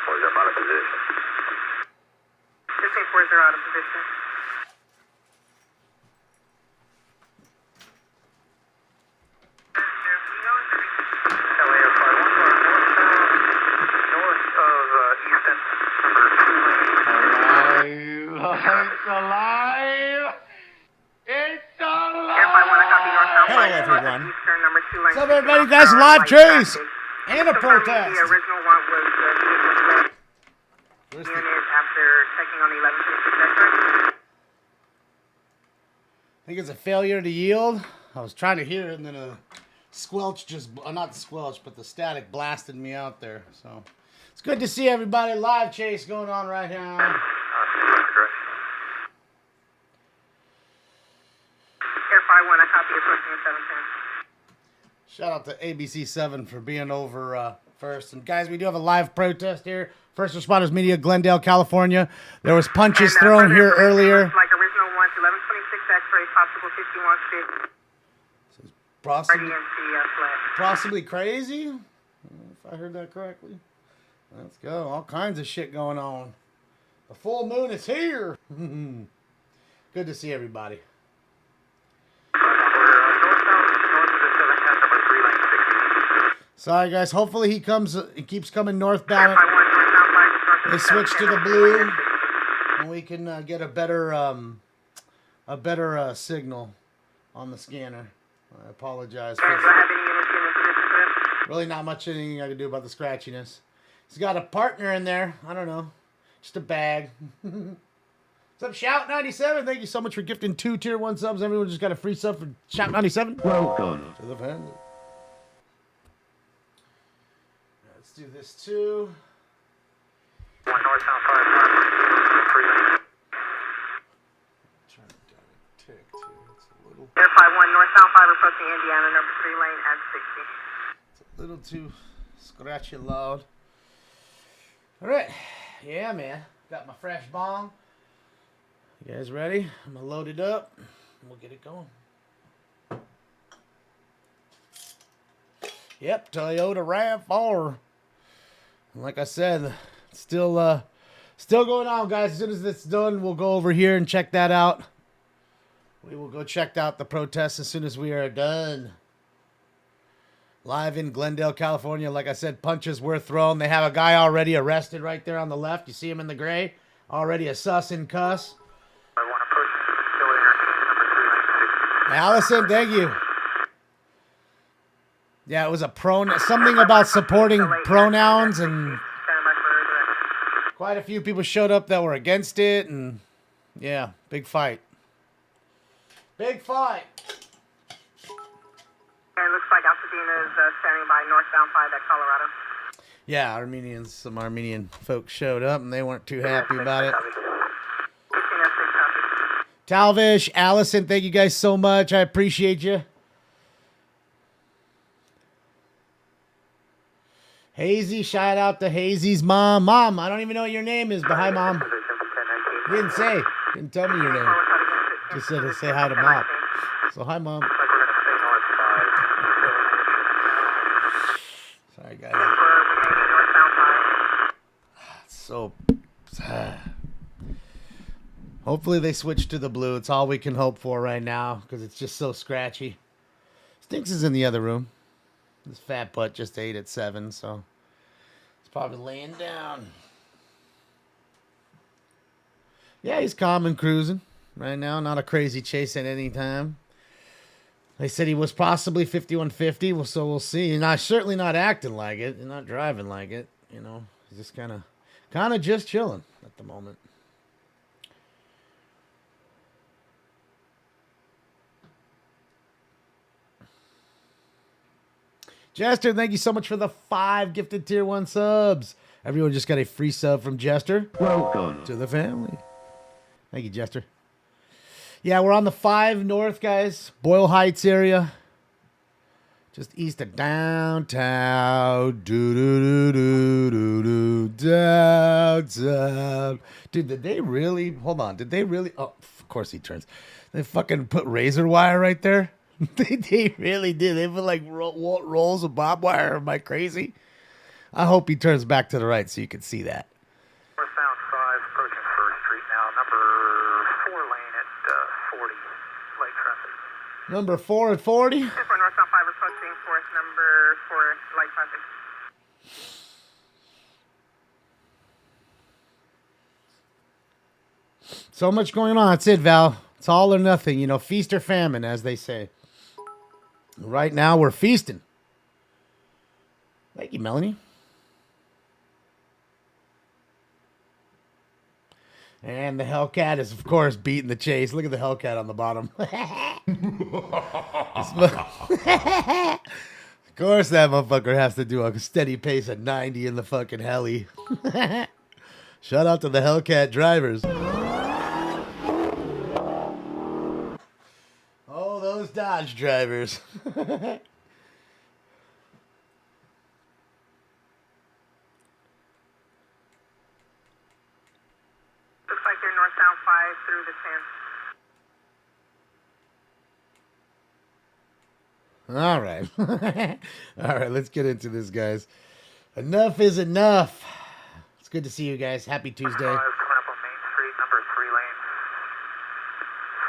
out of position. 1540 out of position. It's alive! It's alive! Hello, everyone. What's up, everybody? You guys, live chase and a protest. The original one was Where's unit the- after checking on the 1126 I think it's a failure to yield. I was trying to hear it, and then a squelch just, not squelch, but the static blasted me out there. So it's good to see everybody. Live chase going on right now. Air 51, I copy approaching 710. Shout out to ABC7 for being over first. And guys, we do have a live protest here. First Responders Media, Glendale, California. There was punches thrown here earlier. Like original one to 1126 X-ray, possible 51 fit. Possibly crazy? I don't know if I heard that correctly. Let's go. All kinds of shit going on. The full moon is here. Good to see everybody. Sorry, guys. Hopefully he keeps coming northbound. They switch to the blue, and we can get a better signal on the scanner. I apologize. Really not much anything I can do about the scratchiness. He's got a partner in there. I don't know. Just a bag. What's up, Shout97? Thank you so much for gifting 2 Tier 1 subs. Everyone just got a free sub for Shout97. Welcome to the family. Let's do this too. One north, south 5, 3 Trying to get it ticked here. It's a little. Air 51, north, south 5, approaching Indiana, number 3 lane at 60. It's a little too scratchy loud. All right, yeah, man. Got my fresh bong. You guys ready? I'm gonna load it up. And we'll get it going. Yep, Toyota RAV4. And like I said, still going on, guys. As soon as it's done, we'll go over here and check that out. We will go check out the protest as soon as we are done. Live in Glendale, California. Like I said, punches were thrown. They have a guy already arrested right there on the left. You see him in the gray? Already a sus and cuss. I want to push number 3 lane 60. Allison, thank you. Yeah, it was a something about supporting pronouns, and quite a few people showed up that were against it, and yeah, big fight. Big fight. And it looks like Altadena is standing by northbound 5 at Colorado. Yeah, some Armenian folks showed up, and they weren't too happy about it. 15F6 copy. Talvish, Allison, thank you guys so much. I appreciate you. Hazy, shout out to Hazy's mom. Mom, I don't even know what your name is, but hi, Mom. You didn't say. Didn't tell me your name. Just said to say hi to Mom. So, hi, Mom. Sorry, guys. So, hopefully they switch to the blue. It's all we can hope for right now because it's just so scratchy. Stinks is in the other room. This fat butt just ate at 7, so he's probably laying down. Yeah, he's calm and cruising right now. Not a crazy chase at any time. They said he was possibly 5150, well, so we'll see. And certainly not acting like it, and not driving like it. You know, he's just kind of just chilling at the moment. Jester, thank you so much for the 5 gifted Tier 1 subs. Everyone just got a free sub from Jester. Welcome to the family. Thank you, Jester. Yeah, we're on the 5 north, guys. Boyle Heights area. Just east of downtown. Downtown. Dude, did they really? Hold on. Did they really? Oh, of course he turns. They fucking put razor wire right there. They really did. They put like rolls of barbed wire. Am I crazy? I hope he turns back to the right so you can see that. Northbound 5 approaching 1st Street now. Number 4 lane at 40. Light traffic. Number 4 at 40. 4 northbound 5 approaching 4th, number 4, light traffic. So much going on. That's it, Val. It's all or nothing. You know, feast or famine, as they say. Right now, we're feasting. Thank you, Melanie. And the Hellcat is, of course, beating the chase. Look at the Hellcat on the bottom. Of course, that motherfucker has to do a steady pace at 90 in the fucking heli. Shout out to the Hellcat drivers. Oh, those Dodge drivers. Looks like they're northbound 5 through the 10. All right. All right, let's get into this, guys. Enough is enough. It's good to see you guys. Happy Tuesday. 5 coming up on Main Street, number 3 lane.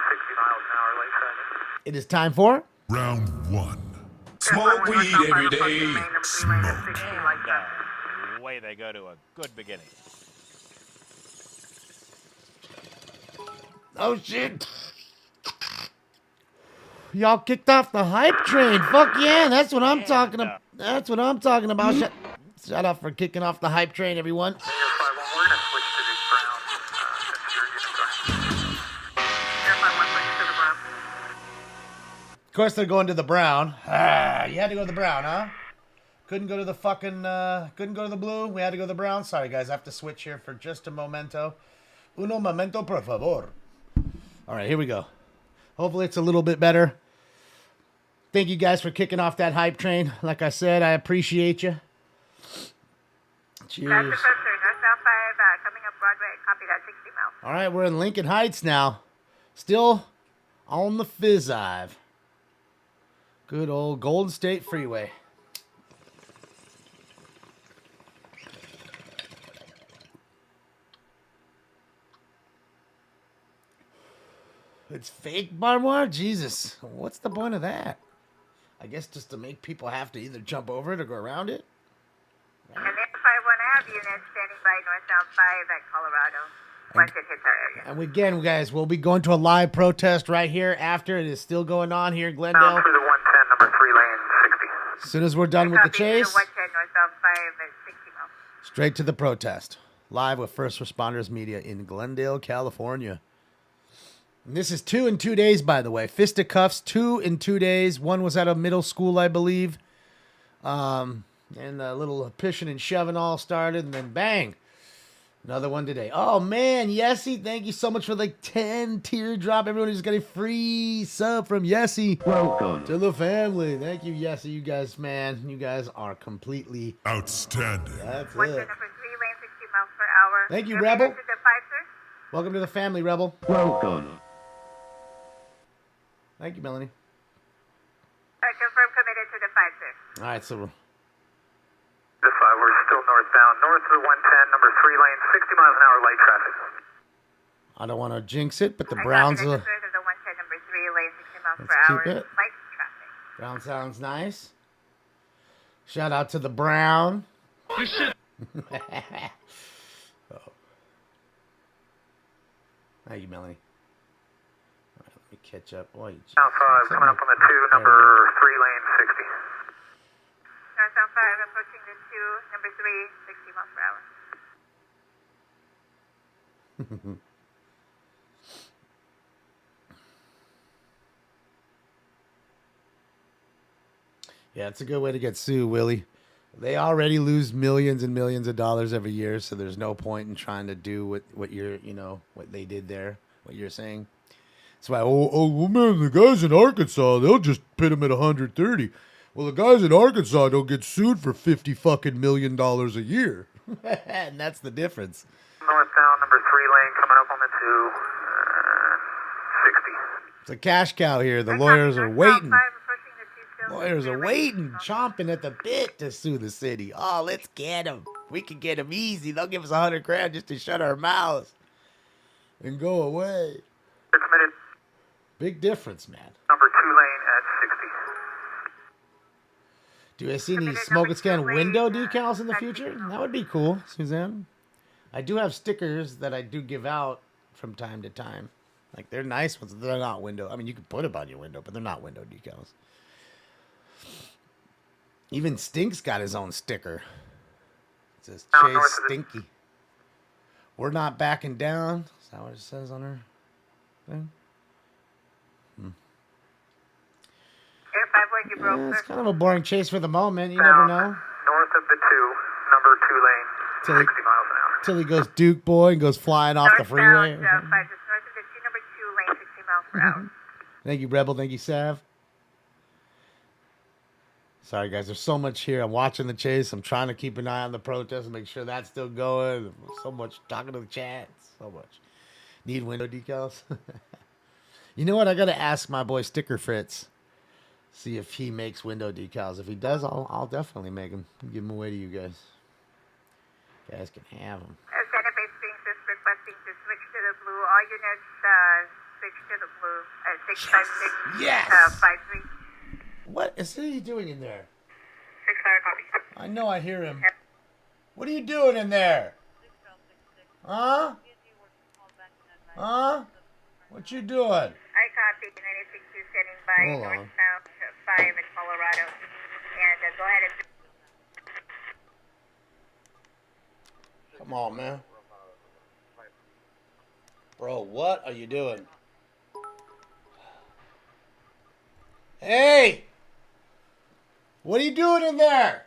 60 miles an hour light traffic. It is time for... Round 1. Smoke weed Northbound 5 every approaching day. main, number 3 lane at 60, light traffic. Way they go to a good beginning. Oh, shit. Y'all kicked off the hype train. Fuck yeah, that's what I'm talking about. That's what I'm talking about. Shout out for kicking off the hype train, everyone. Air 5 1, we're going to switch to the brown. That's your unit. Air 5 1 switching to the brown. Of course, they're going to the brown. Ah, you had to go to the brown, huh? Couldn't go to the fucking, couldn't go to the blue. We had to go to the brown. Sorry, guys. I have to switch here for just a momento. Uno momento, por favor. All right, here we go. Hopefully it's a little bit better. Thank you guys for kicking off that hype train. Like I said, I appreciate you. Cheers. That's the first turn, northbound 5, coming up Broadway, copy that 60 miles. All right, we're in Lincoln Heights now. Still on the Fizz-Ive. Good old Golden State Freeway. It's fake barbed wire? Jesus. What's the point of that? I guess just to make people have to either jump over it or go around it. And then 5-1, I have units standing by northbound 5 at Colorado. Once it hits our area. And again, guys, we'll be going to a live protest right here after. It is still going on here in Glendale. Down through the 110, number 3 lane, 60. As soon as we're done with the Copy, chase, 110 northbound 5 at 60 miles. straight to the protest. Live with First Responders Media in Glendale, California. And this is 2 in 2 days, by the way. Fisticuffs, 2 in 2 days. One was at a middle school, I believe. And a little pushing and shoving all started, and then bang. Another one today. Oh, man, Yessie, thank you so much for the 10 teardrop. Everyone just got a free sub from Yessie. Welcome. To the family. Thank you, Yessie. You guys, man, you guys are completely... Outstanding. That's One it. number 3 lane, 60 miles per hour. Thank you, You're Rebel. headed to the 5, sir? Welcome to the family, Rebel. Welcome. Thank you, Melanie. Confirm committed to the 5, sir. All right, so... This 5, we're still northbound. North of the 110, number 3 lane, 60 miles an hour light traffic. I don't want to jinx it, but the I Browns... copy the third of the 110, number 3 lane, 60 miles Let's per keep hour. it. Light traffic. Brown sounds nice. Shout out to the Brown. Oh. Thank you, Melanie. All right, let me catch up. Oh, Down 5, coming up on the 2, number 3 lane, 60. Northbound 5 approaching the 2, number 3, 60 miles per hour. Yeah, it's a good way to get sued, Willie. They already lose millions and millions of dollars every year, so there's no point in trying to do what you're, you know, what they did there, what you're saying. That's why, well, man, the guys in Arkansas, they'll just pit them at 130. Well, the guys in Arkansas don't get sued for $50 fucking million a year. And that's the difference. Northbound, number 3 lane, coming up on the 2, 60. It's a cash cow here. The I lawyers copy are northbound waiting. 5 approaching the 2 still. Lawyers are waiting, chomping at the bit to sue the city. Oh, let's get them. We can get them easy. They'll give us $100 grand just to shut our mouths and go away. 6 minutes. Big difference, man. Number 2 lane at 60. Do I see any smoke and scan window decals in the future? That would be cool, Suzanne. I do have stickers that I do give out from time to time. Like, they're nice ones. They're not window. I mean, you can put them on your window, but they're not window decals. Even Stink's got his own sticker. It says Chase Stinky. We're not backing down. Is that what it says on her thing? Air 51, you broke, Yeah, it's sir. kind of a boring chase for the moment. You never know. North of the 2, number 2 lane, Till he, 60 miles an hour. till he goes Duke boy and goes flying off the freeway. Northbound, 5, just north of the 2, number 2 lane, 60 miles per hour. Thank you, Rebel. Thank you, Sav. Sorry, guys. There's so much here. I'm watching the chase. I'm trying to keep an eye on the protest and make sure that's still going. So much talking to the chat. So much. Need window decals? You know what? I got to ask my boy Sticker Fritz. See if he makes window decals. If he does, I'll definitely make them. Give them away to you guys. You guys can have them. Santa Fe Springs is requesting to switch to the blue. All units switch to the blue. 656 Yes! 53. What is he doing in there? 6 hour copy. I know I hear him. What are you doing in there? Huh? Huh? What you doing? I copy. 962 standing by Hold on. northbound 5 in Colorado. And go ahead and... Come on, man. Bro, what are you doing? Hey! What are you doing in there?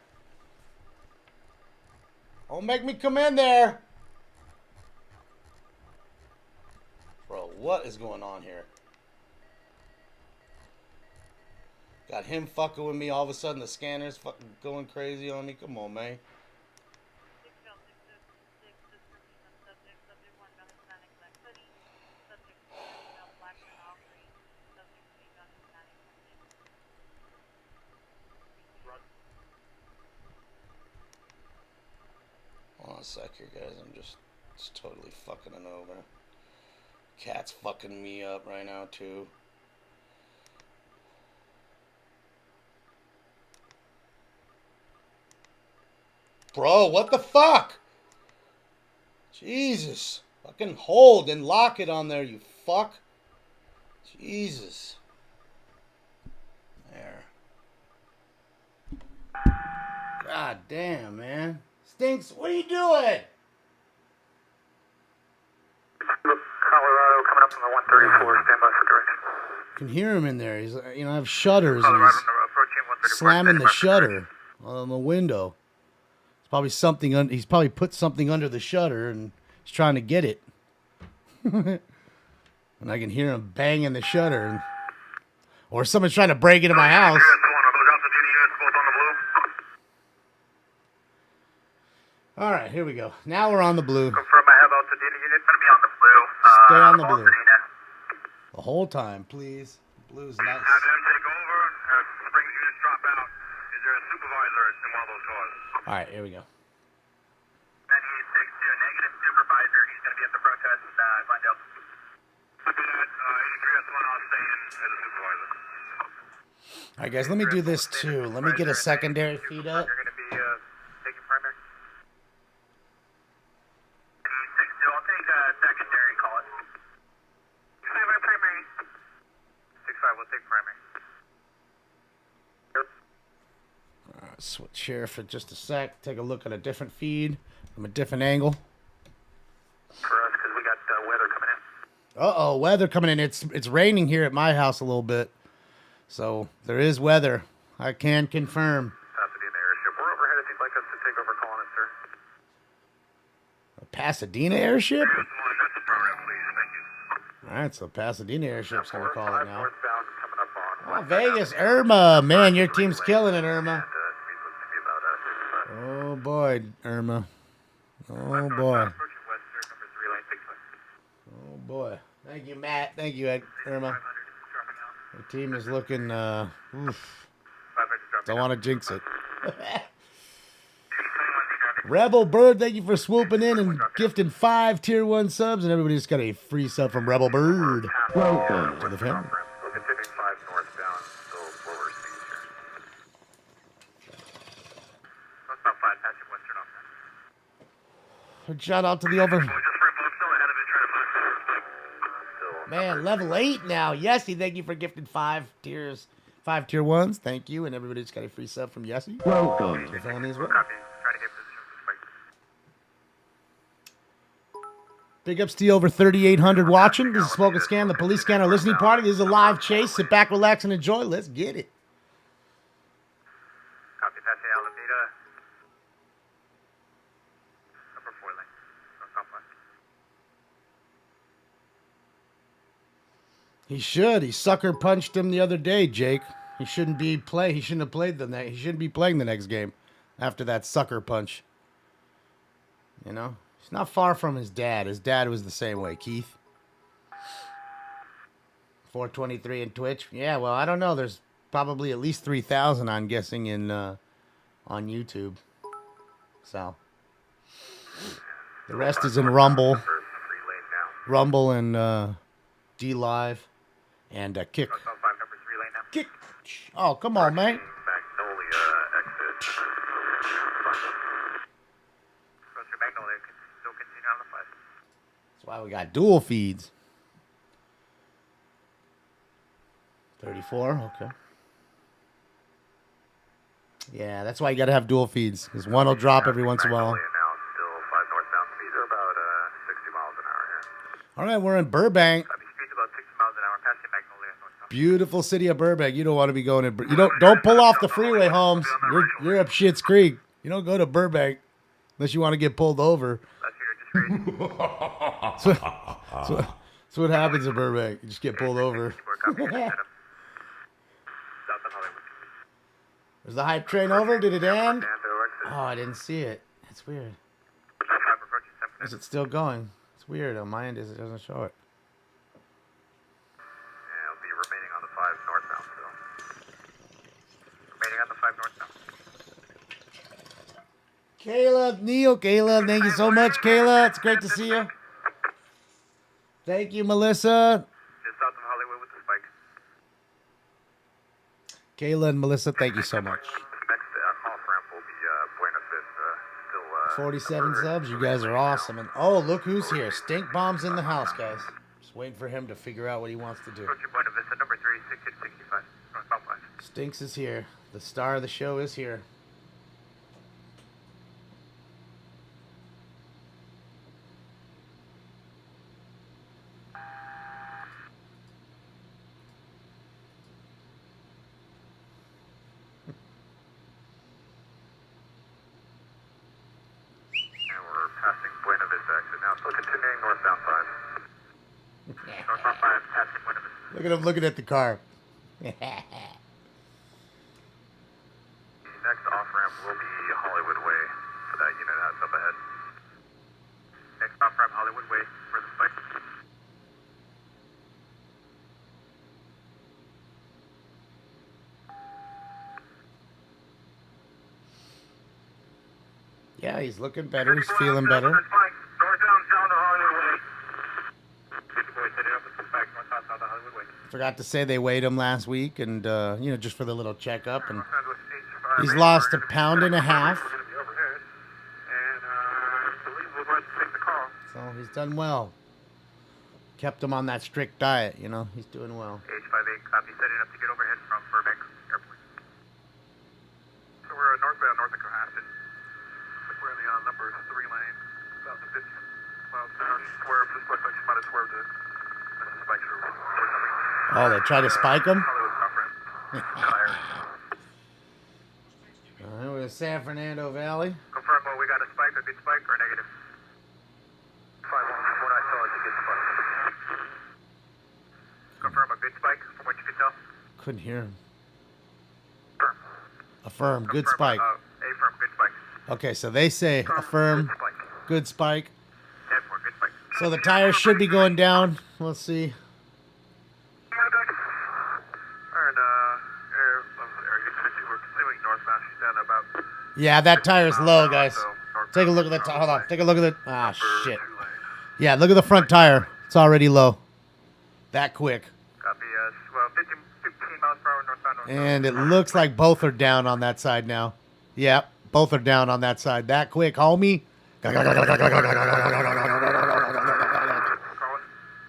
Don't make me come in there. Bro, what is going on here? Got him fucking with me. All of a sudden the scanner's fucking going crazy on me. Come on, man. Hold on a sec here, guys. I'm just totally fucking it over. Cat's fucking me up right now, too. Bro, what the fuck? Jesus. Fucking hold and lock it on there, you fuck. Jesus. There. God damn, man. Stinks, what are you doing? Colorado coming up from the 134, stand by for direction. Can hear him in there. He's, I have shutters and Colorado he's approaching 134. slamming the shutter on the window. It's probably something. He's probably put something under the shutter and he's trying to get it. And I can hear him banging the shutter, or someone's trying to break into my house. All right, here we go. Now we're on the blue. Confirm I have Altadena unit. Going to be on the blue. Stay on the blue. Altadena. The whole time, please. Blue's nice. Have them take over. Springs units drop out. Is there a supervisor in one of those cars? All right, here we go. 9862, negative supervisor. He's going to be at the protest in Glendale. Copy that. 83S1, I'll stay in as a supervisor. All right, guys, let me do this too. Let me get a secondary feed up. You're going to be taking primary? 9862, I'll take secondary, call it. 65 on primary. 65, we'll take primary. All right, switch here for just a sec. Take a look at a different feed from a different angle. For us, because we got weather coming in. Uh-oh, weather coming in. It's raining here at my house a little bit. So there is weather. I can confirm. Pasadena airship. We're overhead if you'd like us to take over calling it, sir. A Pasadena airship? Good morning, that's the program, please. Thank you. All right, so Pasadena airship's going to call it now. Northbound coming up on. Oh, Vegas, Irma. Man, your team's killing it, Irma. Speed looks to be about Oh, boy, Irma. Oh, boy. approaching west, sir, number 3 lane, 65. Oh, boy. Thank you, Matt. Thank you, Irma. 500 dropping out. The team is looking, oof. 500 Don't want to jinx it. Rebel Bird, thank you for swooping in and gifting 5 tier 1 subs, and everybody just got a free sub from Rebel Bird. Welcome To the family. We'll continue 5 northbound, still lower speeds here. Northbound 5, passing western off. Shout out to the over. Just for a boat, still ahead of it, trying to find still. Man, level 8 now. Yesy, thank you for gifting 5 tier 1s. Thank you, and everybody just got a free sub from Yesy. Welcome. To the family as well. Copy. Trying to get position for spike. Big ups to you over 3,800 watching. This is Smoke and Scan, the police scanner listening party. This is a live chase. Sit back, relax, and enjoy. Let's get it. Copy, passing Alameda. Upper 4 lane. North southwest. He should. He sucker punched him the other day, Jake. He shouldn't be play. He shouldn't have played he shouldn't be playing the next game after that sucker punch. You know, he's not far from his dad. His dad was the same way. Keith. 423 in Twitch. Yeah, well, I don't know. There's probably at least 3,000, I'm guessing, in on YouTube. So the rest is in Rumble, First 3 lane now. Rumble and D Live, and Kick. North south 5, number 3 lane now. Kick. Oh, come on, man. Magnolia exit. Goes through Magnolia, can still continue on the 5. That's why we got dual feeds. 34, okay. Yeah, that's why you got to have dual feeds, because one will drop every once in a while. Magnolia now, still 5 northbound. Speeds are about 60 miles an hour here. All right, we're in Burbank. Copy, speeds about 60 miles an hour, passing Magnolia northbound. Beautiful city of Burbank. You don't want to be going in. You don't pull off the freeway, Holmes. You're up Schitt's Creek. You don't go to Burbank unless you want to get pulled over. Last year, just raised. That's what happens in Burbank. You just get pulled over. Copy, head up. South of Hollywood. Was the hype train over? Did it end? Orlando exit. Oh, I didn't see it. That's weird. 5 approaching 7. Is it still going? It's weird. On my end, it doesn't show it. Yeah, it'll be remaining on the 5 northbound still. Remaining on the 5 northbound. Caleb, Neil, Caleb, thank you so much, Kayla. It's great to see you. Thank you, Melissa. Just south of Hollywood with the spike. Kayla and Melissa, thank you so much. Next off ramp will be Buena Vista. Still 47 subs. You guys are awesome. And oh, look who's here. Stink Bomb's in the house, guys. Just waiting for him to figure out what he wants to do. approaching Buena Vista, number 3, 6065. North southwest. Stinks is here. The star of the show is here. And we're passing Buena Vista exit now. Still continuing northbound 5. Northbound 5, passing Buena Vista. Look at him looking at the car. The next off ramp will be Hollywood Way for that unit that's up ahead. Next off ramp, Hollywood Way for the spike. Yeah, he's looking better. He's feeling better. Northbound down to Hollywood Way. 50 boys headed up with the spike, northbound south to Hollywood Way. Forgot to say they weighed him last week, and just for the little checkup. And Northbound with he's 8 lost a pound and a half. We're going to be overhead. And I believe we're going to take the call. So he's done well. Kept him on that strict diet. He's doing well. H58, copy, setting up to get overhead from Burbank Airport. So we're northbound north of Cohasset. We're in the number 3 lane, south of 50 miles an hour. She swerved, just looks like she might have swerved it. This is spike through. Oh, they tried to spike him? Hollywood off ramp. Tire. All right, we're in San Fernando Valley. Confirm what we got, a spike, a good spike, or a negative? 5-1, from what I saw, it's a good spike. Confirm a good spike, from what you can tell? Couldn't hear him. Confirm. Affirm. Good Confirm, spike. affirm, good spike. Okay, so they say affirm. Good spike. Good spike. 10-4, good spike. So the tires should be going down. Let's see. And, we're continuing Yeah, that tire's low, guys. So, northbound Take a look at the North hold on. Take a look at the ah number shit. 2 lane. Yeah, look at the front tire. It's already low. That quick. Copy, well, 15 miles per hour northbound. And it looks like both are down on that side now. Yep, both are down on that side. That quick, homie.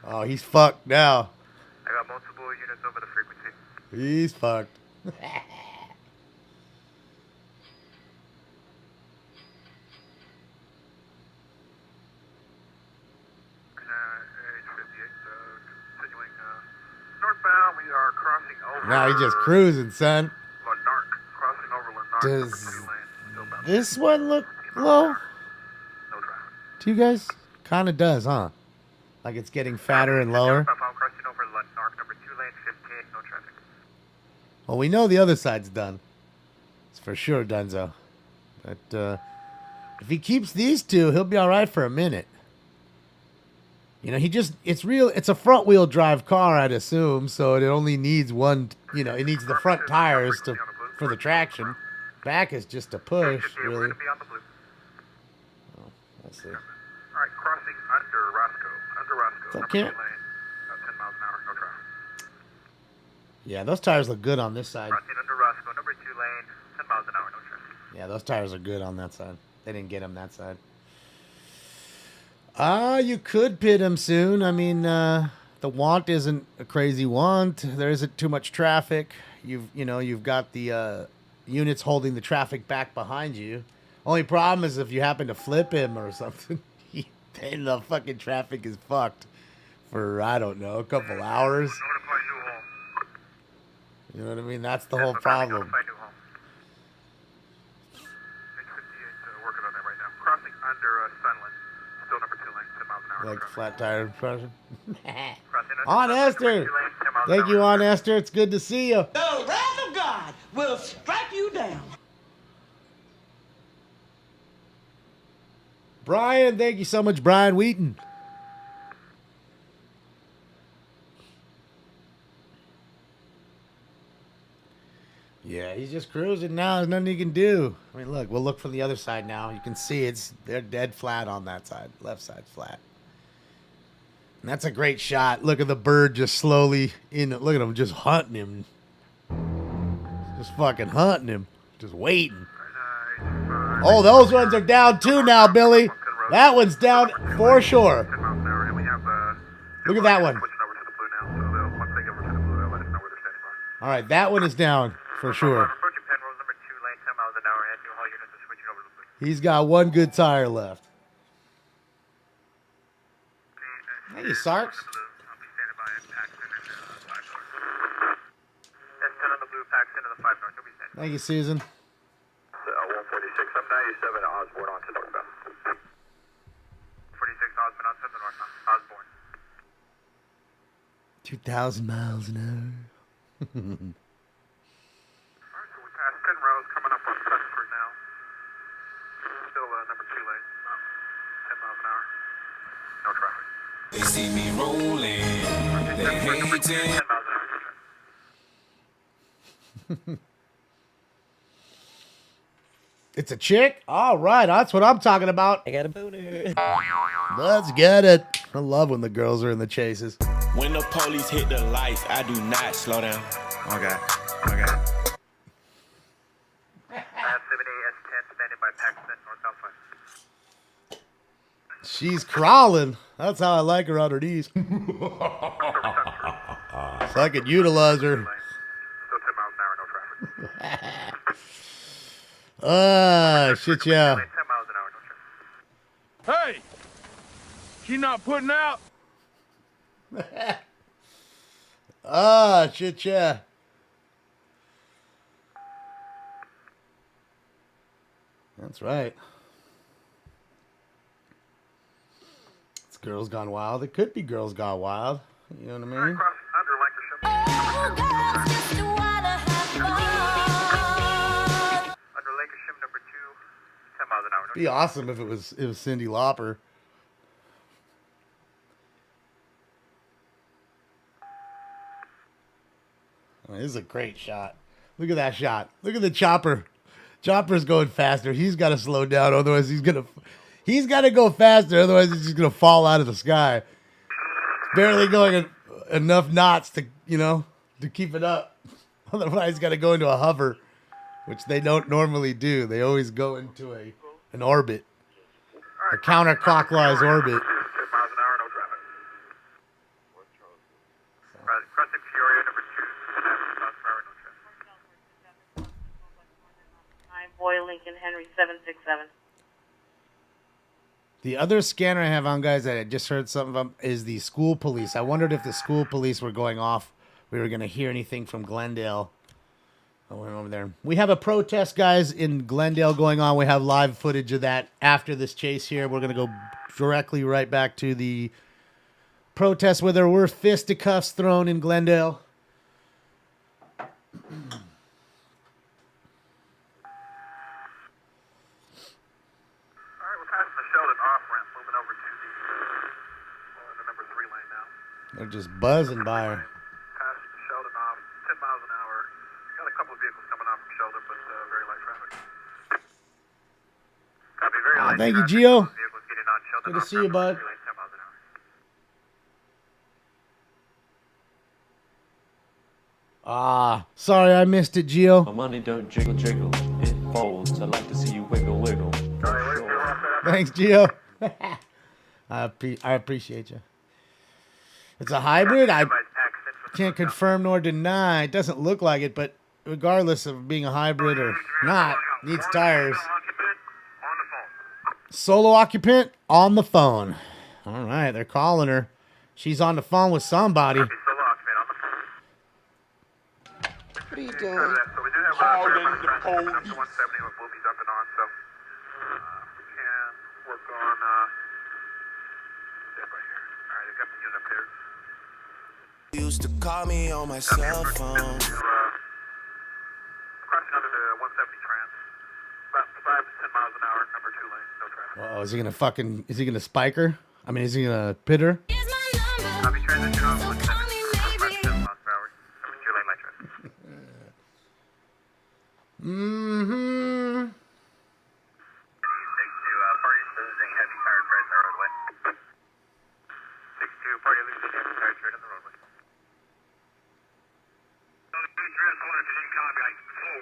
Oh, he's fucked now. I got multiple units over the frequency. He's fucked. Age 58, continuing northbound. We are crossing over. Now he's just cruising, son. Lanark, crossing over Lanark. Does number 2 lane. Still bound. this one look low No traffic. to you guys? Kind of does, huh? Like it's getting fatter and lower. Northbound crossing over Lanark, number 2 lane, 58, no traffic. Well, we know the other side's done. It's for sure donezo. But if he keeps these two, he'll be all right for a minute. You know, it's a front wheel drive car, I'd assume, so it only needs one, you know, it needs the front tires for the traction. Back is just a push, 58, we're really. going to be on the blue. Oh, let's see. All right, crossing under Roscoe. Under Roscoe, number 2 Okay. lane, about 10 miles an hour, no traffic. Yeah, those tires look good on this side. Crossing under Roscoe, number 2 lane, 10 miles an hour, no traffic. Yeah, those tires are good on that side. They didn't get him that side. You could pit him soon. I mean, the want isn't a crazy want. There isn't too much traffic. You've got the units holding the traffic back behind you. Only problem is if you happen to flip him or something, then the fucking traffic is fucked for, I don't know, a couple hours. Notify new home. You know what I mean? That's the whole problem. Notify new home. Age 58, working on that right now. Crossing under Sunland. Still number 2 lane, 10 miles an hour. Like no traffic. flat tire pressure. Crossing under On Sunland, Esther. number 2 lane, 10 miles an Thank you, hour. on Esther. It's good to see you. The wrath of God will strike you down. Brian, thank you so much, Brian Wheaton. Yeah, he's just cruising now. There's nothing he can do. I mean, look, we'll look from the other side now. You can see they're dead flat on that side. Left side's flat. And that's a great shot. Look at the bird just slowly in. Look at him just hunting him. Just fucking hunting him. Just waiting. Oh, those ones are down too now, Billy. That one's down for sure. 10 miles an hour, and we have Look at that one. switching over to the blue now. So once they get over to the blue, they'll let us know where they're standing by. All right, that one is down for sure. Approaching Penrose, number 2 lane, 10 miles an hour, and new haul units are switching over to the blue. He's got one good tire left. Hey, Sarks. I'll be standing by at Paxton and 5 north. S10 on the blue, Paxton and the 5 north. You'll be standing. Thank you, Susan. 146, I'm 97 Osborne on to northbound. 46 Osborne on to the north. Osborne. 2,000 miles an hour. Alright, so we passed Penrose, coming up on Sunford now. Still number 2 lane, 10 miles an hour. No traffic. They see me rolling, they hating. 10 miles an hour. It's a chick? All right, that's what I'm talking about. I got a boner. Let's get it. I love when the girls are in the chases. When the police hit the lights, I do not slow down. Okay. I have 78 S10 standing by Paxton, north south 5. She's crawling. That's how I like her on her knees. So I can utilize her. Still 10 miles an hour, no traffic. Shit, yeah. 10 miles an hour, no traffic. Hey! She not putting out? Shit, yeah. That's right. It's Girls Gone Wild. It could be Girls Gone Wild. You know what I mean? Crossing under Lancashire. Under Lancashire, number 2, 10 miles an hour. It'd be awesome if it was Cyndi Lauper. I mean, this is a great shot. Look at that shot. Look at the chopper Chopper's going faster. He's got to slow down, otherwise he's got to go faster, otherwise he's just gonna fall out of the sky. Barely going enough knots to to keep it up. Otherwise, he's got to go into a hover, which they don't normally do. They always go into an orbit, a counterclockwise orbit. 10 miles an hour, no traffic. Crossing Peoria, number 2, 10 miles per hour, no traffic. Boy, Lincoln, Henry, 767. The other scanner I have on, guys, that I just heard something of, is the school police. I wondered if the school police were going off. We were going to hear anything from Glendale. I went over there. We have a protest, guys, in Glendale going on. We have live footage of that after this chase here. We're going to go directly right back to the protest where there were fisticuffs thrown in Glendale. They're just buzzing by her. Past Sheldon off, 10 miles an hour. Got a couple of vehicles coming off from Sheldon, but very light traffic. Copy, very light Thank you, traffic. Gio. Vehicles getting on Sheldon Good to off, see you, bud. 10 miles an hour. Sorry I missed it, Gio. My money don't jiggle jiggle, it folds. I like to see you wiggle wiggle. Thanks, Gio. I appreciate you. It's a hybrid. I can't confirm nor deny. It doesn't look like it, but regardless of being a hybrid or not, needs tires. Solo occupant on the phone. All right, they're calling her. She's on the phone with somebody. Solo occupant on the phone. What are you doing? So we do have Calling the up to 170 police. will be jumping on, so we can work on step right here. All right, I got the unit up there. Used to call me on my cell phone. Crossing under the 170 trans. About 5 to 10 miles an hour, number 2 lane, no traffic. Oh, is he gonna spike her? I mean, is he gonna pit her? Copy, transition on 170. 5 to 10 miles per hour, number 2 lane, light traffic. Mm-hmm. Party losing heavy tire tread in the roadway. 62, party losing heavy tire tread in the roadway.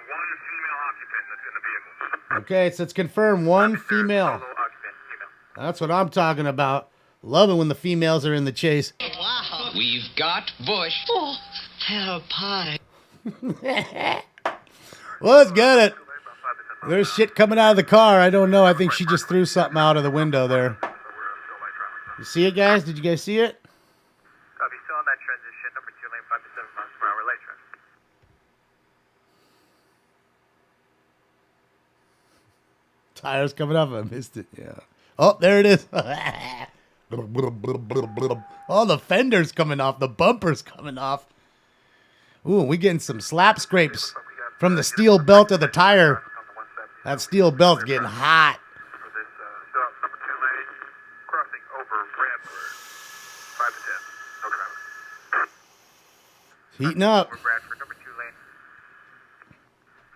One female occupant that's in the vehicle. Okay, so let's confirm one female. Solo occupant, female. That's what I'm talking about. Love it when the females are in the chase. Wow. We've got Bush. Oh, hello, pie. Well, let's get it. There's shit coming out of the car. I don't know. I think she just threw something out of the window there. You see it, guys? Did you guys see it? Copy, still on that transition, number 2 lane, 5 to 7 miles per hour, light traffic. Tires coming off. I missed it. Yeah. Oh, there it is. Oh, the fender's coming off. The bumper's coming off. Ooh, we getting some slap scrapes from the steel belt of the tire. That steel belt's getting hot. For this stop, number 2 lane, crossing over Bradford, 5 to 10, no traffic. Heating up. Over Bradford, number 2 lane,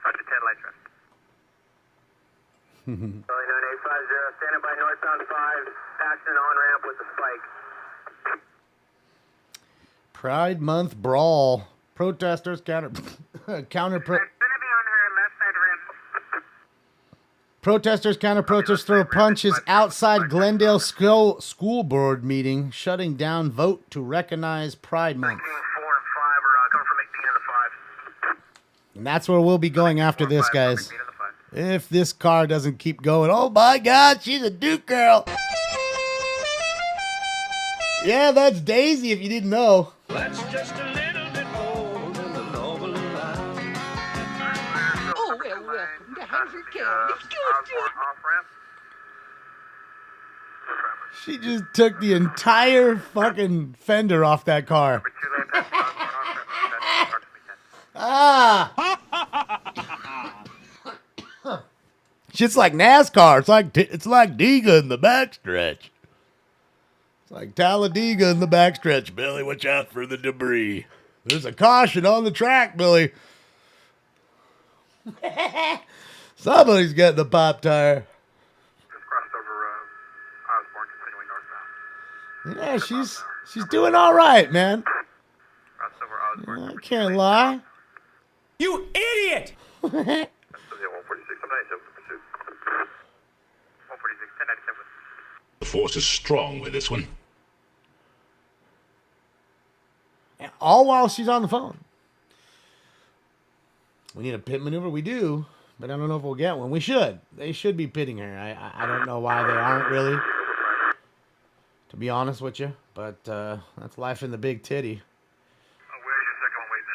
5 to 10, light traffic. 9850, standing by northbound 5, accident on ramp with the spike. Pride Month brawl. Protesters counter. Protesters counter protest throw punches outside Glendale school board meeting, shutting down vote to recognize Pride Month. 4 and 5 are coming from 18 and the 5. And that's where we'll be going after this, guys. If this car doesn't keep going. Oh my God, she's a Duke girl. Yeah, that's Daisy if you didn't know. That's just a little bit more than the normal amount. Oh, well, welcome to Hanford County. She just took the entire fucking fender off that car. Ah! Shit's like NASCAR. It's like Diga in the backstretch. It's like Talladega in the backstretch. Billy, watch out for the debris. There's a caution on the track, Billy. Somebody's getting the pop tire. Just crossed over Osborne, continuing northbound. Yeah, she's doing all right, man. Crossed over Osborne. I can't lie. You idiot! That's the 146. I'm 97 for pursuit. 146, 1097. The force is strong with this one. And all while she's on the phone. We need a pit maneuver. We do, but I don't know if we'll get one. We should. They should be pitting her. I don't know why they aren't really, to be honest with you. But that's life in the big titty. Where's your second one waiting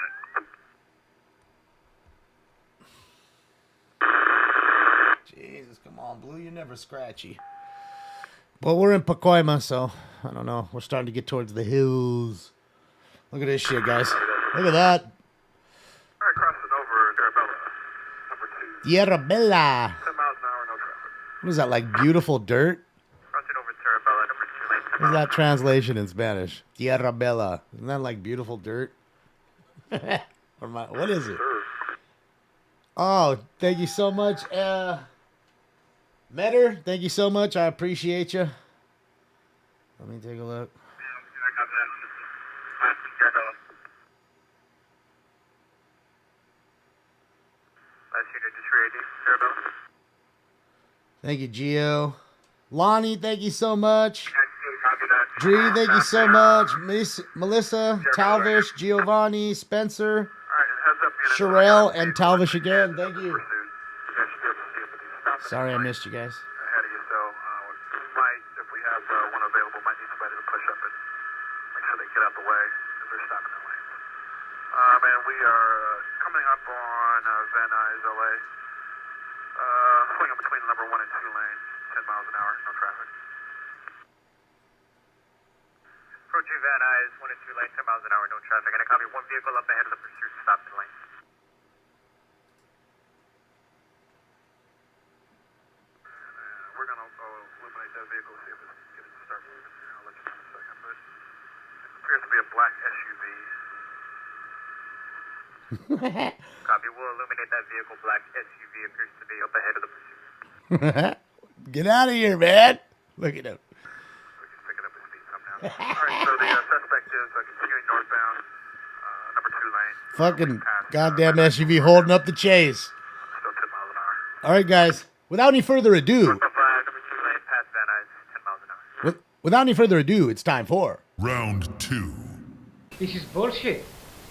at? Jesus, come on, Blue. You're never scratchy. Well, we're in Pacoima, so I don't know. We're starting to get towards the hills. Look at this shit, guys. Look at that. All right, crossing over Arabella, number 2. Arabella. 10 miles an hour, no traffic. What is that, like beautiful dirt? Crossing over Arabella, number 2 lane. 10 What is miles. that translation in Spanish? Arabella. Isn't that like beautiful dirt? What is it? Oh, thank you so much. Metter, thank you so much. I appreciate you. Let me take a look. Thank you, Gio. Lonnie, thank you so much. Dree, thank you so much. Melissa, Talvish, Giovanni, Spencer, Sherelle, and Talvish again. Thank you. Sorry I missed you guys. Ahead of you, so might, if we have one available, might need somebody to push up and make sure they get out the way because they're stopping their lanes. And we are coming up on Van Nuys, LA. Swinging between number 1 and 2 lanes, 10 miles an hour, no traffic. Approaching Van Nuys, 1 and 2 lanes, 10 miles an hour, no traffic. And I copy one vehicle up ahead of the pursuit, stopped in lane. We're going to illuminate that vehicle, see if it's getting to start moving. I'll let you know in a second, but it appears to be a black SUV. Copy, we'll illuminate that vehicle. Black SUV appears to be up ahead of the pursuit. Get out of here, man. Look at him. He's picking up his speed some now. Alright, so the suspect is continuing northbound, number 2 lane. Fucking goddamn SUV holding up the chase. Still 10 miles an hour. All right, guys. Without any further ado, Number 5, number 2 lane, past Van Nuys, 10 miles an hour. without any further ado, it's time for Round 2. This is bullshit.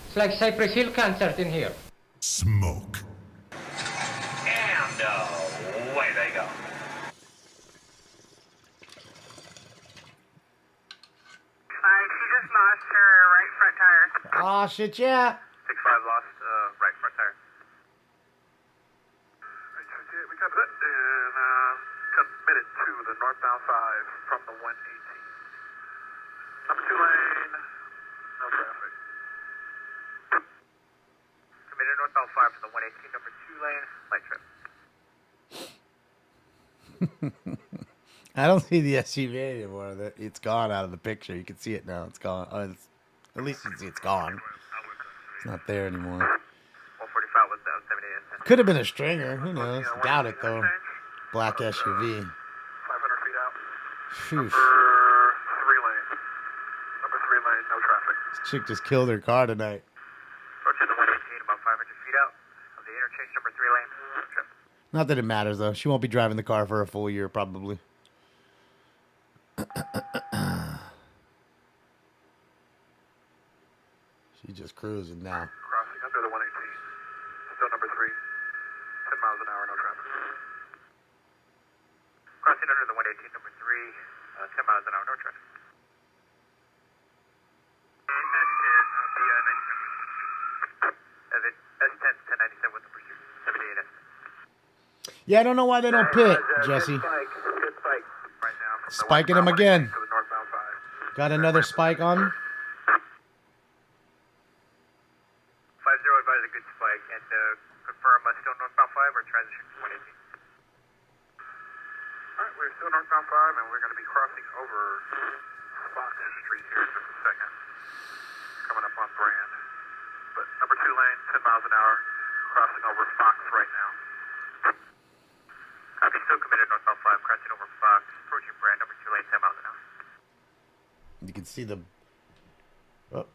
It's like Cypress Hill concert in here. Smoke. And away they go. She just lost her right front tire. oh shit, yeah. 6-5 lost right front tire. We got that and committed to the northbound 5 from the 118. Number 2 lane, no traffic. Committed northbound 5 from the 118, number 2 lane, light trip. I don't see the SUV anymore. It's gone out of the picture. You can see it now. It's gone. Oh, at least you can see it's gone. It's not there anymore. 145 was down, 78. Could have been a stringer. Who knows? Doubt it, though. Black SUV. 500 feet out. Phew. Number 3 lane. Number 3 lane, no traffic. This chick just killed her car tonight. Approaching the 118, about 500 feet out of the interchange, number 3 lane, no traffic. Not that it matters, though. She won't be driving the car for a full year, probably. She's just cruising now. Crossing under the 118. Still number 3. 10 miles an hour, no traffic. Crossing under the 118, number 3. 10 miles an hour, no traffic. S10, 1097 with the pursuit. 78 S. Yeah, I don't know why they don't pit, Jesse. Good spike. Right now. From the Spiking him westbound again. 118 to the northbound 5. Got another spike on him. 50 advise a good spike and confirm still northbound 5 or transition to 118. Alright, we're still northbound 5 and we're going to be crossing over Fox Street here in just a second. Coming up on Brand. But number 2 lane, 10 miles an hour, crossing over Fox right now. Still committed northbound 5, crossing over Fox, approaching brand number 2 lane, 10 miles an hour. You can see the... Oh.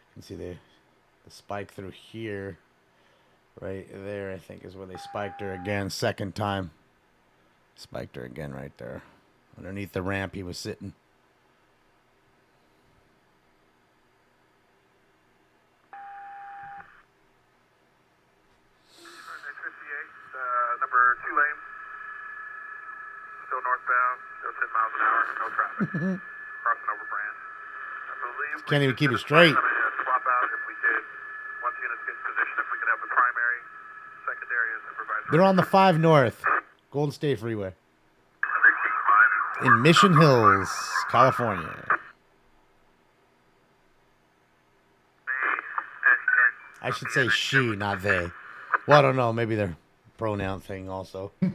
You can see the spike through here. Right there, I think, is where they spiked her again. Second time. Spiked her again right there. Underneath the ramp he was sitting. Number 2 lane. Still northbound, still 10 miles an hour, no traffic. Crossing over brand. I believe Can't even keep it straight. Swap out if we could. Once units get in position, if we could have the primary, secondary, and supervisor. They're on the 5 North, Golden State Freeway. In Mission Hills, California. I should say she, not they. Well, I don't know. Maybe they're pronoun thing also. They're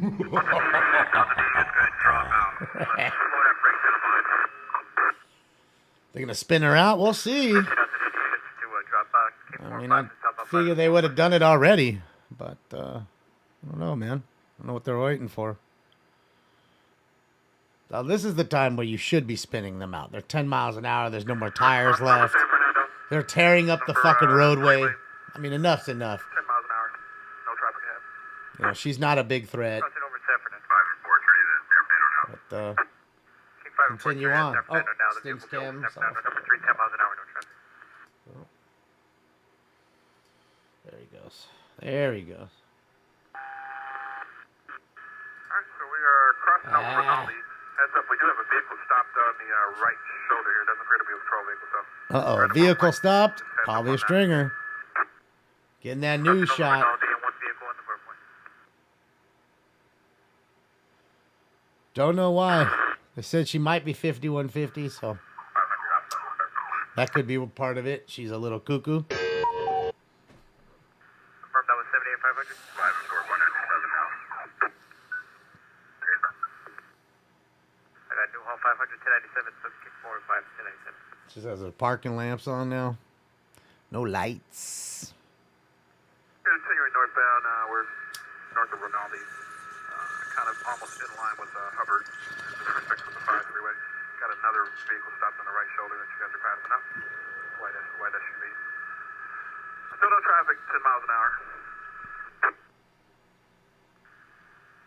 going to spin her out? We'll see. I mean, I figure they would have done it already. But, I don't know, man. I don't know what they're waiting for. Now, this is the time where you should be spinning them out. They're 10 miles an hour. There's no more tires left. They're tearing up the fucking roadway. I mean, enough's enough. 10 miles an hour, no traffic ahead. You know, she's not a big threat. Crossing over Zephyr, But, continue on. Oh, Stinks Cam. Number 3, 10 miles an hour, no traffic. Oh. There he goes. There he goes. Alright, so we are crossing over Rinaldi. Heads up, we do have a vehicle stopped on the right shoulder here. Doesn't appear to be a patrol vehicle, so. Uh-oh, a vehicle stopped. Probably a stringer. Getting that news shot. Don't know why. They said she might be 5150, so that could be part of it. She's a little cuckoo. Confirmed that was 78500. 54197 now. I got new hall 500, 1097, subkit 45, 1097. She has her parking lamps on now. No lights. Continuing northbound, we're north of Rinaldi. Kind of almost in line with Hubbard, with respect to the 5 freeway. Got another vehicle stopped on the right shoulder that you guys are passing up. White SUV. Still no traffic, 10 miles an hour.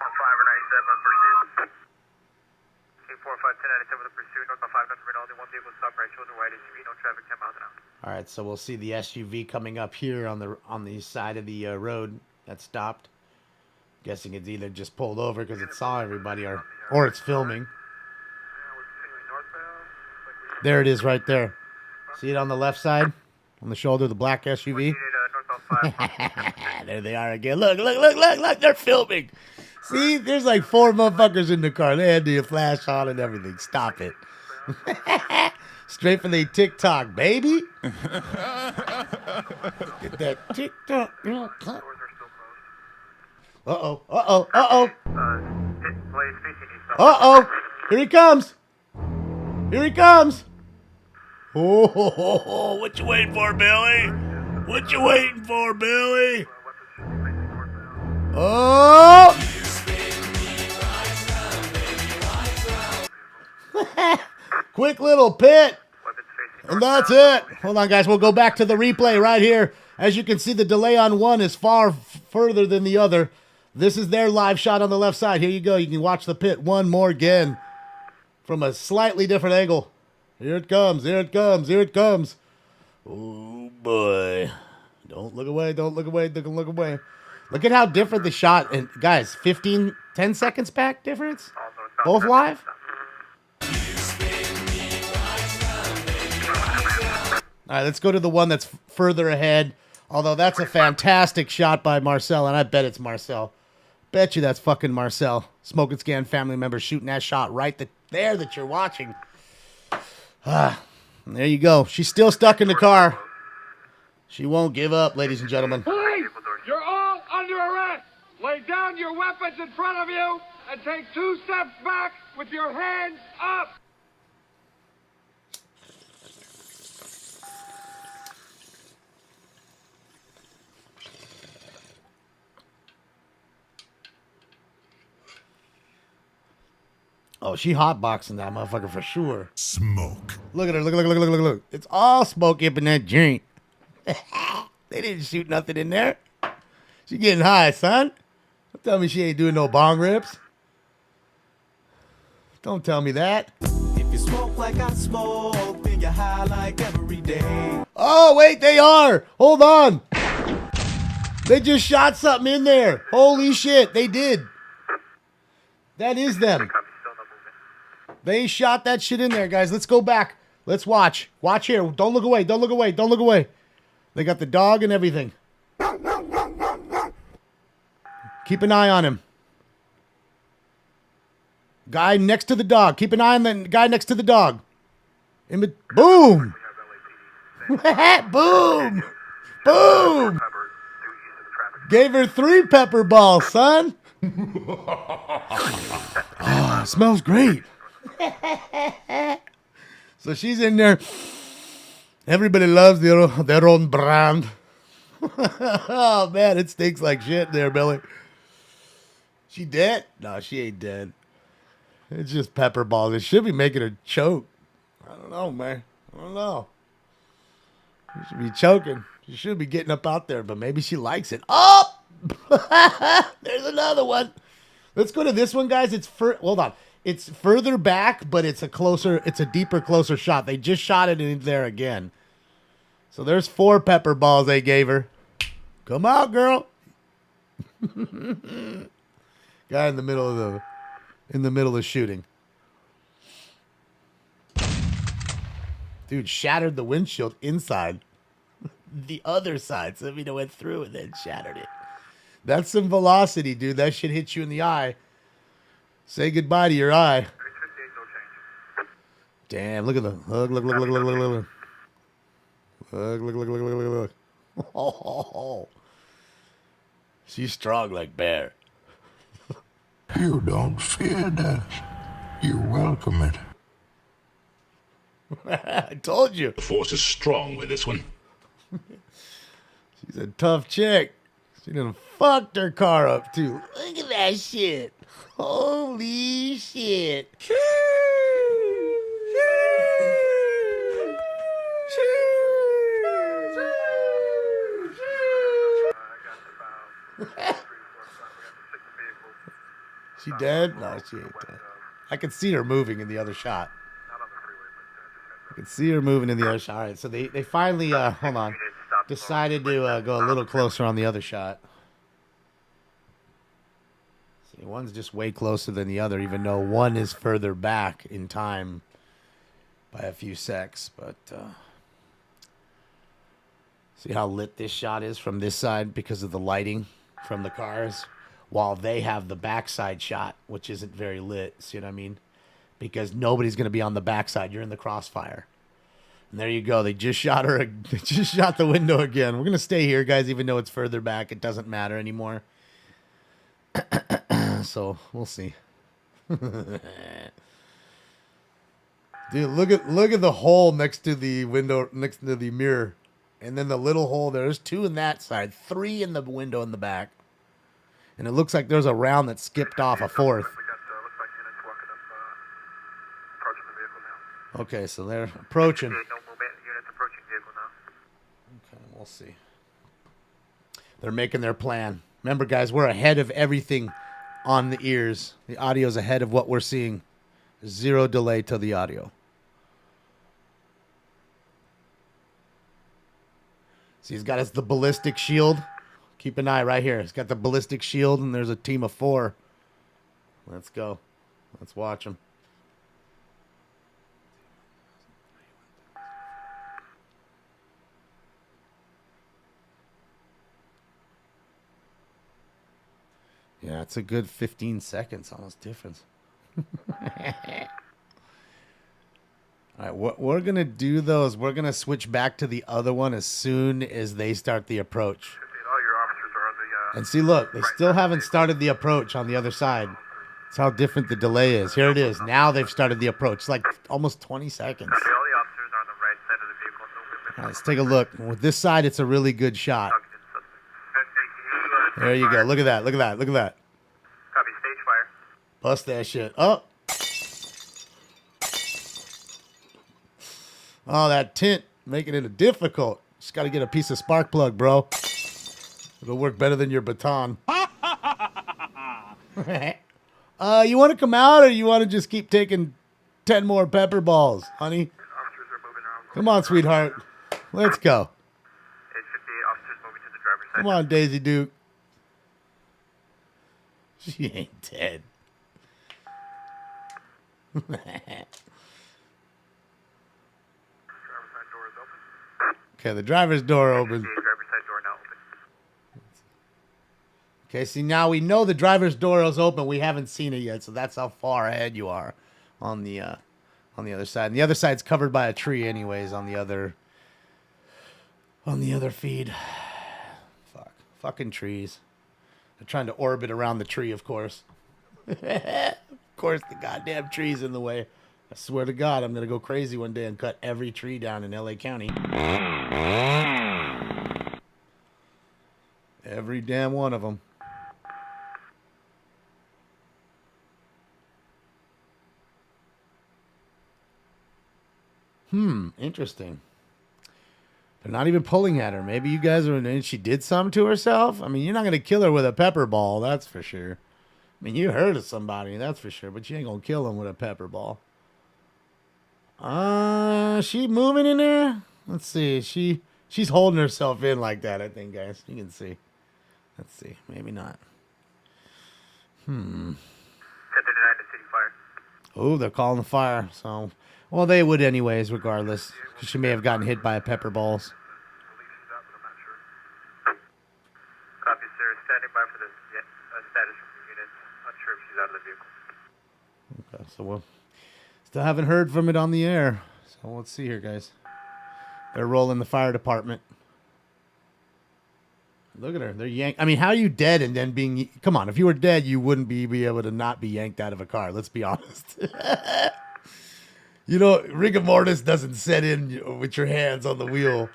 On 5 or 97 pursuit. King 45 1097 with a pursuit, north of 5 north of Rinaldi. One vehicle stopped right shoulder, white SUV, no traffic, 10 miles an hour. All right, so we'll see the SUV coming up here on the side of the road that stopped. Guessing it's either just pulled over because it saw everybody or it's filming. There it is right there. See it on the left side? On the shoulder, the black SUV? There they are again. Look. They're filming. See? There's like 4 motherfuckers in the car. They had the flash on and everything. Stop it. Straight from the TikTok, baby. Get that TikTok. Uh-oh. Here he comes. Oh, what you waiting for, Billy? Oh! Quick little pit. And that's it. Hold on, guys. We'll go back to the replay right here. As you can see, the delay on one is far further than the other. This is their live shot on the left side. Here you go. You can watch the pit one more again from a slightly different angle. Here it comes. Oh, boy. Don't look away. Look at how different the shot. And, guys, 10 seconds back difference? Both live? All right, let's go to the one that's further ahead. Although that's a fantastic shot by Marcel, and I bet it's Marcel. Bet you that's fucking Marcel. Smoke and Scan family member shooting that shot right there that you're watching. There you go. She's still stuck in the car. She won't give up, ladies and gentlemen. Police, you're all under arrest. Lay down your weapons in front of you and take 2 steps back with your hands up. Oh, she hotboxing that motherfucker for sure. Smoke. Look at her. Look. It's all smoke up in that joint. They didn't shoot nothing in there. She getting high, son. Don't tell me she ain't doing no bong rips. Don't tell me that. If you smoke like I smoke, then you're high like every day. Oh, wait, they are. Hold on. They just shot something in there. Holy shit, they did. That is them. They shot that shit in there, guys. Let's go back. Let's watch. Watch here. Don't look away. Don't look away. Don't look away. They got the dog and everything. Keep an eye on him. Guy next to the dog. Keep an eye on the guy next to the dog. Boom. Boom. Boom. Gave her 3 pepper balls, son. Oh, it smells great. So she's in there. Everybody loves their own brand. Oh, man, it stinks like shit there, Billy. She dead? No, she ain't dead. It's just pepper balls. It should be making her choke. I don't know, man. I don't know. She should be choking. She should be getting up out there, but maybe she likes it. Oh! There's another one. Let's go to this one, guys. Hold on. It's further back, but it's a deeper, closer shot. They just shot it in there again. So there's 4 pepper balls they gave her. Come out, girl. Guy in the middle of shooting. Dude shattered the windshield inside. The other side. So it went through and then shattered it. That's some velocity, dude. That shit hits you in the eye. Say goodbye to your eye. Damn, look at the hug. Look. Look. Oh. She's strong like bear. You don't fear death. You welcome it. I told you. The force is strong with this one. She's a tough chick. She done fucked her car up, too. Look at that shit. Holy shit. She dead? No, she ain't dead. I can see her moving in the other shot. I can see her moving in the other shot. All right, so they finally, hold on, decided to go a little closer on the other shot. See, one's just way closer than the other, even though one is further back in time by a few secs. But see how lit this shot is from this side because of the lighting from the cars? While they have the backside shot, which isn't very lit. See what I mean? Because nobody's going to be on the backside. You're in the crossfire. And there you go. They just shot her. They just shot the window again. We're going to stay here, guys, even though it's further back. It doesn't matter anymore. So we'll see. Dude, look at the hole next to the window, next to the mirror. And then the little hole. There's 2 in that side. 3 in the window in the back. And it looks like there's a round that skipped off a 4th. Okay, so they're approaching. Okay, we'll see. They're making their plan. Remember, guys, we're ahead of everything on the ears. The audio's ahead of what we're seeing. 0 delay to the audio. See, he's got the ballistic shield. Keep an eye right here. He's got the ballistic shield, and there's a team of 4. Let's go. Let's watch them. Yeah, it's a good 15 seconds almost difference. All right, what we're going to do, though, is we're going to switch back to the other one as soon as they start the approach. And see, look, they still haven't started the approach on the other side. That's how different the delay is. Here it is. Now they've started the approach. It's like almost 20 seconds. All right, let's take a look. With this side, it's a really good shot. There you go. Look at that. Look at that. Look at that. Copy, stage fire. Bust that shit up. Oh, that tint making it difficult. Just got to get a piece of spark plug, bro. It'll work better than your baton. You want to come out, or you want to just keep taking 10 more pepper balls, honey? Come on, sweetheart. Let's go. 858 officers moving to the driver's side. Come on, Daisy Duke. She ain't dead. Driver's side door is open. Okay, the driver's door opens. Driver's side door now open. Okay, see, now we know the driver's door is open. We haven't seen it yet, so that's how far ahead you are on the other side. And the other side's covered by a tree anyways on the other feed. Fuck. Fucking trees. They're trying to orbit around the tree, of course. Of course, the goddamn tree's in the way. I swear to God, I'm going to go crazy one day and cut every tree down in LA County. Every damn one of them. Interesting. They're not even pulling at her. Maybe you guys are, and she did something to herself? I mean, you're not going to kill her with a pepper ball, that's for sure. I mean, you hurt somebody, that's for sure, but you ain't going to kill them with a pepper ball. She moving in there? Let's see. She's holding herself in like that, I think, guys. You can see. Let's see. Maybe not. 1039 to city fire. Oh, they're calling the fire. So, well, they would anyways, regardless. 'Cause she may have gotten hit by a pepper balls. I believe she's out, but I'm not sure. Copy, sir. Standing by for the status from the unit. Unsure if she's out of the vehicle. Okay, so we'll still haven't heard from it on the air. So let's see here, guys. They're rolling the fire department. Look at her. They're yanked. I mean, how are you dead and then being... Come on, if you were dead, you wouldn't be able to not be yanked out of a car. Let's be honest. You know, rigor mortis doesn't set in with your hands on the wheel.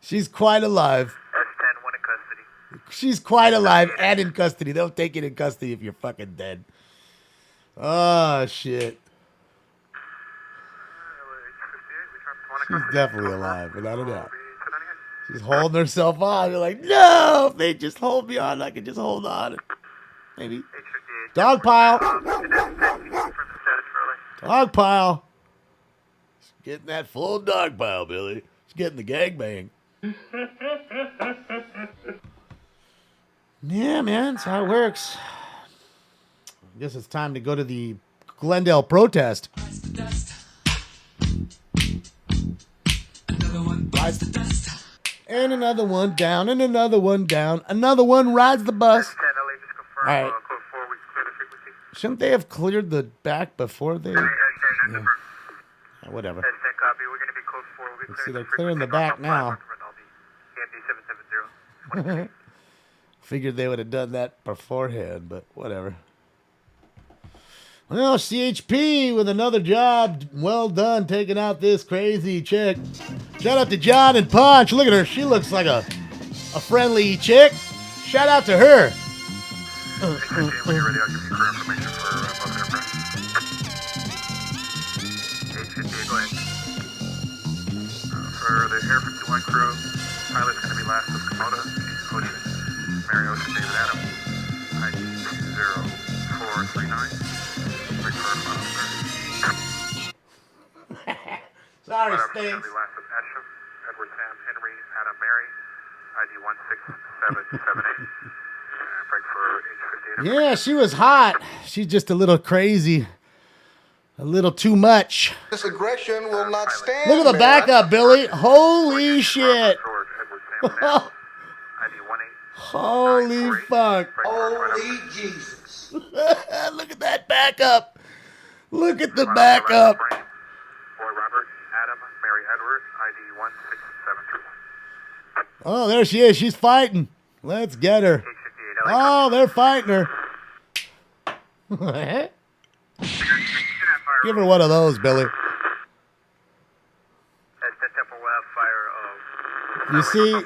She's quite alive. S10, one in custody. She's quite alive and in custody. They'll take it in custody if you're fucking dead. Oh, shit. She's definitely alive, without a doubt. She's holding herself on. You're like, no, if they just hold me on, I can just hold on. Maybe. Dog pile. Dog pile. She's getting that full dog pile, Billy. She's getting the gangbang. Yeah, man, that's how it works. I guess it's time to go to the Glendale protest. And another one down, and another one down. Another one rides the bus. All right. Shouldn't they have cleared the back before they... Yeah. Yeah, whatever. Let's see, they're clearing the back now. Figured they would have done that beforehand, but whatever. Well, CHP with another job. Well done taking out this crazy chick. Shout out to John and Punch. Look at her. She looks like a friendly chick. Shout out to her. For the Air 51 crew, pilot's going to be last with Komodo, Ocean, Mary Ocean, David Adam, ID 20439. Sorry, Stinks. Stinks. Last with Asham, Edward Sam, Henry, Adam Mary, ID 16778. Break for H58. Yeah, she was hot. She's just a little crazy. A little too much. This aggression will not stand. Look at the backup, Billy. Holy shit. Holy fuck. Holy Jesus. Look at that backup. Look at the backup. Boy Robert, Adam, Mary Edward, ID 1673. Oh, there she is. She's fighting. Let's get her. Oh, they're fighting her. Give her one of those, Billy. You see,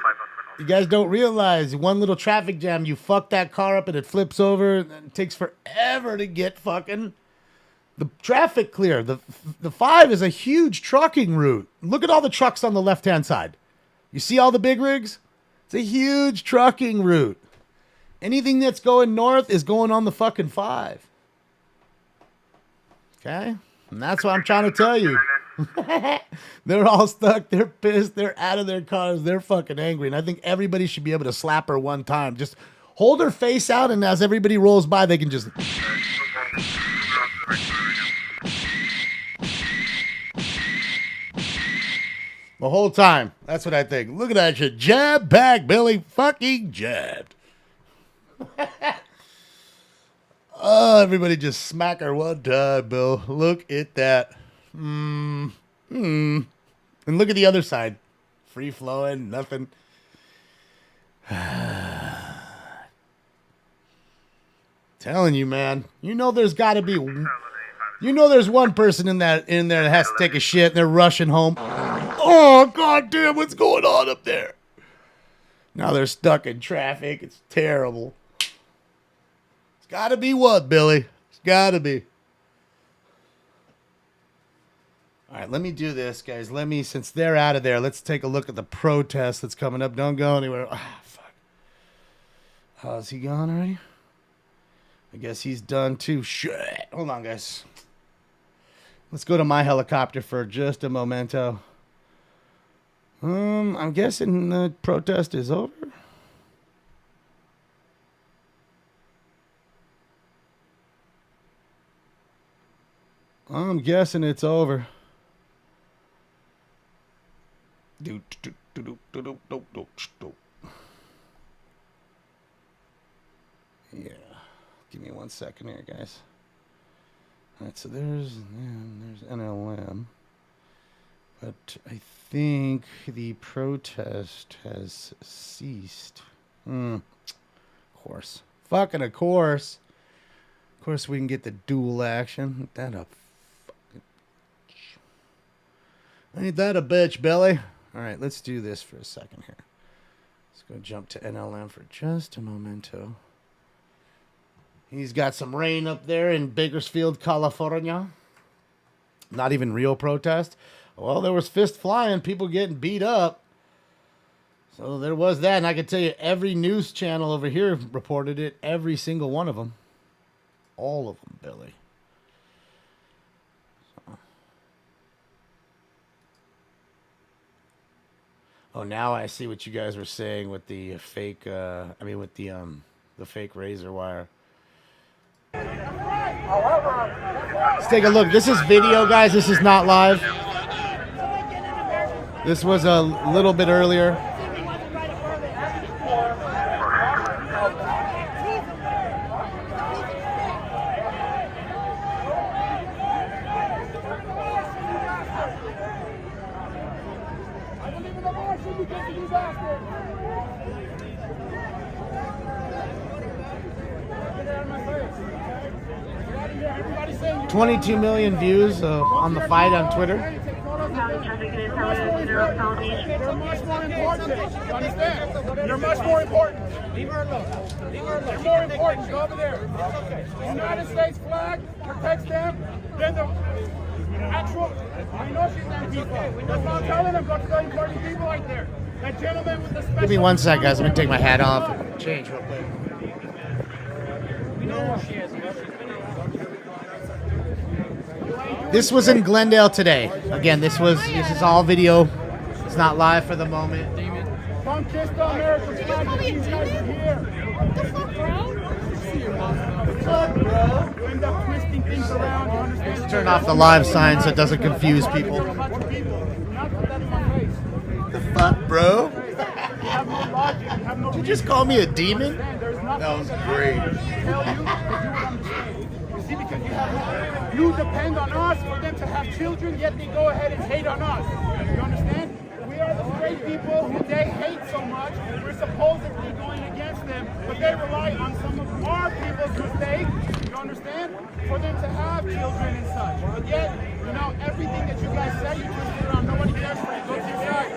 you guys don't realize one little traffic jam, you fuck that car up and it flips over, and it takes forever to get fucking The traffic clear. The 5 is a huge trucking route. Look at all the trucks on the left-hand side. You see all the big rigs? It's a huge trucking route. Anything that's going north is going on the fucking 5. Okay? And that's what I'm trying to tell you. They're all stuck. They're pissed. They're out of their cars. They're fucking angry. And I think everybody should be able to slap her one time. Just hold her face out, and as everybody rolls by, they can just... The whole time. That's what I think. Look at that shit. Jab back, Billy. Fucking jabbed. Oh, everybody just smack her one time, Bill. Look at that. And look at the other side. Free flowing, nothing. Telling you, man. You know there's got to be... You know there's one person in there that has to take a shit and they're rushing home. Oh, goddamn, what's going on up there? Now they're stuck in traffic. It's terrible. It's got to be what, Billy? It's got to be. All right, let me do this, guys. Since they're out of there, let's take a look at the protest that's coming up. Don't go anywhere. Ah, fuck. Oh, is he gone already? I guess he's done too. Shit. Hold on, guys. Let's go to my helicopter for just a momento. I'm guessing the protest is over. I'm guessing it's over. Yeah. Give me 1 second here, guys. All right, so there's NLM. But I think the protest has ceased. Of course. Fucking of course. Of course we can get the dual action. Ain't that a fucking... Ain't that a bitch, Billy? All right, let's do this for a second here. Let's go jump to NLM for just a momento. He's got some rain up there in Bakersfield, California. Not even real protest. Well, there was fist flying, people getting beat up. So there was that, and I can tell you every news channel over here reported it. Every single one of them. All of them, Billy. So. Oh, now I see what you guys were saying with the fake, with the fake razor wire. Let's take a look. This is video, guys. This is not live. This was a little bit earlier. Everybody 22 million views on the fight on Twitter. They're much more important. You understand? They're much more important. Leave her alone. They're more important. Go over there. The United States flag protects them. Then the actual Minoshita people. That's what I'm telling them. Go to the important people right there. That gentleman with the special... Give me 1 sec, guys. I'm going to take my hat off and change real quick. We know who she is. This was in Glendale today. Again, this is all video. It's not live for the moment. Come kiss the American flag if these guys are here. What the fuck, bro? End up twisting things around. You understand? Let's turn off the live sign so it doesn't confuse people. The fuck, bro? Did you just call me a demon? That was great. See, because you depend on us for them to have children, yet they go ahead and hate on us. You understand? We are the straight people who they hate so much. We're supposedly going against them, but they rely on some of our people's mistakes. You understand? For them to have children and such. But yet, everything that you guys say, you twist it around. Nobody cares for you. Go to your side.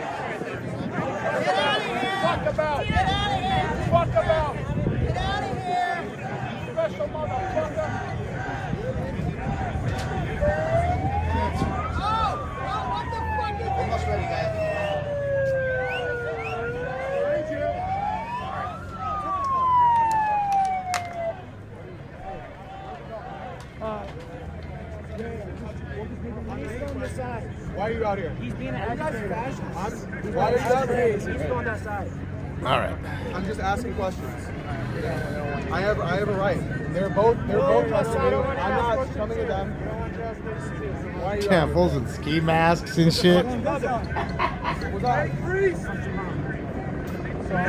Get out of here! Fuck about. Get out of here! Fuck about. Get out of here! Special motherfucker. Why are you out here? He's being an agitator. Why are you out here? He's going outside. All right. I'm just asking questions. I have a right. They're both trusting you. I'm not coming at them. Why are you out Fools in ski masks and shit.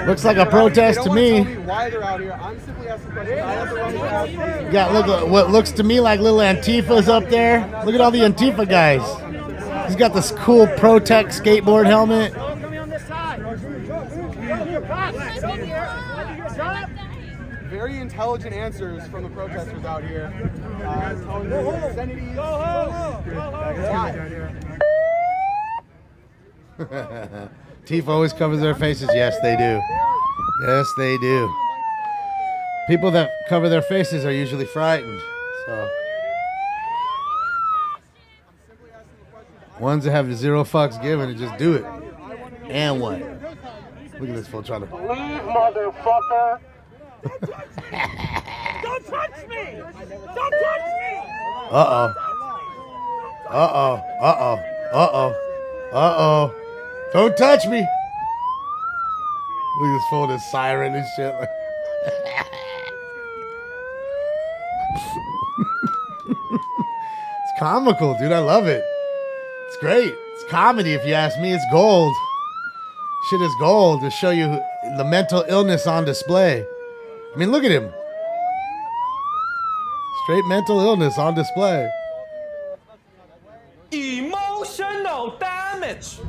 Looks like a protest to me. Why they're out here? I'm simply asking questions. I have the right to ask questions. You got look at what looks to me like little Antifas up there. Look at all the Antifa guys. He's got this cool Protect skateboard helmet. Very intelligent answers from the protesters out here. Telling the obscenities. Tifa always covers their faces. Yes, they do. Yes, they do. People that cover their faces are usually frightened. So ones that have zero fucks given and just do it. And what? Look at this fool trying to. Leave, motherfucker! Don't touch me! Don't touch me! Uh-oh. Uh-oh. Uh-oh. Uh-oh. Uh-oh. Don't touch me. Look at this fool, this siren and shit. It's comical, dude. I love it. It's great. It's comedy, if you ask me. It's gold. Shit is gold to show you the mental illness on display. I mean, look at him. Straight mental illness on display. Emotional damage.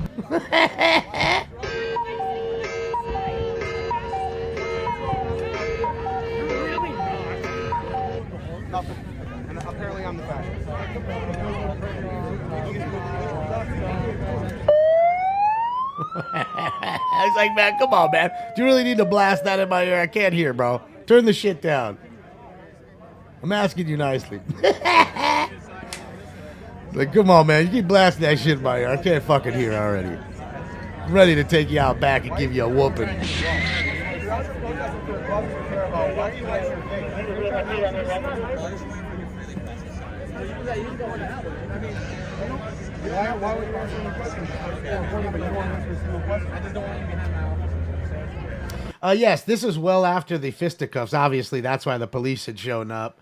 Nothing. And apparently I'm the fascist. He's like, man, come on, man. Do you really need to blast that in my ear? I can't hear, bro. Turn the shit down. I'm asking you nicely. Like, come on, man. You keep blasting that shit in my ear. I can't fucking hear already. I'm ready to take you out back and give you a whooping. Why would you answer the question? Yes, this is well after the fisticuffs. Obviously, that's why the police had shown up.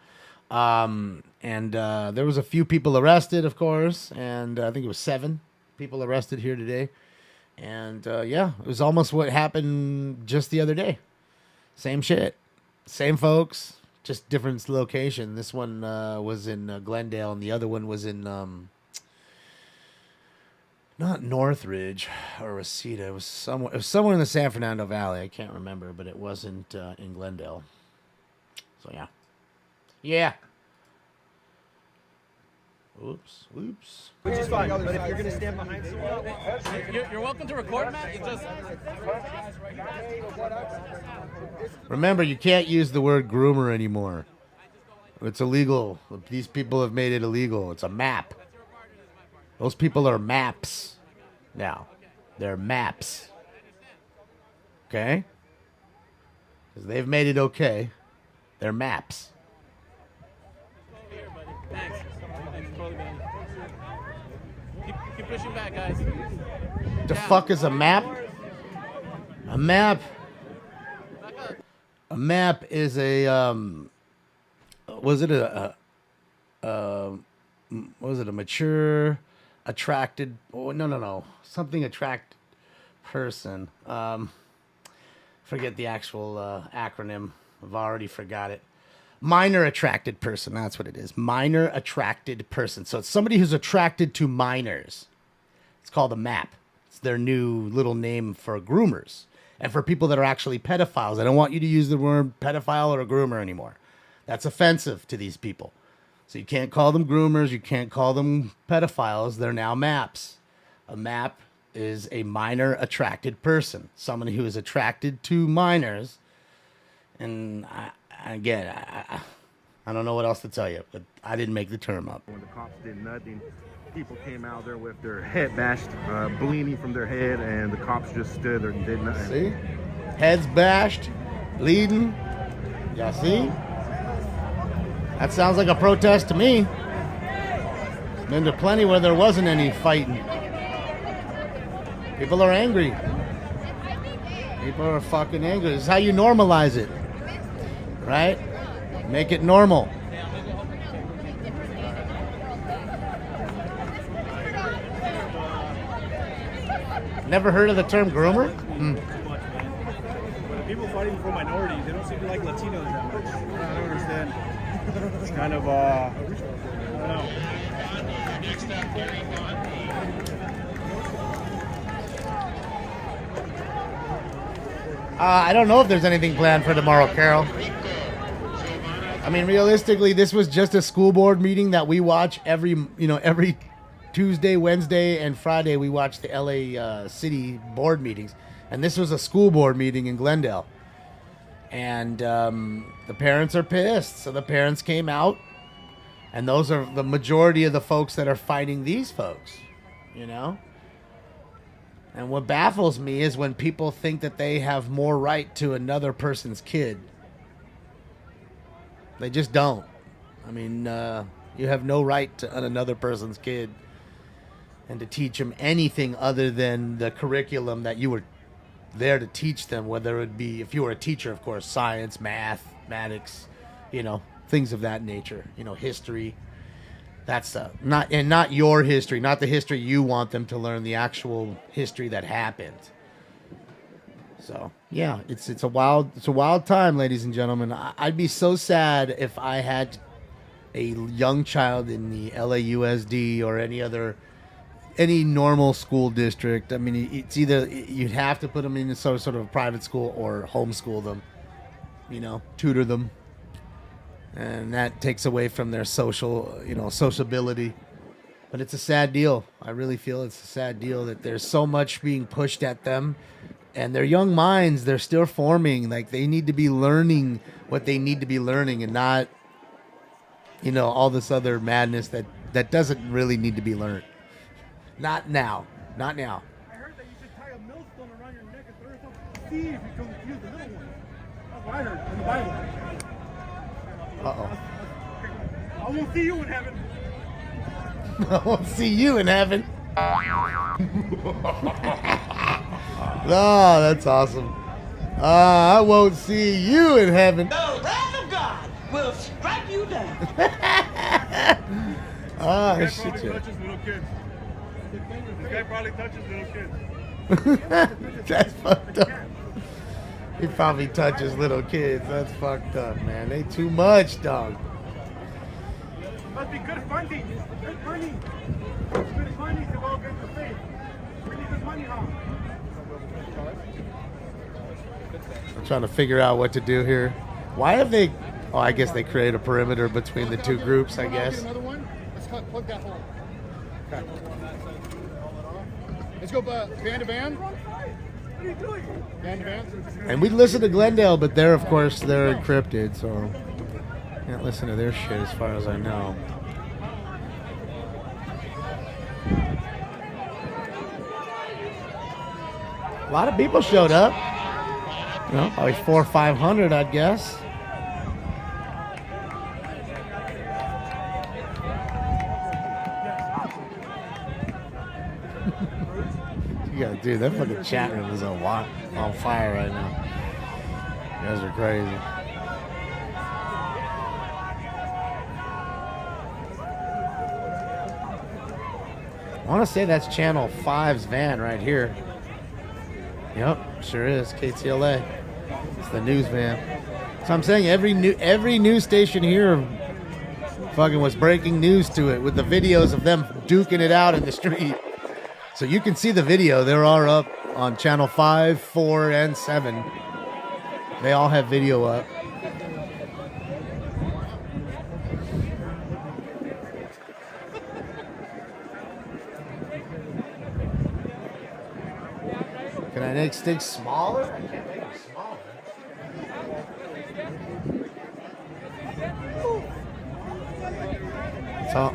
And there was a few people arrested, of course. And I think it was 7 people arrested here today. And yeah, it was almost what happened just the other day. Same shit. Same folks, just different location. This one was in Glendale, and the other one was in... not Northridge or Reseda. It was somewhere in the San Fernando Valley. I can't remember, but it wasn't in Glendale. So yeah. Yeah. Oops. Which is fine, but if you're going to stand behind someone... You're welcome to record, Matt. It just... Remember, you can't use the word groomer anymore. It's illegal. These people have made it illegal. It's a map. Those people are maps now. They're maps. Okay? Because they've made it okay. They're maps. Thanks. Keep pushing back, guys. The fuck is a map? A map. A map is a was it a mature, attracted? Oh, no. Something attract person. Forget the actual acronym. I've already forgot it. Minor attracted person. That's what it is. Minor attracted person. So it's somebody who's attracted to minors. It's called a MAP. It's their new little name for groomers. And for people that are actually pedophiles. I don't want you to use the word pedophile or a groomer anymore. That's offensive to these people. So you can't call them groomers. You can't call them pedophiles. They're now MAPs. A MAP is a minor attracted person. Someone who is attracted to minors. And I don't know what else to tell you, but I didn't make the term up. When the cops did nothing, people came out there with their head bashed, bleeding from their head, and the cops just stood there and did nothing. See? Heads bashed, bleeding. Y'all see? That sounds like a protest to me. Been to plenty where there wasn't any fighting. People are angry. People are fucking angry. This is how you normalize it. Right? Make it normal. Never heard of the term groomer? People fighting for minorities, they don't seem to like Latinos that much. I don't understand. It's kind of, I don't know. I don't know if there's anything planned for tomorrow, Carol. I mean, realistically, this was just a school board meeting that we watch every Tuesday, Wednesday, and Friday. We watch the LA City board meetings. And this was a school board meeting in Glendale. And the parents are pissed. So the parents came out. And those are the majority of the folks that are fighting these folks. You know? And what baffles me is when people think that they have more right to another person's kid. They just don't. I mean, you have no right to another person's kid and to teach them anything other than the curriculum that you were there to teach them, whether it be, if you were a teacher, of course, science, mathematics, things of that nature, history. That's not your history, not the history you want them to learn, the actual history that happened. So yeah, it's a wild time, ladies and gentlemen. I'd be so sad if I had a young child in the LAUSD or any normal school district. I mean, it's either you'd have to put them in sort of a private school or homeschool them, tutor them. And that takes away from their sociability. But it's a sad deal. I really feel it's a sad deal that there's so much being pushed at them. And their young minds, they're still forming. Like, they need to be learning what they need to be learning and not, all this other madness that doesn't really need to be learned. Not now. Not now. I heard that you should tie a millstone around your neck and throw yourself to the sea if you confuse the little ones. That's what I heard in the Bible. Uh-oh. I won't see you in heaven. I won't see you in heaven. Oh, that's awesome. I won't see you in heaven. The wrath of God will strike you down. This shit. touches little kids. This guy probably touches little kids. That's fucked up. He probably touches little kids. That's fucked up, man. They too much, dog. Must be good funding. Good money. Good money to go against the faith. Really good money, huh? I'm trying to figure out what to do here. Why have they... Oh, I guess they create a perimeter between the two groups, I guess. Another one. Let's plug that hole. Okay. Let's go van to van. What are you doing? Van to van. And we listen to Glendale, but they're encrypted, so can't listen to their shit as far as I know. A lot of people showed up. Probably 400 or 500, I'd guess. Yeah, dude, that fucking chat room is on fire right now. You guys are crazy. I want to say that's Channel 5's van right here. Yep, sure is. KTLA. It's the news van. So I'm saying every news station here fucking was breaking news to it with the videos of them duking it out in the street. So you can see the video. They're all up on Channel 5, 4, and 7. They all have video up. Can I make sticks smaller? I can't make them smaller. It's all,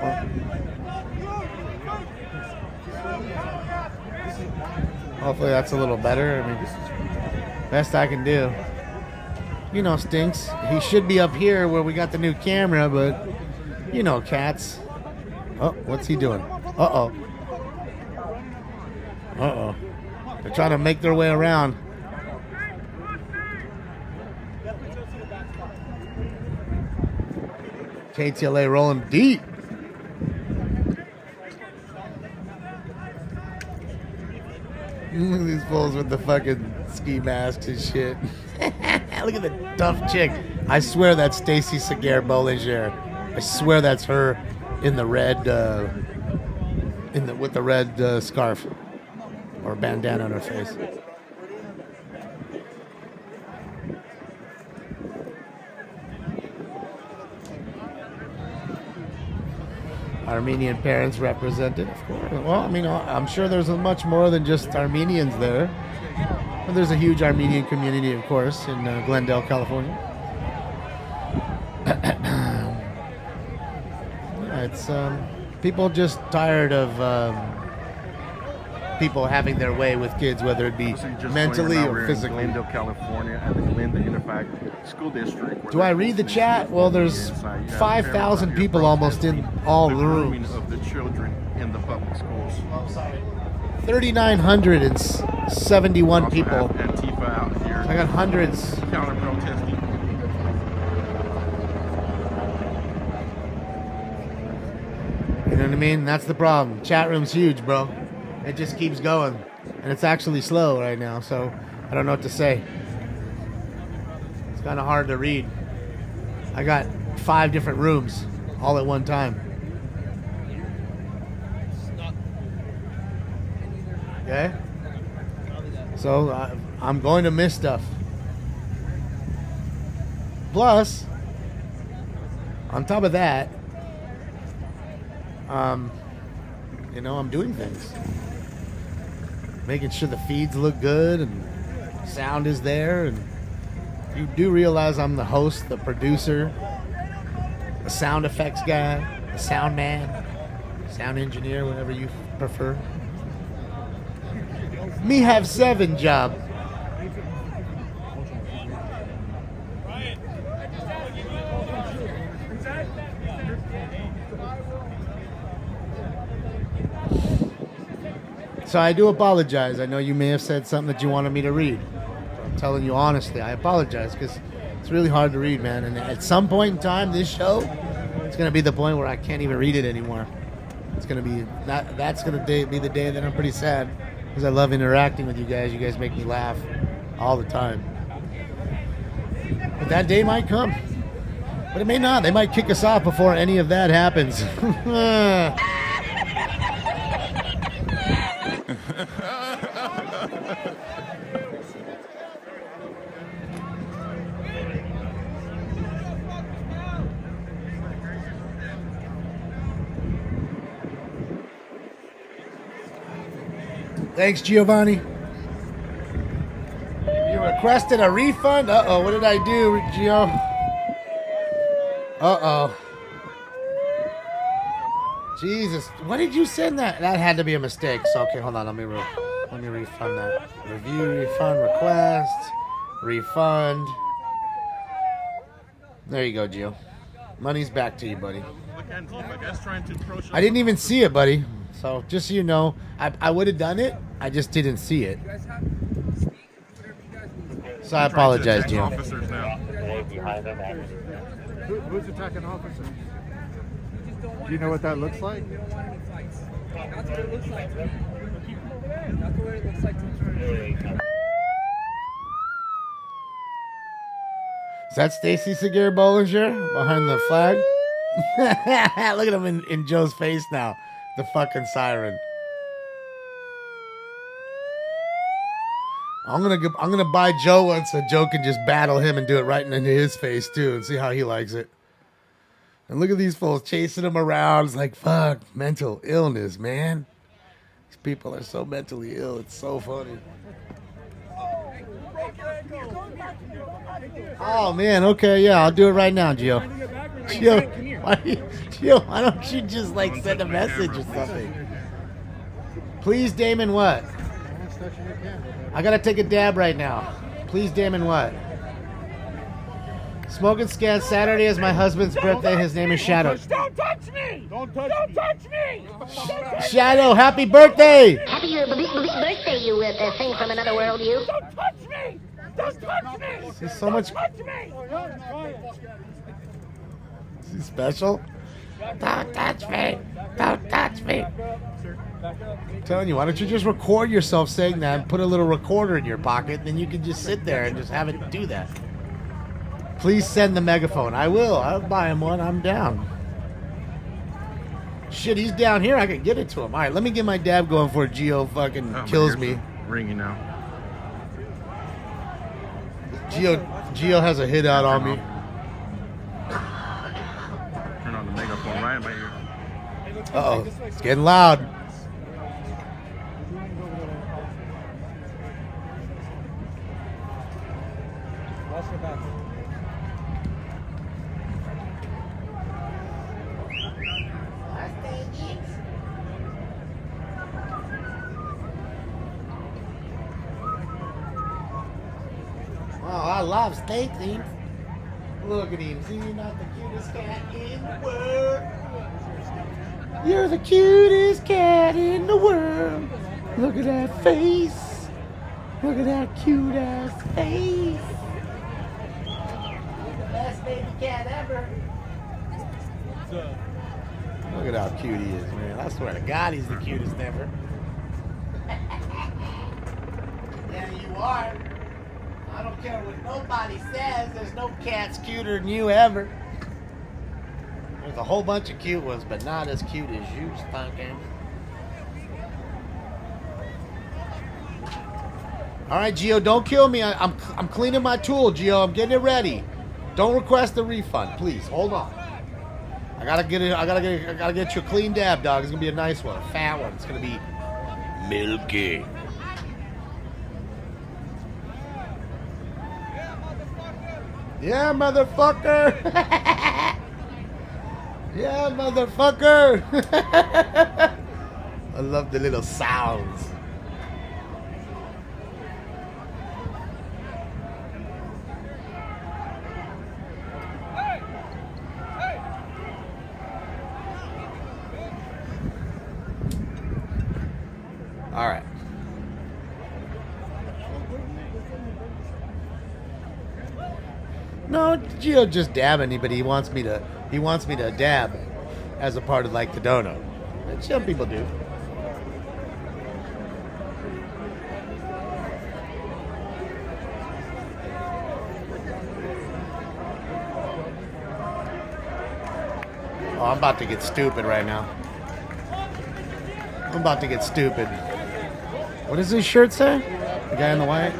hopefully that's a little better. I mean, best I can do. you know, stinks. He should be up here where we got the new camera, but you know, cats. Oh, what's he doing? Uh-oh. Uh-oh. They're trying to make their way around. KTLA rolling deep. Look at these fools with the fucking ski masks and shit. Look at the tough chick. I swear that's Stacy Seguer Bollinger. I swear that's her in the red, with the red scarf or bandana on her face. Armenian parents represented, of course. Well, I mean, I'm sure there's much more than just Armenians there. But there's a huge Armenian community, of course, in Glendale, California. It's people just tired of people having their way with kids, whether it be mentally or physically. In Glendale, California, at the Glendale Unified School District. Do I read the chat? Well, there's 5,000 people almost in all the rooms. Of the children in the public schools. 3,971 people. Antifa out here. I got hundreds. Counter protesting. You know what I mean? That's the problem. Chat room's huge, bro. It just keeps going. And it's actually slow right now, so I don't know what to say. It's kind of hard to read. I got 5 different rooms all at one time. Okay? So I'm going to miss stuff. Plus, on top of that, you know, I'm doing things. Making sure the feeds look good and sound is there. And you do realize I'm the host, the producer, the sound effects guy, the sound man, sound engineer, whatever you prefer. Me have 7 job. So I do apologize. I know you may have said something that you wanted me to read. I'm telling you honestly, I apologize because it's really hard to read, man. And at some point in time, this show, it's going to be the point where I can't even read it anymore. It's going to be that's going to be the day that I'm pretty sad because I love interacting with you guys. You guys make me laugh all the time. But that day might come. But it may not. They might kick us off before any of that happens. Thanks, Giovanni. You requested a refund? Uh-oh, what did I do, Gio? Uh-oh. Jesus, what did you send that? That had to be a mistake. So, okay, hold on, let me refund that. Review, refund, request, refund. There you go, Gio. Money's back to you, buddy. I didn't even see it, buddy. So, just so you know, I would have done it. I just didn't see it. So I apologize, Jim. Who's attacking officers? Do you know what that looks like? That's what it looks like. That's what it looks like. Is that Stacy Seguer Bollinger behind the flag? Look at him in Joe's face now. The fucking siren. I'm gonna buy Joe one so Joe can just battle him and do it right into his face too and see how he likes it. And look at these fools chasing him around. It's like, fuck, mental illness, man. These people are so mentally ill. It's so funny. Oh man, okay, yeah, I'll do it right now, Gio. Gio, why don't you just like send a message or something? Please, Damon, what? I gotta take a dab right now. Please, Damon, what? Smoking Scan, Saturday is my husband's birthday. His name is Shadow. Don't touch me! Don't touch me! Shadow, happy birthday! Happy birthday, you thing from another world, you. Don't touch me! Don't touch me! This is so much. Touch me! Is he special? Don't touch me! Don't touch me! I'm telling you, why don't you just record yourself saying that and put a little recorder in your pocket, and then you can just sit there and just have it do that. Please send the megaphone. I will. I'll buy him one. I'm down. Shit, he's down here. I can get it to him. All right, let me get my dab going before Gio fucking kills me. Ringing now. Gio has a hit out on me. Turn on the megaphone right in my ear. Uh-oh. It's getting loud. Wash your back. Oh, I love steak things. Look at him. See, you're not the cutest cat in the world. You're the cutest cat in the world. Look at that face. Look at that cute ass face. You're the best baby cat ever. Look at how cute he is, man. I swear to God, he's the cutest ever. Yeah, you are. I don't care what nobody says. There's no cats cuter than you ever. There's a whole bunch of cute ones, but not as cute as you, Spunkin. All right, Gio, don't kill me. I'm cleaning my tool, Gio. I'm getting it ready. Don't request a refund, please. Hold on. I gotta get you a clean dab, dog. It's gonna be a nice one, a fat one. It's gonna be milky. Yeah, motherfucker. Yeah, motherfucker. I love the little sounds. All right. No, Gio just dabbing, but he wants me to dab as a part of like the dono. And some people do. Oh, I'm about to get stupid right now. I'm about to get stupid. What does his shirt say? The guy in the white?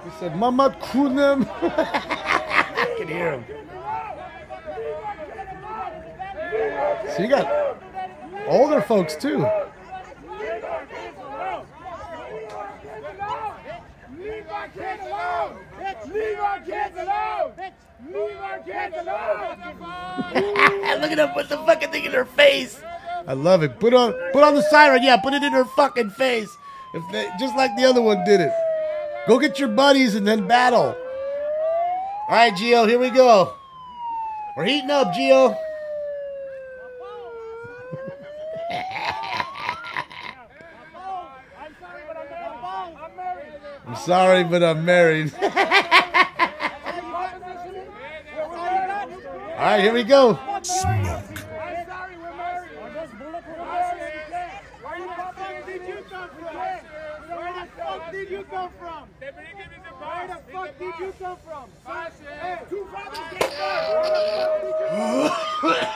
He said, Mama Kunem. I can hear him. So you got older folks too. Leave our kids alone! Leave our kids alone! Leave our kids alone! Look at her put the fucking thing in her face. I love it. Put on the siren. Yeah, put it in her fucking face. Just like the other one did it. Go get your buddies and then battle. All right, Gio, here we go. We're heating up, Gio. I'm sorry, but I'm married. All right, here we go. Smoke. Where the fuck did you come from? Where the fuck did you come from? Hey, two fathers gave birth.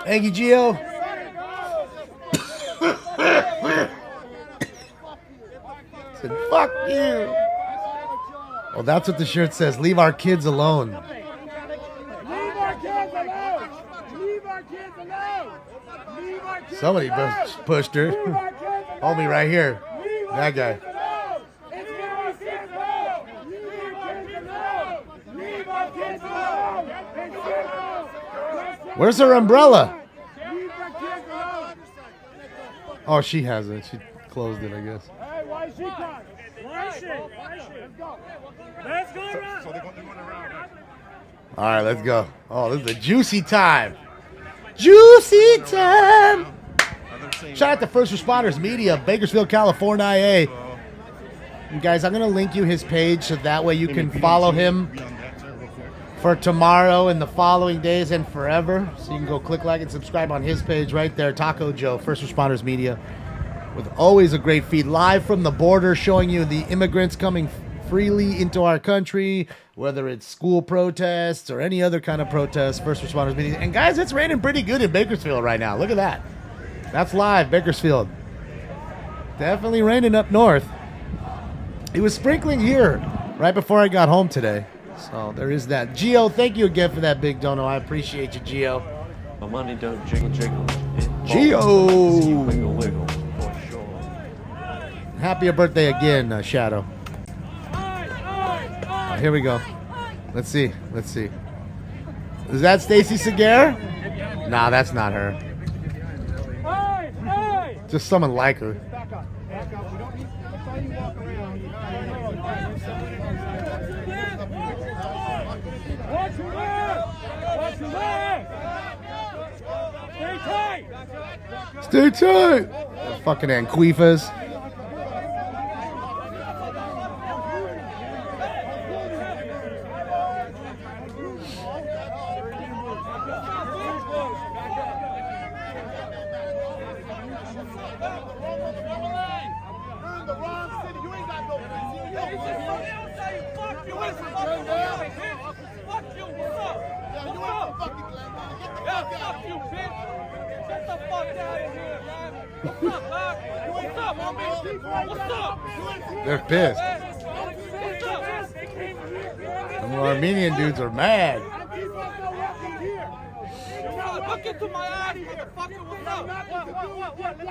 Thank you, Gio. Said, fuck you. Well, that's what the shirt says. Leave our kids alone. Leave our kids alone. Leave our kids alone. Leave our kids Somebody alone. pushed her. Leave our kids alone. Hold me right here. Leave That guy. Where's her umbrella? Oh, she has it. She closed it, I guess. Hey, why is she crying? Why is she? Let's go. Let's go around. So they're going around. All right, let's go. Oh, this is a juicy time. Juicy time. Shout out to First Responders Media, Bakersfield, California, IA. And guys, I'm going to link you his page so that way you can follow him for tomorrow and the following days and forever. So you can go click like and subscribe on his page right there, Taco Joe, First Responders Media, with always a great feed live from the border showing you the immigrants coming freely into our country, whether it's school protests or any other kind of protests, First Responders Media. And guys, it's raining pretty good in Bakersfield right now. Look at that. That's live, Bakersfield. Definitely raining up north. It was sprinkling here right before I got home today. So there is that. Gio, thank you again for that big dono. I appreciate you, Gio. My money don't jiggle jiggle. Gio! Wiggle wiggle for sure. Happy birthday again, Shadow. Here we go. Let's see. Let's see. Is that Stacy Segar? Nah, that's not her. Just someone like her. Back up. Back up. We don't need. That's all you walk around. Watch your leg. Watch your leg. Stay tight. Stay tight. Fucking Anquifas. They're pissed. The Armenian dudes are mad. Look into my eyes, motherfucker. What's up? What? Let's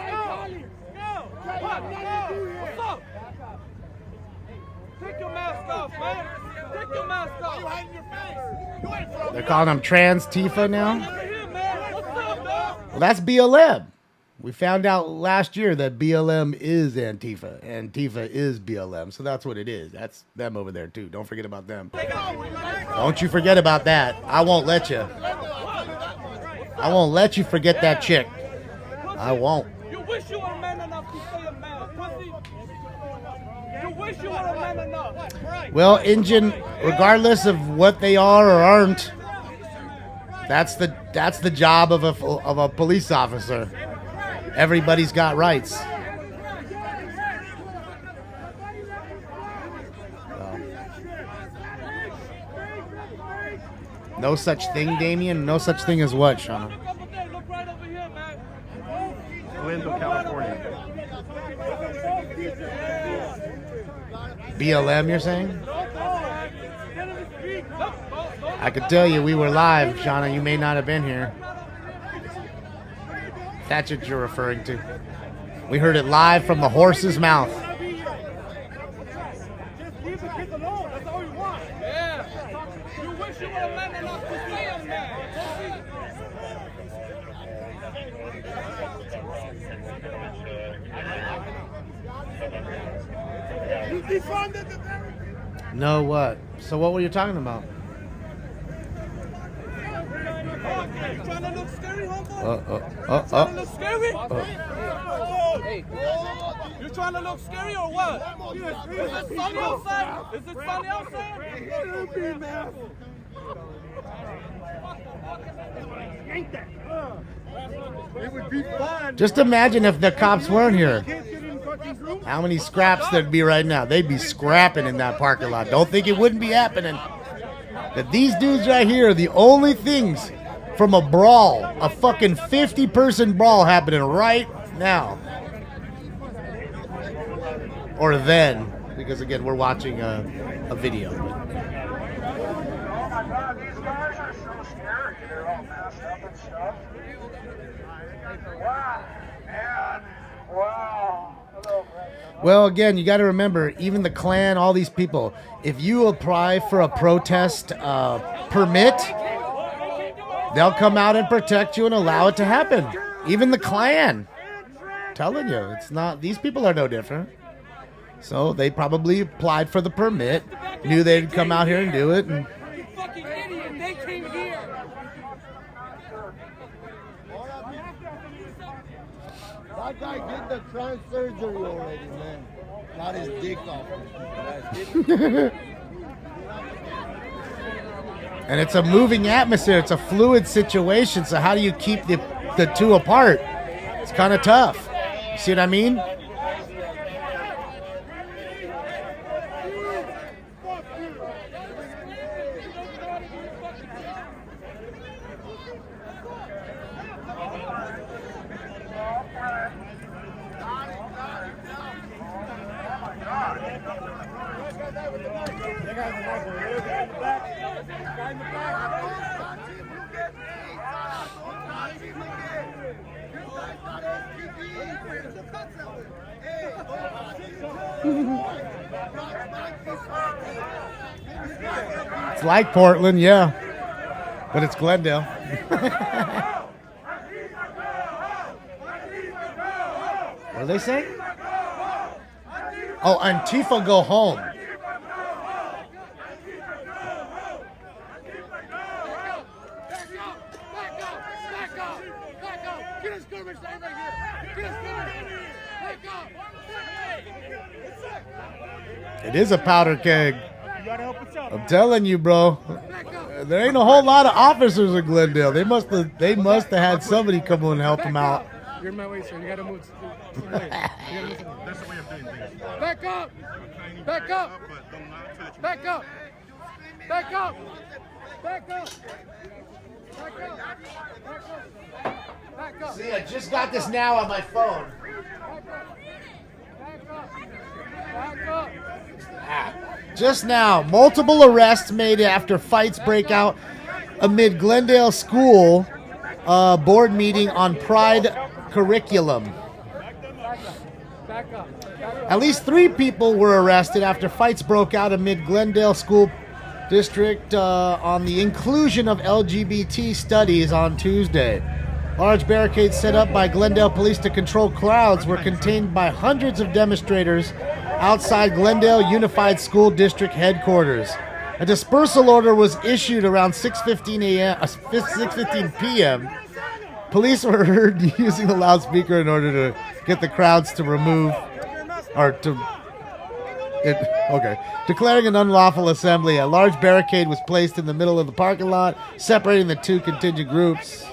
go. What's up? Take your mask off, man. Take your mask off. You hiding your face. They're calling them trans Tifa now. Well, that's BLM. We found out last year that BLM is Antifa, and Antifa is BLM, so that's what it is. That's them over there, too. Don't forget about them. Don't you forget about that. I won't let you. I won't let you forget that chick. I won't. You wish you were a man enough to say a man, pussy. You wish you were a man enough. Well, Injun, regardless of what they are or aren't, that's the job of a police officer. Everybody's got rights. No such thing, Damien? No such thing as what, Shauna? Glendale, California. BLM, you're saying? I could tell you we were live, Shauna. You may not have been here. That's what you're referring to. We heard it live from the horse's mouth. No, what? So what were you talking about? You trying to look scary, homeboy? You trying to look scary or what? Is it sunny outside? Is it sunny outside? It would be fun. Just imagine if the cops weren't here. How many scraps there'd be right now? They'd be scrapping in that parking lot. Don't think it wouldn't be happening. That these dudes right here are the only things from a brawl, a fucking 50-person brawl happening right now. Or then, because again, we're watching a video. Oh my God, these guys are so scary. They're all masked up and stuff. Wow, man. Wow. Well, again, you got to remember, even the Klan, all these people, if you apply for a protest permit, they'll come out and protect you and allow it to happen. Even the Klan. Telling you, it's not, these people are no different. So they probably applied for the permit, knew they'd come out here and do it. And You fucking idiot! They came here! That guy did the trans surgery already, man. Got his dick off. And it's a moving atmosphere. It's a fluid situation. So how do you keep the two apart? It's kind of tough. You see what I mean? It's like Portland, yeah, but it's Glendale. What do they say? Oh, Antifa go home. It is a powder keg. I'm telling you, bro. There ain't a whole lot of officers in Glendale. They must have had somebody come on and help them out. You're in my way, sir. You gotta move. That's the way of doing things. Back up! Back up! Back up! Back up! Back up! Back up! Back up! See, I just got this now on my phone. Back up! Just now, multiple arrests made after fights break out amid Glendale School board meeting on Pride curriculum. At least 3 people were arrested after fights broke out amid Glendale School District on the inclusion of LGBT studies on Tuesday. Large barricades set up by Glendale police to control crowds were contained by hundreds of demonstrators outside Glendale Unified School District headquarters. A dispersal order was issued around 6:15 p.m. Police were heard using the loudspeaker in order to get the crowds to declaring an unlawful assembly. A large barricade was placed in the middle of the parking lot, separating the 2 contingent groups.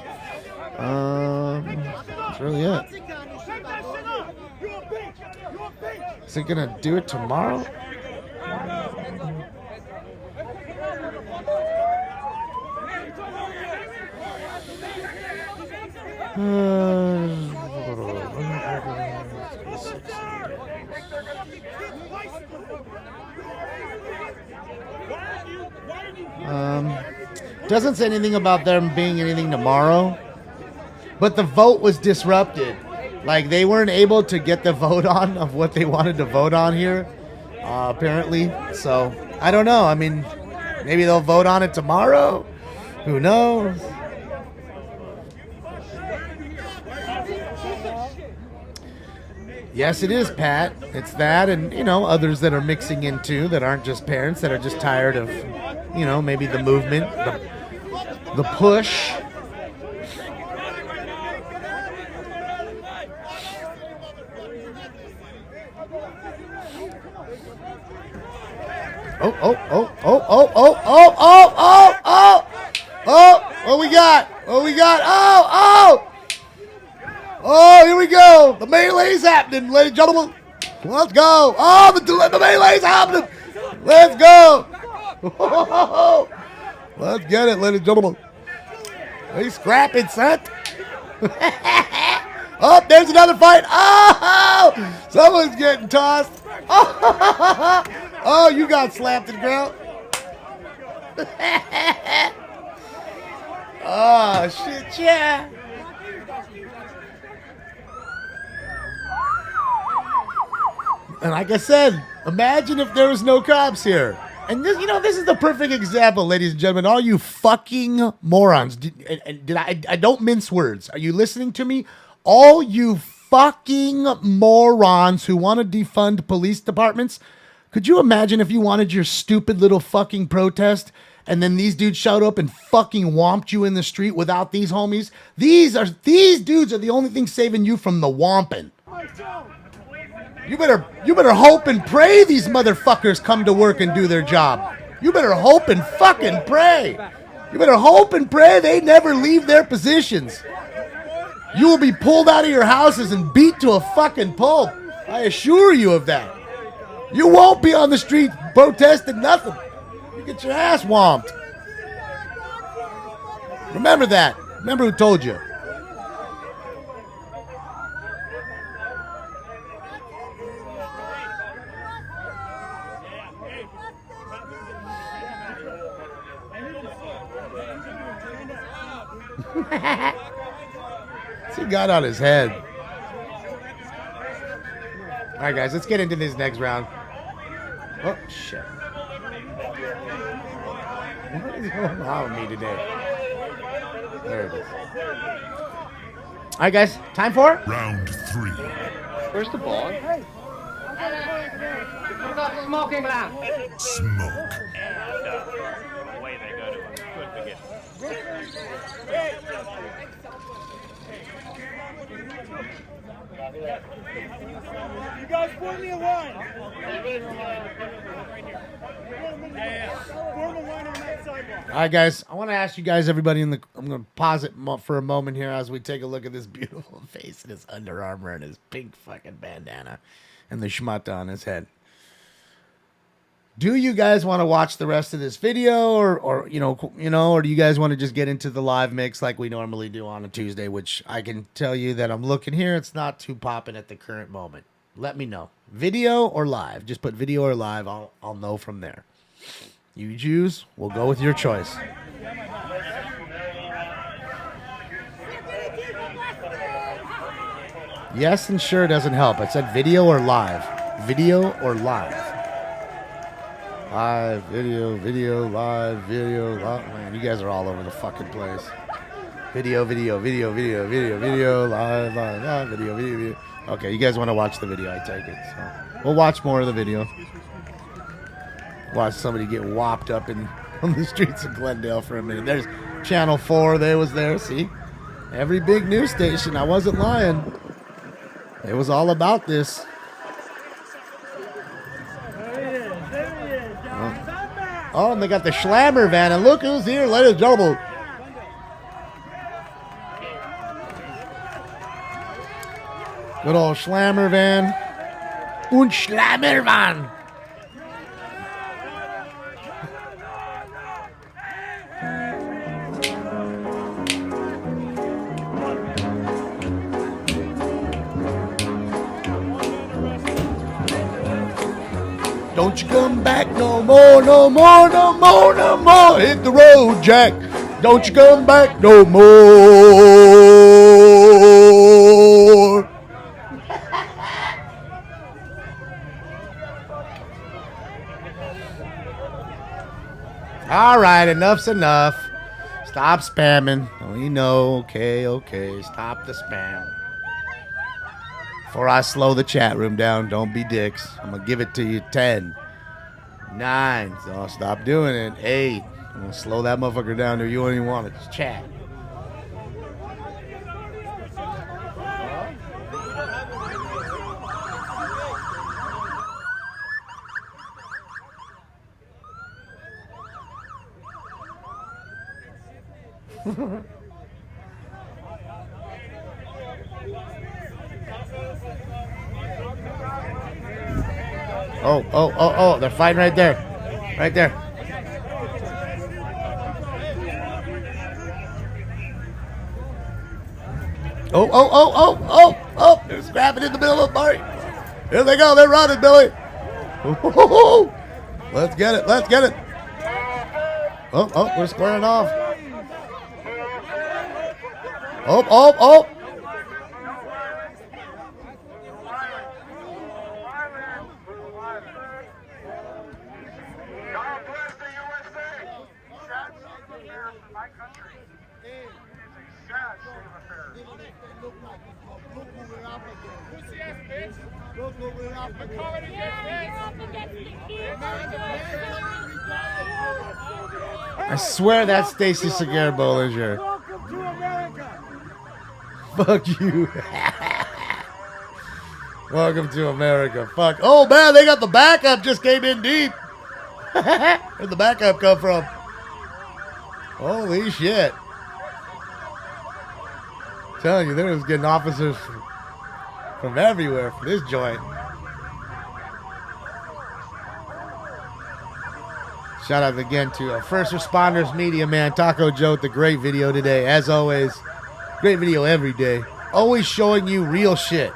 That's really it. Is it gonna do it tomorrow? Doesn't say anything about them being anything tomorrow, but the vote was disrupted. Like, they weren't able to get the vote on of what they wanted to vote on here, apparently. So, I don't know. I mean, maybe they'll vote on it tomorrow. Who knows? Yes, it is, Pat. It's that and, others that are mixing in too, that aren't just parents, that are just tired of, maybe the movement, the push. What we got? Oh, here we go. The melee's happening, ladies and gentlemen. Let's go. Oh, the melee's happening. Let's go. Let's get it, ladies and gentlemen. He's scrapping, son. Oh, there's another fight. Oh, someone's getting tossed. Oh, you got slapped to the ground. Oh, shit, yeah. And like I said, imagine if there was no cops here. And this, this is the perfect example, ladies and gentlemen. All you fucking morons. I don't mince words. Are you listening to me? All you fucking morons who want to defund police departments. Could you imagine if you wanted your stupid little fucking protest and then these dudes showed up and fucking whomped you in the street without these homies? These dudes are the only thing saving you from the whomping. You better hope and pray these motherfuckers come to work and do their job. You better hope and fucking pray. You better hope and pray they never leave their positions. You will be pulled out of your houses and beat to a fucking pulp. I assure you of that. You won't be on the street protesting nothing. You get your ass whomped. Remember that. Remember who told you. He got on his head. All right, guys, let's get into this next round. Oh, shit. What is going on with me today? There it is. All right, guys, time for round 3. Where's the ball? Smoking lamp. Smoke. And away they go to a good beginning. You guys form me a line. Form a line on that sidewalk. All right, guys, I want to ask you guys, everybody I'm going to pause it for a moment here as we take a look at this beautiful face and his Under Armour and his pink fucking bandana and the schmata on his head. Do you guys want to watch the rest of this video or do you guys want to just get into the live mix like we normally do on a Tuesday, which I can tell you that I'm looking here. It's not too popping at the current moment. Let me know. Video or live? Just put video or live. I'll know from there. You choose. We'll go with your choice. Yes and sure doesn't help. I said video or live. Video or live. Live, video, live, Man, you guys are all over the fucking place. Video, live, video. Okay, you guys want to watch the video, I take it. So we'll watch more of the video. Watch somebody get whopped up on the streets of Glendale for a minute. There's Channel 4. They was there, see? Every big news station. I wasn't lying. It was all about this. Oh, and they got the Schlammer van, and look who's here, ladies and gentlemen. Good old Schlammer van. Und Schlammer van. Don't you come back no more, no more, no more, no more. Hit the road, Jack. Don't you come back no more. All right, enough's enough. Stop spamming. We know. Okay. Stop the spam. Before I slow the chat room down, don't be dicks. I'm going to give it to you 10, 9. So stop doing it. 8. I'm going to slow that motherfucker down to you don't even want it. Just chat. Oh, they're fighting right there. Right there. Oh, they're scrapping in the middle of the party. Here they go, they're running, Billy. Let's get it. Oh, we're squaring off. I swear that's Stacy Cigar Bollinger. Fuck you. Welcome to America. Fuck. Oh, man, they got the backup. Just came in deep. Where'd the backup come from? Holy shit. I'm telling you, they was getting officers from everywhere for this joint. Shout out again to First Responders Media, man. Taco Joe with the great video today. As always, great video every day. Always showing you real shit.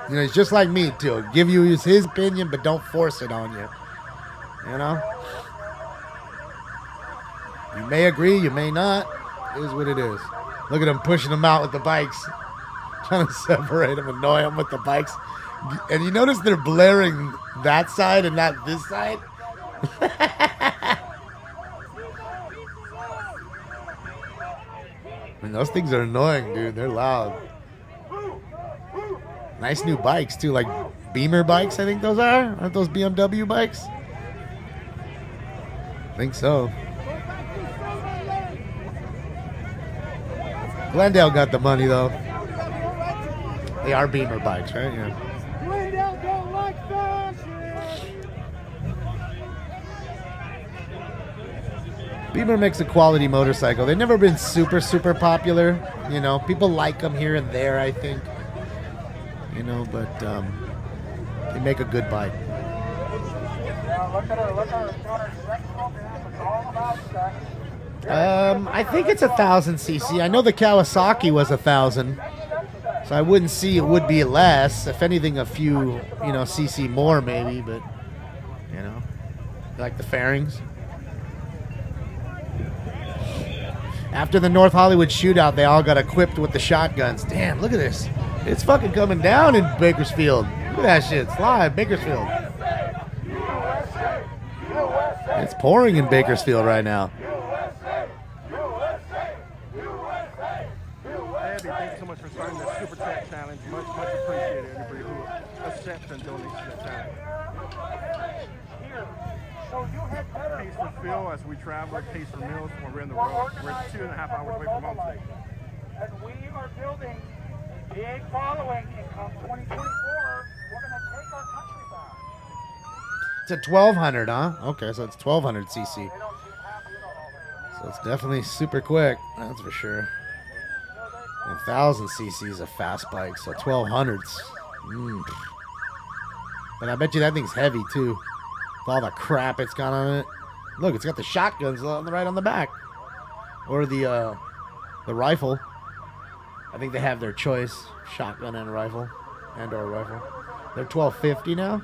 You know, he's just like me, too. Give you his opinion, but don't force it on you. You know? You may agree, you may not. It is what it is. Look at him pushing them out with the bikes. Trying to separate them, annoy them with the bikes. And you notice they're blaring that side and not this side? I mean, those things are annoying, dude. They're loud. Nice new bikes, too. Like Beamer bikes, I think those are. Aren't those BMW bikes? I think so. Glendale got the money, though. They are Beamer bikes, right? Yeah. Beamer makes a quality motorcycle. They've never been super, super popular. You know, people like them here and there, I think. You know, but they make a good bike. I think it's 1,000 cc. I know the Kawasaki was 1,000, so I wouldn't see it would be less. If anything, a few, you know, cc more maybe. But you know, like the fairings. After the North Hollywood shootout, they all got equipped with the shotguns. Damn, look at this. It's fucking coming down in Bakersfield. Look at that shit. It's live, Bakersfield. It's pouring in Bakersfield right now. Abby, thanks so much for starting the Super Chat Challenge. Much appreciated. Everybody who accepts and donates to the challenge. Pays for fuel as we travel, pays for meals when we're in the road. We're 2.5 hours away from home today. And we are building big following, and come 2024, we're going to take our country back. It's a 1200, huh? Okay, so it's 1200 cc. So it's definitely super quick, that's for sure. 1,000 cc is a fast bike, so 1200s. But I bet you that thing's heavy too, with all the crap it's got on it. Look, it's got the shotguns on the right on the back, or the rifle. I think they have their choice, shotgun and rifle, and/or rifle. They're 1250 now.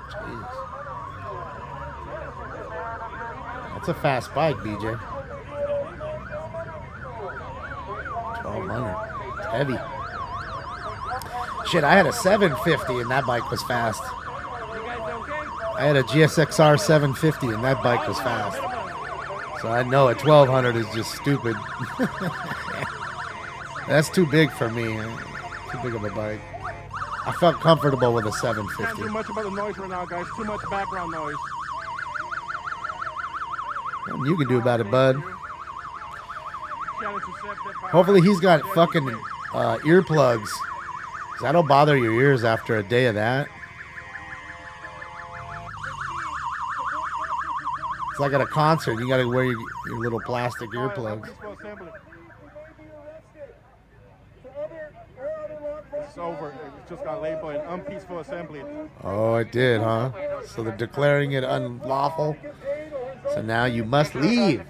Jeez, that's a fast bike, BJ. 1200. It's heavy. Shit, I had a 750 and that bike was fast. I had a GSXR 750 and that bike was fast. So I know a 1200 is just stupid. That's too big for me. Too big of a bike. I felt comfortable with a 750. Can't do much about the noise right now, guys. Too much background noise. Nothing you can do about it, bud. Hopefully he's got fucking earplugs. 'Cause that'll bother your ears after a day of that. It's like at a concert. You gotta wear your little plastic earplugs. It's over. It just got labeled an unpeaceful assembly. Oh, it did, huh? So they're declaring it unlawful. So now you must leave. In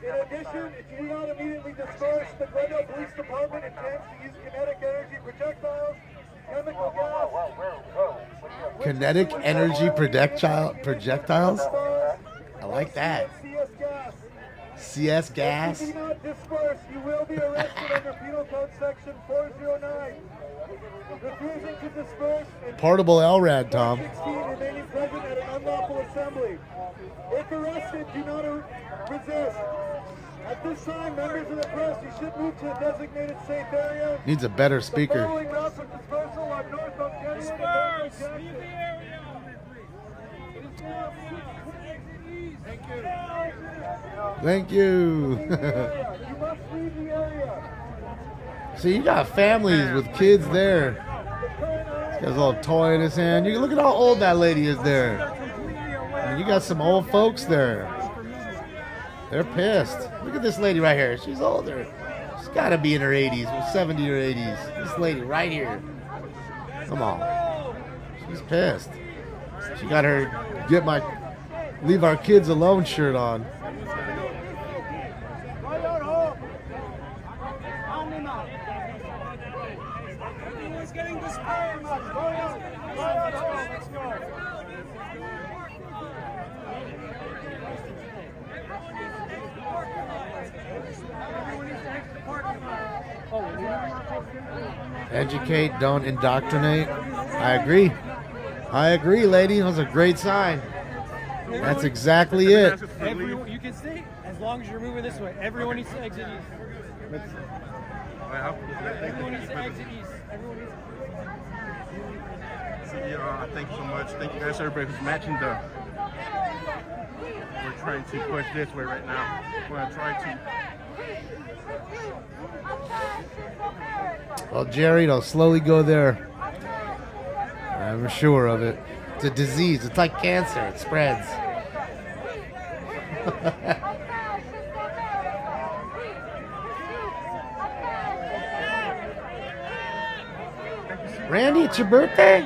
addition, if you do not immediately disperse, the Glendale Police Department intends to use kinetic energy projectiles, chemical gas. Kinetic energy projectiles? I like that. CS gas. If you do not disperse, you will be arrested under Penal Code Section 409. Refusing to disperse. Portable LRAD, Tom. 16 remaining present arrested, do not resist. At this time, members of the press, you should move to a designated safe area. Needs a better speaker. The following routes of dispersal are north of Glendale. Disperse! Leave the area! Thank you. You must leave the area. See, you got families with kids there. This guy's a little toy in his hand. You look at how old that lady is there. And you got some old folks there. They're pissed. Look at this lady right here. She's older. She's got to be in her 80s, or 70 or 80s. This lady right here. Come on. She's pissed. She got her leave our kids alone shirt on. Everyone's getting dispersed. Let's go. Educate, don't indoctrinate. I agree. I agree, lady. That was a great sign. That's exactly it. Everyone, you can stay as long as you're moving this way. Everyone needs to exit east. Everyone needs to exit east. Everyone needs to Thank you so much. Thank you guys, everybody who's matching the. We're trying to push this way right now. We're going to try to. Well, Jerry, it'll slowly go there. I'm sure of it. It's a disease. It's like cancer. It spreads. Randy, it's your birthday?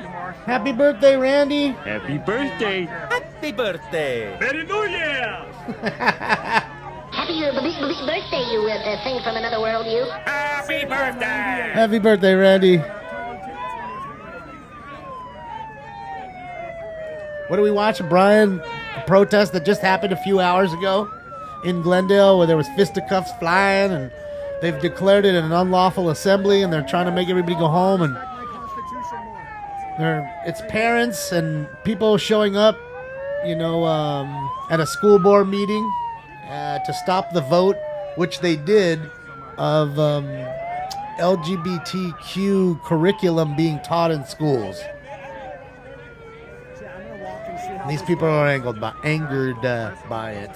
Happy birthday, Randy. Happy birthday. Happy birthday. Very New Year. Happy birthday, you thing from another world, you. Happy birthday. Happy birthday, Randy. What do we watch, Brian? A protest that just happened a few hours ago in Glendale where there was fisticuffs flying and they've declared it an unlawful assembly and they're trying to make everybody go home, and it's parents and people showing up, at a school board meeting to stop the vote, which they did, of LGBTQ curriculum being taught in schools. And these people are angered by it.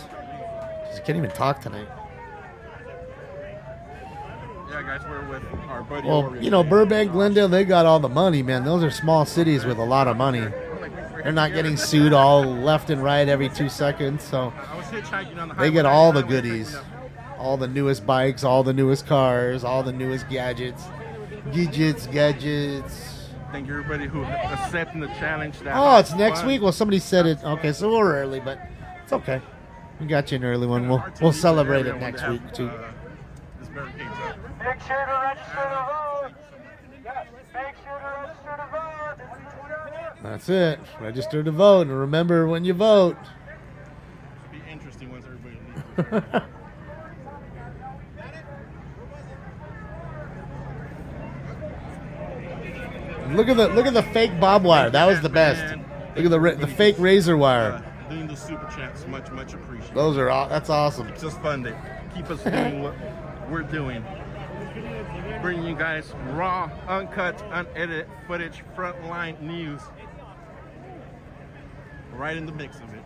Just can't even talk tonight. Yeah, guys, we're with our buddy. Well, Burbank, Glendale, they got all the money, man. Those are small cities with a lot of money. They're not getting sued all left and right every 2 seconds, so they get all the goodies. All the newest bikes, all the newest cars, all the newest gadgets. Thank you, everybody who accepting the challenge. Oh, it's next week? Well, somebody said it. Okay, so we're early, but it's okay. We got you an early one. We'll celebrate it next week, too. Make sure to register to vote. Yes, make sure to register to vote. That's it. Register to vote, and remember when you vote. Be interesting once everybody leaves. Look at the fake barbed wire. That was the best. Look at the fake razor wire. Doing the super chats, much appreciated. That's awesome. It's just fun to keep us doing what we're doing. Bringing you guys raw, uncut, unedited footage, frontline news. Right in the mix of it.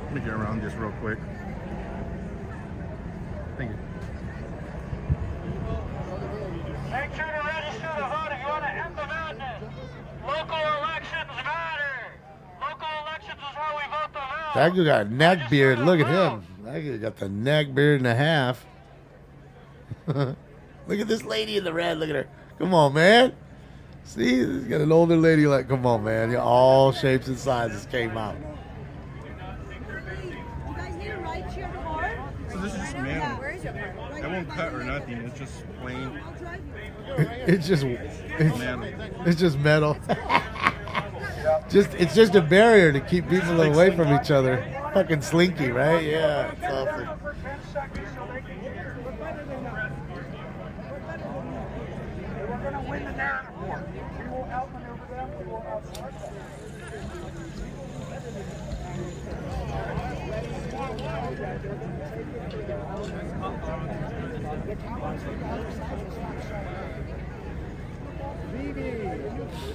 Let me get around this real quick. Thank you. Make sure to register to vote if you want to end the madness. Local elections matter. Local elections is how we vote the vote. That guy got a neck beard. Look at him. That guy got the neck beard and a half. Look at this lady in the red. Look at her. Come on, man. See, he's got an older lady like, come on, man. Yeah, all shapes and sizes came out. So this is just manual. That won't cut or nothing. It's just plain. It's just metal. It's just a barrier to keep people away from each other. Fucking slinky, right? Yeah, it's awesome. going to win the narrative war. We will outmaneuver them. We will outsmart them.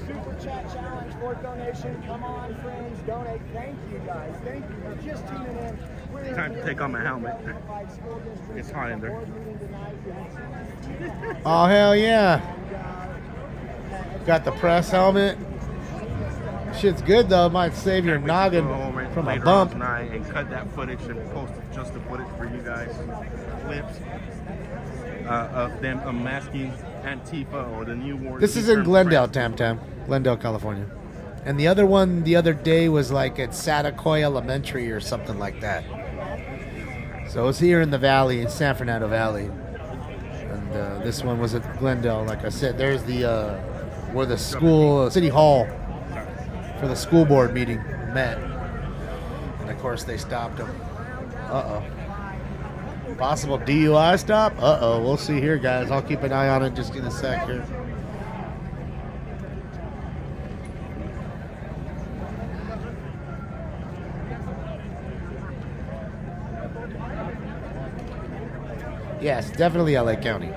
Super chat challenge for donation. Come on, friends, donate. Thank you, guys. Thank you. We're just tuning in. We're Time to take off my helmet. It's hot in there. Oh, hell yeah. Got the press helmet. Shit's good, though. Might save your noggin from a Later bump. on tonight and cut that footage and post just the footage for you guys. Clips of them unmasking Antifa or the new war. This is in Glendale, Tam Tam. Glendale, California. And the other one the other day was like at Satacoy Elementary or something like that. So it's here in the valley, in San Fernando Valley. And this one was at Glendale. Like I said, there's the where the school, City Hall, for the school board meeting met. And of course they stopped them. Uh-oh. Possible DUI stop? Uh-oh. We'll see here, guys. I'll keep an eye on it just in a sec here. Yes, definitely LA County.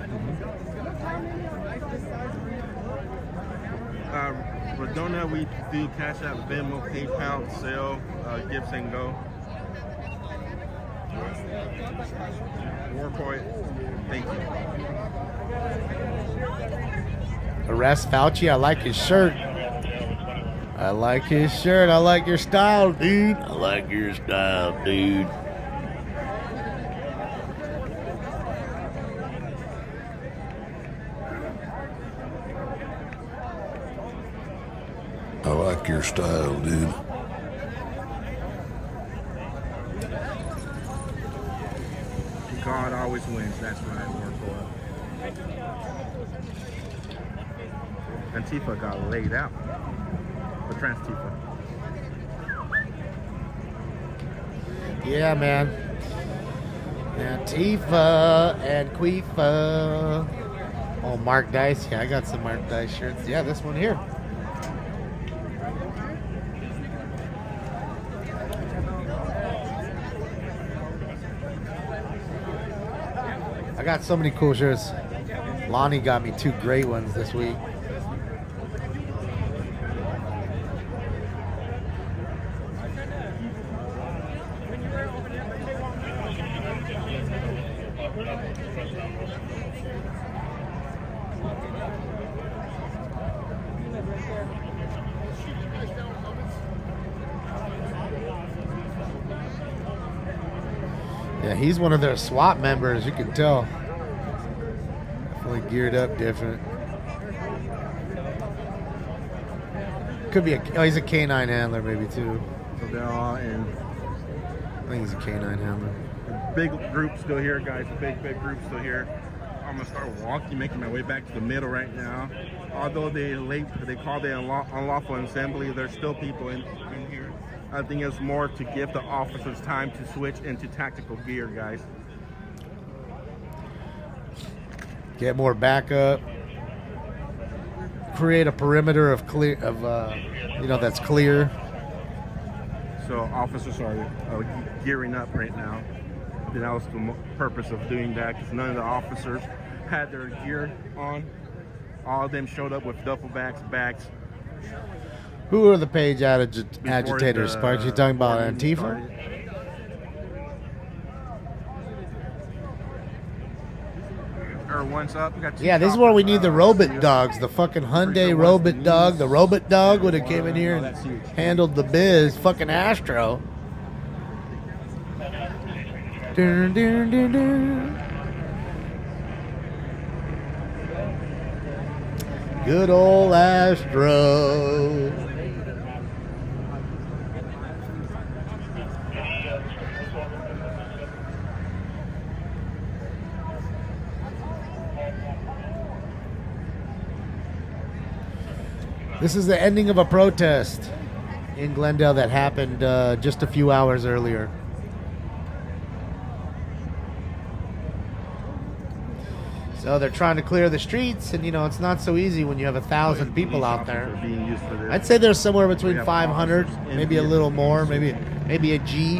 Radona, we do Cash App, Venmo, PayPal, Sell, Gifts and Go. Warpoint, thank you. Arrest Fauci. I like his shirt. I like his shirt. I like your style, dude. I like your style, dude. I like your style, dude. God always wins. That's right, Warpoint. Antifa got laid out. The Trans-Tifa. Yeah, man. Antifa and Queefa. Oh, Mark Dice. Yeah, I got some Mark Dice shirts. Yeah, this one here. I got so many cool shirts. Lonnie got me 2 great ones this week. Yeah, he's one of their SWAT members, you can tell. Definitely geared up different. Could be he's a canine handler maybe too. So they're all in. I think he's a canine handler. Big group still here, guys. Big group still here. I'm gonna start walking, making my way back to the middle right now. Although they called it unlawful assembly, there's still people in here. I think it's more to give the officers time to switch into tactical gear, guys. Get more backup. Create a perimeter of clear that's clear. So officers are gearing up right now. I think that was the purpose of doing that, because none of the officers had their gear on. All of them showed up with duffel bags. Who are the page agitators, Sparks? You talking about Antifa? Once up, we got yeah, this is where we need the robot dogs. The fucking Hyundai robot dog. The robot dog would have came in here and handled the biz. Fucking Astro. Dun, dun, dun, dun. Good old Astro. This is the ending of a protest in Glendale that happened just a few hours earlier. So they're trying to clear the streets, and it's not so easy when you have 1,000 people out there. Being used for this. I'd say there's somewhere between have 500, officers maybe a little more, maybe a G,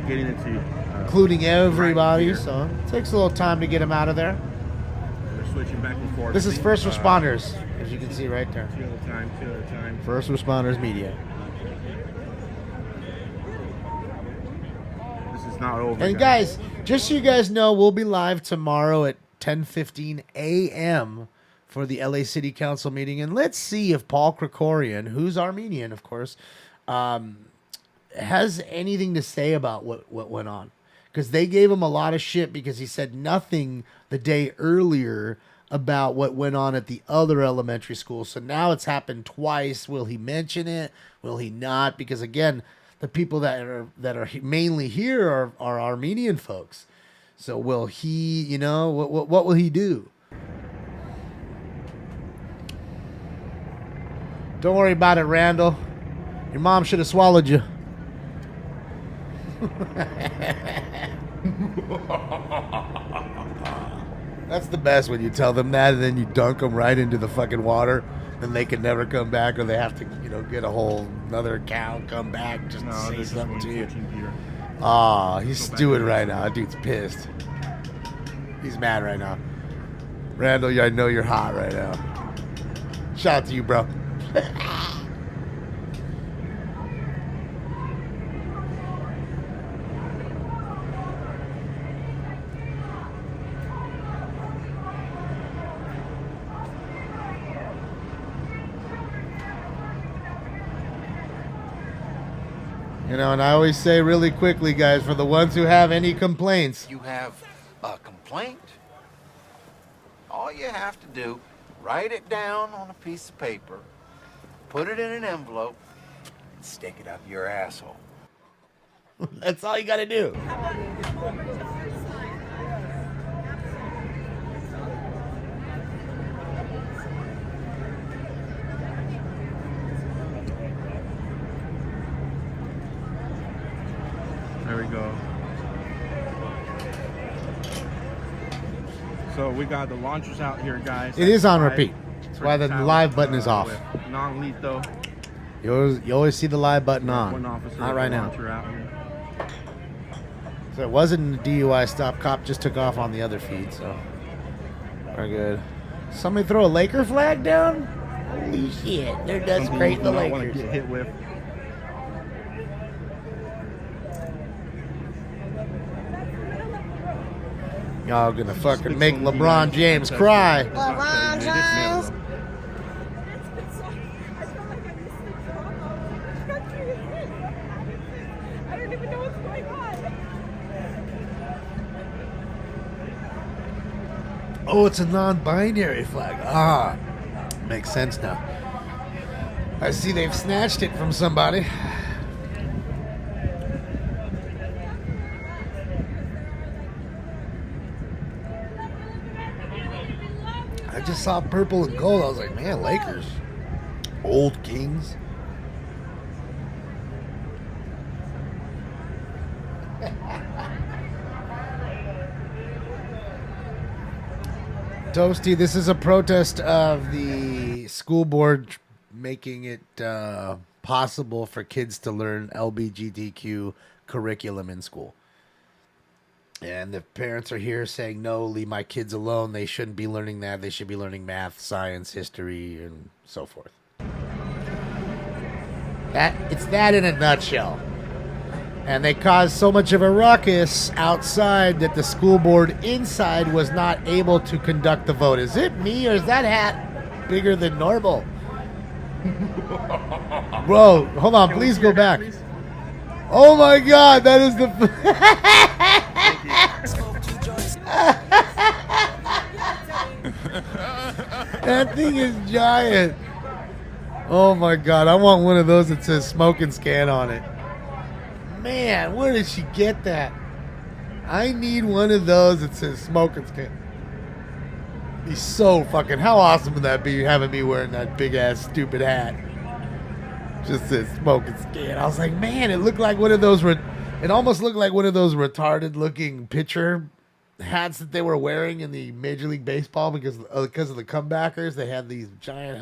getting into including everybody. right So it takes a little time to get them out of there. They're switching back and forth. This is first responders, as you can see right there. Two at a time. First responders media. This is not over. And guys, just so you guys know, we'll be live tomorrow at 10:15 a.m. for the LA City Council meeting. And let's see if Paul Krikorian, who's Armenian, of course, has anything to say about what went on. Because they gave him a lot of shit because he said nothing the day earlier about what went on at the other elementary school. So now it's happened twice. Will he mention it? Will he not? Because again, the people that are mainly here are Armenian folks. So will he, what will he do? Don't worry about it, Randall. Your mom should have swallowed you. That's the best when you tell them that and then you dunk them right into the fucking water and they can never come back, or they have to, get a whole another account, come back just to say something to you. Oh, he's stewing right now. That dude's pissed. He's mad right now. Randall, I know you're hot right now. Shout out to you, bro. And I always say really quickly, guys, for the ones who have any complaints. You have a complaint? All you have to do, write it down on a piece of paper, put it in an envelope, and stick it up your asshole. That's all you got to do. There we go. So we got the launchers out here, guys. It is on repeat. That's why the live button is off. Non-lethal. You always see the live button on. One officer, not right now. Out here. So it wasn't a DUI stop. Cop just took off on the other feed. So we're good. Somebody throw a Laker flag down? Holy shit! They're desecrating the Lakers. Want to get hit with. Y'all gonna fucking make LeBron James cry. LeBron James. I don't even know what's going on. Oh, it's a non-binary flag. Ah, makes sense now. I see they've snatched it from somebody. I just saw purple and gold. I was like, man, Lakers. Old Kings. Toasty, this is a protest of the school board making it possible for kids to learn LGBTQ curriculum in school. And the parents are here saying, no, leave my kids alone. They shouldn't be learning that. They should be learning math, science, history, and so forth. It's that in a nutshell. And they caused so much of a ruckus outside that the school board inside was not able to conduct the vote. Is it me or is that hat bigger than normal? Bro, hold on. Please go back. Oh my God, that is the... That thing is giant. Oh my God, I want one of those that says smoking scan on it. Man, where did she get that? I need one of those that says smoking scan. Be so fucking, how awesome would that be having me wearing that big ass stupid hat? Just says smoking scan. I was like, man, it looked like one of those, it almost looked like one of those retarded looking picture hats that they were wearing in the Major League Baseball because of the comebackers. They had these giant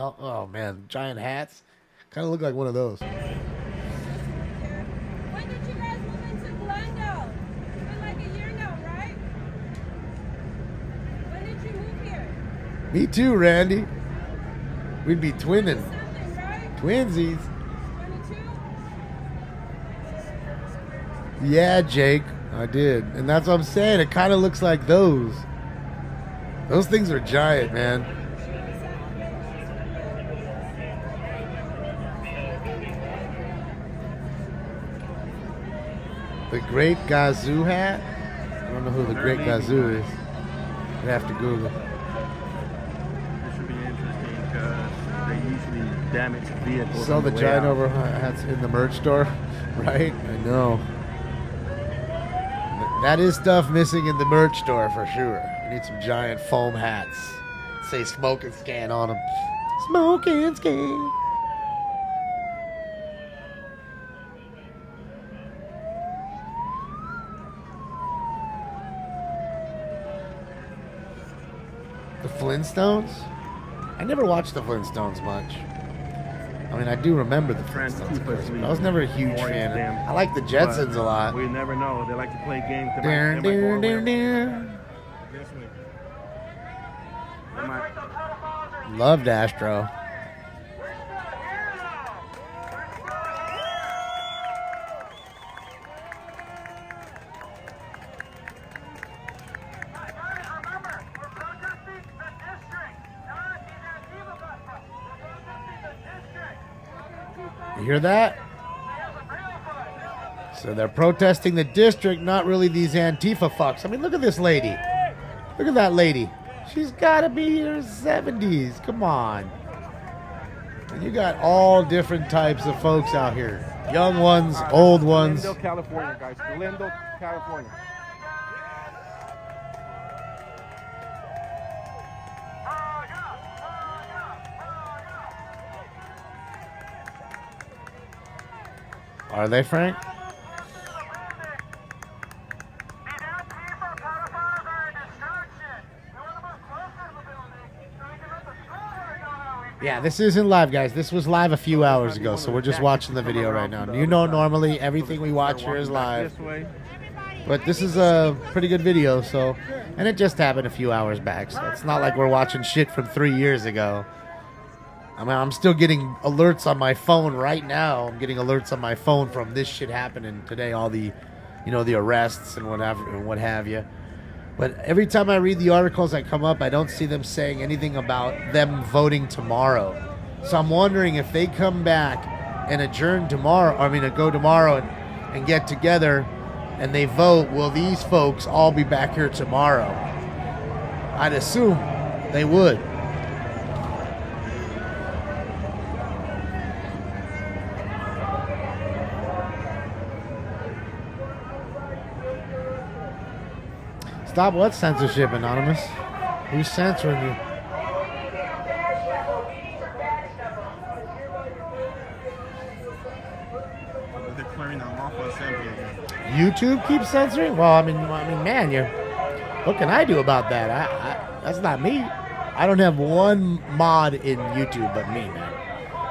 giant hats. Kind of look like one of those. When did you guys move into Glendale? It's been like a year now, right? When did you move here? Me too, Randy. We'd be twinning. Right? Twinsies. 22? Yeah, Jake. I did. And that's what I'm saying. It kind of looks like those. Those things are giant, man. The Great Gazoo hat? I don't know who the Great Gazoo is. We have to Google. This should be interesting because they usually damage vehicles. Sell on the way giant out. over hats in the merch store, right? I know. That is stuff missing in the merch store for sure. You need some giant foam hats. Say smoke and scan on them. Smoke and scan. The Flintstones? I never watched the Flintstones much. I mean, I do remember the Flintstones, of course, but I was never a huge fan of them. I like the Jetsons a lot. We never know. They like to play games. They Darn, might go darn, away. darn, darn. They might- Loved Astro. You hear that? So they're protesting the district, not really these Antifa fucks. I mean, look at this lady. Look at that lady. She's got to be in her 70s. Come on. And you got all different types of folks out here. Young ones, old ones. Glendale, California, guys. Glendale, California. Are they, Frank? Yeah, this isn't live, guys. This was live a few hours ago, so we're just watching the video right now. You know, normally everything we watch here is live. But this is a pretty good video, so... And it just happened a few hours back, so it's not like we're watching shit from 3 years ago. I mean, I'm still getting alerts on my phone right now. I'm getting alerts on my phone from this shit happening today. All the, you know, the arrests and what have you. But every time I read the articles that come up, I don't see them saying anything about them voting tomorrow. So I'm wondering if they come back and adjourn tomorrow, go tomorrow and get together and they vote, will these folks all be back here tomorrow? I'd assume they would. Stop what censorship, Anonymous? Who's censoring you? Declaring unlawful assembly again. YouTube keeps censoring? Well, I mean, man, what can I do about that? That's not me. I don't have one mod in YouTube but me, man.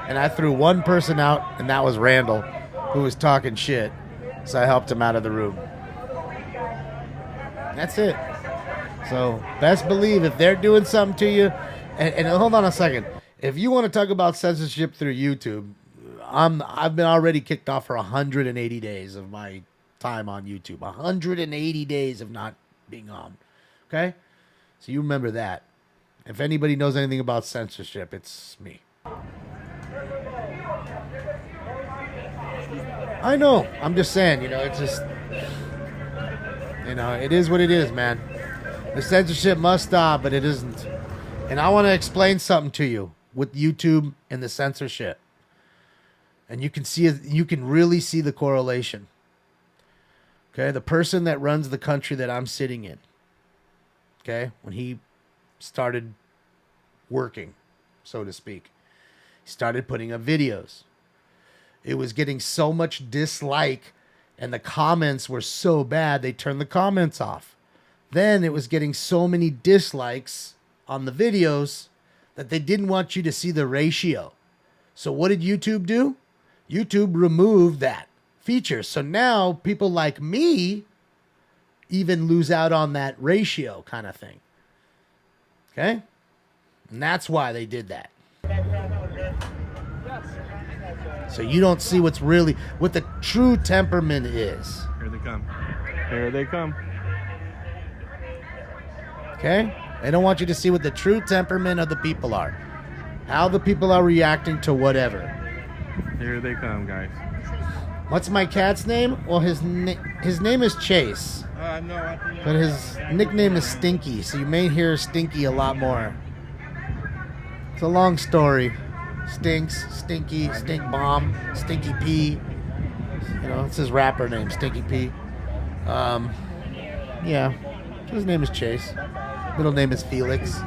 And I threw one person out, and that was Randall, who was talking shit. So I helped him out of the room. That's it. So best believe if they're doing something to you, and hold on a second. If you want to talk about censorship through YouTube, I've been already kicked off for 180 days of my time on YouTube. 180 days of not being on. Okay? So you remember that. If anybody knows anything about censorship, it's me. I know. I'm just saying, it's just... it is what it is, man. The censorship must stop, but it isn't. And I want to explain something to you with YouTube and the censorship. And you can really see the correlation. Okay, the person that runs the country that I'm sitting in, okay, when he started working, so to speak, he started putting up videos. It was getting so much dislike and the comments were so bad, they turned the comments off. then it was getting so many dislikes on the videos that they didn't want you to see the ratio. So what did YouTube do? YouTube removed that feature. So now people like me even lose out on that ratio kind of thing. Okay? And that's why they did that. So you don't see what's really, what the true temperament is. Here they come. Here they come. Okay? They don't want you to see what the true temperament of the people are. How the people are reacting to whatever. Here they come, guys. What's my cat's name? Well, his name is Chase. No, But his nickname is Stinky, so you may hear Stinky a lot more. It's a long story. Stinks, Stinky, Stink Bomb, Stinky P. You know, it's his rapper name, Stinky P. Yeah, his name is Chase. Middle name is Felix.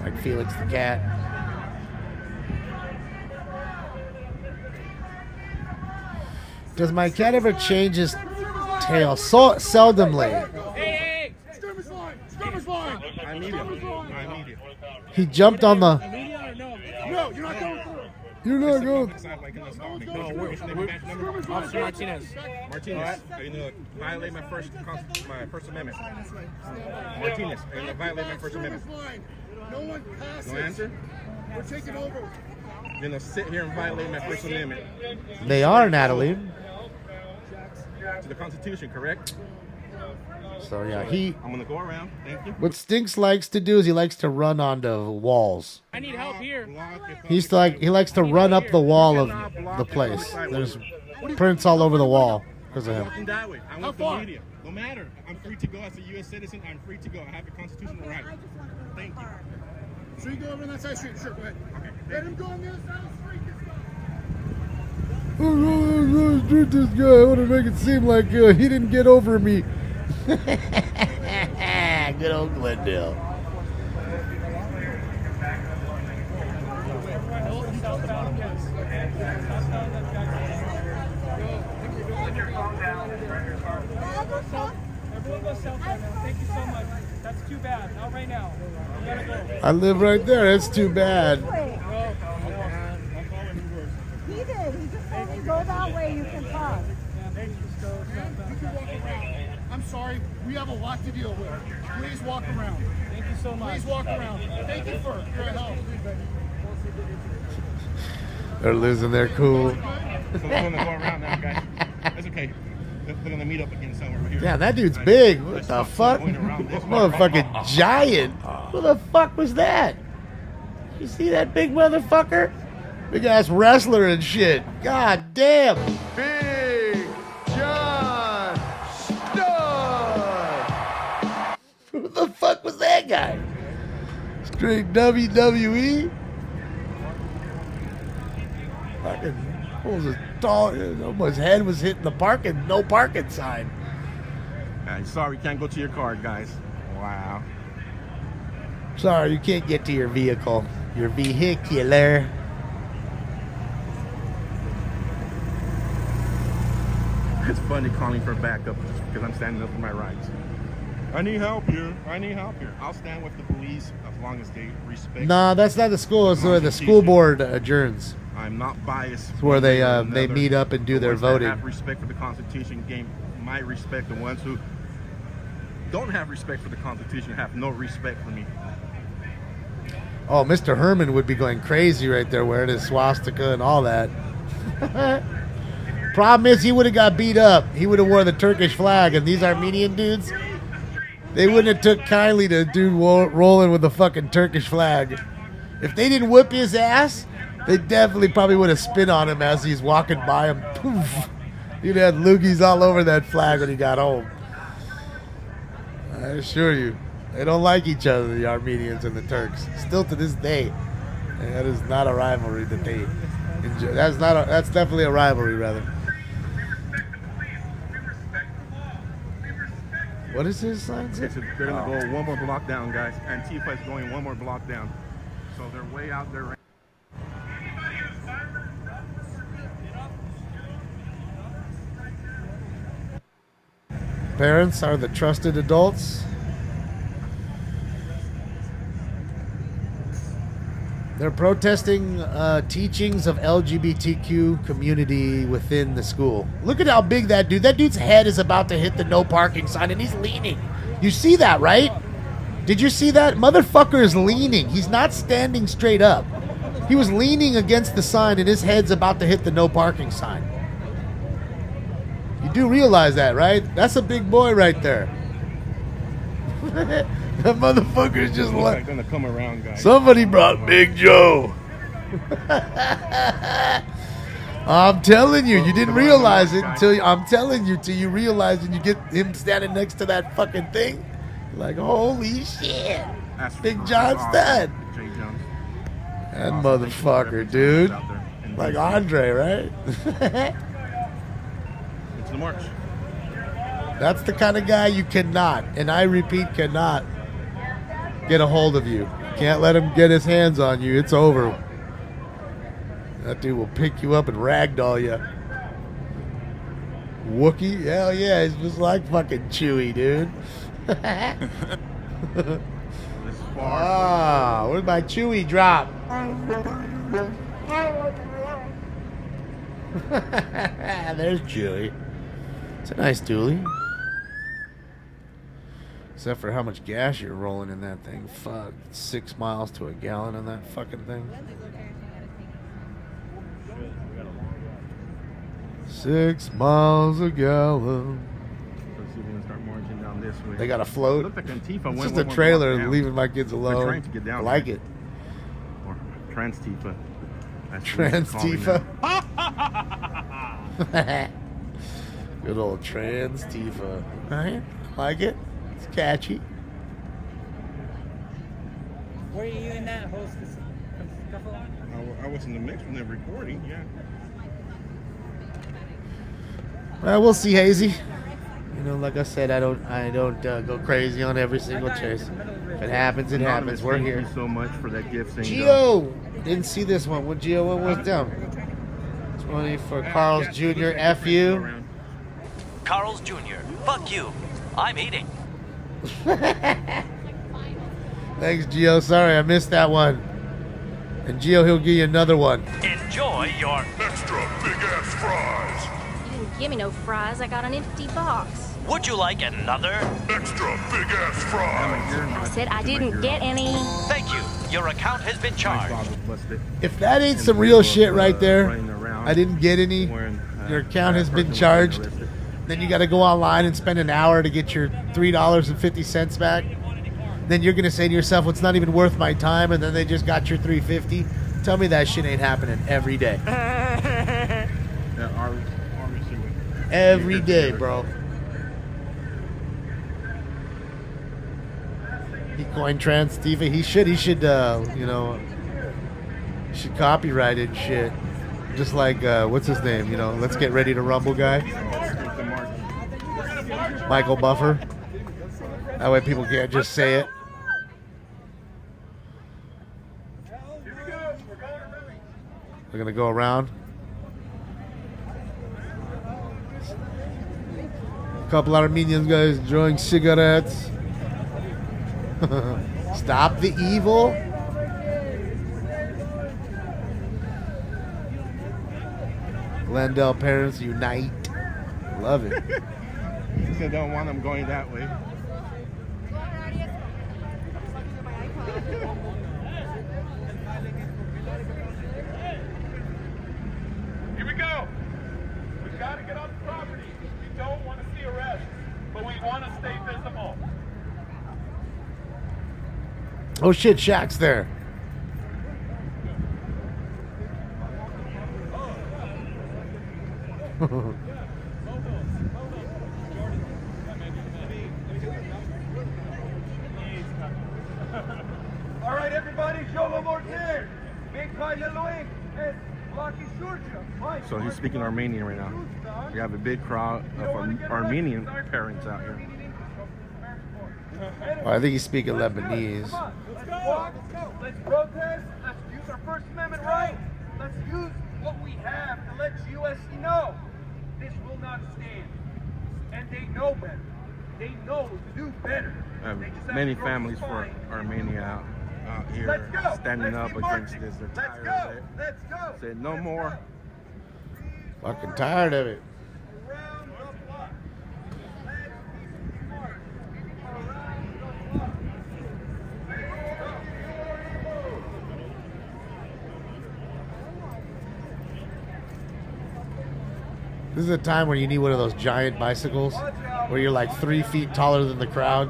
Like Felix the cat. Does my cat ever change his tail? So seldomly. Hey! Skirmish line! Skirmish line! I need it. He jumped on the. No, you're not going through. You're not going. Officer Martinez. Martinez, are you going to violate my First Amendment? Martinez, are you going to violate my First Amendment? No one passes. No answer? We're taking over. You're going to sit here and violate my First Amendment. They are, Natalie. To the Constitution, correct? So yeah, I'm gonna go around. Thank you. What Stinks likes to do is he likes to run onto walls. I need help here. He likes to run up the wall of the place. There's prints all over the wall because of him. That way. I want the media. No matter. I'm free to go as a U.S. citizen. I'm free to go. I have a constitutional right. Thank you. So you go over on that side of the street. Sure, go ahead. Okay. Let him go on the other side of the street. I'm going to shoot this guy. I want to make it seem like he didn't get over me. Good old Glendale. Thank you so much. That's too bad. Not right now. You gotta go. I live right there. It's too bad. He did. He just told me go that way. You can talk. I'm sorry. We have a lot to deal with. Please walk around. Thank you so much. Please walk around. Thank you for your help. They're losing their cool. So we're going to go around now, guys. That's okay. They're going to meet up again somewhere over here. Yeah, that dude's big. What the fuck? Motherfucking giant. Who the fuck was that? You see that big motherfucker? Big ass wrestler and shit. God damn. Big John Stud. Who the fuck was that guy? Straight WWE? Fucking was tall. His head was hitting the no parking sign. Sorry, can't go to your car, guys. Wow. Sorry, you can't get to your vehicle. Your vehicular. It's funny calling for backup just because I'm standing up for my rights. I need help here. I need help here. I'll stand with the police as long as they respect. Nah, that's not the school. It's where the school board adjourns. I'm not biased. It's where they meet up and do their voting. Have respect for the Constitution, gain my respect. The ones who don't have respect for the Constitution have no respect for me. Oh, Mr. Herman would be going crazy right there wearing his swastika and all that. Problem is, he would have got beat up. He would have wore the Turkish flag, and these Armenian dudes, they wouldn't have took kindly to a dude rolling with the fucking Turkish flag. If they didn't whip his ass, they definitely probably would have spit on him as he's walking by him. Poof. He'd have loogies all over that flag when he got home. I assure you. They don't like each other, the Armenians and the Turks. Still to this day. And that is not a rivalry that they enjoy. That's definitely a rivalry, rather. What is his sign say? They're going to go one more block down, guys. Antifa is going one more block down. So they're way out there. parents are the trusted adults. They're protesting teachings of LGBTQ community within the school. Look at how big that dude. That dude's head is about to hit the no parking sign, and he's leaning. You see that, right? Did you see that? Motherfucker is leaning. He's not standing straight up. He was leaning against the sign, and his head's about to hit the no parking sign. You do realize that, right? That's a big boy right there. That motherfucker's just like gonna come around, guys. Somebody brought Big Joe. I'm telling you, you didn't realize it until I'm telling you till you realize and you get him standing next to that fucking thing. Like, holy shit. Big John Stud. That motherfucker, dude. Like Andre, right? It's the march. That's the kind of guy you cannot, and I repeat, cannot get a hold of you. Can't let him get his hands on you. It's over. That dude will pick you up and ragdoll you. Wookie? Hell yeah, he's just like fucking Chewy, dude. Ah, where'd my Chewy drop? There's Chewy. It's a nice dually. Except for how much gas you're rolling in that thing. Fuck. 6 miles to a gallon on that fucking thing. 6 miles a gallon. Let's see if we can start marching down this way. They got a float. Look like Antifa It's went just a one trailer block down. leaving my kids alone. They're trying to get down I like there. it. Or Trans-Tifa. That's what it's calling Trans-Tifa. Good old Trans-Tifa. Right? Like it? It's catchy. Were you in that whole scuffle? I was in the mix when they were recording, yeah. Well, we'll see, Hazy. You know, like I said, I don't go crazy on every single chase. If it happens, it happens. We're Thank here. you so much for that gift. Gio! Didn't see this one. What Gio? What was down? 20 for Carl's Jr. F you. Carl's Jr. Fuck you. I'm eating. Thanks, Gio. Sorry, I missed that one. And Gio, he'll give you another one. Enjoy your extra big ass fries. You didn't give me no fries. I got an empty box. Would you like another? Extra big ass fries. I said I didn't get any. Thank you. Your account has been charged. If that ain't some real shit right there, I didn't get any. Your account has been charged. Then you got to go online and spend an hour to get your $3.50 back. Then you're going to say to yourself, well, it's not even worth my time, and then they just got your $3.50. Tell me that shit ain't happening every day. Every day, bro. He coined Trans-Tifa. He should, you know, he should copyright it and shit. Just like, what's his name? You know, Let's Get Ready to Rumble guy. Michael Buffer. That way people can't just say it. We're going to go around. A couple Armenian guys enjoying cigarettes. Stop the evil. Glendale parents unite. Love it. I don't want them going that way. Here we go. We got to get on the property. We don't want to see arrests, but we want to stay visible. Oh shit, Shaq's there. All right, everybody, Jolo Mortier. Big Pai Leloing and Lucky Surja. So he's speaking Armenian right now. We have a big crowd of Armenian parents out here. Well, I think he's speaking Lebanese. Let's walk. Let's protest. Let's use our First Amendment right. Let's use what we have to let USC know this will not stand. And they know better. They know to do better. Many families for Armenia out here standing up against this. They're tired of it. Let's go. Said no more. Fucking tired of it. This is a time when you need one of those giant bicycles where you're like 3 feet taller than the crowd.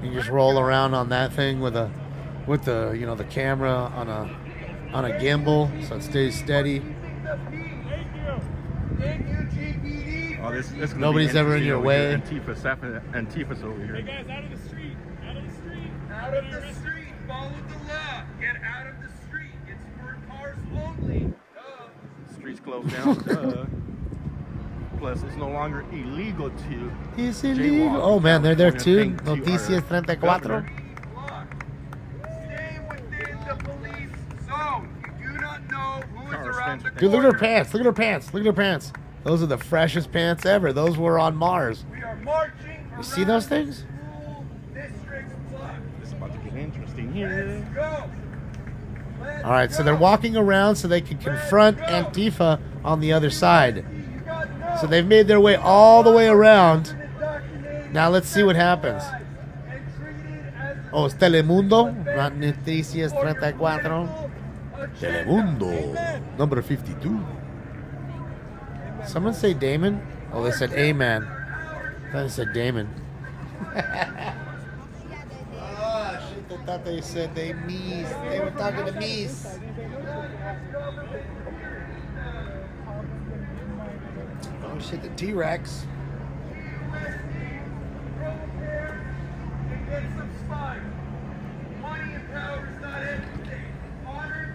You just roll around on that thing with the the camera on a gimbal so it stays steady. Oh, this Nobody's ever in your way. Antifa's over here. Hey guys, out of the street. Out of the street. Out of the street. Follow the law. Get out of the street. It's for cars only. Streets closed down. Duh. Plus, it's no longer illegal to. It's illegal. Oh man, they're there too. Noticias 34. Stay within the police zone. You do not know who is around the Dude, look at her corner. pants. Look at her pants. Look at her pants. Those are the freshest pants ever. Those were on Mars. We are marching. You see those things? District's block. It's about to get interesting here. Let's go. All right, so they're walking around so they can confront Antifa on the other side. So they've made their way all the way around. Now let's see what happens. Oh, it's Telemundo, not Noticias 34. Telemundo, number 52. Someone say Damon? Oh, they said Amen. I thought they said Damon. Oh, shit, I thought they said they mees. They were talking to mees. Oh, shit, the T-Rex. Money and power is not everything. Honor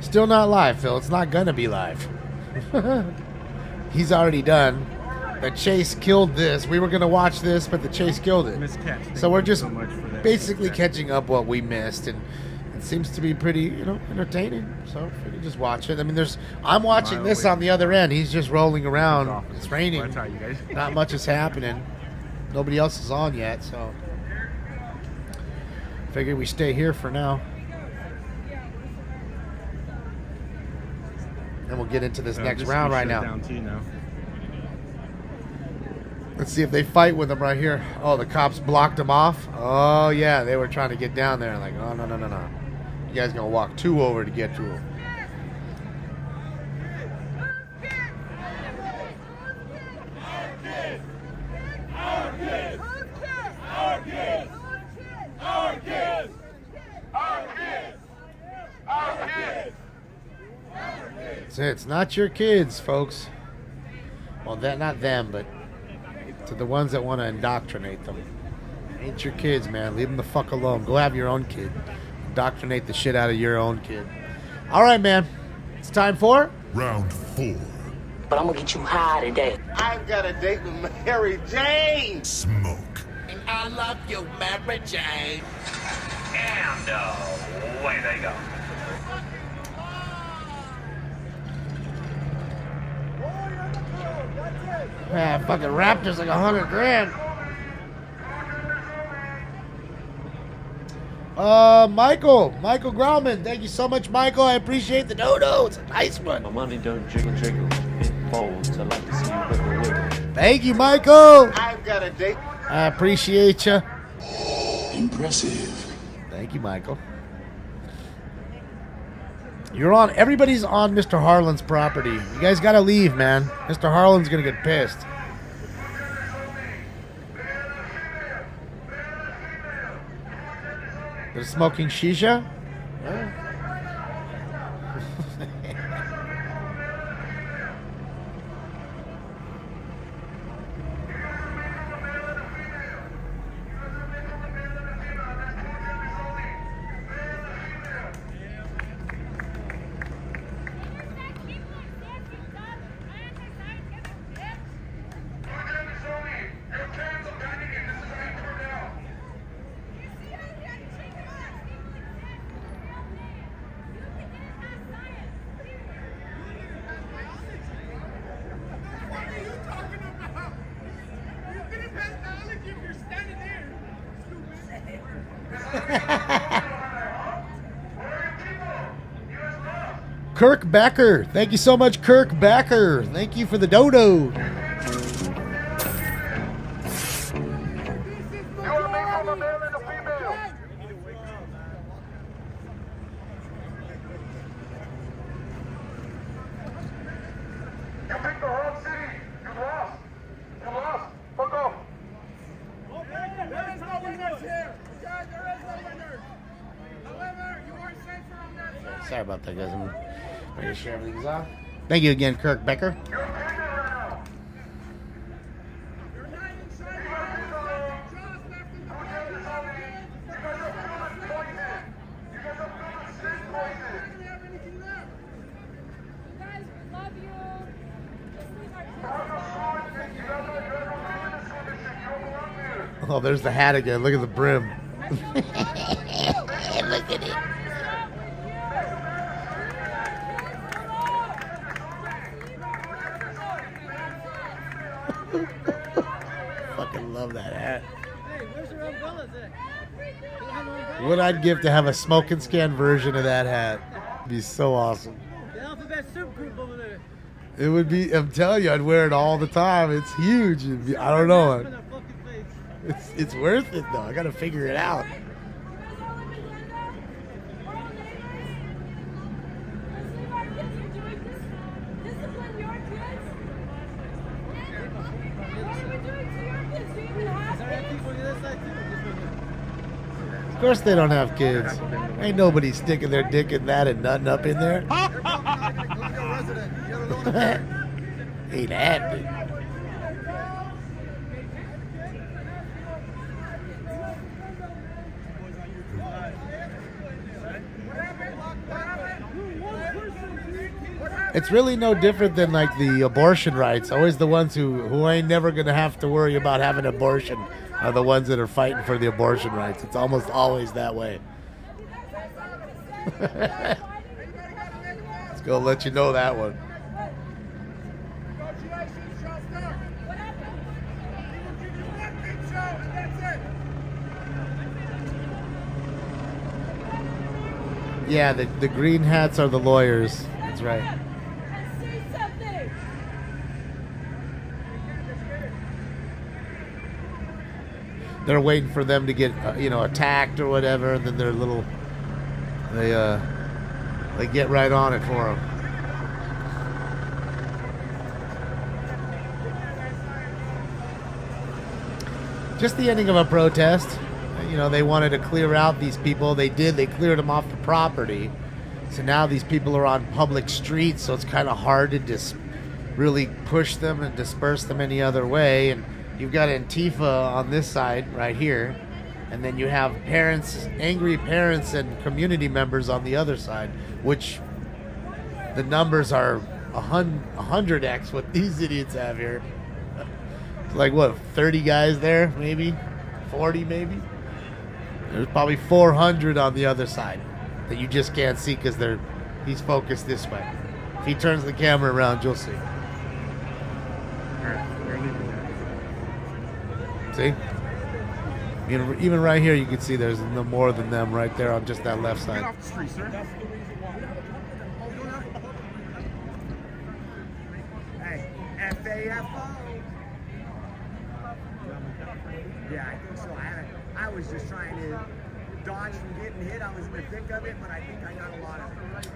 is Still not live, Phil. It's not gonna be live. He's already done. The chase killed this. We were gonna watch this, but the chase killed it. So we're just basically catching up what we missed, and it seems to be pretty, entertaining. So if we can just watch it. I mean, I'm watching this on the other end. He's just rolling around. It's raining. Not much is happening. Nobody else is on yet, so figure we stay here for now. And we'll get into this next round right now. Let's see if they fight with them right here. Oh, the cops blocked them off. Oh, yeah, they were trying to get down there. Like, oh, no. You guys gonna walk 2 over to get to them. It's not your kids, folks. Well, not them, but to the ones that want to indoctrinate them. Ain't your kids, man. Leave them the fuck alone. Go have your own kid. Indoctrinate the shit out of your own kid. All right, man. It's time for round 4. But I'm gonna get you high today. I've got a date with Mary Jane. Smoke. And I love you, Mary Jane. And away they go. Man, fucking Raptors like $100,000. Michael Grauman, thank you so much, Michael. I appreciate the dodo. It's a nice one. My money don't jiggle, it folds. I like to see you wiggle, wiggle. Thank you, Michael. I've got a date. I appreciate you. Impressive. Thank you, Michael. Everybody's on Mr. Harlan's property. You guys gotta leave, man. Mr. Harlan's gonna get pissed. They're smoking shisha? Kirk Becker. Thank you so much, Kirk Becker. Thank you for the dodo. Sorry about that, guys. I'm making sure everything's off. Thank you again, Kirk Becker. Oh, there's the hat again. Look at the brim. Look at it. Fucking love that hat. Hey, where's your umbrellas at? What I'd give to have a smoke and scan version of that hat. It'd be so awesome. The alphabet soup group over there. It would be, I'm telling you, I'd wear it all the time. It's huge. It'd be, I don't know. It's worth it though. I gotta figure it out. Of course they don't have kids. Ain't nobody sticking their dick in that and nothing up in there. Ain't happening. It's really no different than like the abortion rights. Always the ones who ain't never gonna have to worry about having an abortion are the ones that are fighting for the abortion rights. It's almost always that way. Let's go let you know that one. Yeah, the green hats are the lawyers. That's right. They're waiting for them to get, attacked or whatever, and then they're they get right on it for them. Just the ending of a protest. They wanted to clear out these people. They did. They cleared them off the property. So now these people are on public streets, so it's kind of hard to just really push them and disperse them any other way. And you've got Antifa on this side right here, and then you have parents, angry parents and community members on the other side, which the numbers are 100x what these idiots have here. It's like, what, 30 guys there, maybe? 40 maybe? There's probably 400 on the other side that you just can't see because he's focused this way. If he turns the camera around, you'll see. See? Even right here, you can see there's no more than them right there on just that left side. Get off the street, sir. Hey, FAFO. Yeah, I think so. I was just trying to dodge from getting hit. I was in the thick of it, but I think I got a lot of it.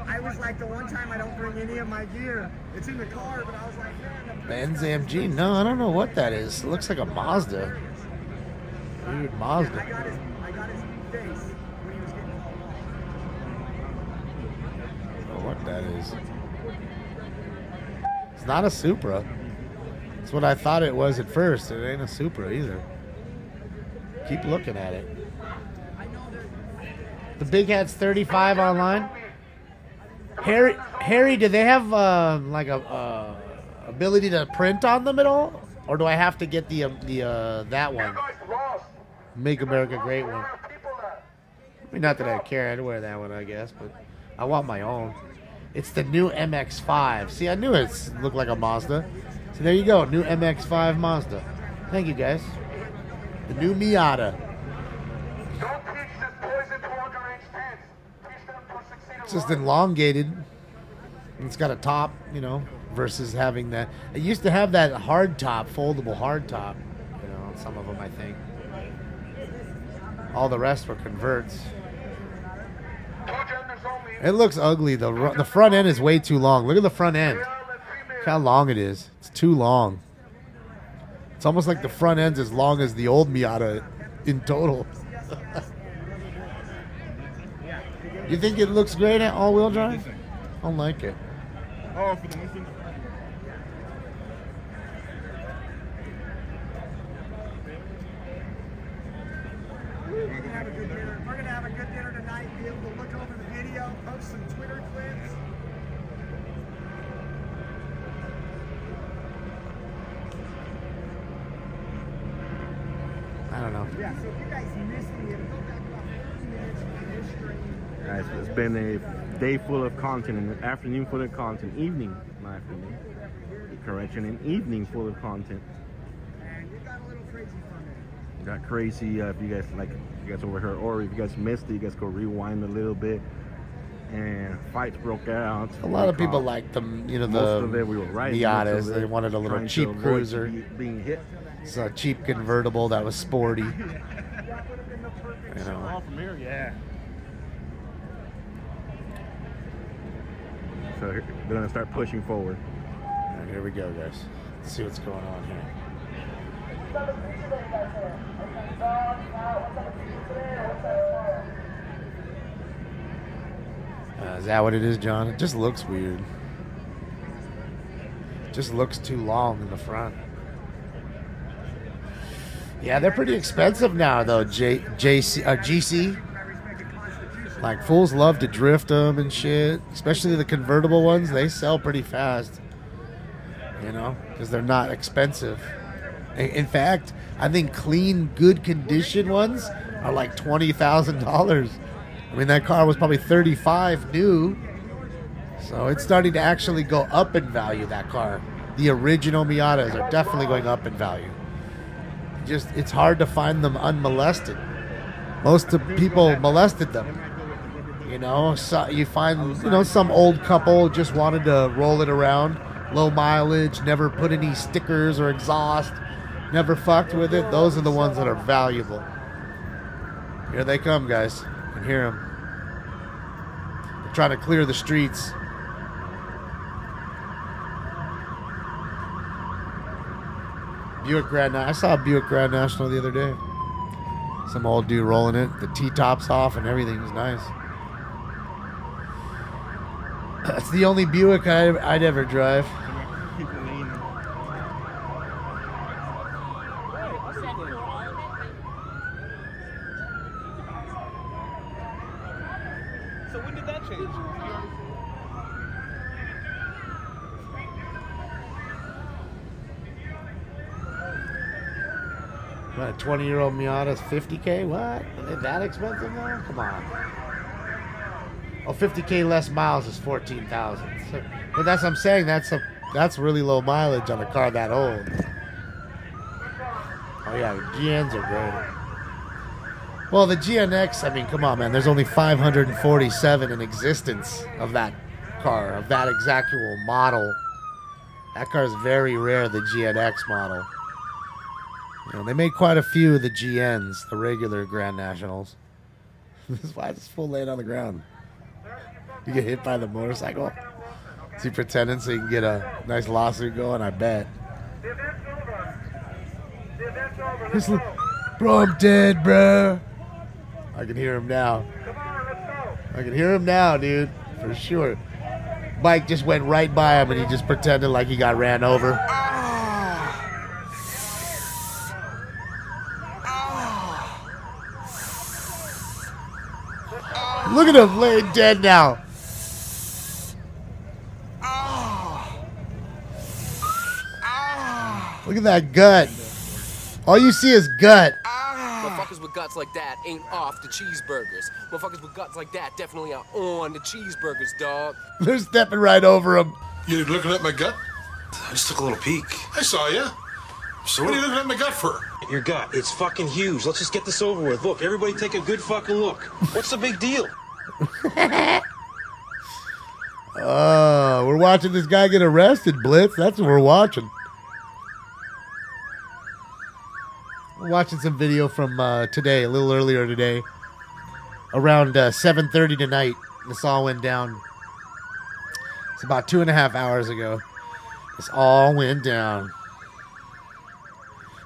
I was like, the one time I don't bring any of my gear. It's in the car, but I was like, man. Benz AMG? No, I don't know what that is. It looks like a Mazda. Weird Mazda. Yeah, I got his face when he was getting hauled off. I don't know what that is. It's not a Supra. That's what I thought it was at first. It ain't a Supra either. Keep looking at it. The Big Hat's 35 online. Harry, do they have like a ability to print on them at all, or do I have to get the that one? Make America Great one. I mean, not that I care. I'd wear that one, I guess, but I want my own. It's the new MX-5. See, I knew it looked like a Mazda. So there you go, new MX-5 Mazda. Thank you, guys. The new Miata. It's just elongated. It's got a top, you know, versus having that. It used to have that hard top, foldable hard top. You know, on some of them, I think. All the rest were converts. It looks ugly. The front end is way too long. Look at the front end. Look how long it is. It's too long. It's almost like the front end's as long as the old Miata in total. You think it looks great at all-wheel drive? I don't like it. Oh, for the missing. We're gonna have a good dinner. We're gonna have a good dinner tonight. Be able to look over the video, post some Twitter clips. I don't know. Yeah, so if you guys missed it, go back about 50 minutes of history. Guys, it's been a day full of content, an afternoon full of content, evening, not afternoon. Correction, an evening full of content. And you got a little crazy from it. Got crazy. If you guys like, you guys overheard, or if you guys missed it, you guys go rewind a little bit. And fights broke out. A lot of people like them, you know, Most of it, we were right. Miatas. They wanted a little cheap cruiser. Being hit. It's a cheap convertible that was sporty. You know. Oh, from here, yeah. So they're gonna start pushing forward. All right, here we go, guys. Let's see what's going on here. Is that what it is, John? It just looks weird. It just looks too long in the front. Yeah, they're pretty expensive now, though. GC. Like, fools love to drift them and shit. Especially the convertible ones. They sell pretty fast. You know? Because they're not expensive. In fact, I think clean, good condition ones are like $20,000. I mean, that car was probably $35,000 new. So it's starting to actually go up in value, that car. The original Miatas are definitely going up in value. Just, it's hard to find them unmolested. Most of people molested them. You know, so you find, you know, some old couple just wanted to roll it around. Low mileage, never put any stickers or exhaust, never fucked with it. Those are the ones that are valuable. Here they come, guys. You can hear them. They're trying to clear the streets. Buick Grand National. I saw a Buick Grand National the other day. Some old dude rolling it. The T-tops off and everything was nice. That's the only Buick I'd ever drive. So when did that change? What, a 20-year-old Miata's $50K? What? Are they that expensive now? Come on. Oh, $50K less miles is $14,000. So, but that's what I'm saying. That's really low mileage on a car that old. Oh yeah, the GNs are great. Well, the GNX, I mean, come on, man. There's only 547 in existence of that car, of that exactual model. That car is very rare, the GNX model. You know, they made quite a few of the GNs, the regular Grand Nationals. This is why it's full laying on the ground. You get hit by the motorcycle. Is he pretending so he can get a nice lawsuit going? I bet. Bro, I'm dead, bro. I can hear him now. I can hear him now, dude. For sure. Mike just went right by him and he just pretended like he got ran over. Look at him laying dead now. Look at that gut. All you see is gut. Motherfuckers with guts like that ain't off the cheeseburgers. Motherfuckers with guts like that definitely are on the cheeseburgers, dog. They're stepping right over him. You looking at my gut? I just took a little peek. I saw you. So what are you looking at my gut for? Your gut, it's fucking huge. Let's just get this over with. Look, everybody take a good fucking look. What's the big deal? We're watching this guy get arrested, Blitz. That's what we're watching. We're watching some video from today, a little earlier today. Around 7:30 tonight. This all went down. It's about 2.5 hours ago. This all went down.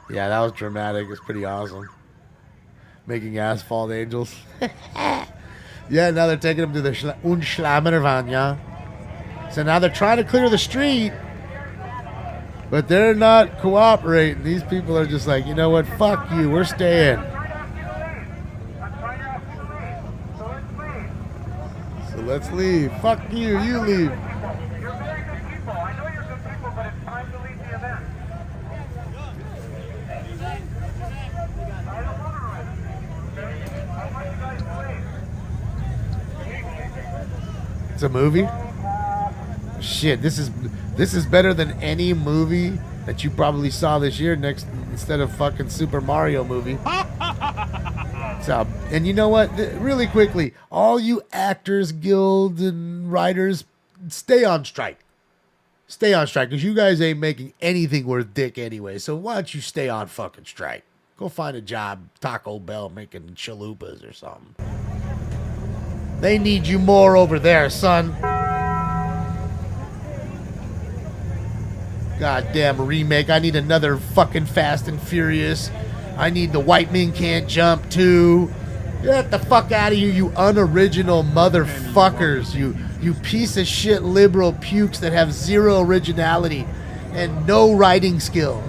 Yeah, that was dramatic. It's pretty awesome. Making asphalt angels. Yeah, now they're taking them to the Unschlammervanya. So now they're trying to clear the street, but they're not cooperating. These people are just like, you know what? Fuck you. We're staying. So let's leave. Fuck you. You leave. It's a movie? Shit, this is better than any movie that you probably saw this year instead of fucking Super Mario movie. So, and you know what? Really quickly, all you actors guild and writers, stay on strike. Stay on strike, because you guys ain't making anything worth dick anyway. So why don't you stay on fucking strike? Go find a job, Taco Bell, making chalupas or something. They need you more over there, son. Goddamn remake. I need another fucking Fast and Furious. I need the White Men Can't Jump too. Get the fuck out of here, you unoriginal motherfuckers. You piece of shit liberal pukes that have zero originality and no writing skill.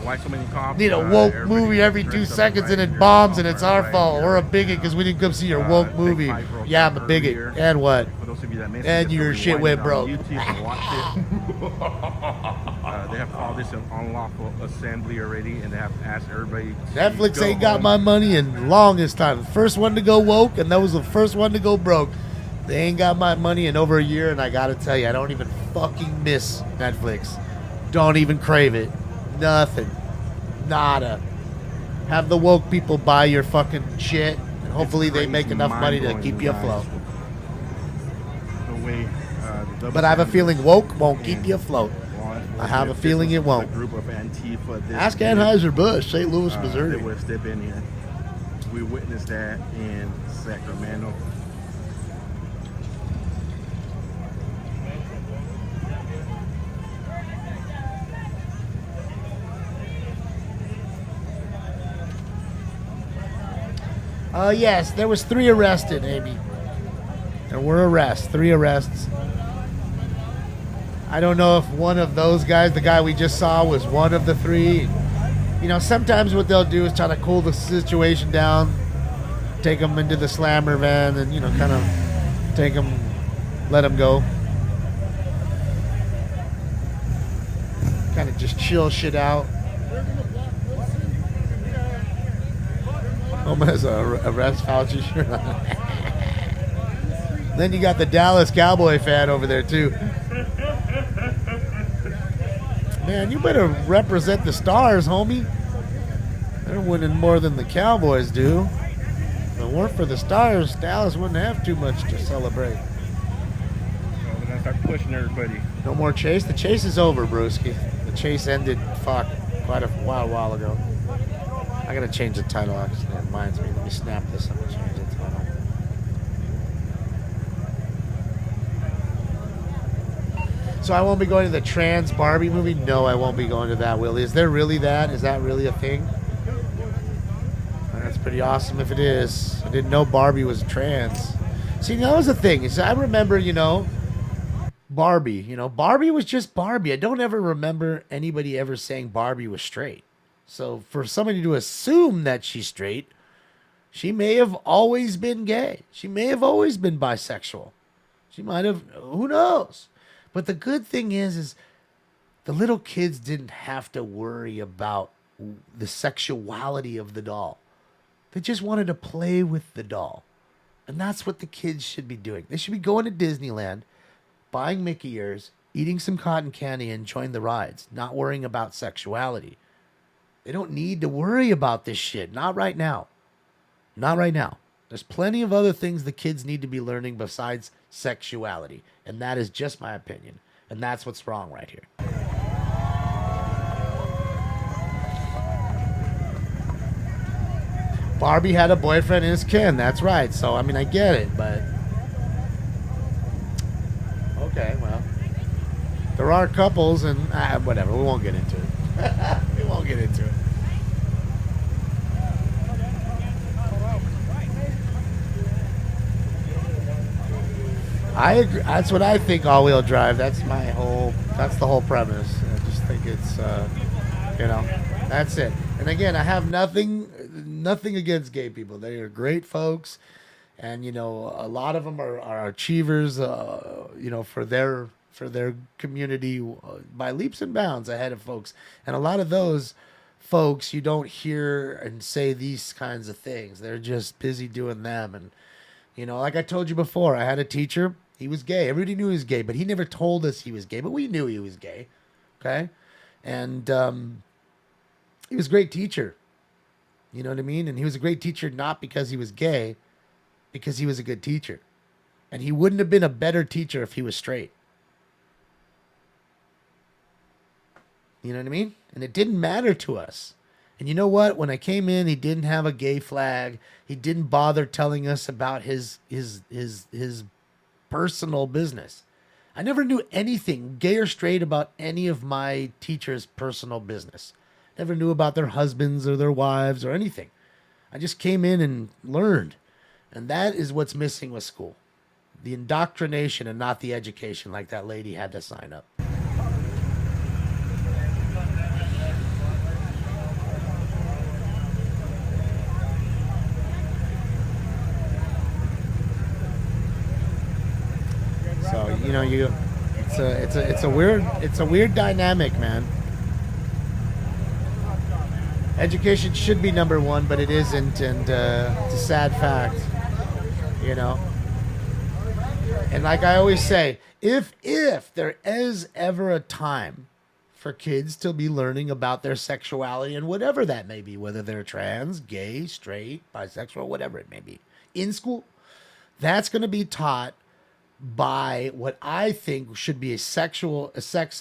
Why so many cops? Need a woke movie every 2 seconds and it bombs and it's our fault. We're a biget because we didn't come see your woke movie. Yeah, I'm a bigot. And what? And your shit went broke. They have called this an unlawful assembly already, and they have asked everybody. Netflix ain't got my money in longest time. First one to go woke, and that was the first one to go broke. They ain't got my money in over a year, and I gotta tell you, I don't even fucking miss Netflix. Don't even crave it. Nothing. Nada. Have the woke people buy your fucking shit, and hopefully they make enough money to keep you afloat. But I have a feeling woke won't keep you afloat. I have a feeling it won't. Ask Anheuser-Busch, St. Louis, Missouri. They would step in here. We witnessed that in Sacramento. Yes, there was 3 arrested, Amy. There were arrests, 3 arrests. I don't know if one of those guys, the guy we just saw, was one of the 3. You know, sometimes what they'll do is try to cool the situation down, take them into the slammer van and, you know, kind of take them, let them go. Kind of just chill shit out. Almost a arrest Fauci shirt on. Then you got the Dallas Cowboy fan over there too. Man, you better represent the Stars, homie. They're winning more than the Cowboys do. If it weren't for the Stars, Dallas wouldn't have too much to celebrate. So we're gonna start pushing everybody. No more chase. The chase is over, broski. The chase ended, quite a while ago. I gotta change the title, actually. That reminds me. Let me snap this. I'm gonna change the title. So I won't be going to the trans Barbie movie? No, I won't be going to that, Willie. Is there really that? Is that really a thing? That's pretty awesome if it is. I didn't know Barbie was trans. See, that was the thing. Is I remember, you know, Barbie. You know, Barbie was just Barbie. I don't ever remember anybody ever saying Barbie was straight. So for somebody to assume that she's straight, she may have always been gay. She may have always been bisexual. She might have, who knows? But the good thing is the little kids didn't have to worry about the sexuality of the doll. They just wanted to play with the doll. And that's what the kids should be doing. They should be going to Disneyland, buying Mickey ears, eating some cotton candy, and enjoying the rides, not worrying about sexuality. They don't need to worry about this shit. Not right now. Not right now. There's plenty of other things the kids need to be learning besides sexuality. And that is just my opinion. And that's what's wrong right here. Barbie had a boyfriend in his Ken. That's right. So, I mean, I get it, but... Okay, well... There are couples and... whatever. We won't get into it. We won't get into it. I agree. That's what I think all-wheel drive. That's my whole... That's the whole premise. I just think it's... you know... That's it. And again, I have nothing against gay people. They are great folks, and you know, a lot of them are achievers. You know, for their community by leaps and bounds ahead of folks. And a lot of those folks you don't hear and say these kinds of things. They're just busy doing them. And you know, like I told you before, I had a teacher. He was gay. Everybody knew he was gay, but he never told us he was gay. But we knew he was gay. Okay, and he was a great teacher. You know what I mean? And he was a great teacher not because he was gay, because he was a good teacher. And he wouldn't have been a better teacher if he was straight. You know what I mean? And it didn't matter to us. And you know what? When I came in, he didn't have a gay flag. He didn't bother telling us about his personal business. I never knew anything, gay or straight, about any of my teachers' personal business. Never knew about their husbands or their wives or anything. I just came in and learned. And that is what's missing with school. The indoctrination and not the education, like that lady had to sign up. So, you know, it's a weird dynamic, man. Education should be number one, but it isn't, and it's a sad fact, you know. And like I always say, if there is ever a time for kids to be learning about their sexuality and whatever that may be, whether they're trans, gay, straight, bisexual, whatever it may be, in school, that's going to be taught by what I think should be a sex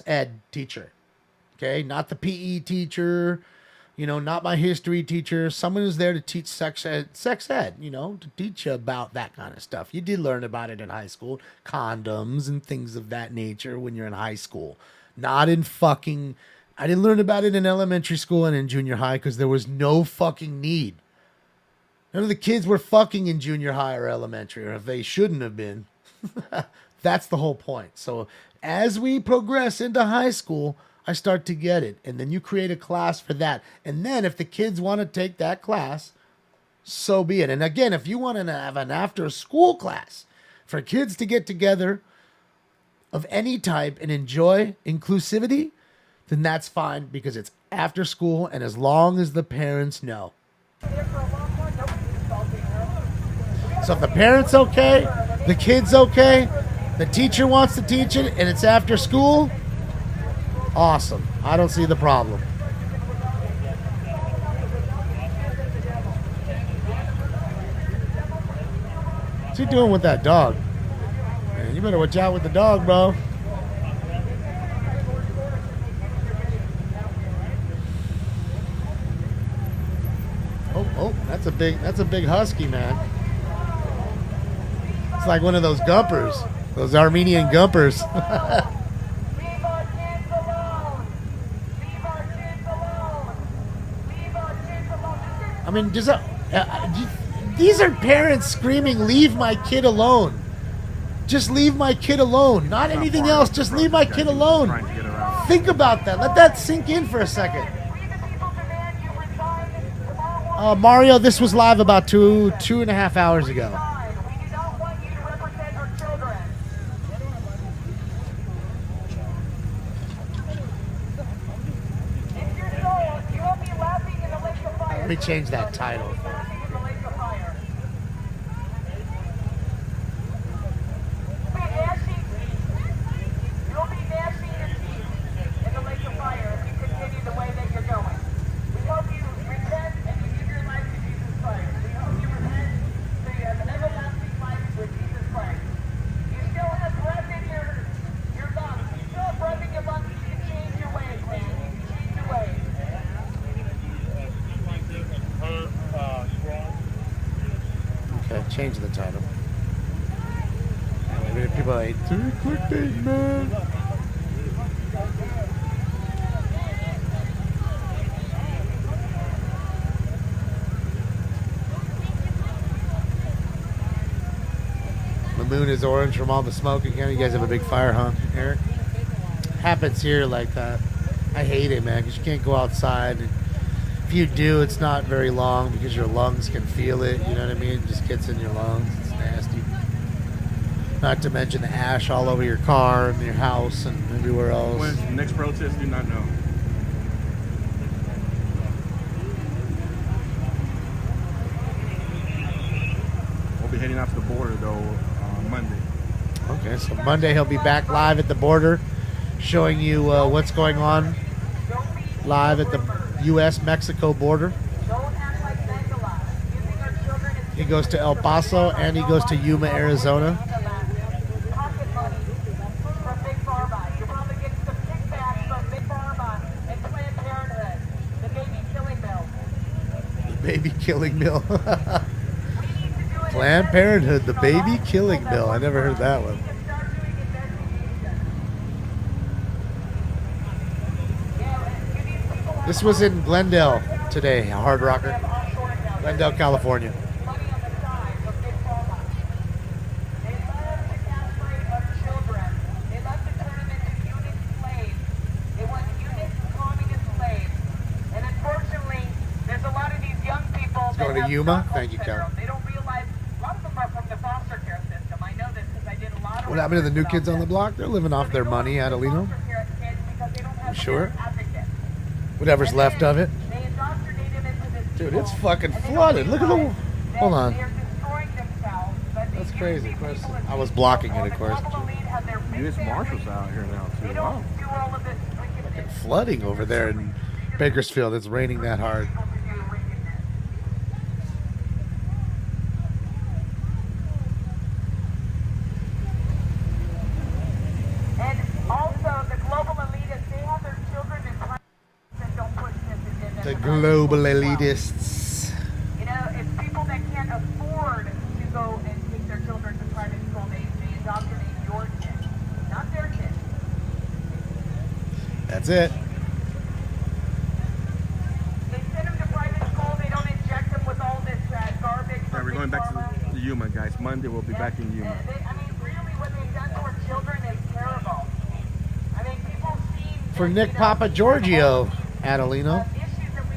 ed teacher, okay? Not the PE teacher. You know, not my history teacher. Someone who's there to teach sex ed, you know, to teach you about that kind of stuff. You did learn about it in high school. Condoms and things of that nature when you're in high school. Not in fucking... I didn't learn about it in elementary school and in junior high because there was no fucking need. None of the kids were fucking in junior high or elementary, or if they shouldn't have been. That's the whole point. So as we progress into high school... I start to get it. And then you create a class for that. And then if the kids want to take that class, so be it. And again, if you want to have an after school class for kids to get together of any type and enjoy inclusivity, then that's fine because it's after school and as long as the parents know. So if the parents okay, the kids okay, the teacher wants to teach it and it's after school, awesome. I don't see the problem. What's he doing with that dog? Man, you better watch out with the dog, bro. Oh, that's a big husky, man. It's like one of those gumpers. Those Armenian gumpers. I mean, these are parents screaming, "Leave my kid alone. Just leave my kid alone. Not anything else. Just leave my kid alone." Think about that. Let that sink in for a second. Mario, this was live about two and a half hours ago. Let me change that title. Change the title. Anyway, people are like, clickbait, man. The moon is orange from all the smoke again. You guys have a big fire, huh, Eric? Happens here like that. I hate it, man, because you can't go outside. And if you do, it's not very long because your lungs can feel it. You know what I mean? It just gets in your lungs. It's nasty. Not to mention the ash all over your car and your house and everywhere else. When's the next protest? Do not know. We'll be heading out to the border though on Monday. Okay, so Monday he'll be back live at the border, showing you what's going on live at the U.S.-Mexico border. He goes to El Paso and he goes to Yuma, Arizona. The baby killing mill. Planned Parenthood, the baby killing mill. I never heard that one. This was in Glendale today, a hard rocker. Glendale, California. Let's go to Yuma. Thank you, Cal. What happened to the new kids on the block? They're living off their money, Adelino. You sure? Whatever's left of it. Dude, it's fucking flooded. Look at the... Hold on. That's crazy. Of course, I was blocking it, of course. U.S. Marshals out here now, too. Wow. Fucking flooding over there in Bakersfield. It's raining that hard. The global elitists. You know, it's people that can't afford to go and take their children to private school. They indoctrinate your kids, not their kids. That's it. They send them to private school. They don't inject them with all this garbage. Yeah, we're going back to Yuma, guys. Monday we'll be back in Yuma. I mean, really, what they've done to our children is terrible. I mean, people see... For Nick Papa Giorgio, Adelino.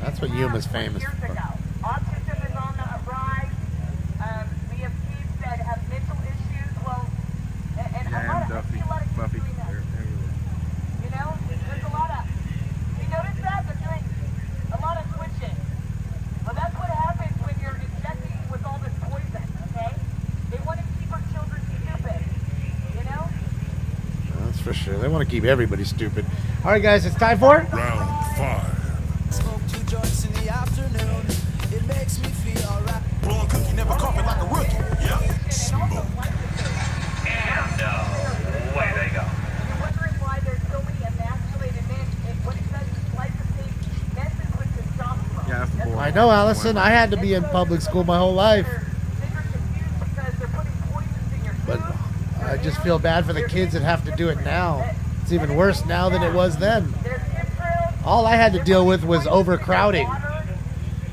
That's what Yuma's famous for. Autism is on the rise. We have kids that have mental issues. Well, and yeah, a lot of kids Buffy. doing that. You know, there's a lot of... You notice that? They're doing a lot of switching. Well, that's what happens when you're injecting with all this poison, okay? They want to keep our children stupid, you know? That's for sure. They want to keep everybody stupid. All right, guys, it's time for... Round 5. Joints in the afternoon, it makes me feel alright. Blowing cookie, never coughing like a rookie. Yep. Smoke. And away they go. You're wondering why there's so many emasculated men, and what it does is glyphosate messes with testosterone. Yeah, that's the boy. I know, Allison. I had to be in public school my whole life. But I just feel bad for the kids that have to do it now. It's even worse now than it was then. All I had to deal with was overcrowding.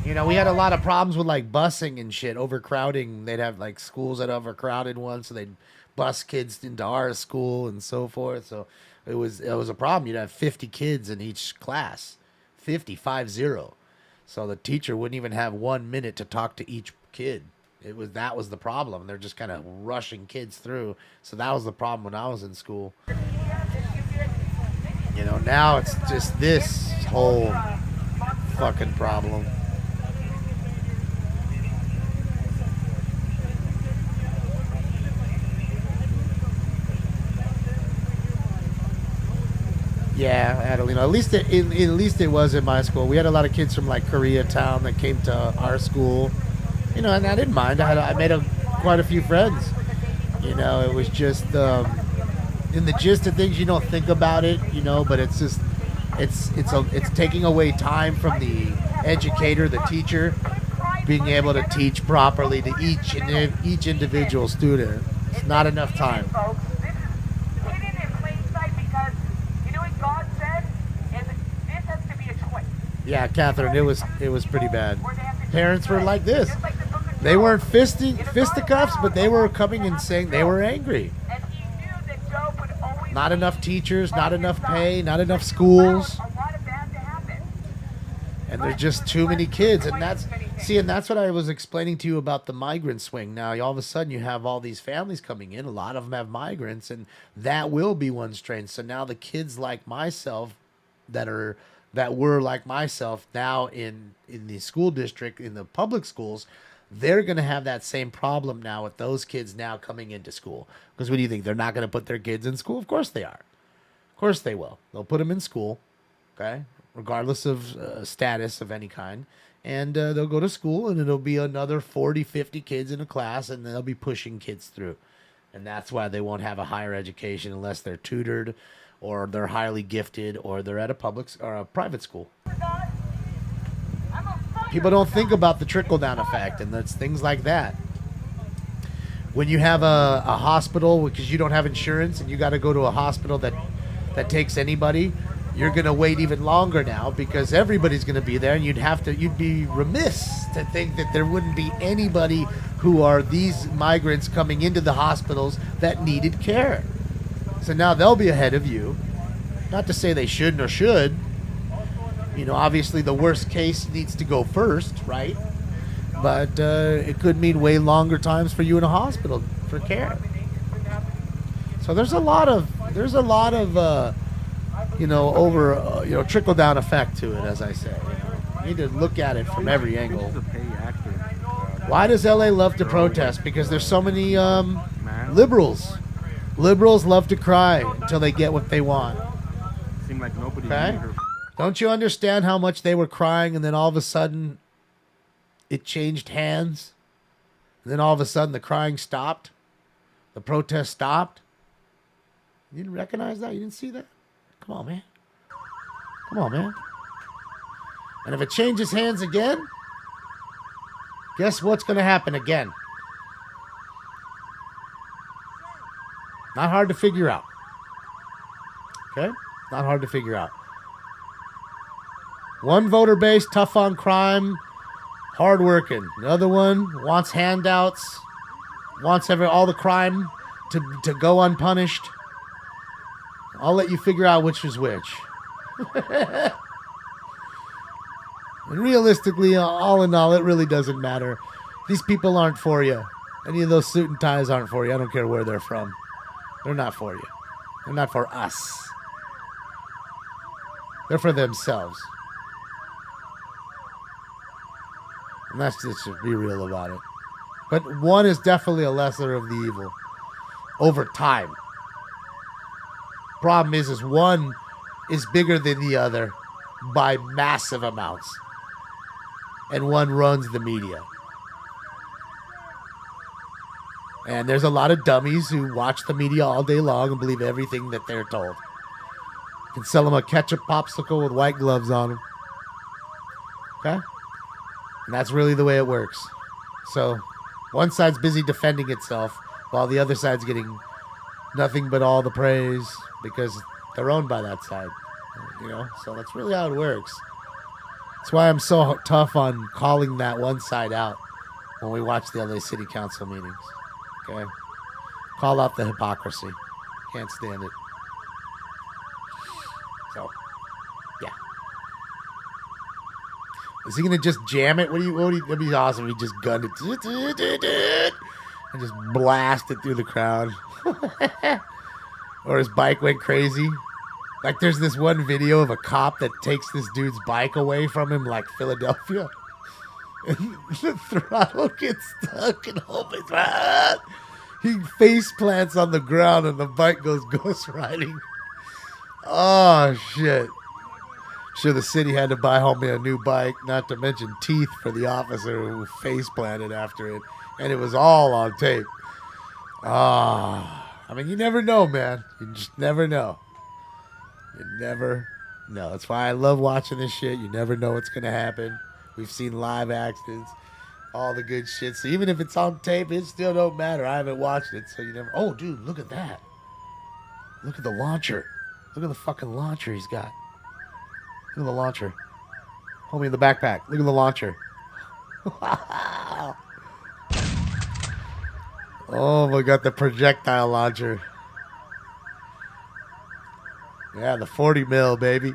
You know, we had a lot of problems with like busing and shit, overcrowding. They'd have like schools that overcrowded once, so they'd bus kids into our school and so forth. So it was a problem. You'd have 50 kids in each class, 50. So the teacher wouldn't even have 1 minute to talk to each kid. That was the problem. They're just kind of rushing kids through. So that was the problem when I was in school. You know, now it's just this whole fucking problem. Yeah, Adelino. At least it was in my school. We had a lot of kids from like Koreatown that came to our school. You know, and I didn't mind. I made quite a few friends. You know, it was just in the gist of things, you don't think about it, you know, but it's just it's taking away time from the educator, the teacher, being able to teach properly to each individual student. It's not enough time. Folks, this is hidden in plain sight because you know what God said? This has to be a choice. Yeah, Catherine, it was pretty bad. Parents were like this. They weren't fisticuffs, but they were coming and saying they were angry. Not enough teachers, not enough pay, not enough schools. And there's just too many kids. And that's what I was explaining to you about the migrant swing. Now, all of a sudden, you have all these families coming in. A lot of them have migrants, and that will be one strain. So now the kids like myself that were like myself now in the school district, in the public schools, they're going to have that same problem now with those kids now coming into school. Because what do you think? They're not going to put their kids in school? Of course they are. Of course they will. They'll put them in school, okay, regardless of status of any kind. And they'll go to school, and it'll be another 40, 50 kids in a class, and they'll be pushing kids through. And that's why they won't have a higher education unless they're tutored or they're highly gifted or they're at a public or a private school. People don't think about the trickle-down effect, and that's things like that. When you have a hospital because you don't have insurance and you got to go to a hospital that takes anybody, you're going to wait even longer now because everybody's going to be there, and you'd be remiss to think that there wouldn't be anybody who are these migrants coming into the hospitals that needed care. So now they'll be ahead of you. Not to say they shouldn't or should. You know, obviously the worst case needs to go first, right? But it could mean way longer times for you in a hospital for care. So there's a lot of trickle down effect to it, as I say. You need to look at it from every angle. Why does LA love to protest? Because there's so many liberals. Liberals love to cry until they get what they want. Seemed like nobody knew Okay? her. Don't you understand how much they were crying, and then all of a sudden it changed hands? And then all of a sudden the crying stopped? The protest stopped? You didn't recognize that? You didn't see that? Come on, man. Come on, man. And if it changes hands again, guess what's going to happen again? Not hard to figure out. Okay? Not hard to figure out. One voter base, tough on crime, hardworking. The other one wants handouts, wants all the crime to go unpunished. I'll let you figure out which is which. And realistically, all in all, it really doesn't matter. These people aren't for you. Any of those suit and ties aren't for you. I don't care where they're from. They're not for you. They're not for us. They're for themselves. And let's just be real about it. But one is definitely a lesser of the evil over time. Problem is one is bigger than the other by massive amounts. And one runs the media. And there's a lot of dummies who watch the media all day long and believe everything that they're told. You can sell them a ketchup popsicle with white gloves on them. Okay? And that's really the way it works. So, one side's busy defending itself while the other side's getting nothing but all the praise because they're owned by that side. You know? So that's really how it works. That's why I'm so tough on calling that one side out when we watch the LA City Council meetings. Okay? Call out the hypocrisy. Can't stand it. So, yeah. Is he gonna just jam it? That'd be awesome if he just gunned it and just blast it through the crowd. Or his bike went crazy. Like there's this one video of a cop that takes this dude's bike away from him, like Philadelphia. And the throttle gets stuck and he face plants on the ground and the bike goes ghost riding. Oh shit. Sure, the city had to buy homie a new bike, not to mention teeth for the officer who face planted after it. And it was all on tape. I mean, you never know, man. You just never know. You never know. That's why I love watching this shit. You never know what's going to happen. We've seen live accidents. all the good shit. So even if it's on tape, it still don't matter. I haven't watched it, so you never. Oh, dude, look at that. Look at the launcher. Look at the fucking launcher he's got. Look at the launcher. Homie in the backpack. Look at the launcher. Oh my god, the projectile launcher. Yeah, the 40 mil, baby.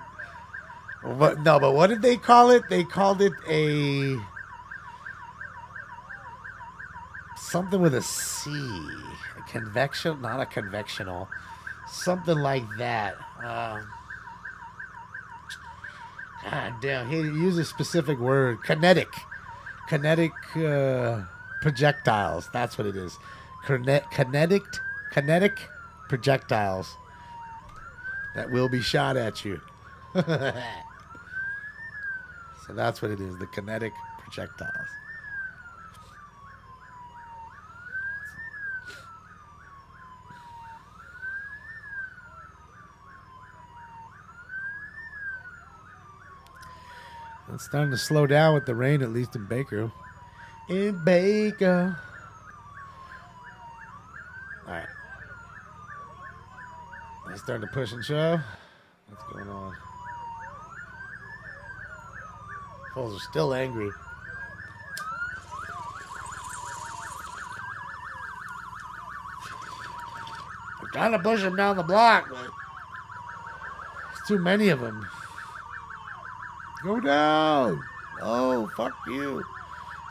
But what did they call it? They called it a something with a C. A convection, not a convectional. Something like that. God damn, he used a specific word. Kinetic projectiles. That's what it is. Kinetic projectiles that will be shot at you. So that's what it is. The kinetic projectiles. It's starting to slow down with the rain, at least in Baker. In Baker. Alright. They starting to push and shove. What's going on? Fools are still angry. We're trying to push them down the block, but there's too many of them. Go down. Oh, fuck you.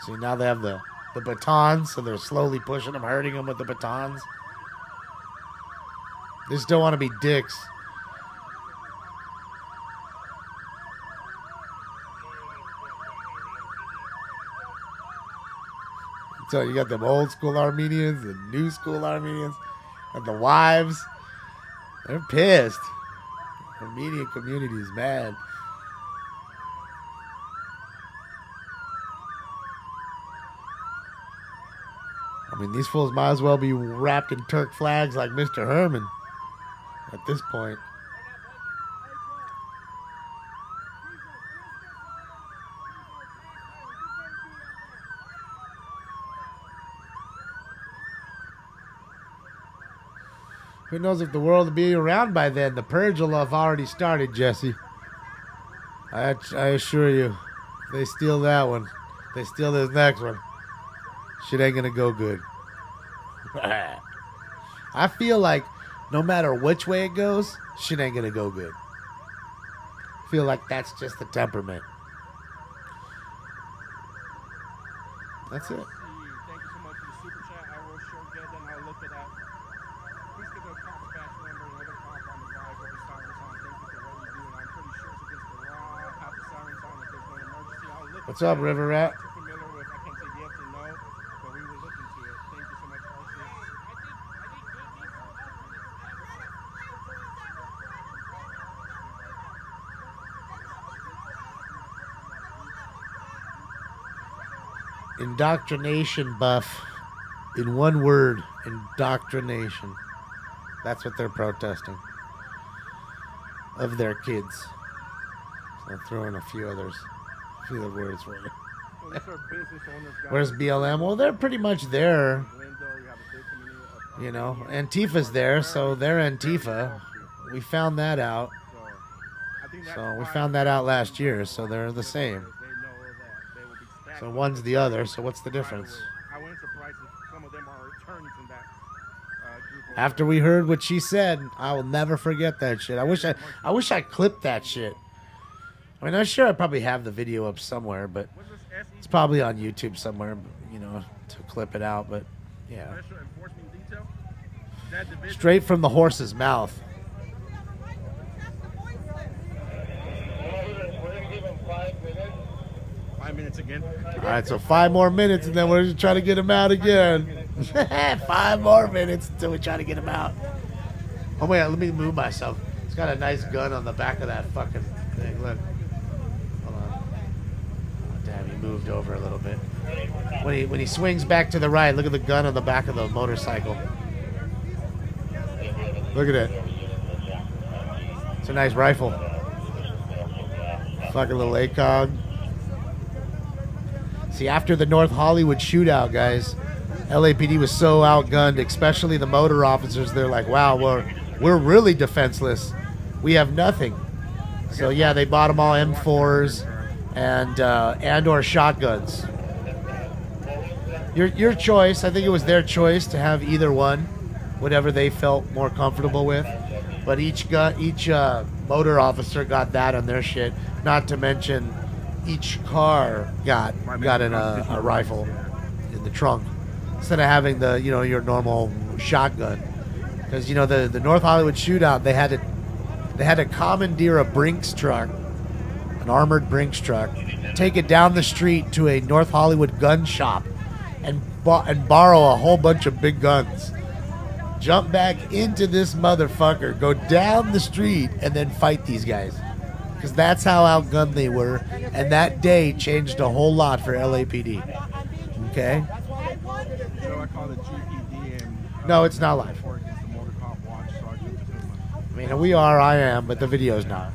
See, now they have the batons, so they're slowly pushing them, hurting them with the batons. They just don't want to be dicks. So you got them old school Armenians, the new school Armenians, and the wives. They're pissed. The Armenian community is mad. I mean, these fools might as well be wrapped in Turk flags like Mr. Herman at this point. Who knows if the world will be around by then? The purge will have already started, Jesse. I assure you. If they steal that one, if they steal this next one, shit ain't gonna go good. I feel like no matter which way it goes, shit ain't gonna go good. I feel like that's just the temperament. That's it. Thank you so much for the super chat. I will sure get them. I'll look it up. Please give a cop back number and other cop on the drive with the sirens on. Thank you for what you do, and I'm pretty sure it's against the law. Have the sirens on if there's no emergency. I'll look. What's up, River Rat? Too familiar with. I can't say yes or no, but we will look into it. Thank you so much, RC. Indoctrination buff. In one word, indoctrination. That's what they're protesting. Of their kids. So I'll throw in a few others. A few other words for you. Where's BLM? Well, they're pretty much there. You know, Antifa's there, so they're Antifa. We found that out. So we found that out last year, so they're the same. So one's the other, so what's the difference? I wouldn't surprise if some of them are attorneys in that group. After we heard what she said, I will never forget that shit. I wish I clipped that shit. I mean, I'm sure I probably have the video up somewhere, but it's probably on YouTube somewhere, you know, to clip it out, but yeah. Straight from the horse's mouth. Minutes again. All right, so 5 more minutes, and then we're just trying to get him out again. 5 more minutes until we try to get him out. Oh, wait, let me move myself. It's got a nice gun on the back of that fucking thing. Look. Hold on. Oh, damn, he moved over a little bit. When he swings back to the right, look at the gun on the back of the motorcycle. Look at it. It's a nice rifle. Fucking little ACOG. See, See, after the North Hollywood shootout, guys, LAPD was so outgunned, especially the motor officers. They're like, wow, we're really defenseless. We have nothing. So yeah, they bought them all M4s and or shotguns. Your choice. I think it was their choice to have either one, whatever they felt more comfortable with. But each motor officer got that on their shit. Not to mention, each car got a rifle in the trunk instead of having the your normal shotgun. Because the North Hollywood shootout, they had to commandeer a Brinks truck, an armored Brinks truck, take it down the street to a North Hollywood gun shop, and borrow a whole bunch of big guns. Jump back into this motherfucker, go down the street, and then fight these guys. Because that's how outgunned they were, and that day changed a whole lot for LAPD. Okay? So I call it GPD and... No, it's not live. I mean, I am, but the video's not.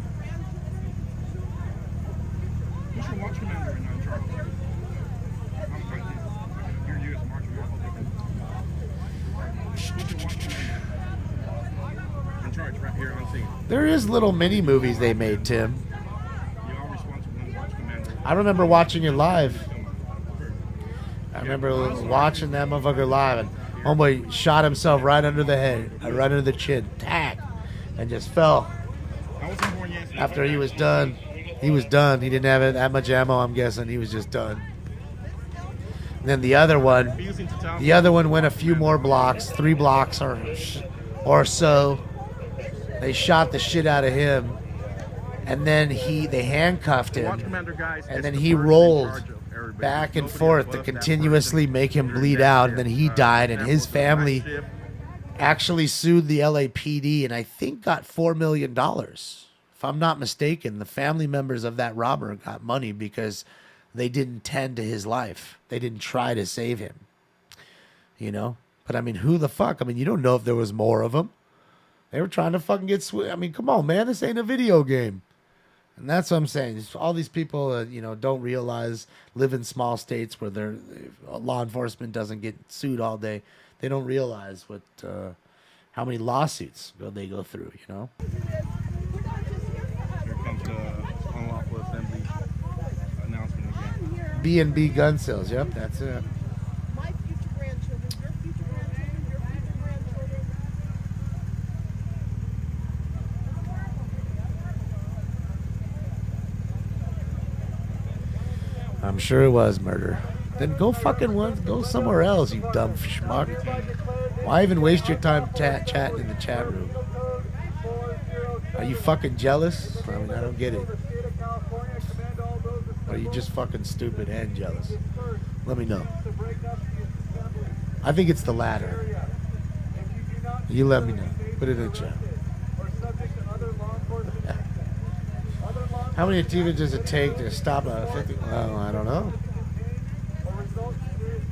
Who's your watch commander in Charles? You're U.S. Marshal. You're who's your watch commander in charge right here on scene? There is little mini movies they made, Tim. You're all responsible for watch commander. I remember watching it live. I remember watching that motherfucker live, and homeboy shot himself right under the head, right under the chin, tack, and just fell. After he was done, he didn't have that much ammo, I'm guessing. He was just done. And then the other one went a few more blocks, 3 blocks or so. They shot the shit out of him, and then they handcuffed him, and then he rolled back and forth to continuously make him bleed out, and then he died, and his family actually sued the LAPD and I think got $4 million. If I'm not mistaken, the family members of that robber got money because they didn't tend to his life. They didn't try to save him. But I mean, who the fuck? I mean, you don't know if there was more of them. They were trying to fucking get I mean, come on, man. This ain't a video game. And that's what I'm saying. All these people, don't realize, live in small states where their law enforcement doesn't get sued all day. They don't realize how many lawsuits they go through, Here comes the unlawful assembly announcement again. B&B gun sales. Yep, that's it. My future grandchildren, your future grandchildren, your future grandchildren. I'm sure it was murder. Then go go somewhere else, you dumb schmuck. Why even waste your time chatting in the chat room? Are you fucking jealous? I mean, I don't get it. Or are you just fucking stupid and jealous? Let me know. I think it's the latter. You let me know. Put it in the chat. How many achievements does it take to stop a 50? Well, I don't know.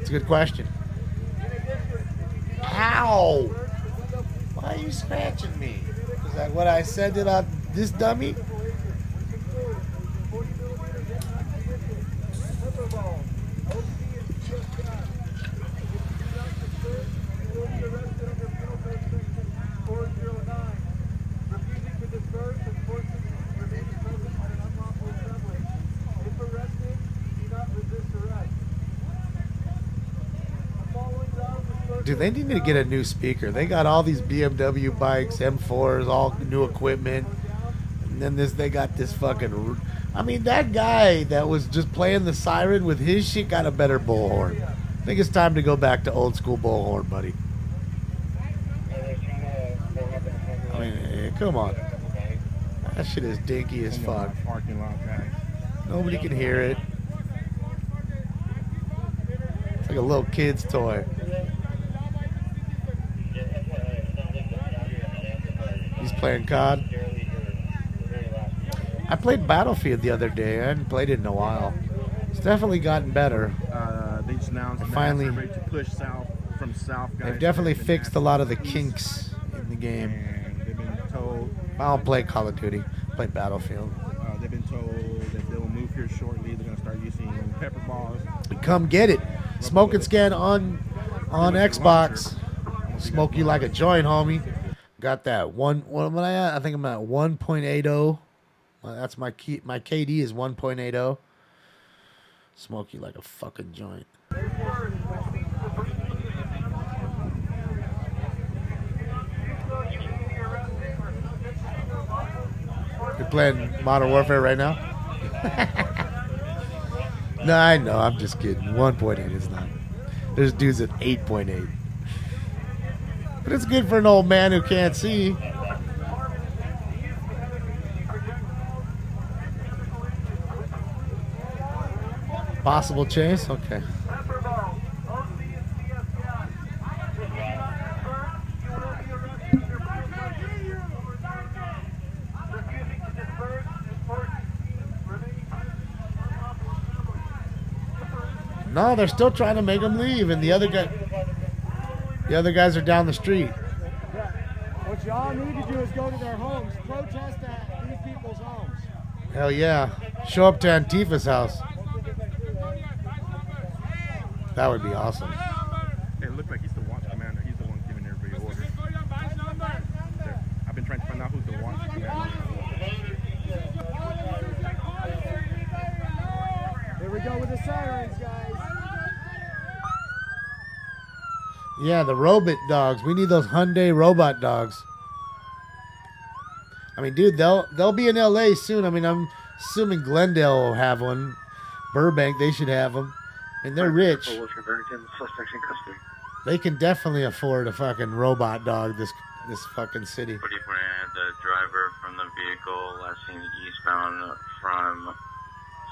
It's a good question. Ow! Why are you scratching me? Is that what I said to this dummy? Dude, they need to get a new speaker. They got all these BMW bikes, M4s, all new equipment. And then they got this fucking... I mean, that guy that was just playing the siren with his shit got a better bullhorn. I think it's time to go back to old school bullhorn, buddy. I mean, come on. That shit is dinky as fuck. Nobody can hear it. It's like a little kid's toy. He's playing COD. I played Battlefield the other day. I hadn't played it in a while. It's definitely gotten better. They just announced finally to push south from south. They've definitely fixed a lot of the kinks in the game. And they've been told. I don't play Call of Duty. I play Battlefield. They've been told that they will move here shortly. They're going to start using pepper balls Come get it. Smoke and Scan on Xbox. Smoke you like a joint, homie. Got that one. What am I at? I think I'm at 1.80. Well, that's my key. My KD is 1.80. Smoke you like a fucking joint. You're playing Modern Warfare right now? No, I know. I'm just kidding. 1.8 is not. There's dudes at 8.8. But it's good for an old man who can't see. Possible chase? Okay. No, they're still trying to make them leave, and the other guys are down the street. What y'all need to do is go to their homes, protest at these people's homes. Hell yeah. Show up to Antifa's house. That would be awesome. It looked like he's the watch commander. He's the one giving everybody orders. I've been trying to find out who's the watch commander. Here we go with the sirens, guys. Yeah, the robot dogs. We need those Hyundai robot dogs. I mean, dude, they'll be in LA soon. I mean, I'm assuming Glendale will have one. Burbank, they should have them. And they're rich. They can definitely afford a fucking robot dog, this fucking city. Pretty brand, the driver from the vehicle last seen eastbound from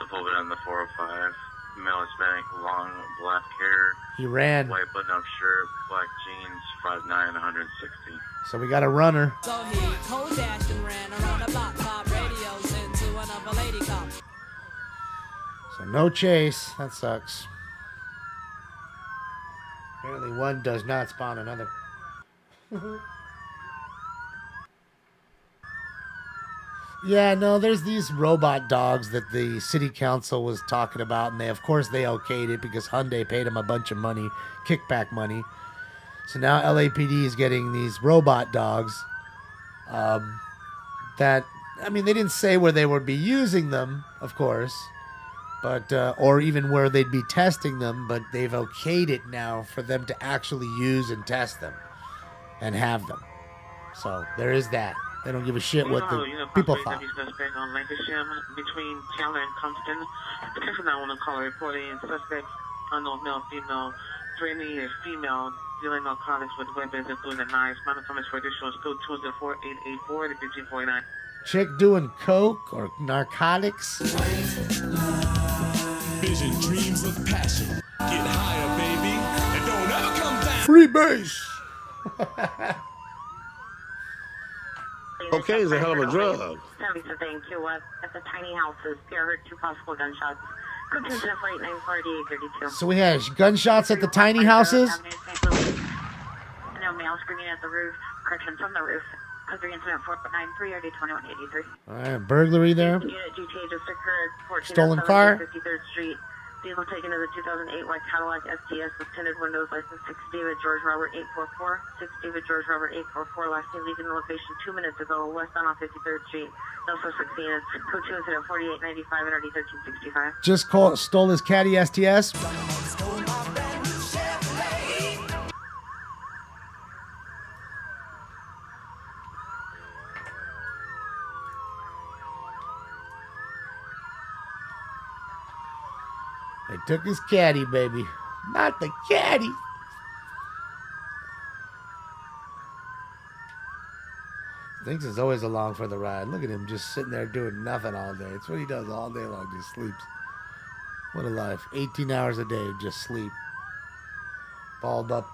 Sepulveda on the 405. Male Hispanic, long black hair. He ran. White button-up shirt, black jeans, 5'9", 160. So we got a runner. So he cold dashed and ran around the block, pop radios into another lady cop. So no chase. That sucks. Apparently one does not spawn another. Yeah, no, there's these robot dogs that the city council was talking about, and of course they okayed it because Hyundai paid them a bunch of money, kickback money. So now LAPD is getting these robot dogs that, I mean, they didn't say where they would be using them, of course, but or even where they'd be testing them, but they've okayed it now for them to actually use and test them and have them. So there is that. They don't give a shit what the people thought. Suspect on Lancashire between Taylor and Compton. Attention 911 caller reporting suspect unknown male, female, threatening a female, dealing narcotics with weapons including knives. Minor comments for additional is code 204-884 to 1549. Chick doing coke or narcotics. Vision, dreams of passion. Get higher, baby, and don't ever come down. Free base. Cocaine is a hell of a drug. Lisa, thank you. At the tiny houses, Pierre heard 2 possible gunshots. Good attention for 894832. So we had gunshots at the tiny houses. No male screaming at the roof. Correction from the roof. Code 3 incident 493 RD 2183. All right, burglary there. Unit GTA just occurred. 14 Stolen car. 53rd Street. Vehicle taken to the 2008 white Cadillac STS with tinted windows. License 6 David George Robert 844. 6 David George Robert 844. Last seen leaving the location 2 minutes ago. Westbound on 53rd Street. No suspect seen. It's code 2 incident 4895 and RD 1365. Just stole his caddy STS. They took his caddy, baby. Not the caddy. Thinks he's always along for the ride. Look at him just sitting there doing nothing all day. It's what he does all day long, just sleeps. What a life. 18 hours a day, just sleep. Balled up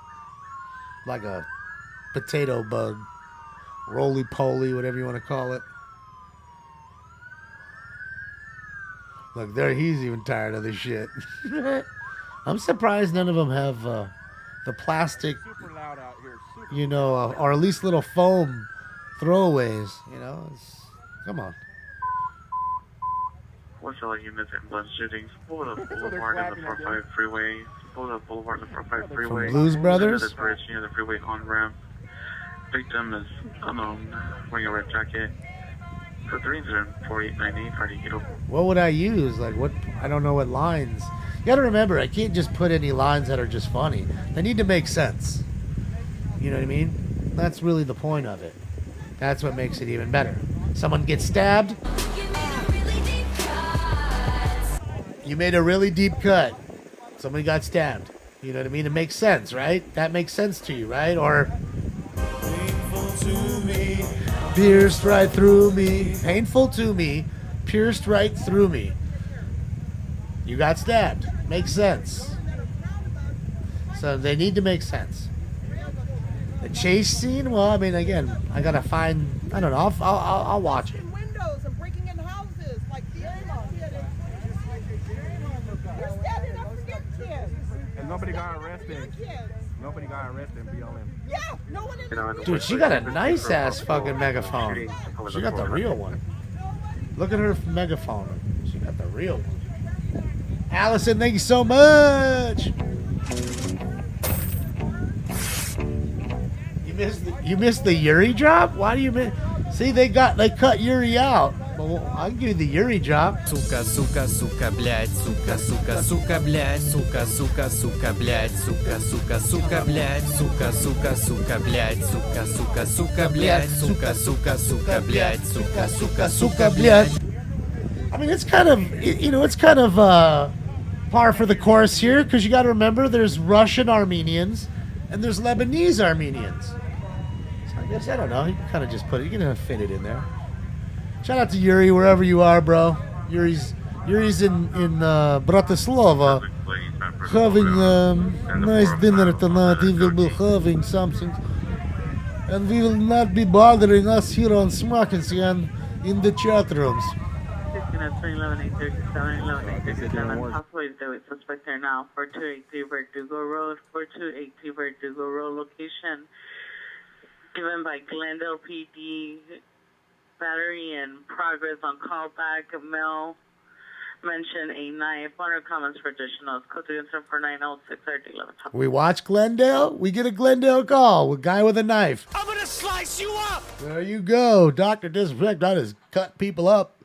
like a potato bug. Roly-poly, whatever you want to call it. Look, there he's even tired of this shit. I'm surprised none of them have the plastic, you know, or at least little foam throwaways, you know. Come on. What's all units and bus shootings? Pull up Boulevard and the 45 freeway. Pull up Boulevard and the 45 freeway. Blues Brothers? Under the bridge near the freeway on ramp. Victim is unknown, wearing a red jacket. For 348.98, try to get over. What would I use? Like, what? I don't know what lines. You gotta remember, I can't just put any lines that are just funny. They need to make sense. You know what I mean? That's really the point of it. That's what makes it even better. Someone gets stabbed. You made a really deep cut. Somebody got stabbed. You know what I mean? It makes sense, right? That makes sense to you, right? Or painful to me, pierced right through me. Painful to me, pierced right through me. You got stabbed. Makes sense. So they need to make sense. The chase scene? Well, I mean, again, I gotta find. I don't know. I'll watch it. Windows and breaking in houses like the You're standing up for your kids. And nobody got arrested. Nobody got arrested in BLM. Yeah, no one in Dude, she got a nice ass fucking megaphone. She got the real one. Look at her megaphone. She got the real one. Allison, thank you so much. You missed the Yuri drop? Why do you miss? See, they cut Yuri out. Well, I'll give you the Yuri drop. Сука, сука, сука, блядь, сука, сука, сука, блядь, сука, сука, сука, блядь, сука, сука, сука, блядь, сука, сука, сука, блядь, сука, сука, сука, блядь, сука, сука, сука, блядь, сука, сука, сука, блядь. I mean, it's kind of, you know, it's kind of par for the course here, because you got to remember there's Russian Armenians and there's Lebanese Armenians. So I guess, I don't know, you can kind of just put it, you can fit it in there. Shout out to Yuri, wherever you are, bro. Yuri's in Bratislava, having a nice dinner tonight. He will be having something, and we will not be bothering us here on Smokinsyan in the chat rooms. 11-837, possibly the suspect there now. 4283 Verdugo Road, 4283 Verdugo Road location given by Glendale PD. Battery in progress on callback. Mel mentioned a knife. Under comments for additionals. Code 37490 11. We watch Glendale. We get a Glendale call. A guy with a knife. I'm gonna slice you up. There you go. Dr. Disrespect. I just cut people up.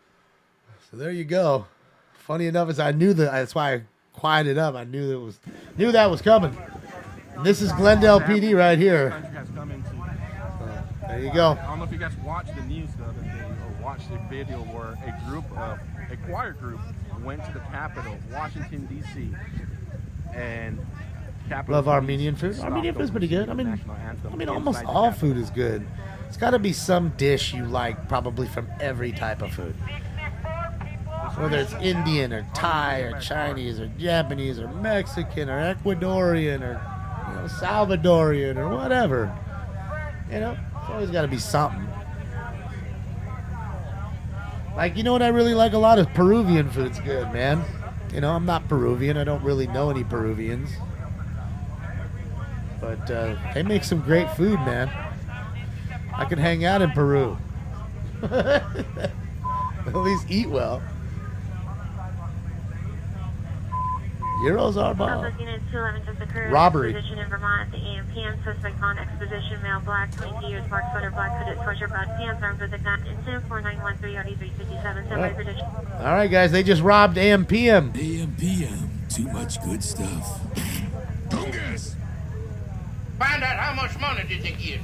So there you go. Funny enough, is I knew that. That's why I quieted up. I knew that was coming. And this is Glendale PD right here. There you go. I don't know if you guys watched the news the other day or watched the video where a choir group went to the Capitol, Washington, D.C. and Capitol Love Armenian food. Armenian food's pretty good. I mean, almost all food is good. It's got to be some dish you like, probably from every type of food. Whether it's Indian or Thai or Chinese or Japanese or Mexican or Ecuadorian or Salvadorian or whatever. You know, it's always got to be something. Like, you know what I really like a lot of? Peruvian food's good, man. You know, I'm not Peruvian. I don't really know any Peruvians. But they make some great food, man. I could hang out in Peru. At least eat well. Euros are bomb. Robbery. Position in Vermont at the AM/PM. Suspect on exposition, male, black, 22 years, black sweater, black hooded sweatshirt, black pants, armed with a gun. Incident 4913 RD 357. Semi position. All right, guys, they just robbed AM/PM. AM/PM. Too much good stuff. Don't guess. Find out how much money did they get.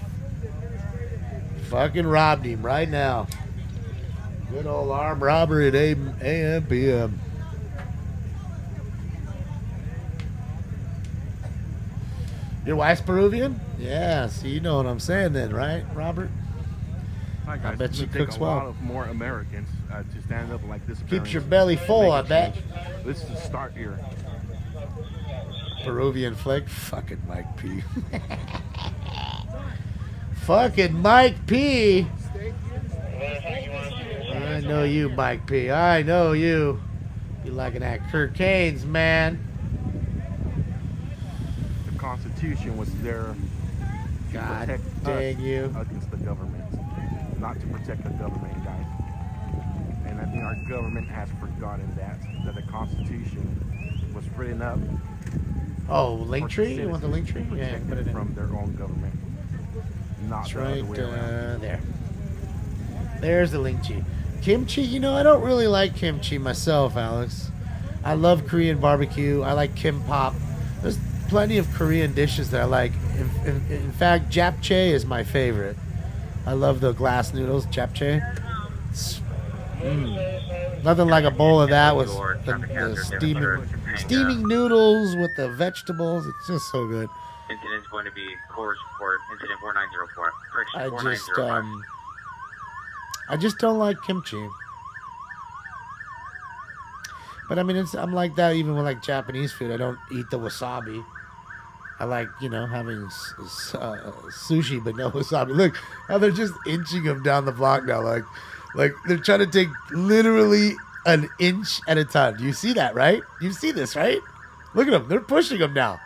Fucking robbed him right now. Good old armed robbery at AM/PM. Your wife's Peruvian? Yeah, see, you know what I'm saying then, right, Robert? Hi guys. I bet she cooks a well. lot of more Americans to stand up like this. Keeps your belly full, I bet. This is the start here. Peruvian flick? Fucking Mike P. Fucking Mike P. I know you, Mike P. I know you. You liking that Kirkanes, man. The Constitution was there to protect us against the government, not to protect the government, guys. And I think our government has forgotten that the Constitution was written up. Oh, link tree? You want the link tree? Yeah, Protected put it in. from their own government. Not That's the right other way around. there. There's the link tree. Kimchi, you know, I don't really like kimchi myself, Alex. I love Korean barbecue. I like kimbap. There's plenty of Korean dishes that I like. In fact, japchae is my favorite. I love the glass noodles, japchae. Nothing like a bowl of that with the steaming noodles with the vegetables. It's just so good. Incident's going to be course report, incident 4904. Correction, I just don't like kimchi. But I mean, I'm like that even with like Japanese food. I don't eat the wasabi. I like, you know, having sushi, but no wasabi. Look how they're just inching them down the block now. Like they're trying to take literally an inch at a time. Do you see that, right? You see this, right? Look at them. They're pushing them now.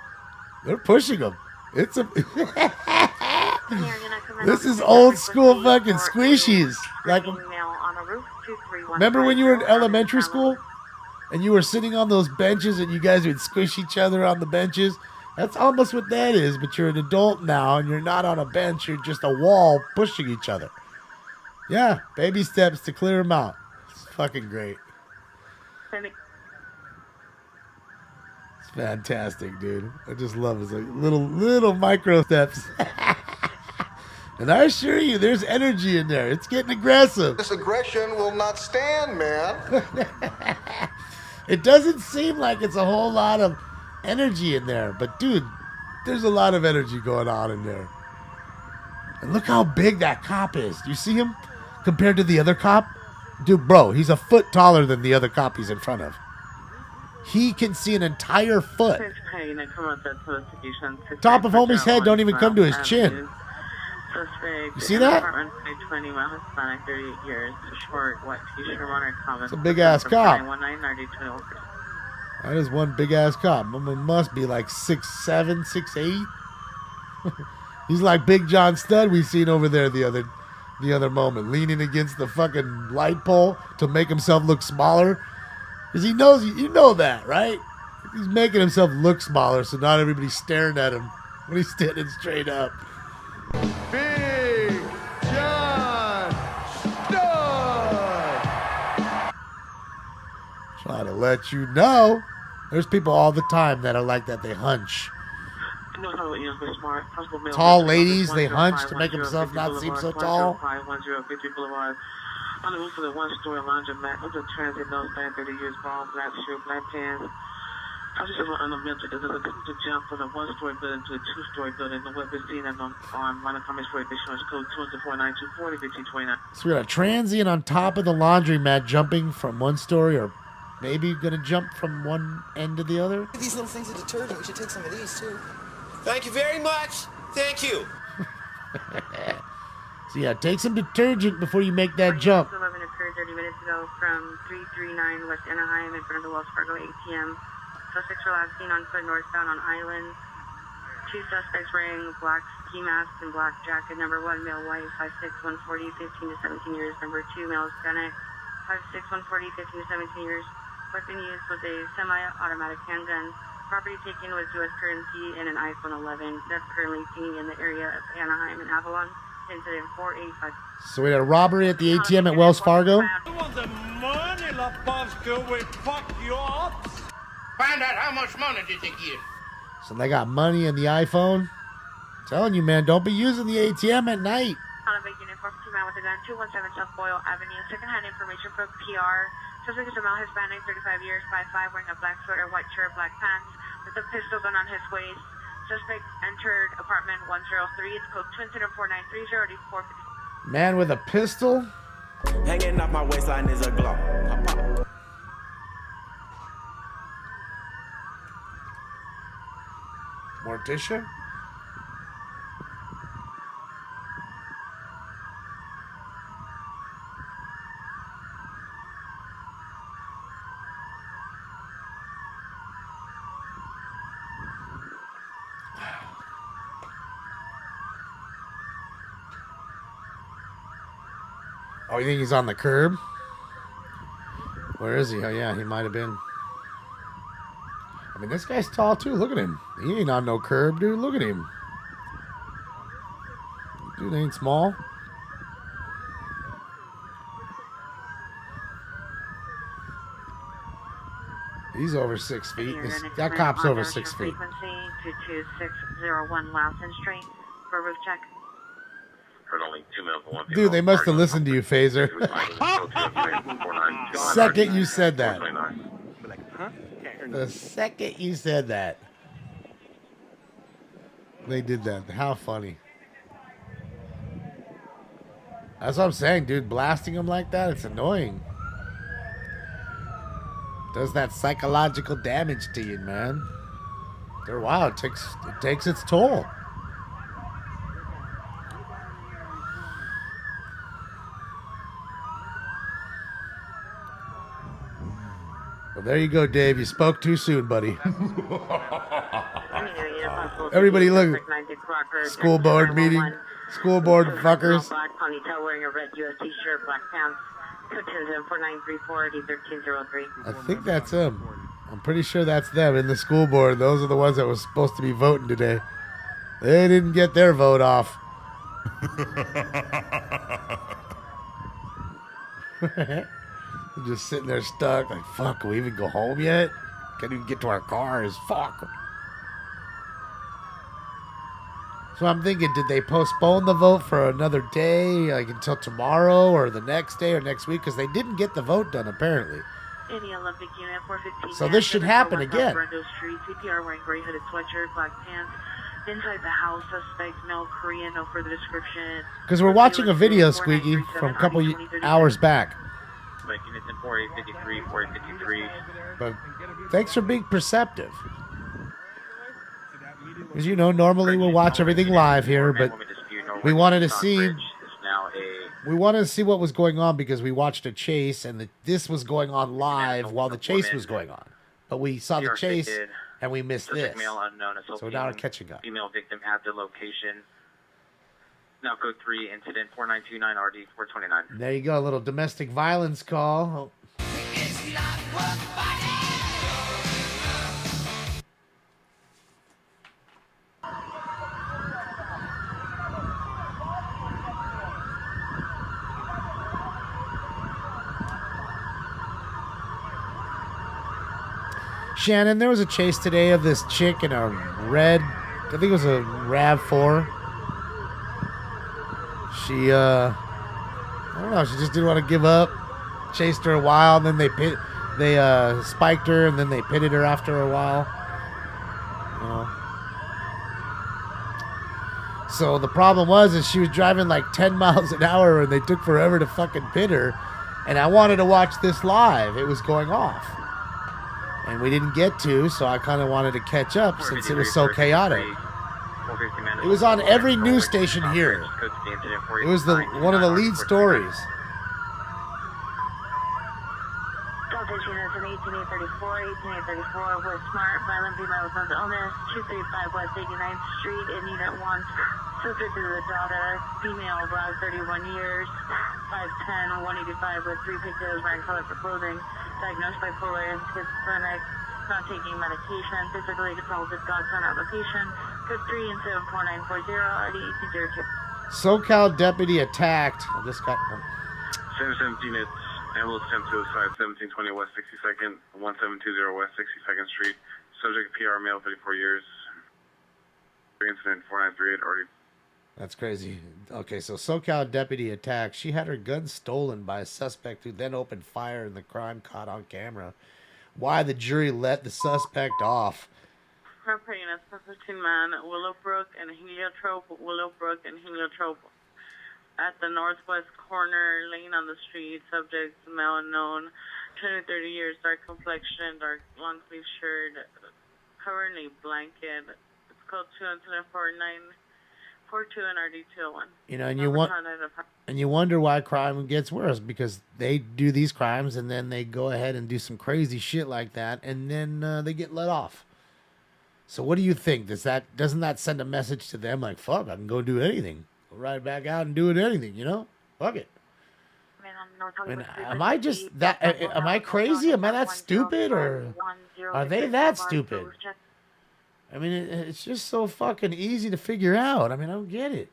They're pushing them. It's a... This is old school fucking squishies. Like, remember when you were in elementary school? And you were sitting on those benches and you guys would squish each other on the benches? That's almost what that is, but you're an adult now and you're not on a bench. You're just a wall pushing each other. Yeah, baby steps to clear them out. It's fucking great. It's fantastic, dude. I just love it. It's like little micro steps. And I assure you, there's energy in there. It's getting aggressive. This aggression will not stand, man. It doesn't seem like it's a whole lot of energy in there, but dude, there's a lot of energy going on in there. And look how big that cop is. Do you see him compared to the other cop? Dude, bro, he's a foot taller than the other cop he's in front of. He can see an entire foot. Top of homie's head don't even come to his chin. You see that? It's a big ass cop. That is one big ass cop. Must be like 6'7", 6'8". He's like Big John Studd we seen over there the other moment, leaning against the fucking light pole to make himself look smaller. Because he knows, you know that, right? He's making himself look smaller so not everybody's staring at him when he's standing straight up. Big John Studd. Try to let you know. There's people all the time that are like that. They hunch. Tall ladies, they hunch to make themselves not seem so tall. On the roof of the one-story laundromat, with the transit nose band, 30 years bald, black shirt, black pants. I was just on the mental. There's a jump from a one-story building to a two-story building. The web is seen on minor comments for insurance code 249-240-1529. So we got a transient on top of the laundromat jumping from one story, or maybe gonna jump from one end to the other. These little things are detergent. We should take some of these too. Thank you very much. Thank you. So yeah, take some detergent before you make that jump. 11 occurred 30 minutes ago from 339 West Anaheim in front of the Wells Fargo ATM. Suspects were last seen on foot northbound on Island. Two suspects wearing black ski masks and black jacket. Number 1, male, white, 5'6", 140, 15 to 17 years. Number 2, male, Hispanic, 5'6", 140, 15 to 17 years. Weapon used was a semi-automatic handgun. Property taken was U.S. currency and an iPhone 11. That's currently seen in the area of Anaheim and Avalon. Incident 485. So we had a robbery at the ATM at Wells Fargo. You want the money, LaBosco? We fuck you up. Find out how much money did they get. So they got money in the iPhone. Telling you, man, don't be using the ATM at night. On a big unit, 42 man with a gun, 217 South Boyle Avenue. Second-hand information for PR. Suspect is a male Hispanic, 35 years, 5'5", wearing a black sweater, white shirt, black pants, with a pistol gun on his waist. Suspect entered apartment 103. It's code 204-930-450. Man with a pistol. Hanging off my waistline is a glow. Morticia? Oh, you think he's on the curb? Where is he? Oh, yeah, he might have been. I mean, this guy's tall, too. Look at him. He ain't on no curb, dude. Look at him. Dude ain't small. He's over 6 feet. That cop's over 6 feet. Frequency 22601 Lawson Street for roof check. Heard only 2 minutes. Dude, they must have listened to you, Phaser. Second you said that. The second you said that. They did that. How funny. That's what I'm saying, dude. Blasting them like that, it's annoying. Does that psychological damage to you, man. They're wild. It takes its toll. Well, there you go, Dave. You spoke too soon, buddy. Everybody look. School board meeting. School board fuckers. Black ponytail wearing a red US t-shirt, black pants. Code 4934 I think that's him. I'm pretty sure that's them in the school board. Those are the ones that were supposed to be voting today. They didn't get their vote off. They're just sitting there stuck. Like, fuck, can we even go home yet? Can't even get to our cars. Fuck. So I'm thinking, did they postpone the vote for another day, like until tomorrow or the next day or next week? Because they didn't get the vote done, apparently. Olympic Unit 415. So this should happen again. Brendo Street, CPR wearing gray hooded sweatshirt, black pants. Inside the house, suspect, no Korean, no further description. Because we're watching a video, Squeaky, from a couple hours back. Like units in 4853, 4853. But thanks for being perceptive. Because, you know, normally we'll watch everything live here, but we wanted to see... We wanted to see what was going on because we watched a chase and this was going on live while the chase was going on. But we saw the chase and we missed this. So now we're catching up. Female victim at the location. Now code 3, incident 4929 RD 429. There you go, a little domestic violence call. Shannon, there was a chase today of this chick in a red, I think it was a RAV4. She, I don't know, she just didn't want to give up. Chased her a while, and then they spiked her, and then they pitted her after a while. You know. So the problem is she was driving like 10 miles an hour, and they took forever to fucking pit her. And I wanted to watch this live. It was going off. And we didn't get to, so I kind of wanted to catch up since it was so chaotic. It was on every news station here. It was one of the lead stories. Voltage units in 18834, 18834 with smart, violent female with mental illness, 235 West 89th Street in Unit 1. Subject is a daughter, female, black, 31 years, 5'10", 185 with 3 pigtails, wearing colorful clothing. Diagnosed bipolar and schizophrenic, not taking medication, physically assaulted godson at location, code 3 and 74940, RD 1802. SoCal deputy attacked. I just got. 77 units, ambulance attempt suicide, 1720 West 62nd, 1720 West 62nd Street. Subject PR, male, 34 years. Incident 4938, RD. That's crazy. Okay, so SoCal deputy attack. She had her gun stolen by a suspect who then opened fire and the crime caught on camera. Why the jury let the suspect off? Property units for 15 man, Willowbrook and Heliotrope, Willowbrook and Heliotrope. At the northwest corner, lane on the street, subject male unknown, 20 to 30 years, dark complexion, dark long sleeve shirt, covered in a blanket. It's called 249. 42 and RD201. You know, and you wonder why crime gets worse because they do these crimes and then they go ahead and do some crazy shit like that and then they get let off. So what do you think? Doesn't that send a message to them like, fuck, I can go do anything, go right back out and do anything, you know? Fuck it. I mean, am I just that? Am I crazy? Am I that stupid, or are they that stupid? I mean, it's just so fucking easy to figure out. I mean, I don't get it.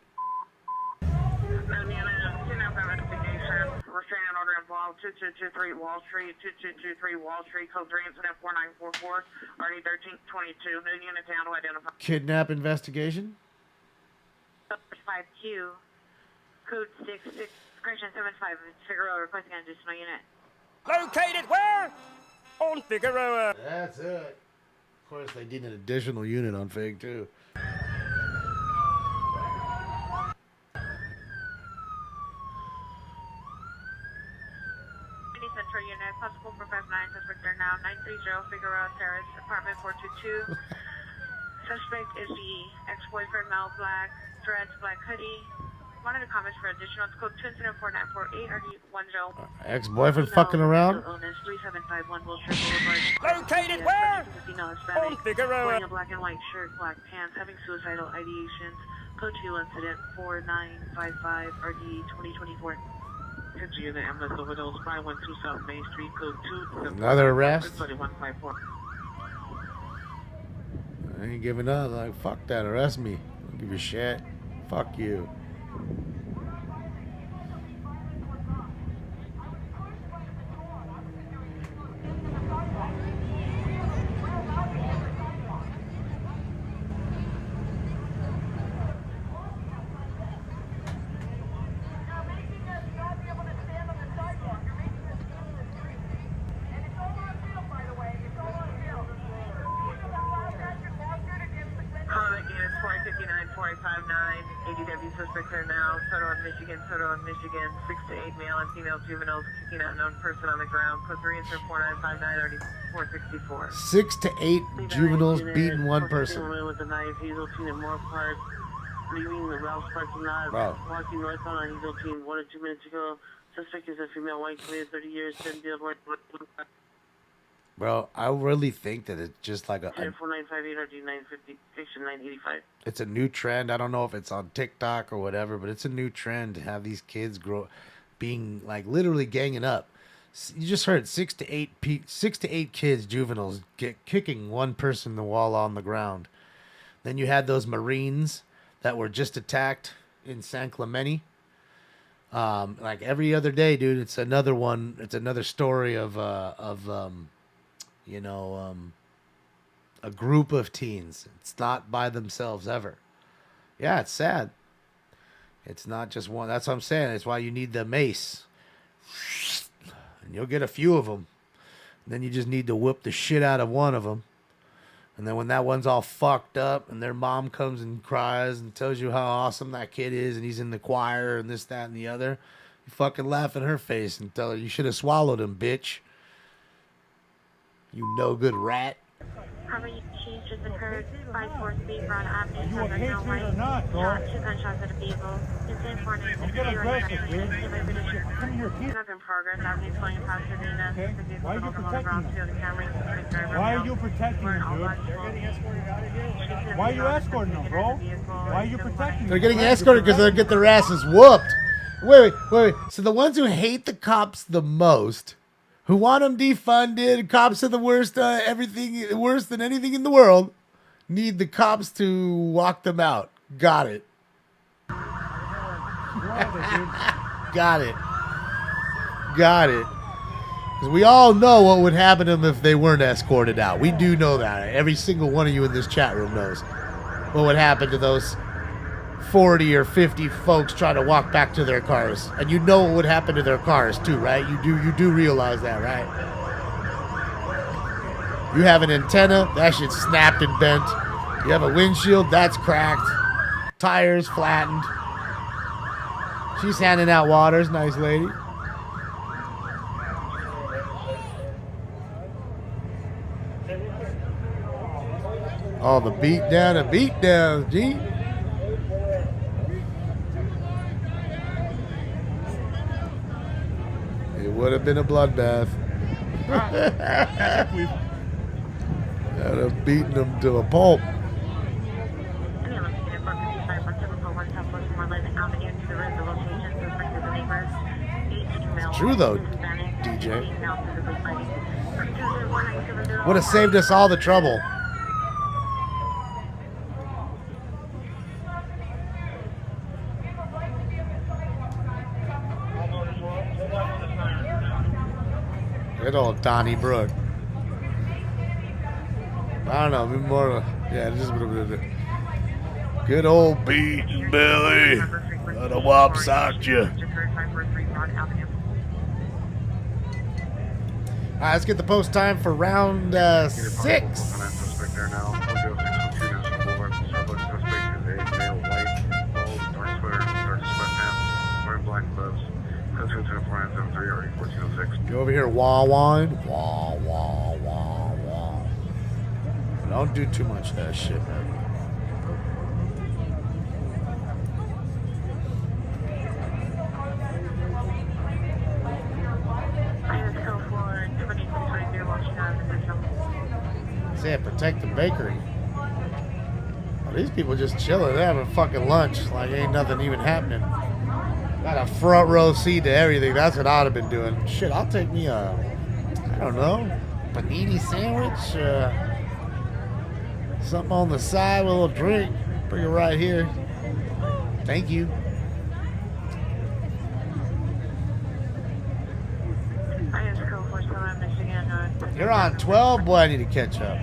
Restraining order involved 2223 Wall Street, 2223 Wall Street, code 3 incident 4944, RD 1322, new unit to handle identified. Kidnap investigation? 5Q, code 66, correction 75, Figueroa requesting an additional unit. Located where? On Figueroa. That's it. Of course, they need an additional unit on Fig, too. Central unit, possible for 59, suspect there now, 930 Figueroa Terrace, apartment 422. Suspect is the ex-boyfriend, male, black, dreads, black hoodie. Wanted to comments for additional, it's code 2 incident 4948, RD10. Ex-boyfriend fucking around? Illness 3751 Wilshire Boulevard. Located where? On Figueroa. Wearing a black and white shirt, black pants, having suicidal ideations. Code 2 incident 4955, RD 2024. Unit ambulance overdose 512 South Main Street, code 2. Another arrest? 2154. I ain't giving up. Like, fuck that. Arrest me. I don't give a shit. Fuck you. Suspects are now Soto in Michigan, 6 to 8 male and female juveniles kicking out known person on the ground. Code 3 insert 4959 464. 6 to 8 juveniles beating one person. With a knife, Hazeltine and Moore Park, leaving the Ralph's parking lot, walking northbound on Hazeltine 1 or 2 minutes ago. Suspect is a female, white, 30 years, 10 build, white. Bro, I really think that it's just like a 4958 RD 950, fiction 985. It's a new trend. I don't know if it's on TikTok or whatever, but it's a new trend to have these kids being like literally ganging up. You just heard 6 to 8 kids, juveniles, kicking one person in the wall on the ground. Then you had those Marines that were just attacked in San Clemente. Like every other day, dude, it's another one. It's another story of a group of teens. It's not by themselves ever. Yeah, it's sad. It's not just one. That's what I'm saying. It's why you need the mace. And you'll get a few of them. And then you just need to whip the shit out of one of them. And then when that one's all fucked up and their mom comes and cries and tells you how awesome that kid is and he's in the choir and this, that, and the other, you fucking laugh in her face and tell her you should have swallowed him, bitch. You no good rat. Harmony change just occurred. 5-4 speed, Broad Avenue. Are you a patriot or not, bro? Shot 2 gunshots at a vehicle. Incident 49. Don't get aggressive, dude. Come here, kid. In progress. Avenue 20 Pasadena. Okay. Why are you protecting them? Why are you protecting them, dude? Why are you escorting them, bro? Why are you protecting them? They're getting escorted because they'll get their asses whooped. Wait. So the ones who hate the cops the most, who want them defunded, cops are the worst, everything worse than anything in the world, need the cops to walk them out. Got it. Got it. Because we all know what would happen to them if they weren't escorted out. We do know that. Every single one of you in this chat room knows what would happen to those 40 or 50 folks trying to walk back to their cars. And you know what would happen to their cars too, right? You do realize that, right? You have an antenna, that shit's snapped and bent. You have a windshield, that's cracked. Tires flattened. She's handing out waters, nice lady. Oh, the beat down, G. It would have been a bloodbath. I'd have beaten them to a pulp. true though, DJ. Would have saved us all the trouble. Good old Donnie Brook. I don't know, maybe more. Yeah, just a little bit of good old beating Billy. Let a wop sock you. All right, let's get the post time for round 6. Go over here, wah wah, wah wah wah wah. Don't do too much of that shit, man. Say it, protect the bakery. Oh, these people just chilling. They're having fucking lunch like ain't nothing even happening. Got a front row seat to everything. That's what I'd have been doing. Shit, I'll take me a, I don't know, panini sandwich. Something on the side with a little drink. Bring it right here. Thank you. You're on 12? Boy, I need to catch up.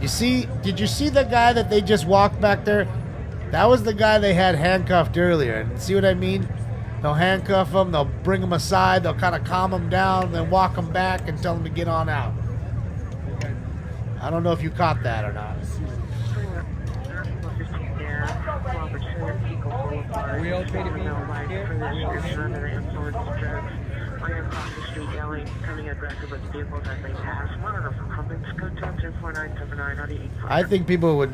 You see, did you see the guy that they just walked back there? That was the guy they had handcuffed earlier. And see what I mean? They'll handcuff him, they'll bring him aside, they'll kind of calm him down, then walk him back and tell him to get on out. I don't know if you caught that or not. Are we okay to be here? I think people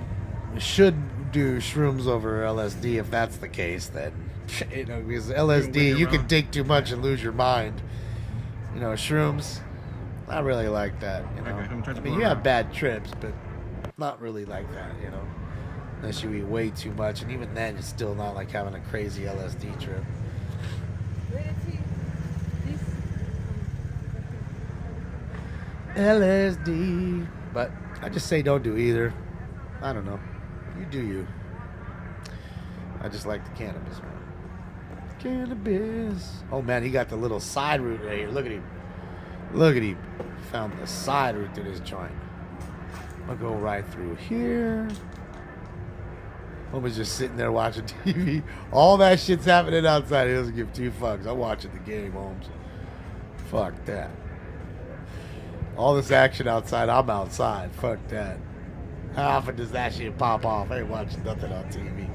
should do shrooms over LSD if that's the case. Then, you know, because LSD you can take too much and lose your mind. You know, shrooms, not really like that. You know, I mean, you have bad trips, but not really like that. You know, unless you eat way too much, and even then, it's still not like having a crazy LSD trip. LSD, but I just say don't do either. I don't know. You do you. I just like the cannabis, man. Cannabis. Oh man, he got the little side route right here. Look at him. Look at him. Found the side route to this joint. I'll go right through here. Homer's just sitting there watching TV. All that shit's happening outside. He doesn't give 2 fucks. I'm watching the game, Holmes. Fuck that. All this action outside, I'm outside. Fuck that. How often does that shit pop off? I ain't watching nothing on TV.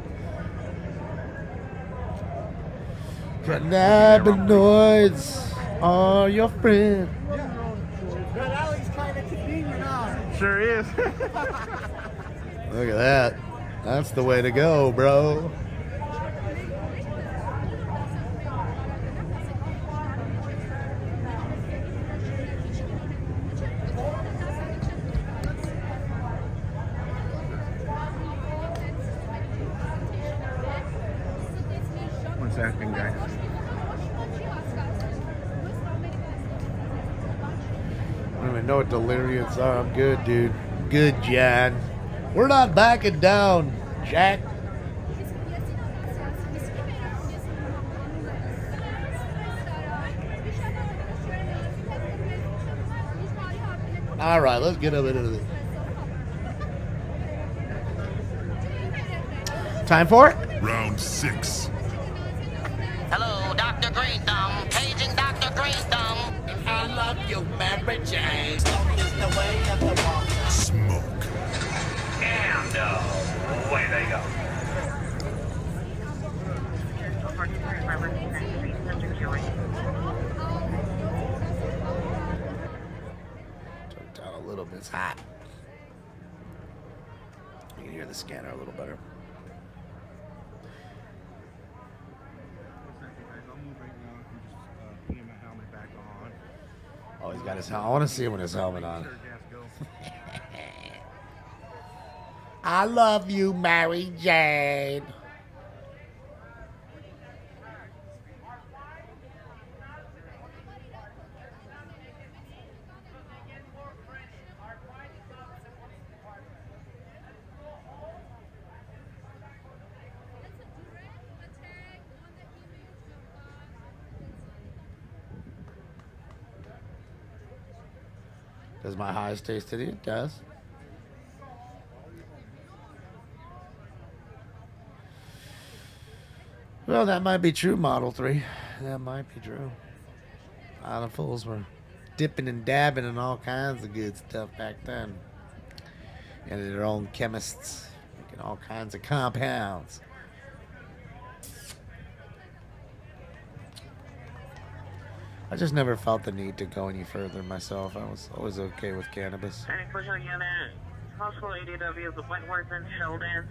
Cannabinoids are your friend. That alley's kind of convenient, huh? Sure is. Look at that. That's the way to go, bro. What's happening, guys? I don't even know what deliriums are. I'm good, dude. Good, Jan. We're not backing down, Jack. All right, let's get a bit of this. Time for it? Round 6. Hello, Dr. Green Thumb. Paging Dr. Green Thumb. I love you, Mary Jane. Smoke is the way of the walk. Smoke. And away they go. Turn it down a little bit. It's hot. You can hear the scanner a little better. Oh, he's got his helmet. I want to see him with his helmet on. I love you, Mary Jane. Does my highs taste today? It does. Well, that might be true, Model 3. That might be true. All the fools were dipping and dabbing in all kinds of good stuff back then. And their own chemists making all kinds of compounds. I just never felt the need to go any further myself. I was always okay with cannabis. Commercial unit, possible ADW of Wentworth and Sheldon.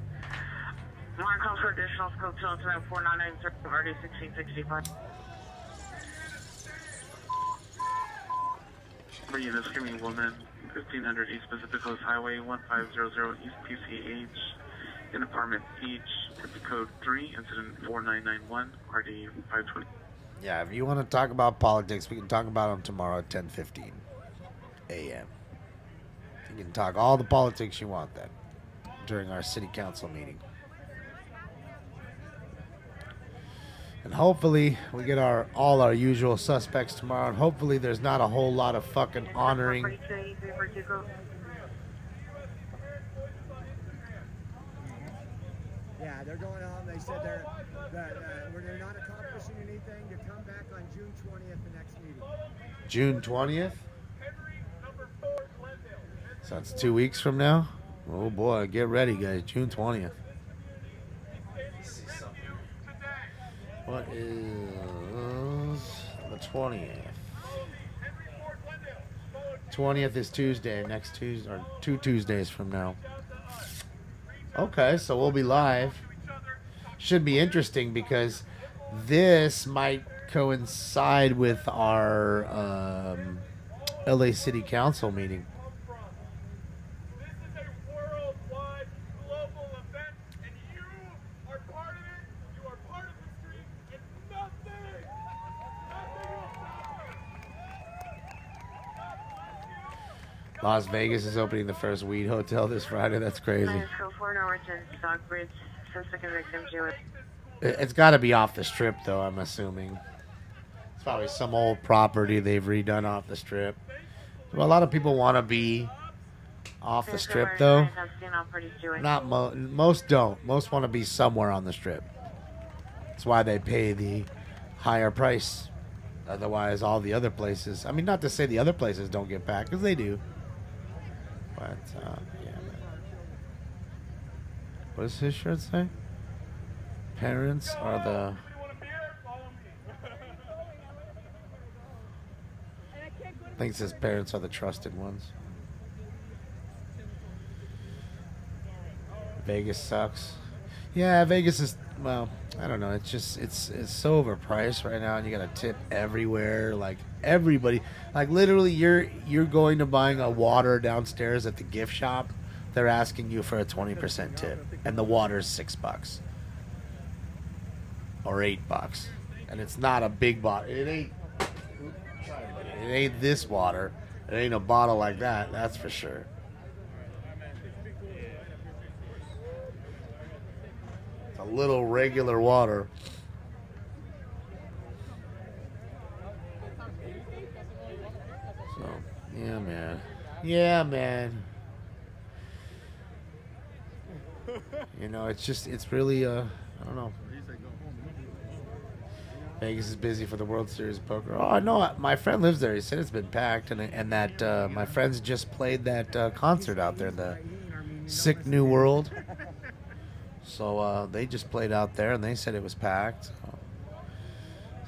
One calls for additional scope 499 RD 1665. For units, give me woman, 1500 East Pacific Coast Highway, 1500 East PCH, in apartment H, tipping code 3, incident 4991, RD 520. Yeah, if you want to talk about politics, we can talk about them tomorrow at 10:15 a.m. You can talk all the politics you want then during our city council meeting. And hopefully we get all our usual suspects tomorrow, and hopefully there's not a whole lot of fucking honoring. Yeah, they're going home. They said they're not accomplishing anything to come back on June 20th, the next meeting. June 20th? So that's 2 weeks from now? Oh boy, get ready guys, June 20th. What is the 20th? 20th is Tuesday, next Tuesday, or 2 Tuesdays from now. Okay, so we'll be live. Should be interesting because this might coincide with our LA City Council meeting. Las Vegas is opening the first weed hotel this Friday. That's crazy. It's got to be off the strip, though, I'm assuming. It's probably some old property they've redone off the strip. Well, a lot of people want to be off the strip, though. Not most don't. Most want to be somewhere on the strip. That's why they pay the higher price. Otherwise, all the other places... I mean, not to say the other places don't get packed, because they do. But, yeah. What does his shirt say? Parents are the... I think it says parents are the trusted ones. Vegas sucks. Yeah, Vegas is... Well, I don't know. It's just... It's so overpriced right now, and you gotta tip everywhere. Like, everybody... Like, literally, you're going to buying a water downstairs at the gift shop. They're asking you for a 20% tip. And the water's $6. Or $8. And it's not a big bottle. It ain't this water. It ain't a bottle like that. That's for sure. It's a little regular water. So, yeah, man. Yeah, man. You know, it's just, it's really, I don't know. Vegas is busy for the World Series of Poker. Oh, no, my friend lives there. He said it's been packed, and that my friends just played that concert out there, the Sick New World. So they just played out there, and they said it was packed.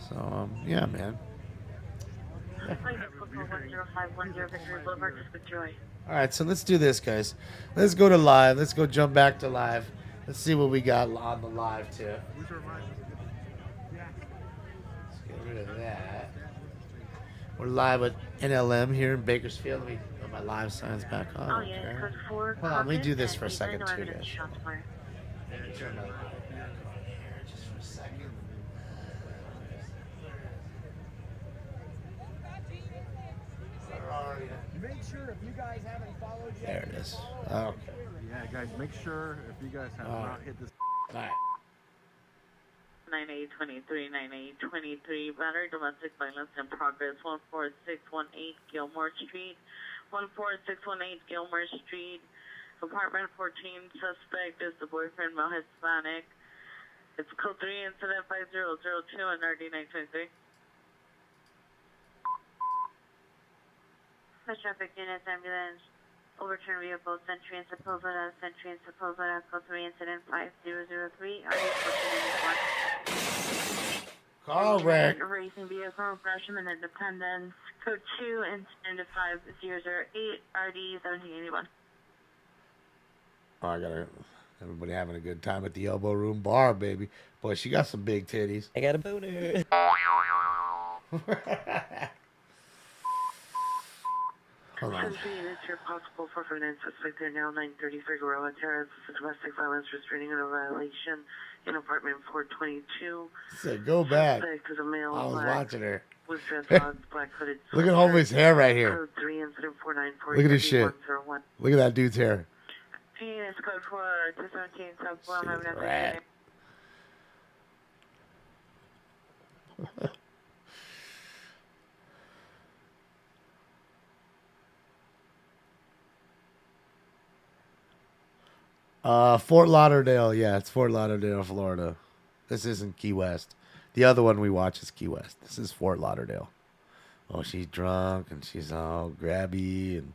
So yeah, man. Yeah. All right, so let's do this, guys. Let's go to live. Let's go jump back to live. Let's see what we got on the live tip. Let's get rid of that. We're live with NLM here in Bakersfield. Let me My live signs back on. Oh, yeah, Okay. code 4. Hold on, let me do this and for a he's second no too, evidence guys. shots fired. Just for a second. Make sure if you guys haven't followed yet. There it is. Okay. Yeah, guys, make sure if you guys have not hit this. All right. 9823, 9823, battery domestic violence in progress, 14618 Gilmore Street, 14618 Gilmore Street, apartment 14, suspect is the boyfriend, male Hispanic. It's code 3, incident 5002 and RD923. Push traffic units, ambulance, overturn vehicle, Century and Sepulveda, Century and Sepulveda, code 3, incident 5003, RD1491. Correct. Racing vehicle, Gresham and Independence, code 2, incident 5008, RD 1781. Oh, I got everybody having a good time at the Elbow Room Bar, baby. Boy, she got some big titties. I got a boner. Hold on. Century units here possible for finance suspect there now 933 Gorilla Terrace. This is domestic violence restraining and a violation in apartment 422. Said, go back. Suspect is a male. I was watching her. With dreadlocks, black hooded. Look at homeboy's hair right here. Code 3 incident 494. Look at this shit. Look at that dude's hair. Units code 4, 217 South Wilhelm. Rat. Fort Lauderdale. Yeah, it's Fort Lauderdale, Florida. This isn't Key West. The other one we watch is Key West. This is Fort Lauderdale. Oh, she's drunk and she's all grabby and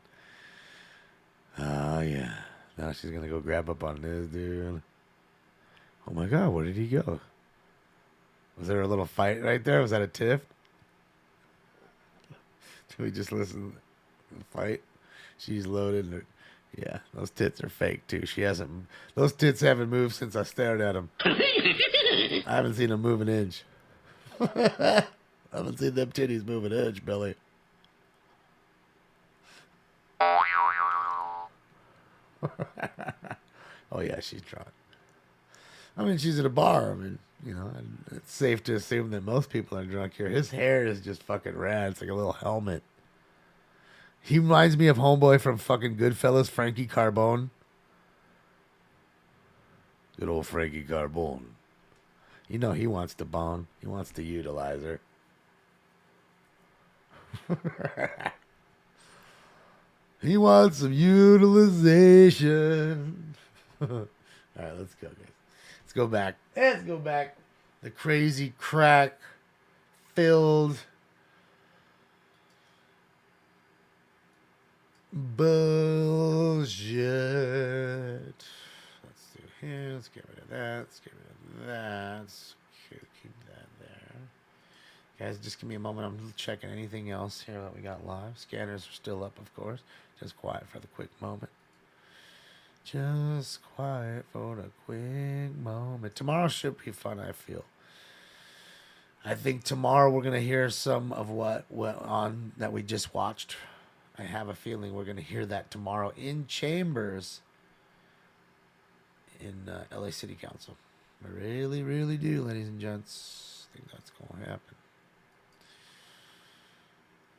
oh yeah. Now she's gonna go grab up on this dude. Oh my God, where did he go? Was there a little fight right there? Was that a tiff? Did we just listen to the fight? She's loaded. Yeah, those tits are fake too. She hasn't. Those tits haven't moved since I stared at them. I haven't seen them move an inch. I haven't seen them titties move an inch, Billy. Oh yeah, she's drunk. I mean, she's at a bar. I mean, you know, it's safe to assume that most people are drunk here. His hair is just fucking rad. It's like a little helmet. He reminds me of homeboy from fucking Goodfellas, Frankie Carbone. Good old Frankie Carbone. You know he wants to bone. He wants to utilize her. He wants some utilization. All right, let's go, guys. Let's go back. Let's go back. The crazy crack filled bullshit. Let's do here. Let's get rid of that. Let's get rid of that. Let's keep that there. Guys, just give me a moment. I'm checking anything else here that we got live. Scanners are still up, of course. Just quiet for the quick moment. Just quiet for the quick moment. Tomorrow should be fun, I feel. I think tomorrow we're going to hear some of what went on that we just watched. I have a feeling we're going to hear that tomorrow in chambers in LA City Council. I really, really do, ladies and gents. I think that's going to happen.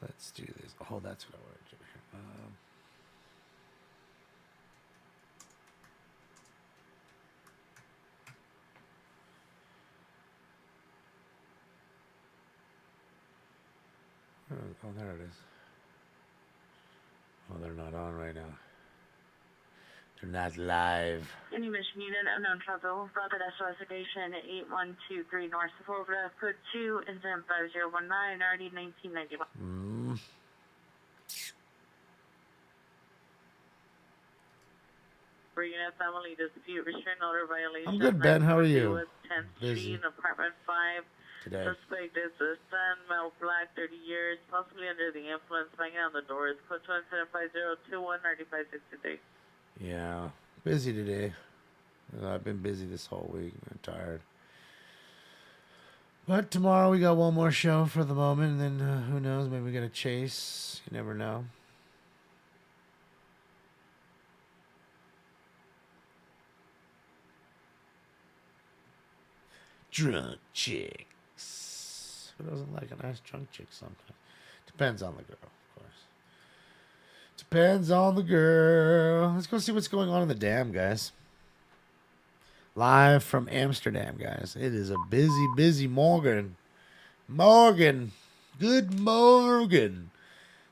Let's do this. Oh, that's what I wanted to do here. Oh, there it is. Oh, they're not on right now. They're not live. Any mission unit, unknown travel, rapid investigation 8123 North Florida, code 2, incident 5019, RD 1991. Bringing a family dispute, restraint order violation. I'm good, Ben. How are you? 10th Busy Street, apartment 5. today. Suspect is a son, male, black, 30 years, possibly under the influence, banging on the doors. Code 17502 9563. Yeah, busy today. I've been busy this whole week. I'm tired. But tomorrow we got one more show for the moment, and then who knows? Maybe we get a chase. You never know. drunk chicks. Who doesn't like a nice drunk chick sometimes? Depends on the girl, of course. Depends on the girl. Let's go see what's going on in the dam, guys. Live from Amsterdam, guys. It is a busy, busy morning. Good morning.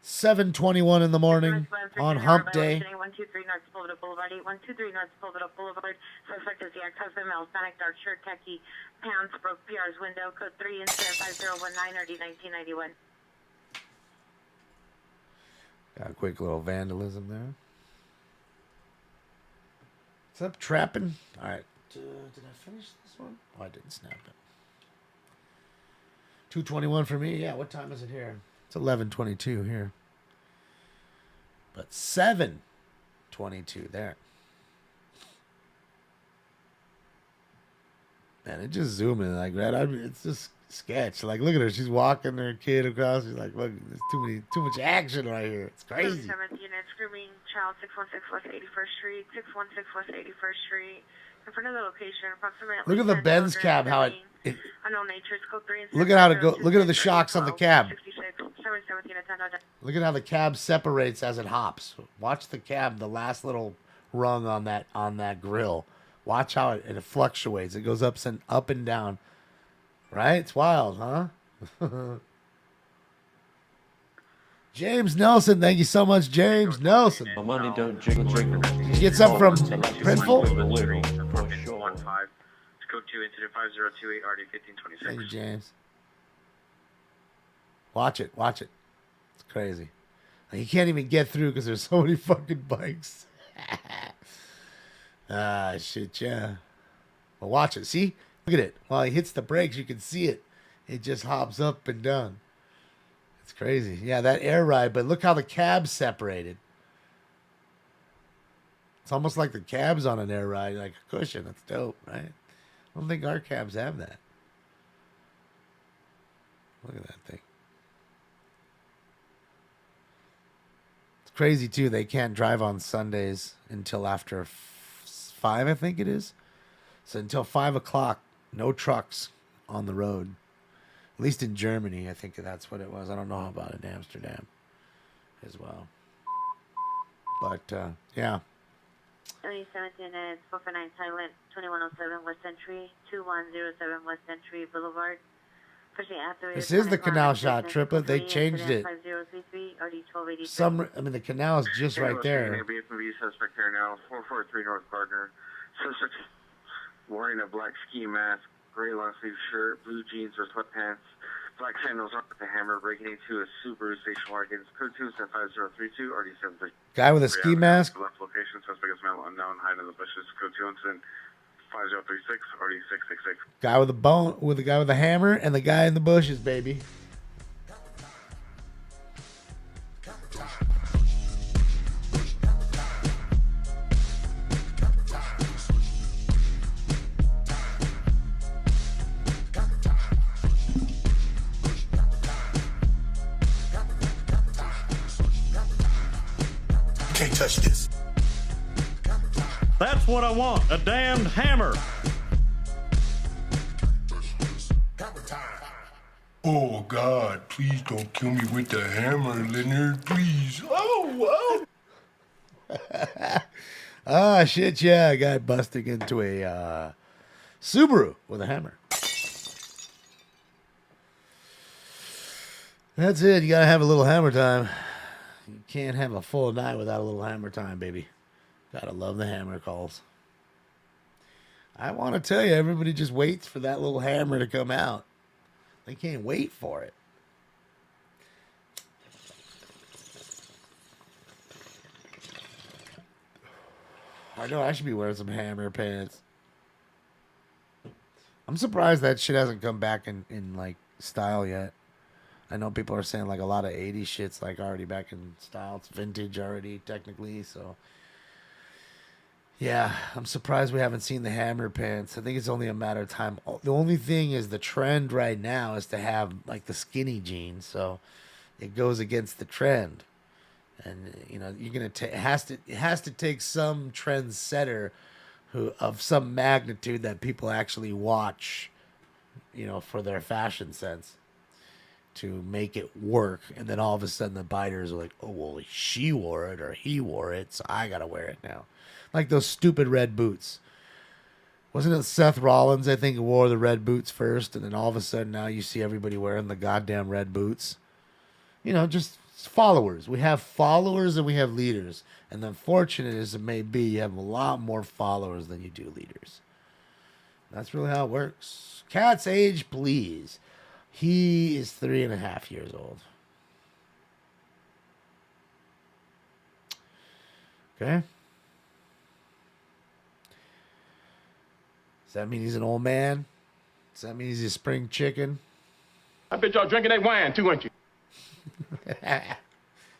7:21 in the morning on Hump Day. 123 North Boulevard Boulevard, 8123 North Boulevard Boulevard. Suspect is the ex-husband, male, Hispanic, dark shirt, khaki, pants, broke PR's window, code 3 incident 5019 RD 1991. Got a quick little vandalism there. What's up, trapping? All right. Did I finish this one? Oh, I didn't snap it. 2:21 for me. Yeah, what time is it here? It's 11:22 here. But 7:22 there. Man, it just zooming like that. I mean, it's just sketch. Like, look at her. She's walking her kid across. She's like, look, there's too much action right here. It's crazy. 17 units grooming child 616 West 81st Street, 616 West 81st Street. In front of the location, approximately. Look at the Benz cab. How it unknown nature, code 3 and look at how it go. Look at the shocks on the cab. 66, 717 at 10. Look at how the cab separates as it hops. Watch the cab, the last little rung on that grill. Watch how it fluctuates. It goes up and down. Right? It's wild, huh? James Nelson, thank you so much, James Nelson. My money don't jiggle jiggle. Did you get something from Printful? Code 2 incident 5028 RD 1526. Thank you, James. Watch it. It's crazy. You can't even get through because there's so many fucking bikes. Shit, yeah. Well, watch it. See? Look at it. While he hits the brakes, you can see it. It just hops up and down. It's crazy. Yeah, that air ride, but look how the cab's separated. It's almost like the cab's on an air ride, like a cushion. That's dope, right? I don't think our cabs have that. Look at that thing. It's crazy, too. They can't drive on Sundays until after 5, I think it is. So until 5 o'clock, no trucks on the road. At least in Germany, I think that's what it was. I don't know about in Amsterdam as well. But, yeah. 17 is 449 Silent, 2107 West Entry, 2107 West Entry Boulevard. This is the canal shot, Triplet. They changed it. The canal is just right there. Suspect here now, 443 North Gardner. Suspect wearing a black ski mask, gray long sleeve shirt, blue jeans or sweatpants, black sandals on with a hammer, breaking into a Subaru station wagon. Code 2 5032 RD73. Guy with a ski mask. Left location, suspect is male unknown, hiding in the bushes. Code 2 incident 5036 RD666. Guy with the guy with the hammer and the guy in the bushes, baby. Can't touch this. That's what I want, a damned hammer. Oh, God, please don't kill me with the hammer, Leonard, please. Oh, Ah, shit, yeah. A guy busting into a Subaru with a hammer. That's it. You got to have a little hammer time. You can't have a full night without a little hammer time, baby. Gotta love the hammer calls. I want to tell you, everybody just waits for that little hammer to come out. They can't wait for it. I know I should be wearing some hammer pants. I'm surprised that shit hasn't come back in like style yet. I know people are saying like a lot of 80s shit's like already back in style. It's vintage already technically, so yeah, I'm surprised we haven't seen the hammer pants. I think it's only a matter of time. The only thing is the trend right now is to have like the skinny jeans, so it goes against the trend. And you know, you're gonna it has to take some trendsetter of some magnitude that people actually watch you know, for their fashion sense to make it work. And then all of a sudden the biters are like, oh, well, she wore it or he wore it, so I got to wear it now. Like those stupid red boots. Wasn't it Seth Rollins, I think, who wore the red boots first, and then all of a sudden now you see everybody wearing the goddamn red boots? You know, just followers. We have followers and we have leaders. And unfortunate as it may be, you have a lot more followers than you do leaders. That's really how it works. Cat's age, please. He is 3.5 years old. Okay. Does that mean he's an old man? Does that mean he's a spring chicken? I bet y'all drinking that wine too, aren't you?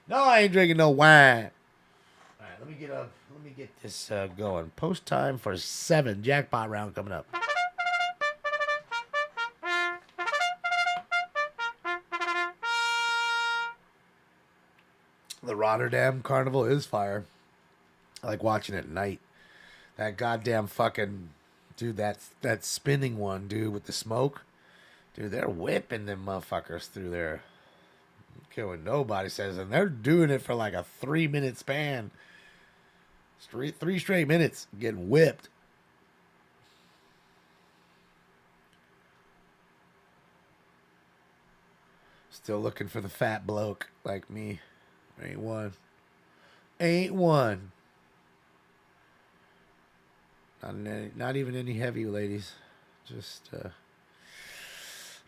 No, I ain't drinking no wine. All right, let me get this going. Post time for 7. Jackpot round coming up. The Rotterdam Carnival is fire. I like watching it at night. That goddamn fucking dude, that spinning one, dude, with the smoke. Dude, they're whipping them motherfuckers through there. I don't care what nobody says, and they're doing it for like a 3-minute span. 3 straight minutes getting whipped. Still looking for the fat bloke like me. Ain't one. Ain't one. Not even any heavy ladies. Just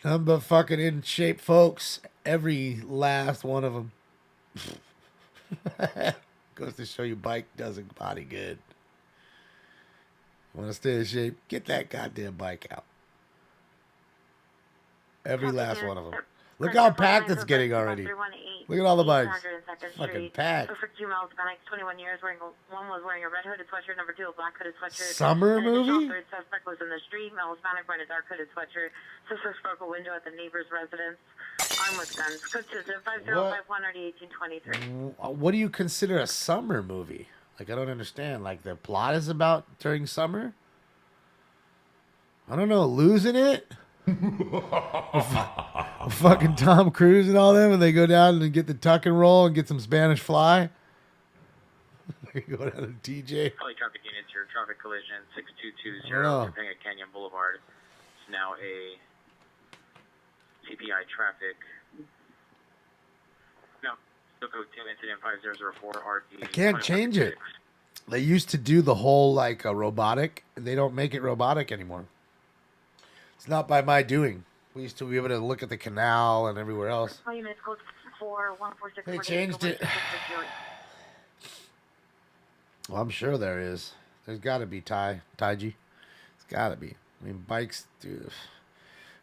nothing but fucking in shape folks. Every last one of them. Goes to show you bike doesn't body good. Want to stay in shape? Get that goddamn bike out. Every last one of them. Look how packed it's getting already. Look at all the bikes. Fucking packed. For females, about 21 years, one was wearing a red hooded sweatshirt, number 2 a black hooded sweatshirt. Summer movie? Third suspect was in the street. Male Hispanic wearing a dark hooded sweatshirt. Sister broke a window at the neighbor's residence. Armed with guns. Code to 5051-1823. What do you consider a summer movie? Like, I don't understand. Like, the plot is about during summer? I don't know. Losing it? Fucking Tom Cruise and all them, and they go down and get the tuck and roll and get some Spanish fly. They go down to TJ. Polytraffic units, your traffic collision 6220 Topanga Canyon Boulevard. It's now a TPI traffic. No, still code 2 incident 5004 RD. I can't change it. They used to do the whole like robotic, and they don't make it robotic anymore. It's not by my doing. We used to be able to look at the canal and everywhere else. They changed it. Well, I'm sure there is. There's got to be Taiji. It's got to be. I mean, bikes, dude.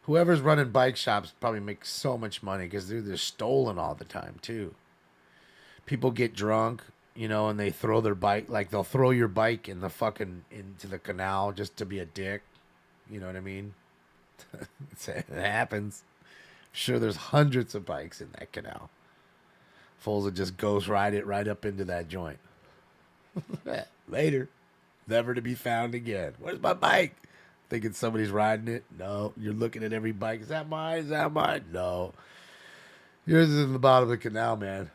Whoever's running bike shops probably makes so much money because they're stolen all the time, too. People get drunk, you know, and they throw their bike. Like, they'll throw your bike in the fucking, into the canal just to be a dick. You know what I mean? It happens. I'm sure there's hundreds of bikes in that canal. Fools that just ghost ride it right up into that joint. Later. Never to be found again. Where's my bike? Thinking somebody's riding it? No. You're looking at every bike. Is that mine? Is that mine? No. Yours is in the bottom of the canal, man.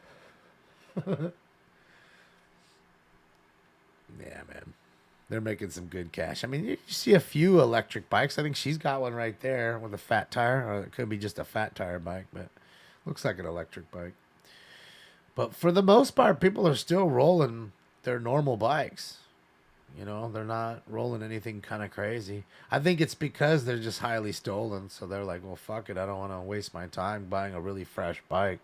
Yeah, man. They're making some good cash. I mean, you see a few electric bikes. I think she's got one right there with a fat tire. Or it could be just a fat tire bike, but looks like an electric bike. But for the most part, people are still rolling their normal bikes. You know, they're not rolling anything kind of crazy. I think it's because they're just highly stolen. So they're like, well, fuck it. I don't want to waste my time buying a really fresh bike.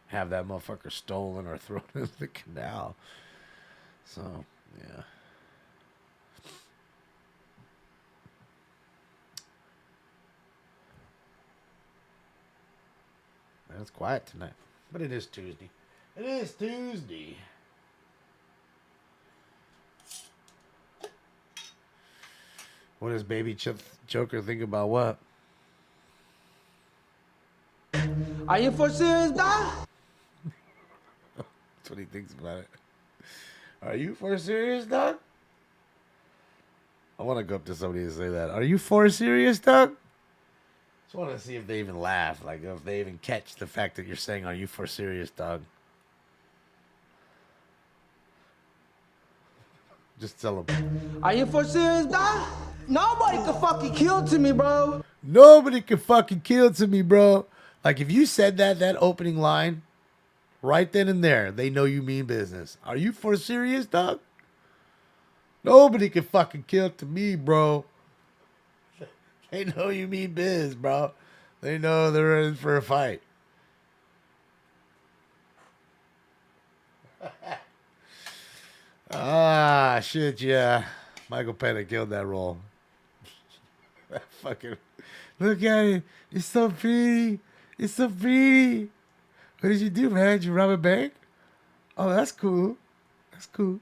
Have that motherfucker stolen or thrown into the canal. So, yeah. It's quiet tonight, but it is Tuesday. It is Tuesday. What does Baby Joker think about what? Are you for serious, dog? That's what he thinks about it. Are you for serious, dog? I want to go up to somebody and say that. Are you for serious, dog? Just want to see if they even laugh. Like, if they even catch the fact that you're saying, are you for serious, dog? Just tell them. Are you for serious, dog? Nobody can fucking kill to me, bro. Nobody can fucking kill to me, bro. Like, if you said that opening line, right then and there, they know you mean business. Are you for serious, dog? Nobody can fucking kill to me, bro. They know you mean biz, bro. They know they're in for a fight. Ah, shit, yeah. Michael Pena killed that role. Fucking, look at it. It's so pretty. It's so pretty. What did you do, man? Did you rob a bank? Oh, that's cool. That's cool.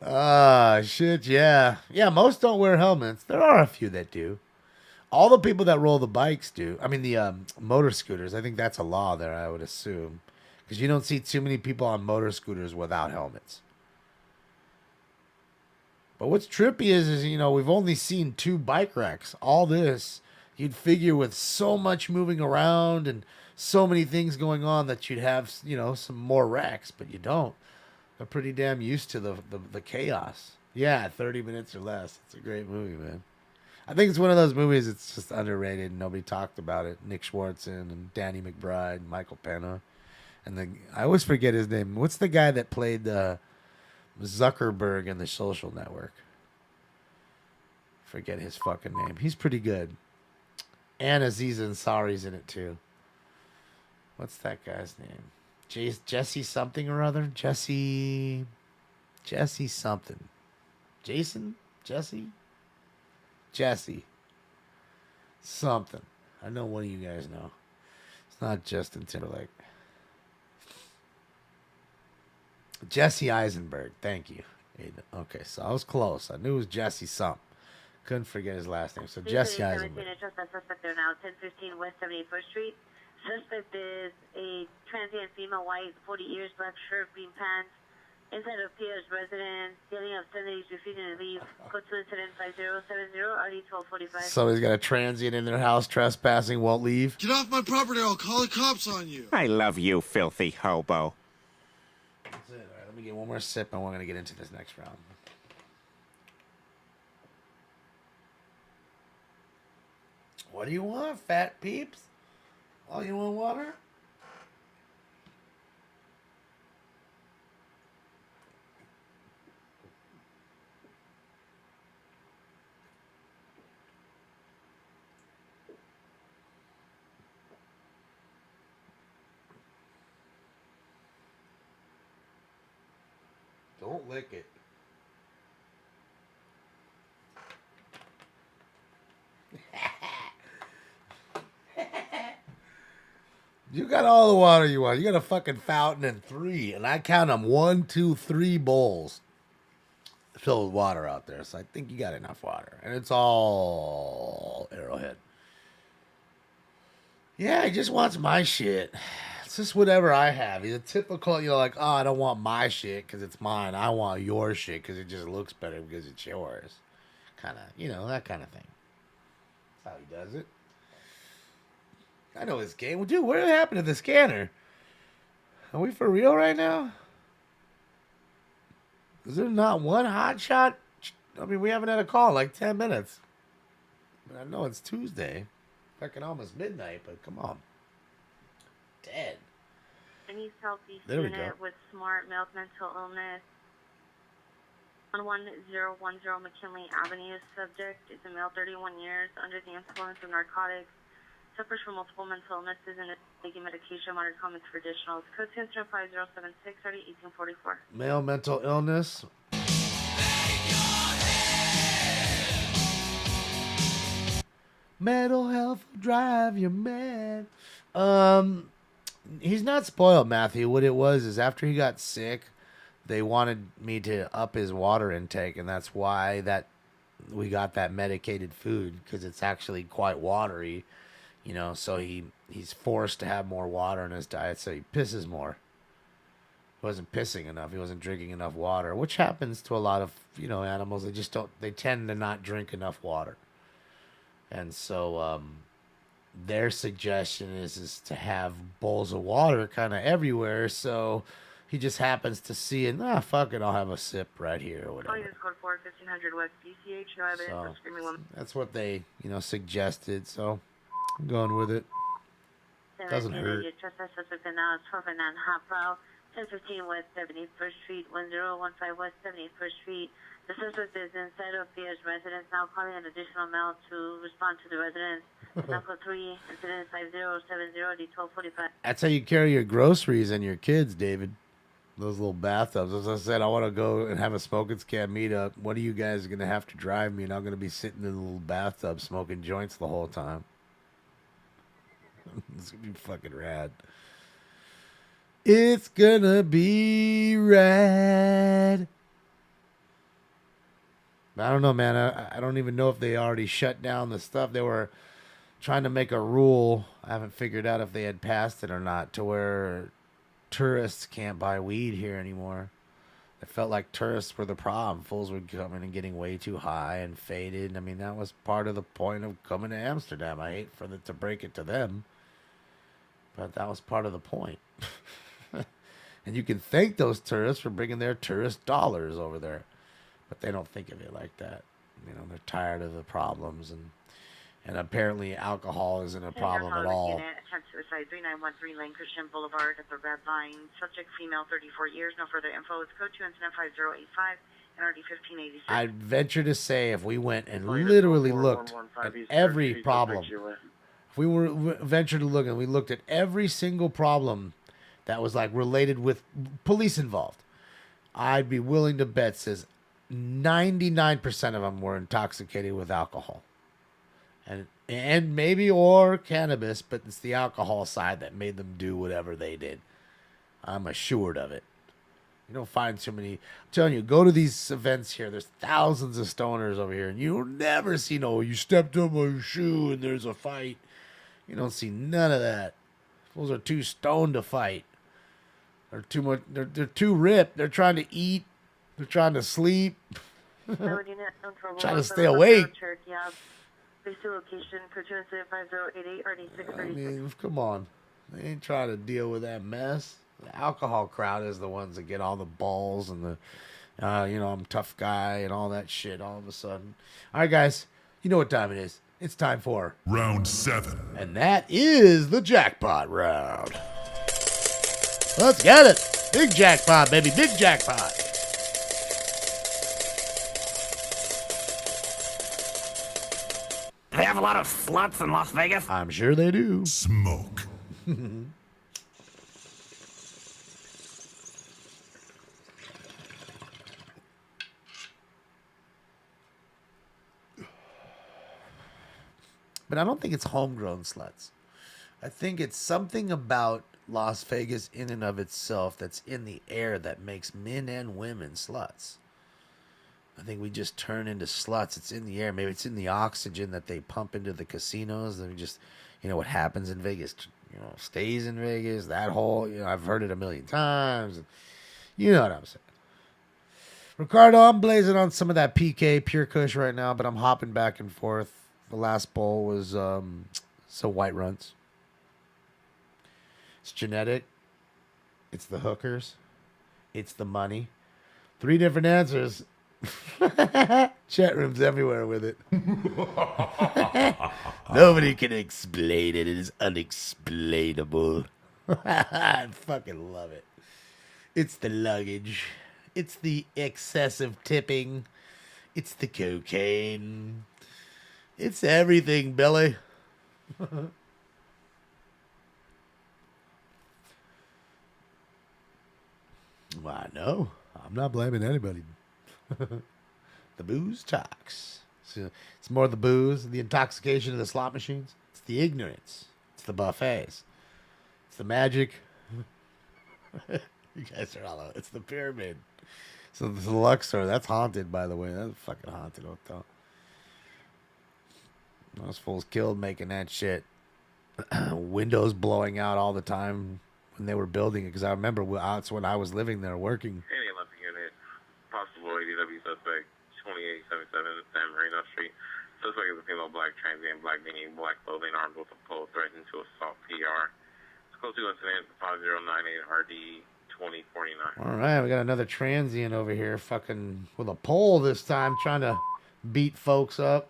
Ah, shit, yeah. Yeah, most don't wear helmets. There are a few that do. All the people that roll the bikes do. I mean, the motor scooters. I think that's a law there, I would assume. Because you don't see too many people on motor scooters without helmets. But what's trippy is, you know, we've only seen 2 bike wrecks. All this, you'd figure with so much moving around and so many things going on that you'd have, you know, some more wrecks. But you don't. They're pretty damn used to the chaos. Yeah, 30 minutes or less. It's a great movie, man. I think it's one of those movies that's just underrated and nobody talked about it. Nick Swartzen and Danny McBride, and Michael Pena. And I always forget his name. What's the guy that played Zuckerberg in The Social Network? Forget his fucking name. He's pretty good. And Aziz Ansari's in it too. What's that guy's name? Jesse something or other? Jesse something. Jason? Jesse something. I know one of you guys know. It's not Justin Timberlake. Jesse Eisenberg. Thank you. Okay, so I was close. I knew it was Jesse something. Couldn't forget his last name. So Jesse Eisenberg. Suspect there now, 1015 West 71st Street. Suspect is a transient female, white, 40 years, black shirt, green pants. Inside of Pierre's residence, dealing obscenities, refusing to leave. Code to incident 5070, RD 1245. Somebody's got a transient in their house, trespassing, won't leave. Get off my property or I'll call the cops on you. I love you, filthy hobo. That's it. All right, let me get one more sip and we're going to get into this next round. What do you want, fat peeps? Oh, you want water? Don't lick it. You got all the water you want. You got a fucking fountain and 3. And I count them 1, 2, 3 bowls filled with water out there. So I think you got enough water. And it's all Arrowhead. Yeah, he just wants my shit. It's just whatever I have. He's a typical, you know, like, oh, I don't want my shit because it's mine. I want your shit because it just looks better because it's yours. Kind of, you know, that kind of thing. That's how he does it. I know his game. Well, dude, what happened to the scanner? Are we for real right now? Is there not one hot shot? I mean, we haven't had a call in like 10 minutes. I know it's Tuesday. Fucking almost midnight, but come on. Dead. Any Southeast There we unit go. with smart male mental illness. On 1010 McKinley Avenue, subject is a male, 31 years, under the influence of narcotics. Suffers from multiple mental illnesses and is taking medication, monitored comments for additionals. Code 105076, 1844. Male mental illness. Mental health will drive you mad. He's not spoiled, Matthew. What it was is after he got sick, they wanted me to up his water intake, and that's why we got that medicated food, because it's actually quite watery. You know, so he's forced to have more water in his diet, so he pisses more. He wasn't pissing enough. He wasn't drinking enough water, which happens to a lot of, you know, animals. They tend to not drink enough water. And so their suggestion is to have bowls of water kind of everywhere. So he just happens to see it. Fuck it, I'll have a sip right here or whatever. Code 4, 1500 West DCH. No evidence of screaming woman. That's what they, suggested. So I'm going with it. Doesn't hurt. Trespass suspect announced 459 Hot Prow, 1015 West 71st Street, 1015 West 71st Street. The suspect is inside of Pierre's residence now, calling an additional male to respond to the residence. Number 3, incident 5070 D1245. That's how you carry your groceries and your kids, David. Those little bathtubs. As I said, I want to go and have a smoking scam meetup. What are you guys going to have to drive me? And I'm going to be sitting in a little bathtub smoking joints the whole time. It's going to be fucking rad. It's going to be rad. I don't know, man. I don't even know if they already shut down the stuff. They were trying to make a rule. I haven't figured out if they had passed it or not, to where tourists can't buy weed here anymore. It felt like tourists were the problem. Fools were coming and getting way too high and faded. I mean, that was part of the point of coming to Amsterdam. I hate for it to break it to them, but that was part of the point. And you can thank those tourists for bringing their tourist dollars over there, but they don't think of it like that. They're tired of the problems, and apparently alcohol isn't a problem at all. Attempt suicide, 3913 Lane Christian Boulevard at the Red Line. Subject female, 34 years. No further info. It's code 2 incident 5085 NRD 1586. I'd venture to say if we went and literally looked at every problem, if we were venture to look and we looked at every single problem that was like related with police involved, I'd be willing to bet says 99% of them were intoxicated with alcohol. And maybe or cannabis, but it's the alcohol side that made them do whatever they did. I'm assured of it. You don't find too many. I'm telling you, go to these events here. There's thousands of stoners over here, and you'll never see you stepped on my shoe and there's a fight. You don't see none of that. Those are too stoned to fight. They're too much. They're too ripped. They're trying to eat. They're trying to sleep. Trying to stay awake. Location, code 2 incident 5088 RD 636. Come on. They ain't trying to deal with that mess. The alcohol crowd is the ones that get all the balls and the, I'm a tough guy and all that shit all of a sudden. All right, guys. You know what time it is. It's time for Round 7. And that is the jackpot round. Let's get it. Big jackpot, baby. Big jackpot. They have a lot of sluts in Las Vegas. I'm sure they do. Smoke. But I don't think it's homegrown sluts. I think it's something about Las Vegas in and of itself that's in the air that makes men and women sluts. I think we just turn into sluts. It's in the air. Maybe it's in the oxygen that they pump into the casinos. And we just, what happens in Vegas, stays in Vegas. That whole, I've heard it a million times. You know what I'm saying. Ricardo, I'm blazing on some of that PK, Pure Kush right now, but I'm hopping back and forth. The last bowl was some White Runs. It's genetic. It's the hookers. It's the money. 3 different answers. Chat rooms everywhere with it. Nobody can explain it. It is unexplainable. I fucking love it. It's the luggage. It's the excessive tipping. It's the cocaine. It's everything, Billy. Well, I know. I'm not blaming anybody. The booze talks. So it's more the booze, the intoxication of the slot machines. It's the ignorance. It's the buffets. It's the magic. You guys are all out. It's the pyramid. So the Luxor, that's haunted, by the way. That's a fucking haunted hotel. Those fools killed making that shit. Windows blowing out all the time when they were building it. Because I remember that's when I was living there working. Any 11 unit, possible ADW suspect, 2877 San Marino Street. Suspect is a female black transient, black beanie, black clothing, armed with a pole, threatened to assault PR. It's close to incident 5098 RD 2049. All right, we got another transient over here, fucking with a pole this time, trying to beat folks up.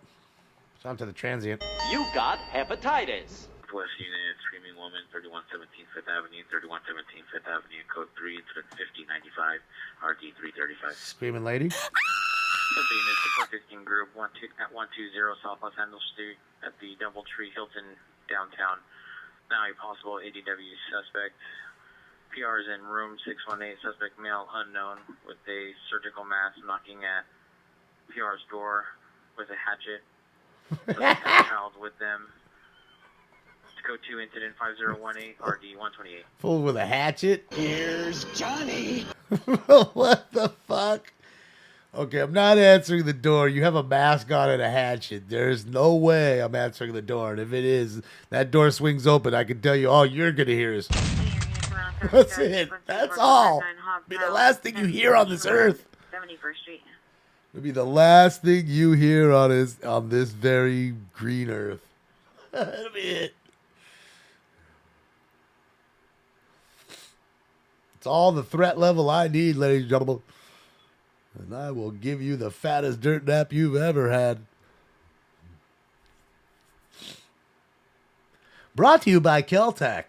It's on to the transient. You got hepatitis. West Unit, Screaming Woman, 3117 Fifth Avenue, 3117 Fifth Avenue, code 3, 5095, RD 335. Screaming lady. Something is the 415 group, 120 South Los Angeles Street at the Doubletree Hilton downtown. Now a possible ADW suspect. PR is in room 618, suspect male unknown with a surgical mask knocking at PR's door with a hatchet. Suspect child with them. Code 2 incident 5018 RD 128. Fool with a hatchet. Here's Johnny. What the fuck? Okay, I'm not answering the door. You have a mask on and a hatchet. There's no way I'm answering the door. And if it is, that door swings open. I can tell you all you're going to hear is... That's it. That's all. It'll be the last thing you hear on this earth. 71st Street. It'll be the last thing you hear on this very green earth. That'll be it. It's all the threat level I need, ladies and gentlemen. And I will give you the fattest dirt nap you've ever had. Brought to you by Keltec.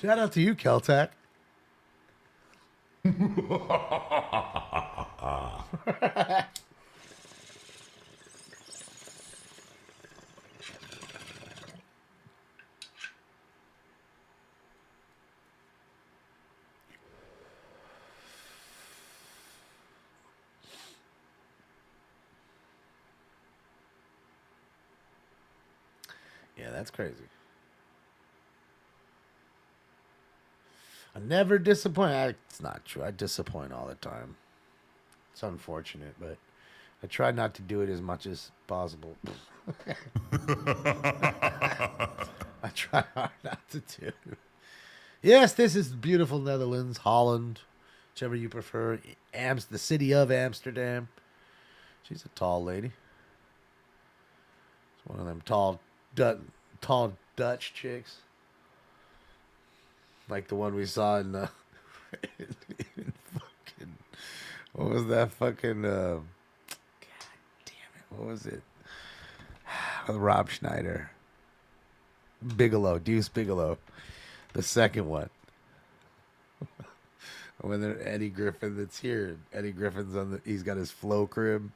Shout out to you, Keltec. Yeah, that's crazy. I never disappoint. It's not true. I disappoint all the time. It's unfortunate, but I try not to do it as much as possible. I try hard not to do. Yes, this is beautiful Netherlands, Holland, whichever you prefer. The city of Amsterdam. She's a tall lady. It's one of them tall Dutch chicks. Like the one we saw in in fucking, what was that fucking, God damn it, what was it? With Rob Schneider. Deuce Bigelow. The second one. When they're Eddie Griffin that's here. Eddie Griffin's he's got his flow crib.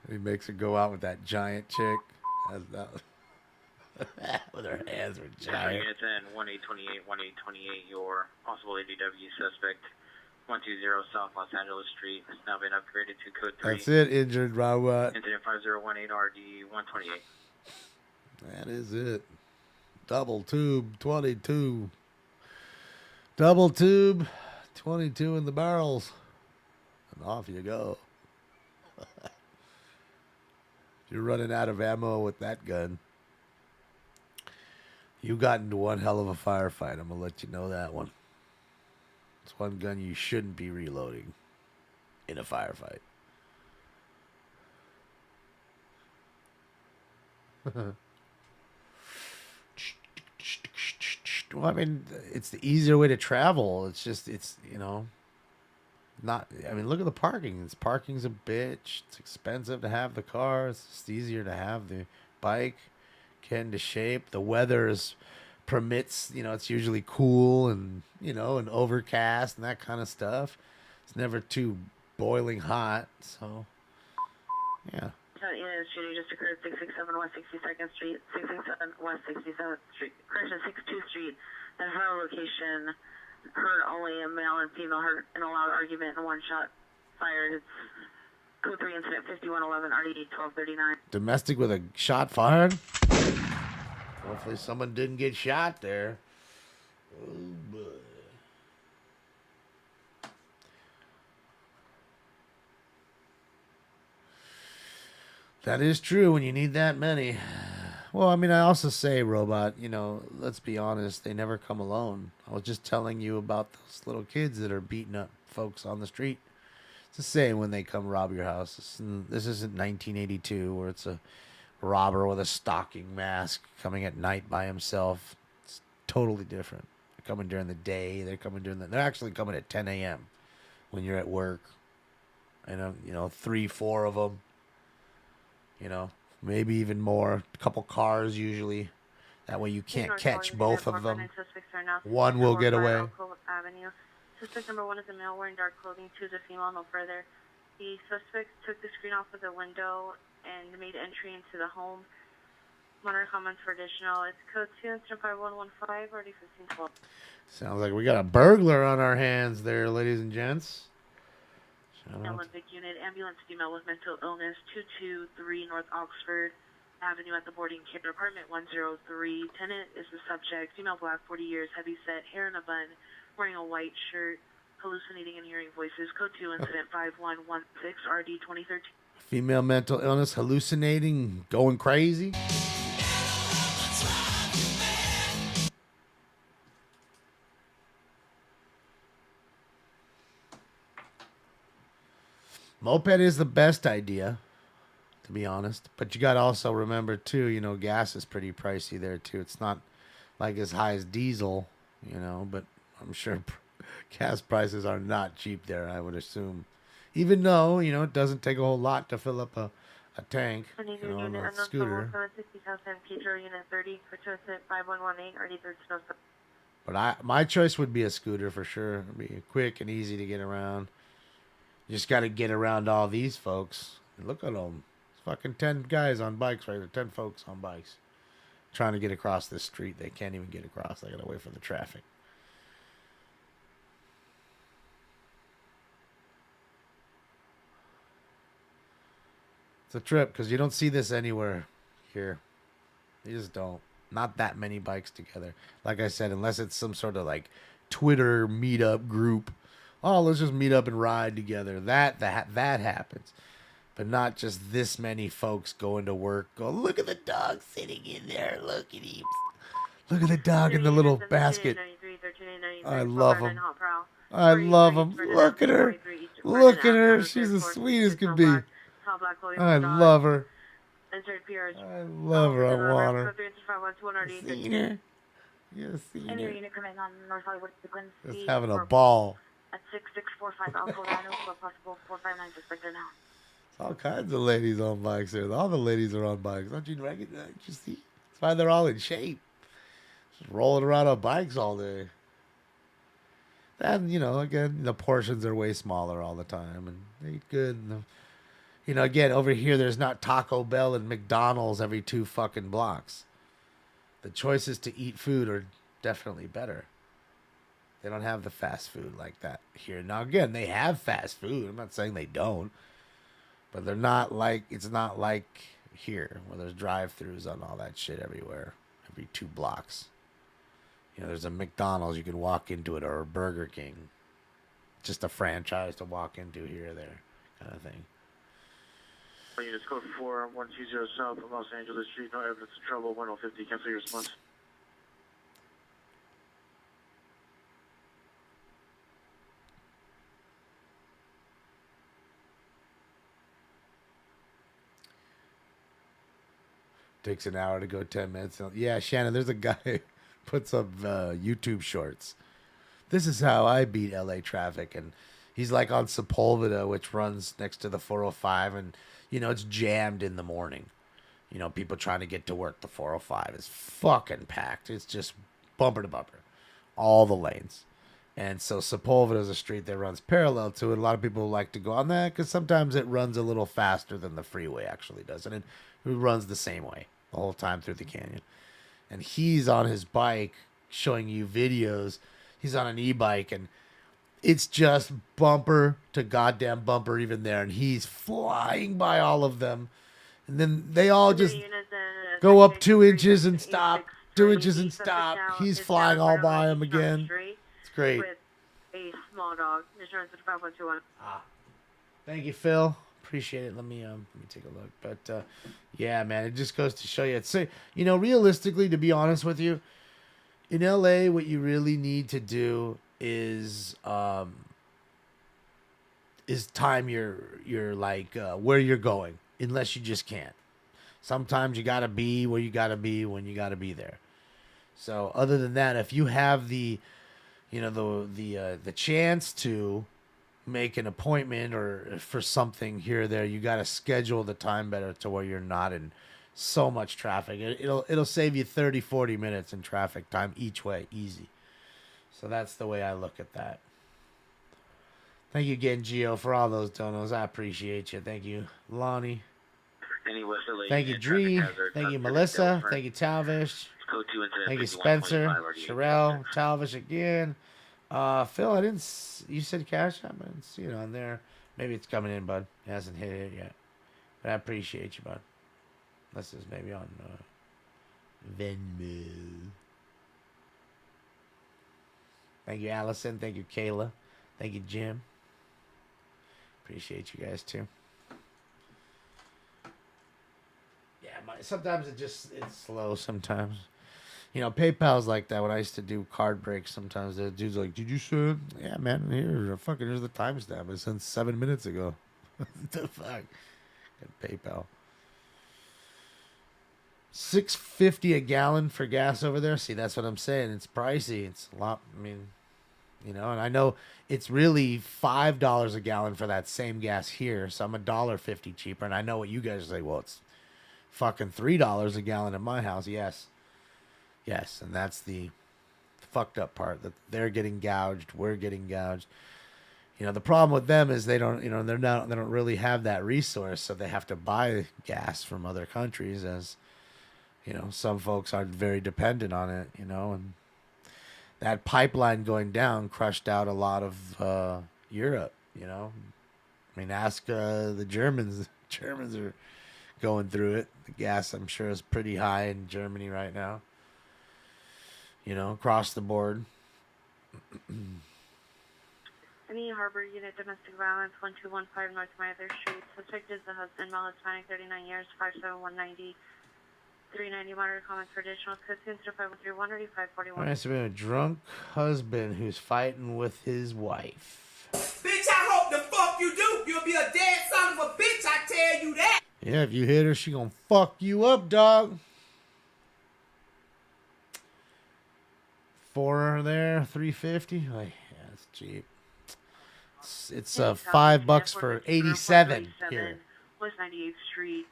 He makes her go out with that giant chick. With her hands were giant. Units in 1828, 1828, your possible ADW suspect, 120 South Los Angeles Street, has now been upgraded to code 3. That's it, injured robot. Incident 5018 RD 128. That is it. Double tube, 22. Double tube, 22 in the barrels. And off you go. You're running out of ammo with that gun. You got into one hell of a firefight. I'm going to let you know that one. It's one gun you shouldn't be reloading in a firefight. Well, I mean, it's the easier way to travel. It's just, not, I mean, look at the parking. Parking's a bitch. It's expensive to have the car. It's just easier to have the bike. Get into shape. The weather permits, it's usually cool and, and overcast and that kind of stuff. It's never too boiling hot. So, yeah. Unit shooting just occurred 667 West 62nd Street, 667 West 67th Street, correction, 62th Street. And her location heard only a male and female heard an loud argument and one shot fired. It's code 3 incident 5111 RD 1239. Domestic with a shot fired? Hopefully someone didn't get shot there. Oh, boy. That is true when you need that many. Well, I mean, I also say, Robot, let's be honest, they never come alone. I was just telling you about those little kids that are beating up folks on the street. It's the same when they come rob your house. This isn't 1982 where it's a robber with a stocking mask coming at night by himself. It's totally different. They're coming during the day. They're actually coming at 10 a.m. when you're at work. And, 3, 4 of them. Maybe even more. A couple cars usually. That way you can't catch both of them. One will get away. Suspect number 1 is a male wearing dark clothing. 2 is a female, no further. The suspect took the screen off of the window and made entry into the home. Monitor comments for additional. It's code 25115, already 1512. Sounds like we got a burglar on our hands there, ladies and gents. Olympic unit, ambulance female with mental illness, 223 North Oxford Avenue at the boarding care apartment 103. Tenant is the subject, female, black, 40 years, heavy set, hair in a bun, wearing a white shirt, hallucinating and hearing voices. Code 2, incident 5116, RD 2013. Female mental illness, hallucinating, going crazy. Moped is the best idea, to be honest. But you got to also remember, too, gas is pretty pricey there, too. It's not like as high as diesel, but I'm sure gas prices are not cheap there, I would assume. Even though, it doesn't take a whole lot to fill up a tank, on a scooter. But my choice would be a scooter for sure. It'd be quick and easy to get around. You just got to get around all these folks. Look at them. It's fucking 10 guys on bikes right there. 10 folks on bikes. Trying to get across this street. They can't even get across. They got to wait for the traffic. It's a trip because you don't see this anywhere here. You just don't. Not that many bikes together. Like I said, unless it's some sort of like Twitter meetup group. Oh, let's just meet up and ride together. That happens. But not just this many folks going to work. Go, look at the dog sitting in there. Look at him. Look at the dog in the little basket. I love him. I love him. Look at her. Look at her. She's as sweet as can be. I love her. I love her. I want her. Seen her. You seen her. Just having a ball. At 6645 Alpha Rhino, possible 459 suspected now. All kinds of ladies on bikes there. All the ladies are on bikes. Don't you recognize? You see? That's why they're all in shape. Just rolling around on bikes all day. And, again, the portions are way smaller all the time. And they eat good. And again, over here, there's not Taco Bell and McDonald's every 2 fucking blocks. The choices to eat food are definitely better. They don't have the fast food like that here. Now, again, they have fast food. I'm not saying they don't. But they're not like, it's not like here where there's drive-thrus on all that shit everywhere. Every 2 blocks. There's a McDonald's, you can walk into it, or a Burger King. Just a franchise to walk into here or there kind of thing. Units code 4120 south of Los Angeles Street. No evidence of trouble. 1050. Cancel your response. Takes an hour to go 10 minutes. Yeah, Shannon, there's a guy who puts up YouTube shorts. This is how I beat LA traffic. And he's like on Sepulveda, which runs next to the 405. And, it's jammed in the morning. People trying to get to work. The 405 is fucking packed. It's just bumper to bumper. All the lanes. And so Sepulveda is a street that runs parallel to it. A lot of people like to go on that because sometimes it runs a little faster than the freeway actually does. And it runs the same way the whole time through the canyon. And he's on his bike showing you videos. He's on an e-bike and it's just bumper to goddamn bumper even there. And he's flying by all of them. And then they all just go up 2 inches and stop. 2 inches and stop. He's flying all by him again. It's great. With a small dog. Insurance at 5121. Thank you, Phil. Appreciate it. Let me take a look. But yeah, man, it just goes to show you. It's realistically, to be honest with you, in LA, what you really need to do is time you're like where you're going, unless you just can't. Sometimes you gotta be where you gotta be when you gotta be there. So other than that, if you have the chance to make an appointment or for something here or there, you gotta schedule the time better to where you're not in so much traffic. It'll save you 30, 40 minutes in traffic time each way, easy. So that's the way I look at that. Thank you again, Gio, for all those donos. I appreciate you. Thank you, Lonnie. Thank you, Dree. Thank you, Melissa. Thank you, Talvish. Thank you, Spencer. Sherelle. Talvish again. Phil, I didn't. You said Cash App. I didn't see it on there. Maybe it's coming in, bud. It hasn't hit it yet. But I appreciate you, bud. This is maybe on Venmo. Thank you, Allison. Thank you, Kayla. Thank you, Jim. Appreciate you guys too. Yeah, sometimes it's slow. Sometimes, PayPal's like that. When I used to do card breaks, sometimes the dude's like, "Did you send?" Yeah, man. Here's the timestamp. It sent 7 minutes ago. What the fuck? PayPal. $6.50 a gallon for gas over there. See, that's what I'm saying. It's pricey. It's a lot. I mean, and I know it's really $5 a gallon for that same gas here. So I'm $1.50 cheaper. And I know what you guys say. Well, it's fucking $3 a gallon at my house. Yes. And that's the fucked up part, that they're getting gouged. We're getting gouged. The problem with them is they don't really have that resource. So they have to buy gas from other countries, as some folks are very dependent on it, and that pipeline going down crushed out a lot of Europe, I mean, ask the Germans. Germans are going through it. The gas, I'm sure, is pretty high in Germany right now, across the board. Any Harbor Unit Domestic Violence 1215 North Mather Street. Suspect is the husband, male, Hispanic, 39 years, 5'7", 390 moderate comments for additional custody to 5131 or 541. Nice to be a drunk husband who's fighting with his wife. Bitch, I hope the fuck you do. You'll be a dead son of a bitch, I tell you that. Yeah, if you hit her, she gonna fuck you up, dog. 4 there, $3.50. Like, yeah, it's cheap. It's $5 for 87 here. West 98th Street.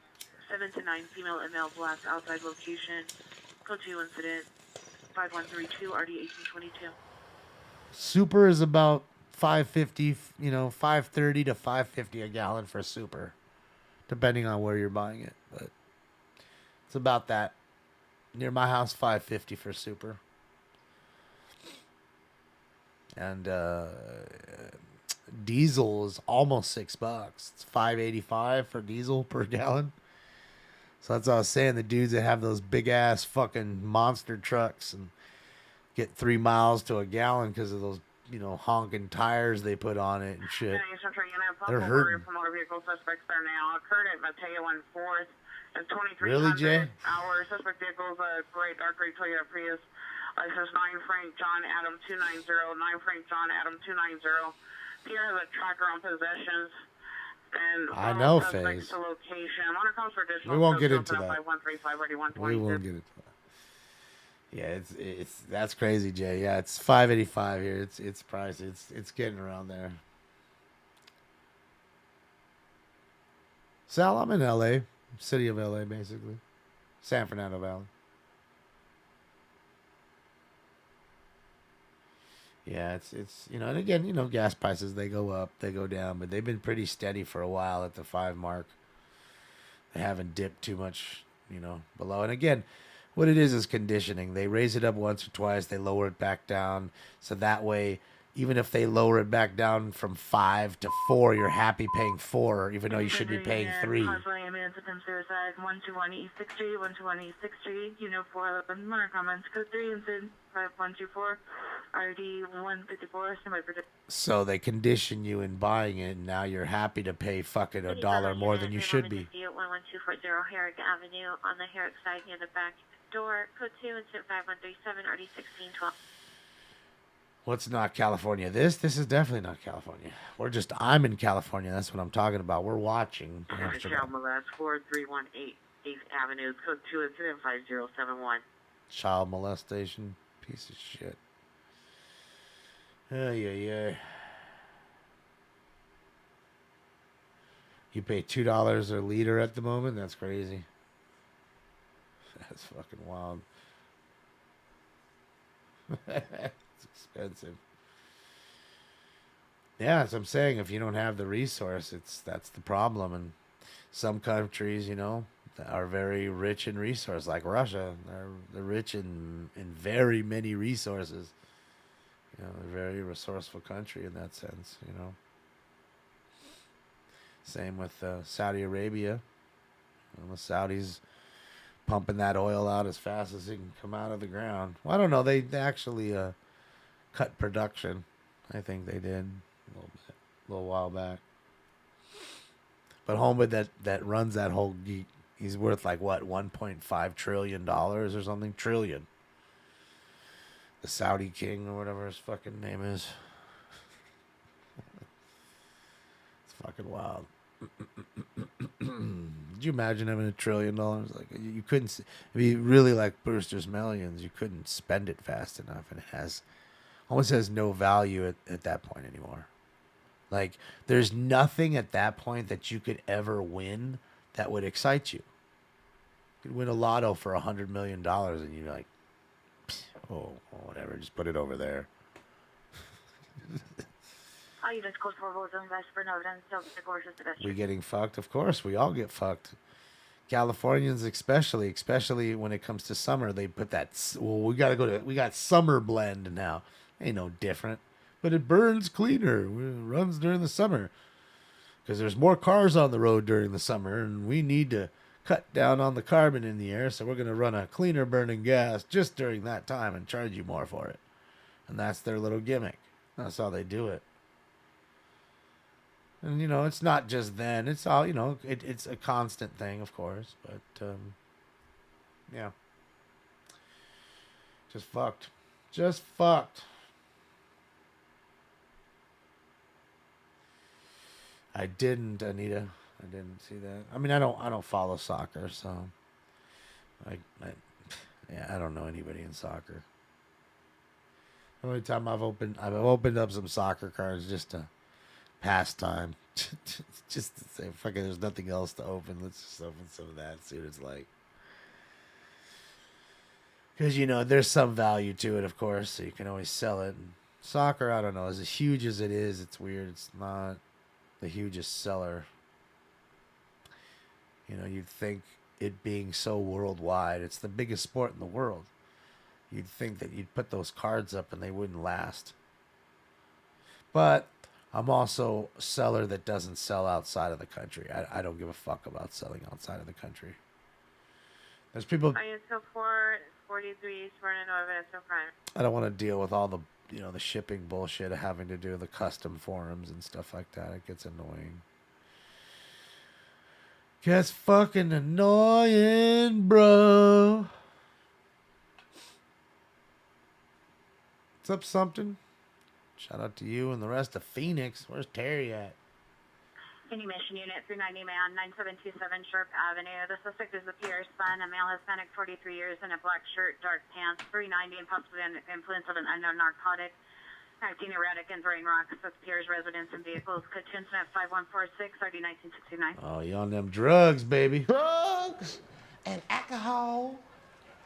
7 to 9 female and male blacks outside location. Code 2 incident 5132 RD 1822. Super is about $5.50, $5.30 to $5.50 a gallon for super, depending on where you're buying it. But it's about that. Near my house, $5.50 for super. And diesel is almost $6. It's $5.85 for diesel per gallon. So that's what I was saying. The dudes that have those big ass fucking monster trucks and get 3 miles to a gallon because of those, honking tires they put on it and shit. They're hurting. For motor vehicle suspects there now. Occurred at Mateo and 4th at 2300. Really, Jay? Our suspect vehicles, gray, dark gray Toyota Prius. License 9 Frank John Adam 290. 9 Frank John Adam 290. Pierre has a tracker on possessions. And I know, Faze. We won't get into that. We won't get into that. Yeah, that's crazy, Jay. Yeah, it's $5.85 here. It's pricey. It's getting around there. Sal, I'm in LA, city of LA, basically, San Fernando Valley. Yeah, it's and again, gas prices, they go up, they go down, but they've been pretty steady for a while at the 5 mark. They haven't dipped too much, below. And again, what it is conditioning. They raise it up once or twice, they lower it back down. So that way, even if they lower it back down from 5 to 4, you're happy paying 4, even though you should be paying 3. Suicide 121 East 6th Street, 121 East 6th Street, 411 more comments, code 3 incident 5124 RD 154. So they condition you in buying it, and now you're happy to pay fucking $1 more than you should be. 11240 Herrick Avenue on the Herrick side near the back door, code 2 incident 5137 RD 1612. What's not California? This is definitely not California. I'm in California. That's what I'm talking about. We're watching Amsterdam. Child molest 4318 8th Avenue, code 2075071. Child molestation. Piece of shit. Yeah. You pay $2 a liter at the moment? That's crazy. That's fucking wild. It's expensive. Yeah, as I'm saying, if you don't have the resource, that's the problem. And some countries, are very rich in resource, like Russia. They're rich in very many resources. They're a very resourceful country in that sense. Same with Saudi Arabia. The Saudis pumping that oil out as fast as it can come out of the ground. Well, I don't know. They actually cut production. I think they did a little while back. But Homeboy that runs that whole geek, he's worth like what, $1.5 trillion or something? Trillion. The Saudi king or whatever his fucking name is. It's fucking wild. Could you imagine having $1 trillion? Like, you couldn't, if you really like Brewster's Millions, you couldn't spend it fast enough, and it almost has no value at that point anymore. Like, there's nothing at that point that you could ever win that would excite you. You could win a lotto for $100 million, and you're like, oh, whatever, just put it over there. We getting fucked? Of course, we all get fucked. Californians especially when it comes to summer, they put that, we got summer blend now. Ain't no different. But it burns cleaner. It runs during the summer. Because there's more cars on the road during the summer, and we need to cut down on the carbon in the air, so we're going to run a cleaner burning gas just during that time and charge you more for it. And that's their little gimmick. That's how they do it. And, it's not just then. It's all, it's a constant thing, of course. But, yeah. Just fucked. Just fucked. I didn't, Anita. I didn't see that. I mean, I don't follow soccer, so I don't know anybody in soccer. The only time I've opened up some soccer cards just to pass time. Just to say, fuck it, there's nothing else to open. Let's just open some of that, see what it's like. Because, there's some value to it, of course, so you can always sell it. And soccer, I don't know, as huge as it is, it's weird. It's not the hugest seller. You'd think it being so worldwide, it's the biggest sport in the world. You'd think that you'd put those cards up and they wouldn't last. But I'm also a seller that doesn't sell outside of the country. I don't give a fuck about selling outside of the country. There's people. I don't want to deal with all the the shipping bullshit of having to do the custom forums and stuff like that. It gets annoying. Gets fucking annoying, bro. What's up, something? Shout out to you and the rest of Phoenix. Where's Terry at? Any mission unit 390 man 9727 Sharp Avenue. The suspect is the Pierre's son, a male Hispanic, 43 years, in a black shirt, dark pants, 390, and possibly under influence of an unknown narcotic. Acting erratic and throwing rocks with Pierre's residence and vehicles. Code at 5146, RD 1969. Oh, you on them drugs, baby. Drugs and alcohol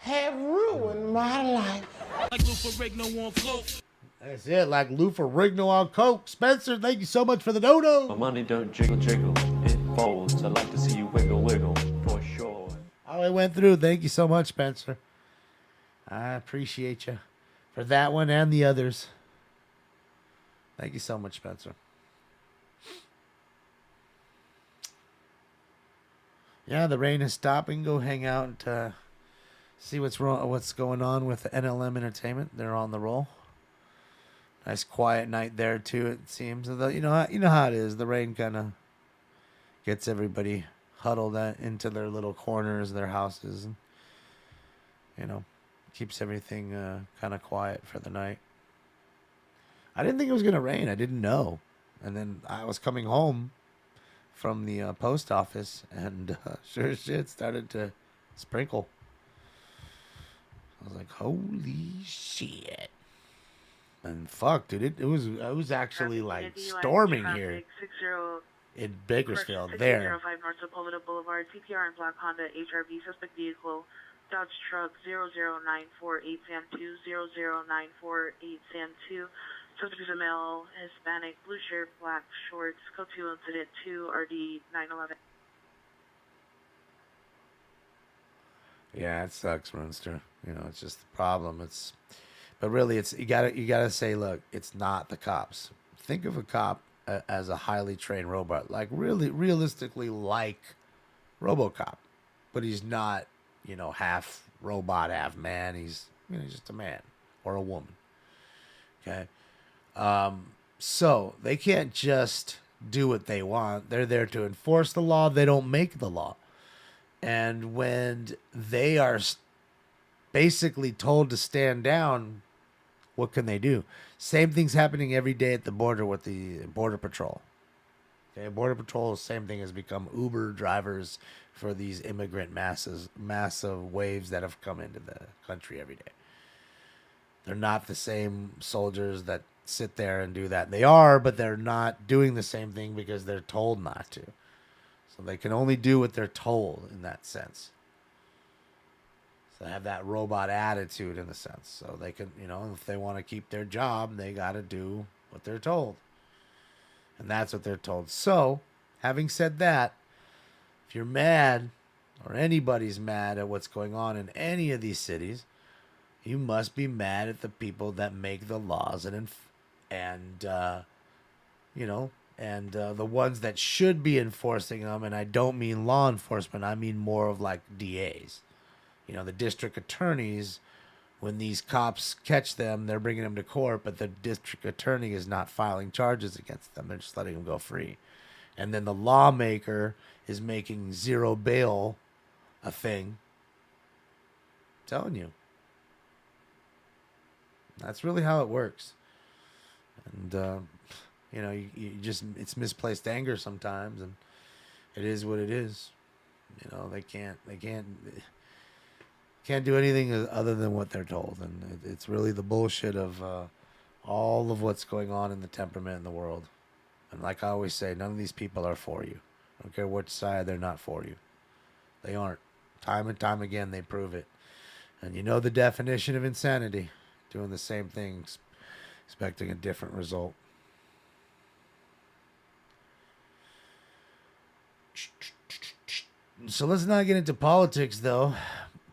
have ruined my life. Like Lou Ferrigno on coke. That's it, like Lou Ferrigno on coke. Spencer, thank you so much for the dono. My money don't jiggle, jiggle. It folds. I'd like to see you wiggle, wiggle, for sure. Oh, it went through. Thank you so much, Spencer. I appreciate you for that one and the others. Thank you so much, Spencer. Yeah, the rain is stopping. Go hang out and see what's going on with NLM Entertainment. They're on the roll. Nice quiet night there too. It seems. You know how it is. The rain kind of gets everybody huddled into their little corners, their houses, and keeps everything kind of quiet for the night. I didn't think it was going to rain. I didn't know. And then I was coming home from the post office, and sure as shit started to sprinkle. I was like, holy shit. And fuck, dude, it was actually like storming here in Bakersfield. There. 605 North Sepulveda Boulevard, CPR and black Honda HRV, suspect vehicle, Dodge truck 00948 Sam 2, 00948 Sam 2. Subject is a male, Hispanic, blue shirt, black shorts, code 2 incident 2, RD 911. Yeah, it sucks, Runster. You know, it's just the problem. But really, you gotta say, look, it's not the cops. Think of a cop as a highly trained robot, like really realistically like RoboCop, but he's not, you know, half robot, half man. He's just a man or a woman. Okay, so they can't just do what they want. They're there to enforce the law. They don't make the law. And when they are basically told to stand down, what can they do? Same thing's happening every day at the border with the Border Patrol. Okay, Border Patrol, same thing, has become Uber drivers for these immigrant massive waves that have come into the country every day. They're not the same soldiers that sit there and do that. They are, but they're not doing the same thing because they're told not to. So they can only do what they're told in that sense. So they have that robot attitude in the sense. So they can, you know, if they want to keep their job, they got to do what they're told. And that's what they're told. So, having said that, if you're mad or anybody's mad at what's going on in any of these cities, you must be mad at the people that make the laws and the ones that should be enforcing them. And I don't mean law enforcement. I mean more of like DAs. You know, the district attorneys, when these cops catch them, they're bringing them to court, but the district attorney is not filing charges against them. They're just letting them go free. And then the lawmaker is making zero bail a thing. I'm telling you. That's really how it works. And, you know, you just, it's misplaced anger sometimes, and it is what it is. You know, they can't do anything other than what they're told. And it's really the bullshit of all of what's going on in the temperament in the world. And like I always say, none of these people are for you. I don't care which side, they're not for you. They aren't. Time and time again, they prove it. And you know the definition of insanity. Doing the same things, expecting a different result. So let's not get into politics, though.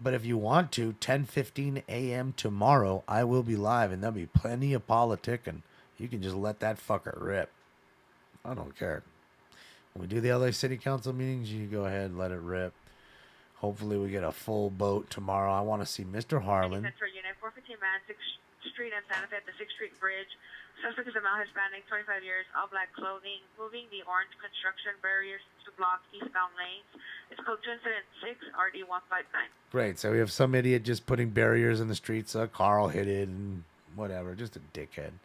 But if you want to, 10:15 a.m. tomorrow, I will be live, and there'll be plenty of politicking. You can just let that fucker rip. I don't care. When we do the LA City Council meetings, you go ahead and let it rip. Hopefully we get a full boat tomorrow. I want to see Mr. Harlan. Unit 415 man, 6th Street and Santa Fe at the 6th Street Bridge. Suspect is a male Hispanic, 25 years, all black clothing, moving the orange construction barriers to block eastbound lanes. It's code 2 incident 6, RD 159. Great. So we have some idiot just putting barriers in the streets. Carl hit it and whatever. Just a dickhead.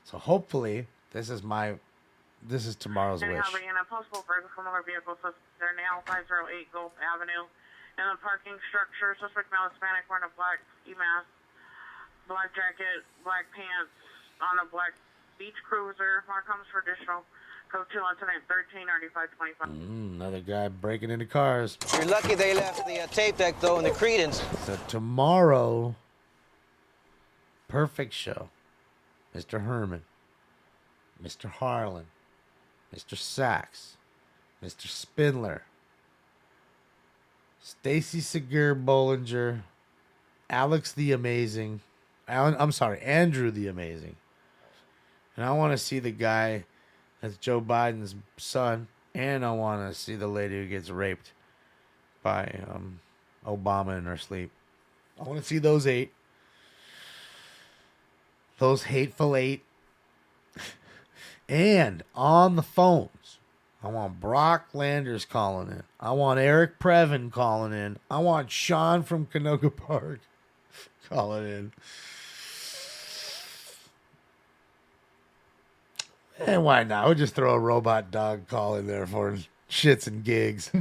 So hopefully this is tomorrow's wish. And a possible vehicle from another vehicle. They're now 508 Gulf Avenue. In the parking structure, suspect male Hispanic wearing a black ski mask, black jacket, black pants on a black beach cruiser. More comes for additional code 2 incident 13 RD 525. Another guy breaking into cars. You're lucky they left the tape deck though in the credence. So tomorrow, perfect show. Mr. Herman, Mr. Harlan, Mr. Sachs, Mr. Spindler, Stacy Segur Bollinger, Alex the Amazing, Andrew the Amazing. And I want to see the guy that's Joe Biden's son, and I want to see the lady who gets raped by Obama in her sleep. I want to see those 8. Those hateful 8. And on the phones, I want Brock Landers calling in. I want Eric Previn calling in. I want Sean from Canoga Park calling in. And why not? We'll just throw a robot dog call in there for shits and gigs.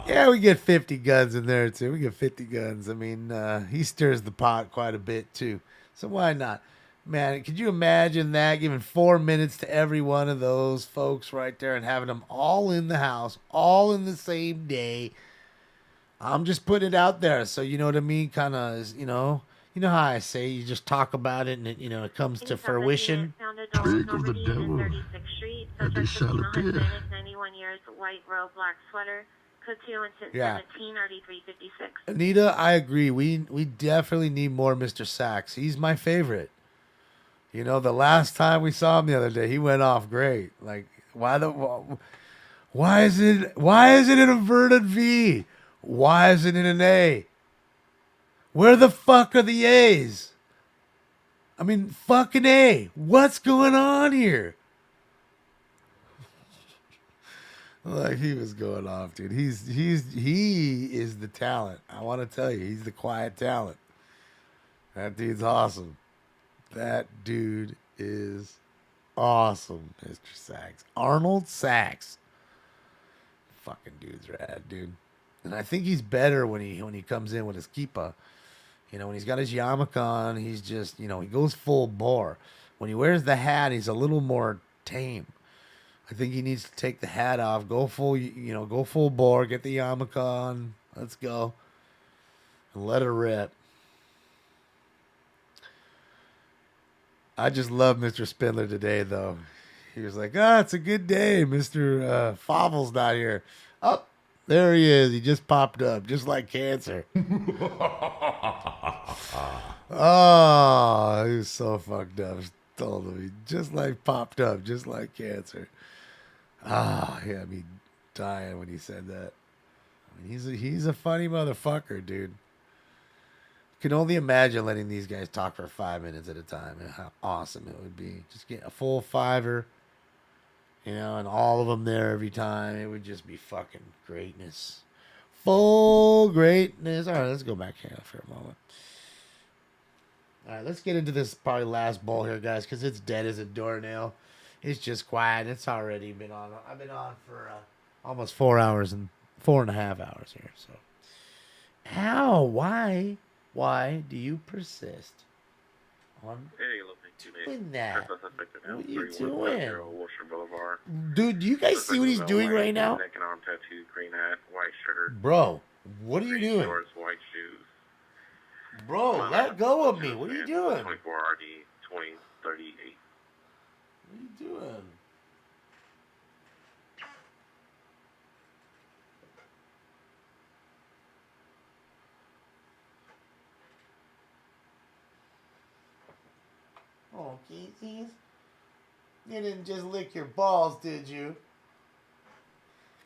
Yeah, we get 50 guns in there too. We get 50 guns. I mean, he stirs the pot quite a bit too. So why not? Man, could you imagine that? Giving 4 minutes to every one of those folks right there and having them all in the house, all in the same day. I'm just putting it out there. So you know what I mean? Kind of, you know how I say you just talk about it and it, it comes to fruition. Big of the devil. At the Salapia. 91 years, white robe, black sweater. Code 217 Yeah. RD356. Anita, I agree. We definitely need more Mr. Sachs. He's my favorite. The last time we saw him the other day, he went off great. Like, why is it an inverted V? Why is it in an A? Where the fuck are the A's? I mean, fucking A. What's going on here? Like, he was going off, dude. He is the talent. I want to tell you, he's the quiet talent. That dude's awesome. That dude is awesome, Mr. Sachs. Arnold Sachs. Fucking dude's rad, dude. And I think he's better when he comes in with his kippa. When he's got his yarmulke on, he's just, he goes full bore. When he wears the hat, he's a little more tame. I think he needs to take the hat off, go full bore, get the yarmulke on. Let's go. And let her rip. I just love Mr. Spindler today, though. He was like, it's a good day. Mr. Foble's not here. Oh, there he is. He just popped up, just like cancer. Oh, he was so fucked up. Told him he just like popped up, just like cancer. He had me dying when he said that. I mean, he's a funny motherfucker, dude. Can only imagine letting these guys talk for 5 minutes at a time and how awesome it would be. Just get a full fiver, and all of them there every time. It would just be fucking greatness. Full greatness. All right, let's go back here for a moment. All right, let's get into this probably last bowl here, guys, because it's dead as a doornail. It's just quiet. It's already been on. I've been on for almost 4 hours and 4.5 hours here. So, how? Why do you persist on doing that? What are you doing? Dude, do you guys see what he's doing right now? Bro, what are you doing? Bro, let go of me. What are you doing? 24 RD 2038. What are you doing? Oh, Keithies. You didn't just lick your balls, did you?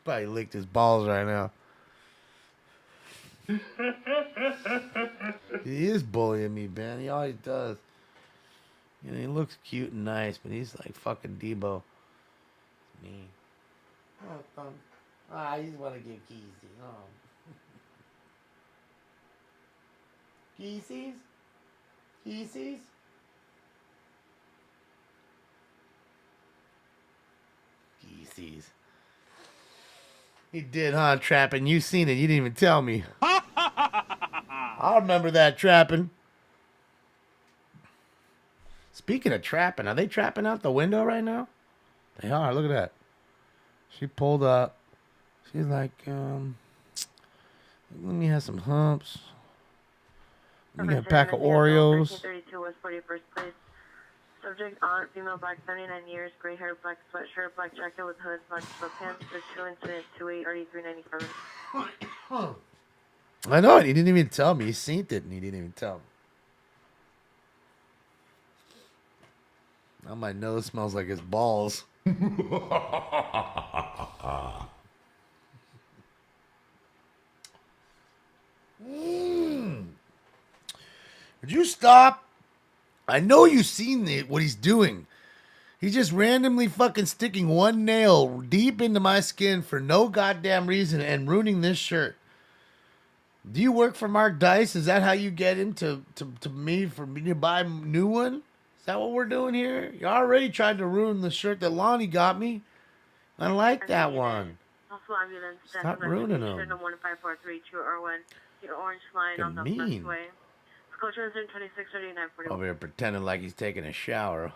Probably licked his balls right now. He is bullying me, man. He always does. He looks cute and nice, but he's like fucking Debo. Me. I just want to give Keezy. Oh. Keezies? Keezies? Keezies. He did, huh, Trapping? You seen it. You didn't even tell me. I remember that, Trapping. Speaking of trapping, are they trapping out the window right now? They are. Look at that. She pulled up. She's like, let me have some humps. Let me get a pack of Oreos. 1332 West 41st Place. Subject aunt, female, black, 79 years, gray hair, black sweatshirt, black jacket with hood, black sweatpants. There's 2 incident 28 RD397. I know it. He didn't even tell me. He seen it and he didn't even tell me. Now my nose smells like his balls. Would you stop? I know you've seen what he's doing. He's just randomly fucking sticking one nail deep into my skin for no goddamn reason and ruining this shirt. Do you work for Mark Dice? Is that how you get into me for me to buy a new one? Is that what we're doing here? You already tried to ruin the shirt that Lonnie got me. I like that one. Also, ambulance. Stop ruining them. 15432 Irwin. The orange line on the Mean. westway. Sculpture is in 263941. Over here pretending like he's taking a shower.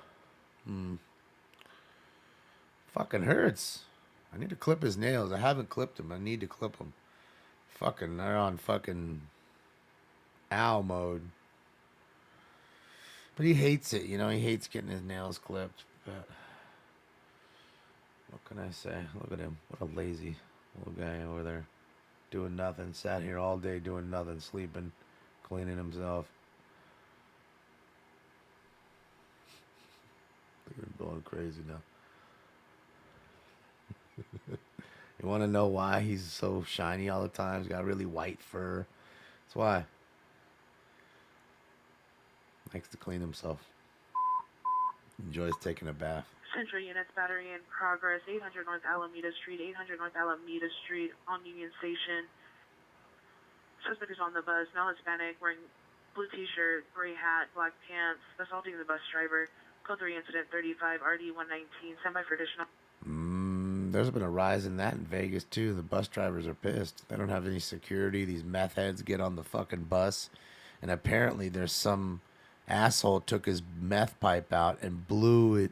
Fucking hurts. I need to clip his nails. I haven't clipped them. I need to clip them. Fucking, they're on fucking owl mode. But he hates it, you know. He hates getting his nails clipped. But what can I say? Look at him. What a lazy little guy over there. Doing nothing. Sat here all day doing nothing. Sleeping. Cleaning himself. They're going crazy now. You want to know why he's so shiny all the time? He's got really white fur. That's why. Likes to clean himself. Enjoys taking a bath. Central units, battery in progress. 800 North Alameda Street. 800 North Alameda Street on Union Station. Suspect is on the bus. Male Hispanic, wearing blue t-shirt, gray hat, black pants. Assaulting the bus driver. Code 3 incident 35 RD 119. Standby for additional. There's been a rise in that in Vegas too. The bus drivers are pissed. They don't have any security. These meth heads get on the fucking bus, and apparently there's some asshole took his meth pipe out and blew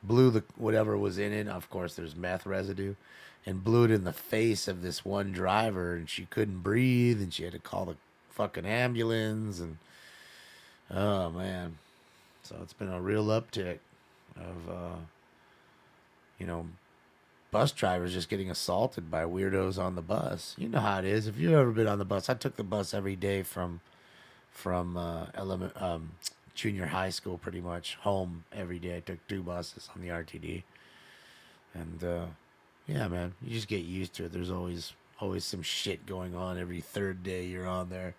the whatever was in it. Of course, there's meth residue, and blew it in the face of this one driver, and she couldn't breathe, and she had to call the fucking ambulance, and oh man, so it's been a real uptick of bus drivers just getting assaulted by weirdos on the bus. You know how it is. If you've ever been on the bus, I took the bus every day from junior high school pretty much home every day. I took 2 buses on the RTD, and yeah, man, you just get used to it. There's always some shit going on every third day you're on there.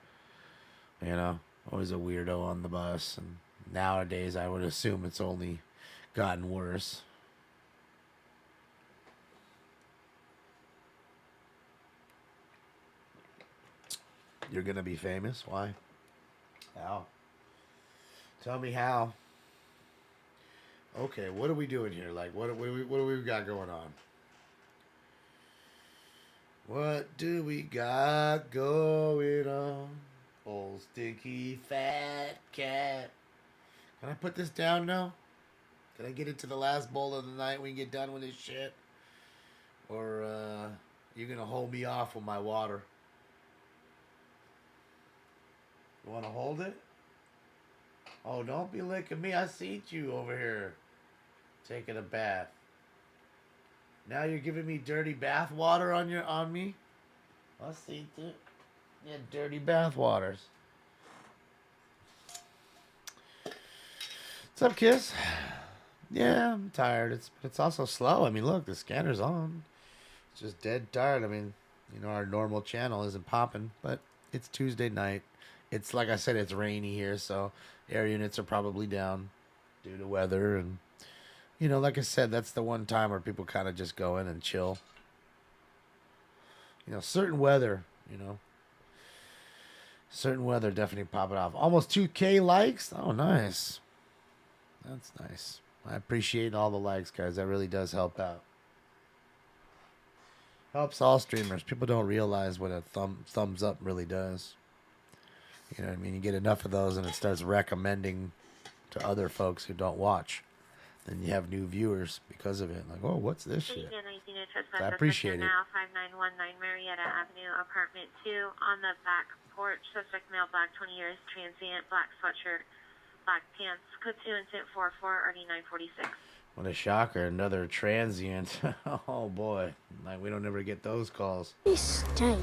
You know, always a weirdo on the bus, and nowadays I would assume it's only gotten worse. You're gonna be famous? Why? How? Tell me how. Okay, what are we doing here? Like, what do we got going on? What do we got going on? Old stinky fat cat. Can I put this down now? Can I get into the last bowl of the night when we get done with this shit? Or you gonna hold me off with my water? You want to hold it? Oh, don't be licking me. I seen you over here taking a bath. Now you're giving me dirty bath water on me? I seen it. Yeah, dirty bath waters. What's up, Kiss? Yeah, I'm tired. It's also slow. I mean, look, the scanner's on. It's just dead tired. I mean, you know, our normal channel isn't popping, but it's Tuesday night. It's like I said, it's rainy here, so air units are probably down due to weather. And, you know, like I said, that's the one time where people kind of just go in and chill. You know, certain weather definitely pop it off. Almost 2K likes. Oh, nice. That's nice. I appreciate all the likes, guys. That really does help out. Helps all streamers. People don't realize what a thumbs up really does. You know what I mean? You get enough of those and it starts recommending to other folks who don't watch. Then you have new viewers because of it. Like, oh, what's this shit? So I appreciate it. Now 5919 Marietta Avenue, apartment 2, on the back porch. Suspect male, black, 20 years, transient, black sweatshirt, black pants. Code 2 incident 44 RD 946. What a shocker. Another transient. Oh, boy. Like, we don't ever get those calls. He stink.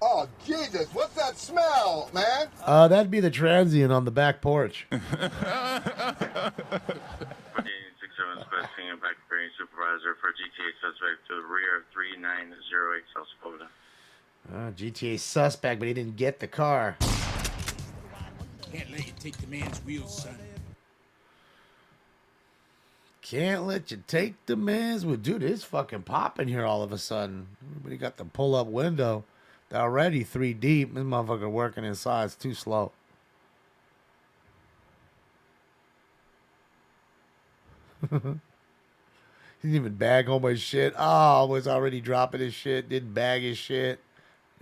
Oh, Jesus, what's that smell, man? That'd be the transient on the back porch. 6867 specifying a back bearing supervisor for GTA suspect to the rear of 3908 South Dakota. GTA suspect, but he didn't get the car. Can't let you take the man's wheels, son. Can't let you take the man's wheels. Dude, it's fucking popping here all of a sudden. Everybody got the pull-up window. They're already 3 deep. This motherfucker working inside. It's too slow. He didn't even bag homie's shit. Oh, was already dropping his shit. Didn't bag his shit.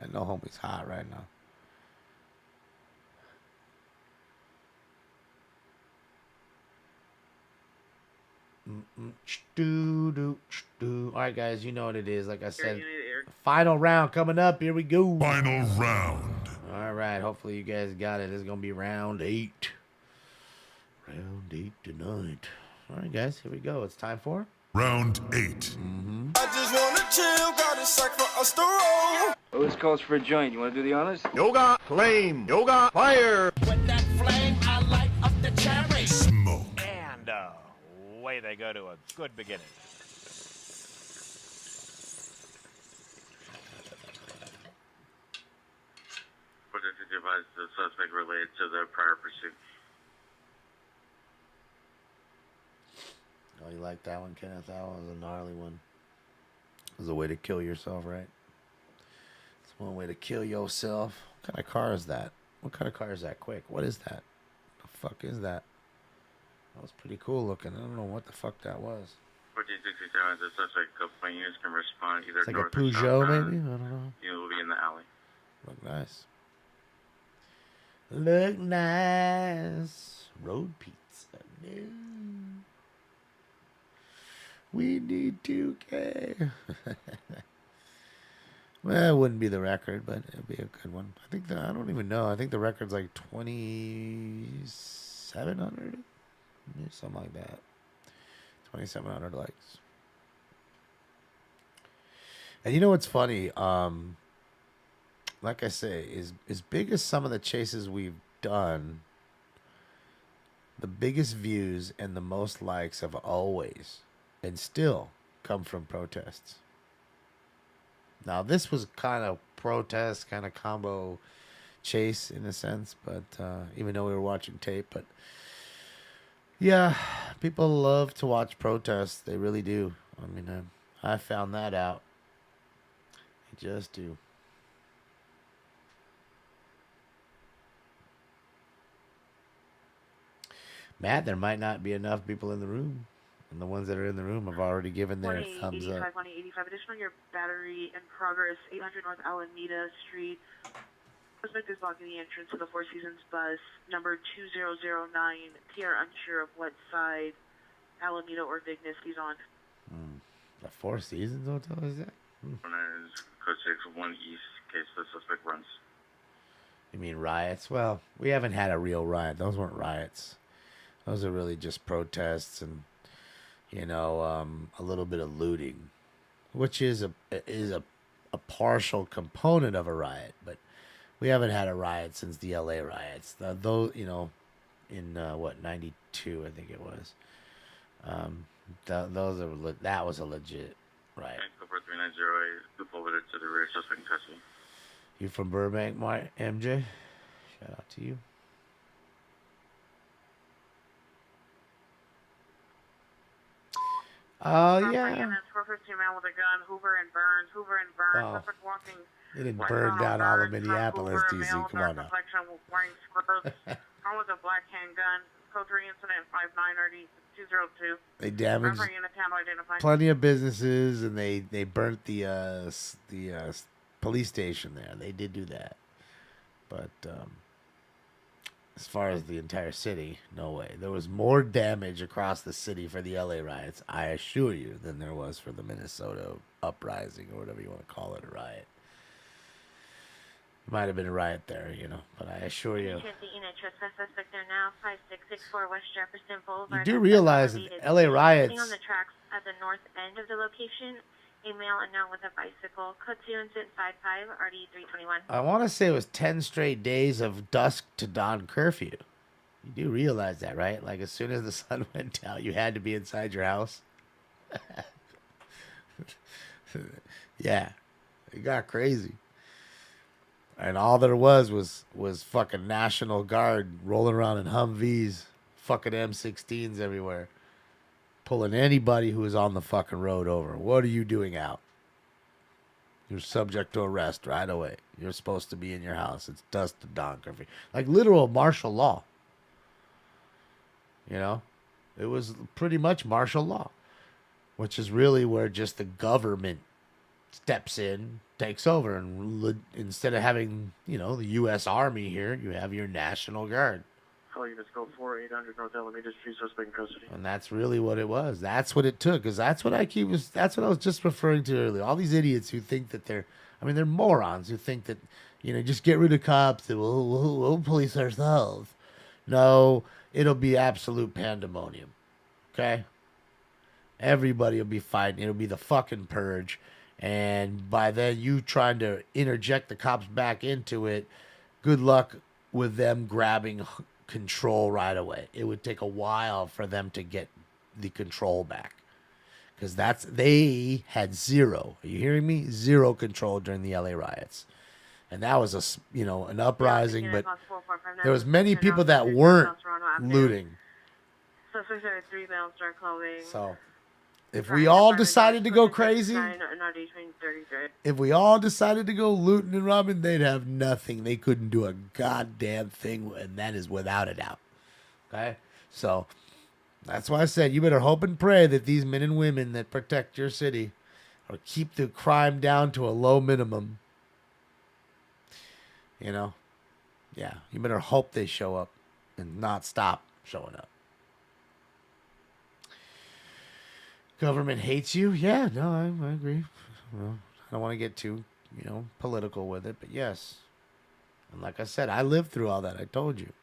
I know homie's hot right now. All right, guys, you know what it is. Like I said, final round coming up. Here we go. Final round. All right, hopefully you guys got it. This is going to be round 8. Round 8 tonight. All right, guys, here we go. It's time for Round 8. I just wanna chill, got a sack for us to roll. Oh, this calls for a joint. You want to do the honors? Yoga, flame, yoga, fire. With that flame, I light up the cherry. Smoke. And away they go to a good beginning. What did you advise the suspect related to the prior pursuit? Oh, you like that one, Kenneth? That one was a gnarly one. It was a way to kill yourself, right? It's one way to kill yourself. What kind of car is that? What kind of car is that? Quick, what is that? The fuck is that? That was pretty cool looking. I don't know what the fuck that was. 1467, the suspect complaint units can respond either It's like a north or Peugeot, southbound. maybe? I don't know. You will be in the alley. Look nice. Look nice. Road pizza. No. We need 2K. Well, it wouldn't be the record, but it'd be a good one. I think I don't even know. I think the record's like 2,700, something like that. 2,700 likes. And you know what's funny? Like I say, is as big as some of the chases we've done, the biggest views and the most likes have always and still come from protests. Now, this was kind of protest, kind of combo chase in a sense, but even though we were watching tape, but yeah, people love to watch protests. They really do. I mean, I found that out. They just do. Matt, there might not be enough people in the room. And the ones that are in the room have already given their thumbs up. 185 additional, your battery in progress, 800 North Alameda Street. Suspect is blocking the entrance to the Four Seasons bus, number 2009. PR unsure of what side, Alameda or Vignes he's on. The Four Seasons Hotel is that? Code 61 East, in case the suspect runs. You mean riots? Well, we haven't had a real riot. Those weren't riots. Those are really just protests and, you know, a little bit of looting, which is a partial component of a riot. But we haven't had a riot since the L.A. riots. Those, you know, in what, 92, I think it was. That was a legit riot. Cooper 3908, move over to the rear, suspect in custody. You from Burbank, MJ? Shout out to you. Yeah. 415 man with a gun, Hoover and Burns. Oh. Suspect walking. They didn't burn down all of Minneapolis, DC. Come on now. Wearing scrubs. Home with a black handgun. Code 3 incident 59RD202. They damaged Unit handle identified. plenty of businesses, and they burnt the police station there. They did do that, but as far as the entire city, no way. There was more damage across the city for the LA riots, I assure you, than there was for the Minnesota uprising, or whatever you want to call it, a riot. It might have been a riot there, you know, but I assure you. Suspect there now, 5664 West Jefferson Boulevard. You do realize that LA riots. Sitting on the tracks at the north end of the location, a male unknown with a bicycle. Code 2 incident 55 RD321. I want to say it was 10 straight days of dusk to dawn curfew. You do realize that, right? Like, as soon as the sun went down, you had to be inside your house. Yeah, it got crazy. And all there was fucking National Guard rolling around in Humvees, fucking M16s everywhere, pulling anybody who was on the fucking road over. What are you doing out? You're subject to arrest right away. You're supposed to be in your house. It's dusk to dawn curfew. Like literal martial law. You know? It was pretty much martial law, which is really where just the government steps in, takes over, and instead of having, the U.S. Army here, you have your National Guard. Call units go 4800 North Alameda Street, suspect in custody. And that's really what it was. That's what it took, because that's what I was just referring to earlier. All these idiots who think that they're morons who think that, just get rid of cops and we'll police ourselves. No, it'll be absolute pandemonium. Okay? Everybody will be fighting. It'll be the fucking purge. And by then, you trying to interject the cops back into it, good luck with them grabbing control right away. It would take a while for them to get the control back. Because they had zero. Are you hearing me? Zero control during the LA riots. And that was an uprising, but there was many people that weren't looting. Suspects are 3 Bell Star Clothing. So, if we all decided to go crazy, if we all decided to go looting and robbing, they'd have nothing. They couldn't do a goddamn thing, and that is without a doubt. Okay? So, that's why I said you better hope and pray that these men and women that protect your city or keep the crime down to a low minimum. Yeah, you better hope they show up and not stop showing up. Government hates you? Yeah, no, I agree. Well, I don't want to get too, political with it, but yes. And like I said, I lived through all that. I told you.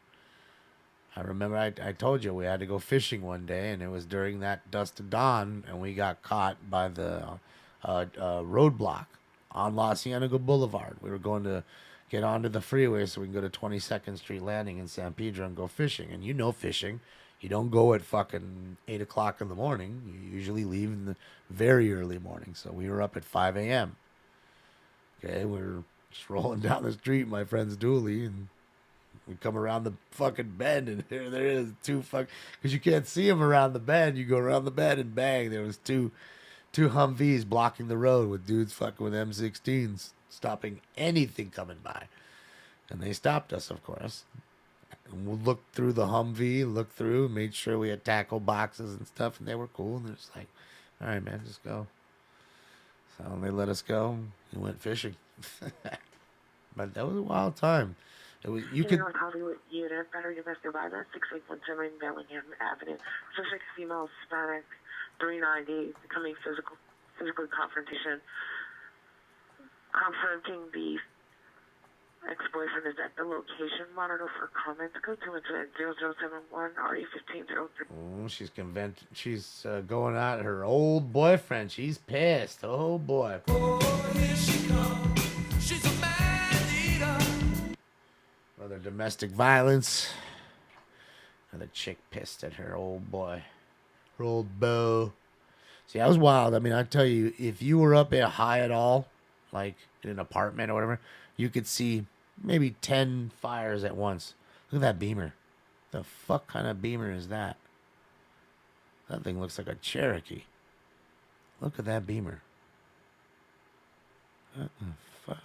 I remember I told you we had to go fishing one day, and it was during that dusk to dawn, and we got caught by the roadblock on La Cienega Boulevard. We were going to get onto the freeway so we can go to 22nd Street Landing in San Pedro and go fishing. And fishing. You don't go at fucking 8 o'clock in the morning. You usually leave in the very early morning. So we were up at 5 a.m. Okay, we were just rolling down the street, my friend's dually, and we come around the fucking bend, and there is because you can't see them around the bend. You go around the bend, and bang, there was two Humvees blocking the road with dudes fucking with M16s, stopping anything coming by. And they stopped us, of course. And we looked through the Humvee, made sure we had tackle boxes and stuff, and they were cool. And they're just like, all right, man, just go. So they let us go. We went fishing. But that was a wild time. It was North Hollywood unit, battery domestic violence, 6817 Bellingham Avenue. Suspect female Hispanic, 390, becoming physical confrontation. Confronting the ex-boyfriend is at the location. Monitor for comments. Go to incident 0071 RE1503. Oh, she's going at her old boyfriend. She's pissed. Oh boy. Oh, here she comes. She's a man-eater. Another domestic violence. Another chick pissed at her old boy. Her old beau. See, that was wild. I mean, I tell you, if you were up at high at all, like in an apartment or whatever, you could see maybe 10 fires at once. Look at that Beamer. The fuck kind of Beamer is that? That thing looks like a Cherokee. Look at that Beamer. What the fuck?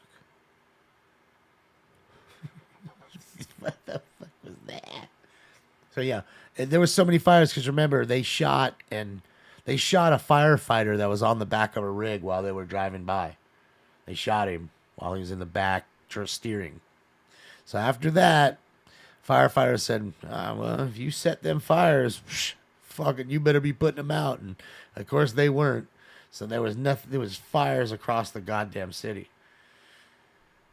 What the fuck was that? So yeah, there was so many fires because remember they shot a firefighter that was on the back of a rig while they were driving by. They shot him while he was in the back steering. So after that, firefighter said, well, if you set them fires, fucking, you better be putting them out. And of course they weren't. So there was nothing. There was fires across the goddamn city.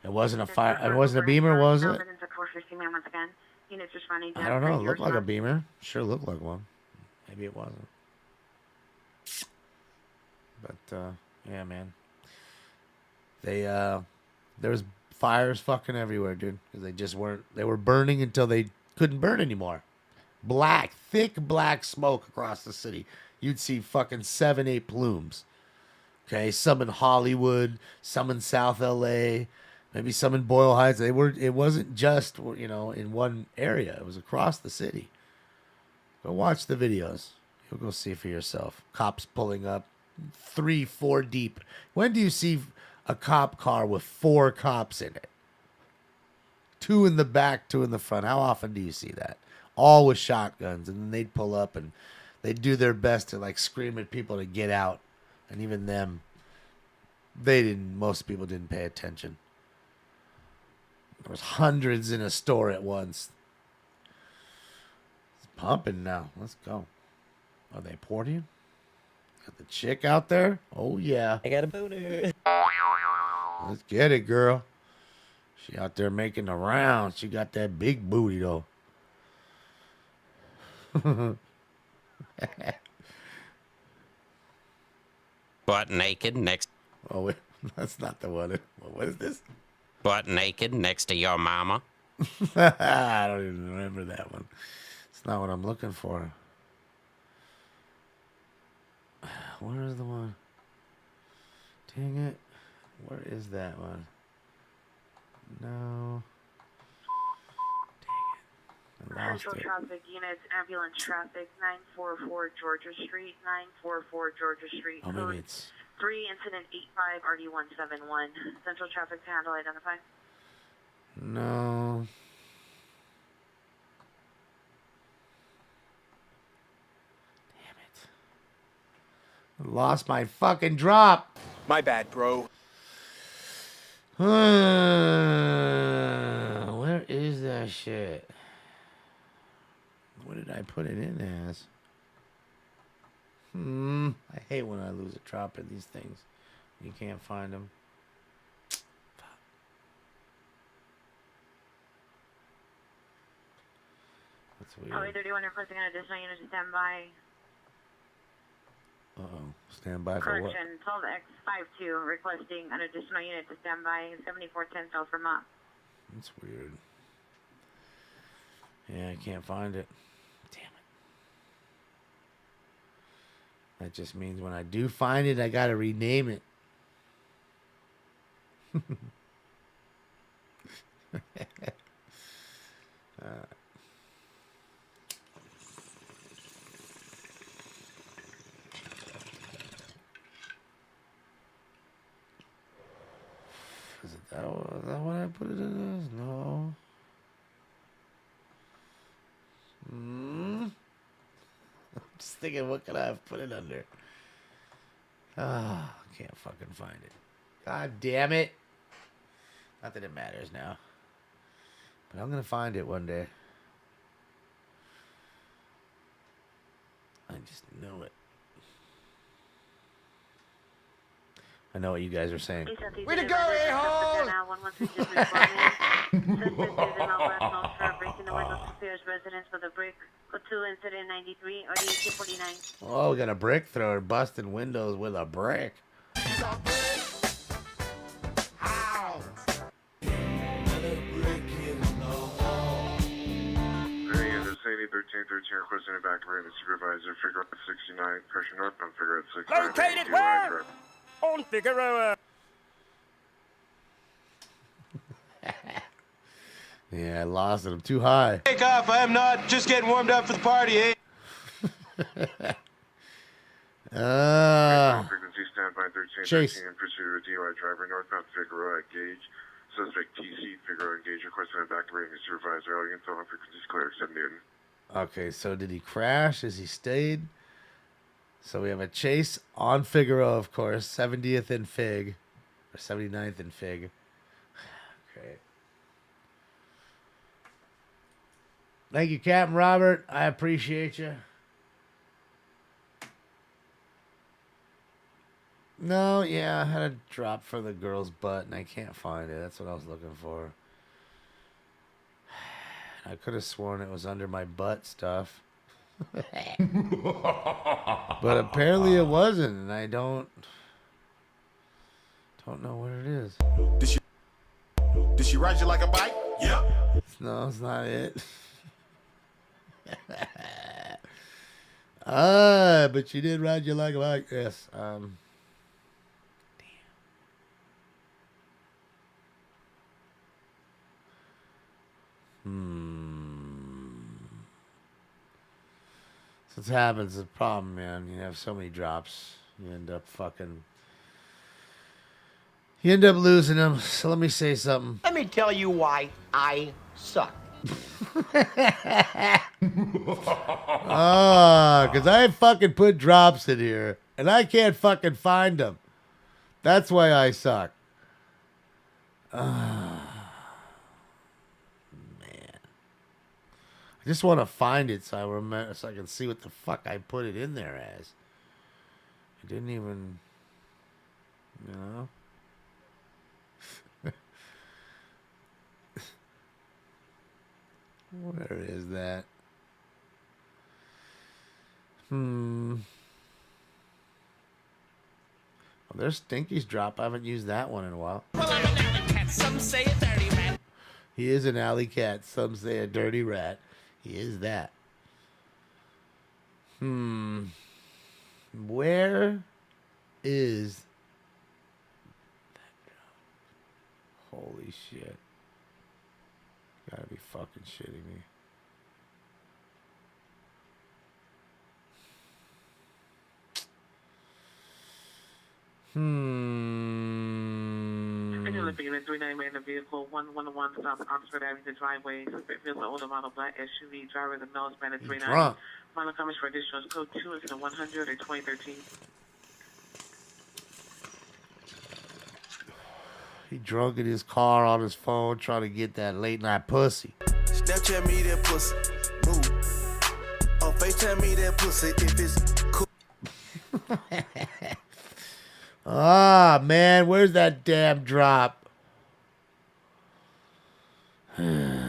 It wasn't a fire. It wasn't a Beamer, was it? I don't know. It looked like a Beamer. Sure looked like one. Maybe it wasn't. But yeah, man. There was fires fucking everywhere, dude. Because they just weren't. They were burning until they couldn't burn anymore. Thick black smoke across the city. You'd see fucking 7-8 plumes. Okay, some in Hollywood, some in South LA, maybe some in Boyle Heights. It wasn't just, in one area. It was across the city. Go watch the videos. You'll go see for yourself. Cops pulling up 3-4 deep. When do you see a cop car with 4 cops in it? 2 in the back, 2 in the front. How often do you see that? All with shotguns, and then they'd pull up, and they do their best to like scream at people to get out, and even them, most people didn't pay attention. There was hundreds in a store at once. It's pumping now. Let's go. Are they porting? Got the chick out there? Oh yeah. I got a booter. Let's get it, girl. She out there making the rounds. She got that big booty though. Butt naked next. Oh wait, that's not the one. What is this? Butt naked next to your mama. I don't even remember that one. It's not what I'm looking for. Where is the one? Dang it. Where is that one? No. Dang it. I lost Central it. traffic units, ambulance traffic, 944 Georgia Street, 944 Georgia Street. Oh, maybe it's... 3 incident 85 RD171. Central traffic to handle identify. No. Damn it. I lost my fucking drop. My bad, bro. Where is that shit? What did I put it in as? I hate when I lose a drop in these things. You can't find them. That's weird. Highway 31 requesting an additional unit to stand by. Uh-oh. Stand by for what? Correction, 12X52 requesting an additional unit to stand by 7410 South Vermont. That's weird. Yeah, I can't find it. Damn it. That just means when I do find it, I gotta rename it. Is it that one? Is that what I put it in as? No. I'm just thinking, what could I have put it under? Ah, I can't fucking find it. God damn it. Not that it matters now. But I'm going to find it one day. I just know it. I know what you guys are saying. Way to go, a-hole! Oh, we got a brick thrower busting windows with a brick. Requesting a back rate supervisor, figure out 69, pressure northbound, figure out 69. Located where? On Figueroa. Yeah, I lost it. I'm too high. Take off. I am not. Just getting warmed up for the party, eh? Frequency standby 13, Chase. in pursuit of a DUI driver, northbound Figueroa at Gage. Suspect TC, Figueroa Gage, requesting a back rating supervisor. All units on frequencies clear, 7 Newton. Okay, so did he crash? Has he stayed? So we have a chase on Figueroa, of course. 70th and Fig. Or 79th and Fig. Great. Thank you, Captain Robert. I appreciate you. No, yeah, I had a drop for the girl's butt, and I can't find it. That's what I was looking for. I could have sworn it was under my butt stuff. But apparently it wasn't, and I don't know where it is. Did she ride you like a bike? Yep. No, it's not it. But she did ride you like a bike. Yes. Damn. So this happens. It's a problem, man. You have so many drops. You end up losing them. So let me say something. Let me tell you why I suck. Because I fucking put drops in here, and I can't fucking find them. That's why I suck. Man. I just want to find it so I remember, so I can see what the fuck I put it in there as. I didn't even, you know. Where is that? Well, there's Stinky's drop. I haven't used that one in a while. Well, I'm an alley cat. Some say a dirty rat. He is an alley cat. Some say a dirty rat. He is that. Where is that drop? Holy shit. Gotta be fucking shitting me. Being 39 man in the vehicle, 111 South Oxford Avenue driveway. Suspect feels an older model black SUV. Driver the Mills man at 39. Drunk. Final comments for additional code 2 is in 100 or 2013. He drunk in his car on his phone trying to get that late night pussy. Snapchat me that pussy. Move. Oh, FaceTime me that pussy if it's cool. Ah, man, where's that damn drop? Can't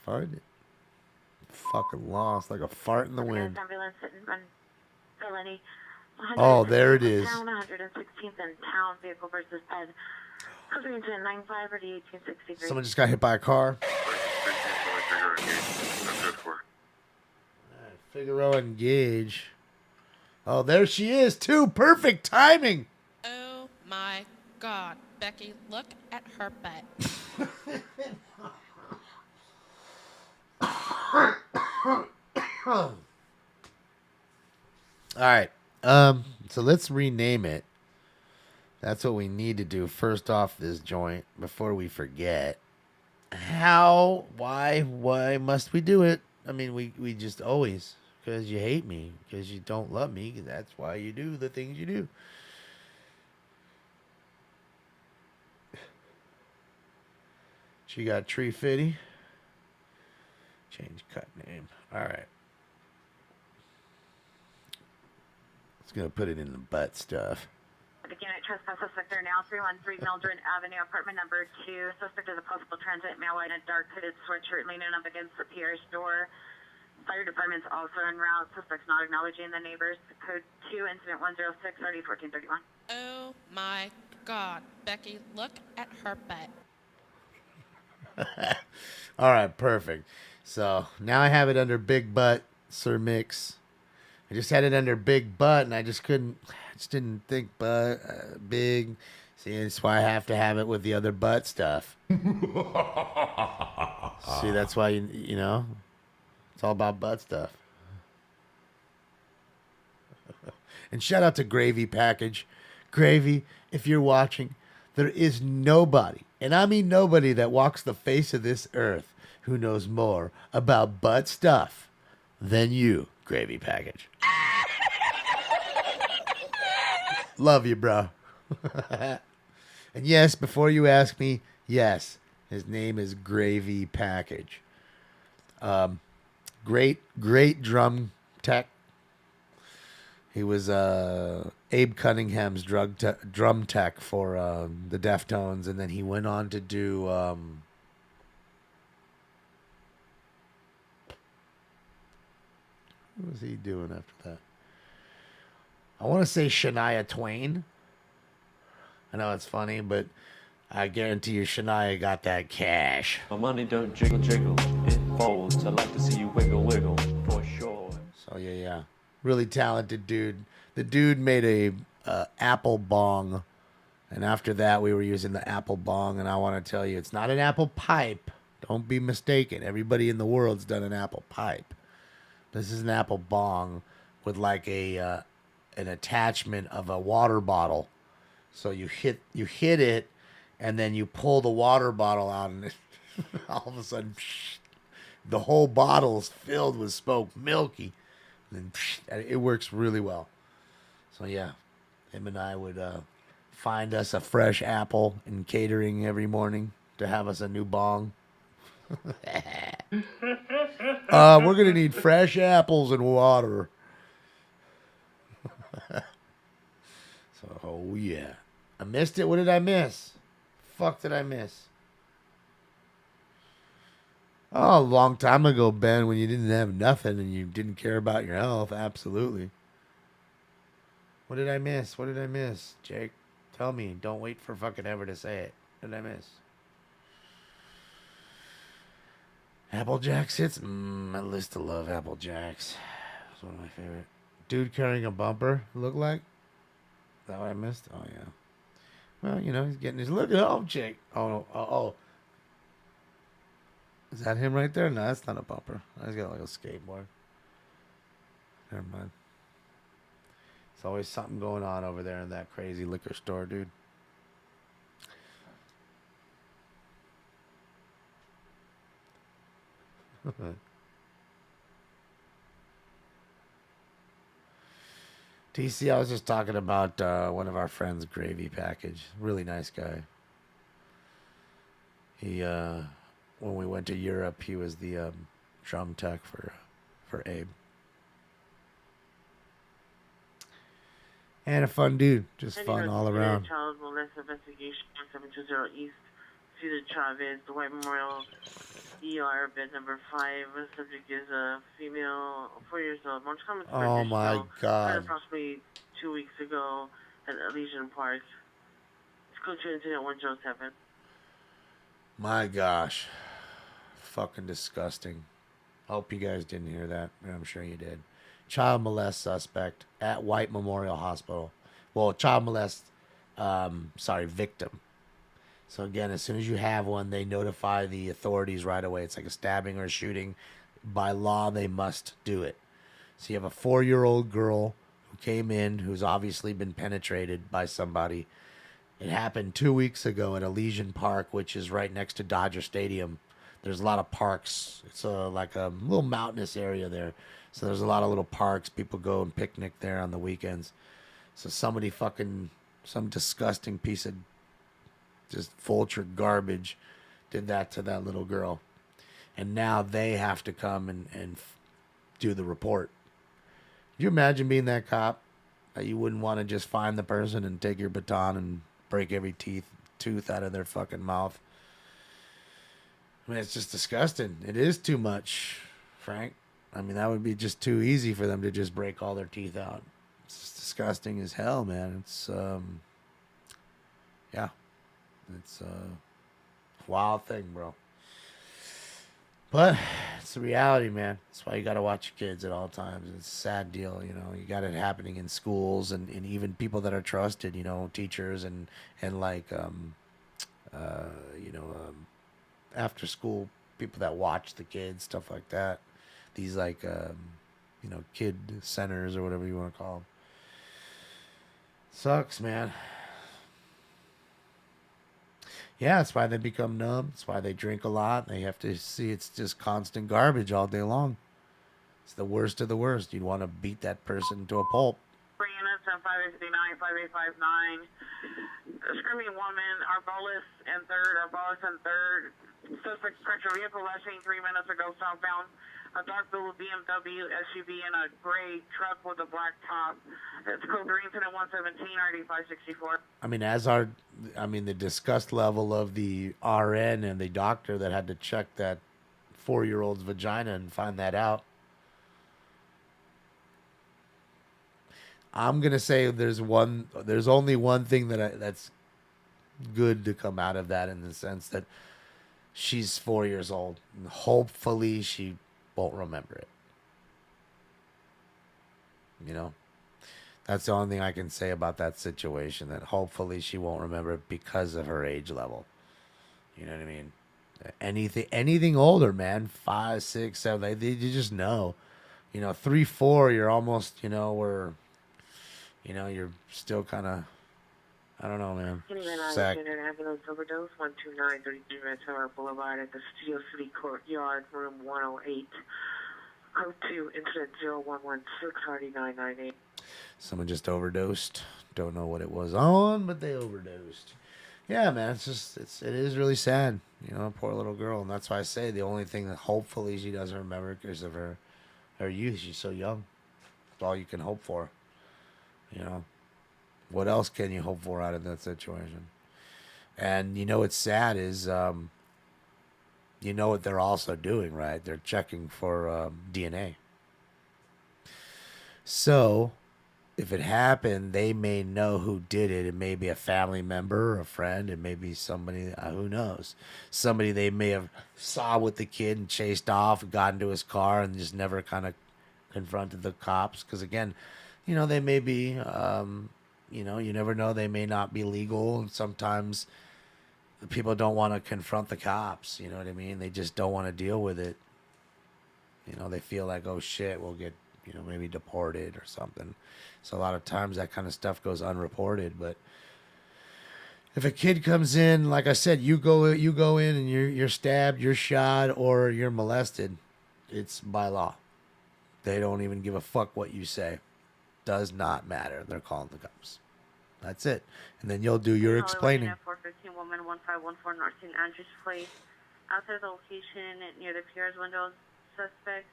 find it. Fucking lost like a fart in the wind. Ambulance on Felony. Oh, there it is. Town 116th and Town vehicle versus Ped. Covering to 95 or the 1863. Someone just got hit by a car. Figaro and Gage. Oh, there she is, too. Perfect timing. Oh, my God. Becky, look at her butt. All right. So let's rename it. That's what we need to do first off this joint before we forget. How? Why must we do it? I mean, we just always, because you hate me, because you don't love me. That's why you do the things you do. She got Tree Fitty. Change cut name. All right. It's going to put it in the butt stuff. Begin at trespass suspect there now, 313 Mildred Avenue, apartment number 2. Suspect is a possible transit male in a dark hooded sweatshirt leaning up against the Pierce door. Fire department's also en route. Suspect's not acknowledging the neighbors. Code 2, incident 106, RD 1431. Oh, my God. Becky, look at her butt. All right, perfect. So now I have it under Big Butt, Sir Mix. I just had it under Big Butt, and I just didn't think big. See, that's why I have to have it with the other butt stuff. See, that's why, you know, it's all about butt stuff. And shout out to Gravy Package. Gravy, if you're watching, there is nobody, and I mean nobody, that walks the face of this earth who knows more about butt stuff than you, Gravy Package. Love you, bro. And yes, before you ask me, yes, his name is Gravy Package. Great drum tech. He was Abe Cunningham's drum tech for the Deftones, and then he went on to do what was he doing after that? I want to say Shania Twain. I know it's funny, but I guarantee you Shania got that cash. My money don't jiggle jiggle, it folds. I like to see you wiggle wiggle, for sure. So yeah. Really talented dude. The dude made a apple bong, and after that we were using the apple bong, and I want to tell you, it's not an apple pipe. Don't be mistaken. Everybody in the world's done an apple pipe. This is an apple bong with like an attachment of a water bottle. So you hit it, and then you pull the water bottle out, and all of a sudden, the whole bottle's filled with smoke, milky. And then it works really well. So yeah, him and I would find us a fresh apple in catering every morning to have us a new bong. We're gonna need fresh apples and water. So, oh yeah, I missed it. What did I miss? Fuck did I miss? Oh, a long time ago, Ben, when you didn't have nothing and you didn't care about your health. Absolutely. What did I miss? What did I miss? Jake, tell me. Don't wait for fucking ever to say it. What did I miss? Apple Jacks hits? I used to love Apple Jacks. It's one of my favorite. Dude carrying a bumper, look like? Is that what I missed? Oh, yeah. Well, you know, he's getting his look at home, Jake. Oh. Is that him right there? No, that's not a bumper. He's got like a skateboard. Never mind. There's always something going on over there in that crazy liquor store, dude. TC, I was just talking about one of our friends' gravy package. Really nice guy. He, when we went to Europe, he was the drum tech for Abe. And a fun dude. Just fun all around. Child molest investigation 720 East. Cesar Chavez, the White Memorial ER, bed number 5. The subject is a female, 4 years old. Most common Oh my God. Approximately 2 weeks ago at Elysian Park. It's code to incident 107. My gosh. Fucking disgusting. Hope you guys didn't hear that. I'm sure you did. Child molest suspect at White Memorial Hospital. Well, child molest, victim. So again, as soon as you have one, they notify the authorities right away. It's like a stabbing or a shooting. By law, they must do it. So you have a 4-year-old girl who came in, who's obviously been penetrated by somebody. It happened 2 weeks ago at Elysian Park, which is right next to Dodger Stadium. There's a lot of parks. It's like a little mountainous area there. So there's a lot of little parks. People go and picnic there on the weekends. So some disgusting piece of just vulture garbage did that to that little girl. And now they have to come and do the report. Could you imagine being that cop? That you wouldn't want to just find the person and take your baton and break every tooth out of their fucking mouth. I mean, it's just disgusting. It is too much, Frank. I mean, that would be just too easy for them to just break all their teeth out. It's just disgusting as hell, man. It's, yeah. It's a wild thing, bro. But it's the reality, man. That's why you got to watch your kids at all times. It's a sad deal, you know. You got it happening in schools and even people that are trusted, you know, teachers and like, after school people that watch the kids, stuff like that. These like, kid centers or whatever you want to call them. Sucks, man. Yeah, that's why they become numb. That's why they drink a lot. They have to see it's just constant garbage all day long. It's the worst of the worst. You'd want to beat that person to a pulp. 3 units on 5859, 5859. Screaming woman, Arbolis and 3rd, Arbolis and 3rd. Suspect structure vehicle last seen 3 minutes ago southbound. A dark blue BMW SUV and a gray truck with a black top. It's code 3 incident 117, RD 564. I mean, the disgust level of the RN and the doctor that had to check that 4-year-old's vagina and find that out. I'm gonna say there's only one thing that's good to come out of that, in the sense that she's 4 years old. And hopefully she won't remember it. You know, that's the only thing I can say about that situation. That hopefully she won't remember it because of her age level. You know what I mean? Anything older, man, 5, 6, 7, you just know. 3, 4, you're almost, you're still kind of, I don't know, man. Anyone Sack. in an ambulance overdose, 12933 Red Tower Boulevard at the Studio City Courtyard, room 108. Code 2, incident 0116, Hardy 998. Someone just overdosed. Don't know what it was on, but they overdosed. Yeah, man, it is really sad. You know, poor little girl. And that's why I say the only thing that hopefully she doesn't remember is of her youth. She's so young. That's all you can hope for. You know, what else can you hope for out of that situation? And you know what's sad is, you know what they're also doing, right? They're checking for DNA. So, if it happened, they may know who did it. It may be a family member, a friend, it may be somebody, who knows? Somebody they may have saw with the kid and chased off, got into his car, and just never kind of confronted the cops. Because again, you know, they may be, you know, you never know. They may not be legal. And sometimes people don't want to confront the cops. You know what I mean? They just don't want to deal with it. You know, they feel like, oh shit, we'll get, you know, maybe deported or something. So a lot of times that kind of stuff goes unreported. But if a kid comes in, like I said, you go in and you're stabbed, you're shot, or you're molested, it's by law. They don't even give a fuck what you say. Does not matter. They're calling the cops. That's it. And then you'll do your explaining. 415 woman 1514 North St. Andrews Place. Outside the location near the Pierre's windows, suspects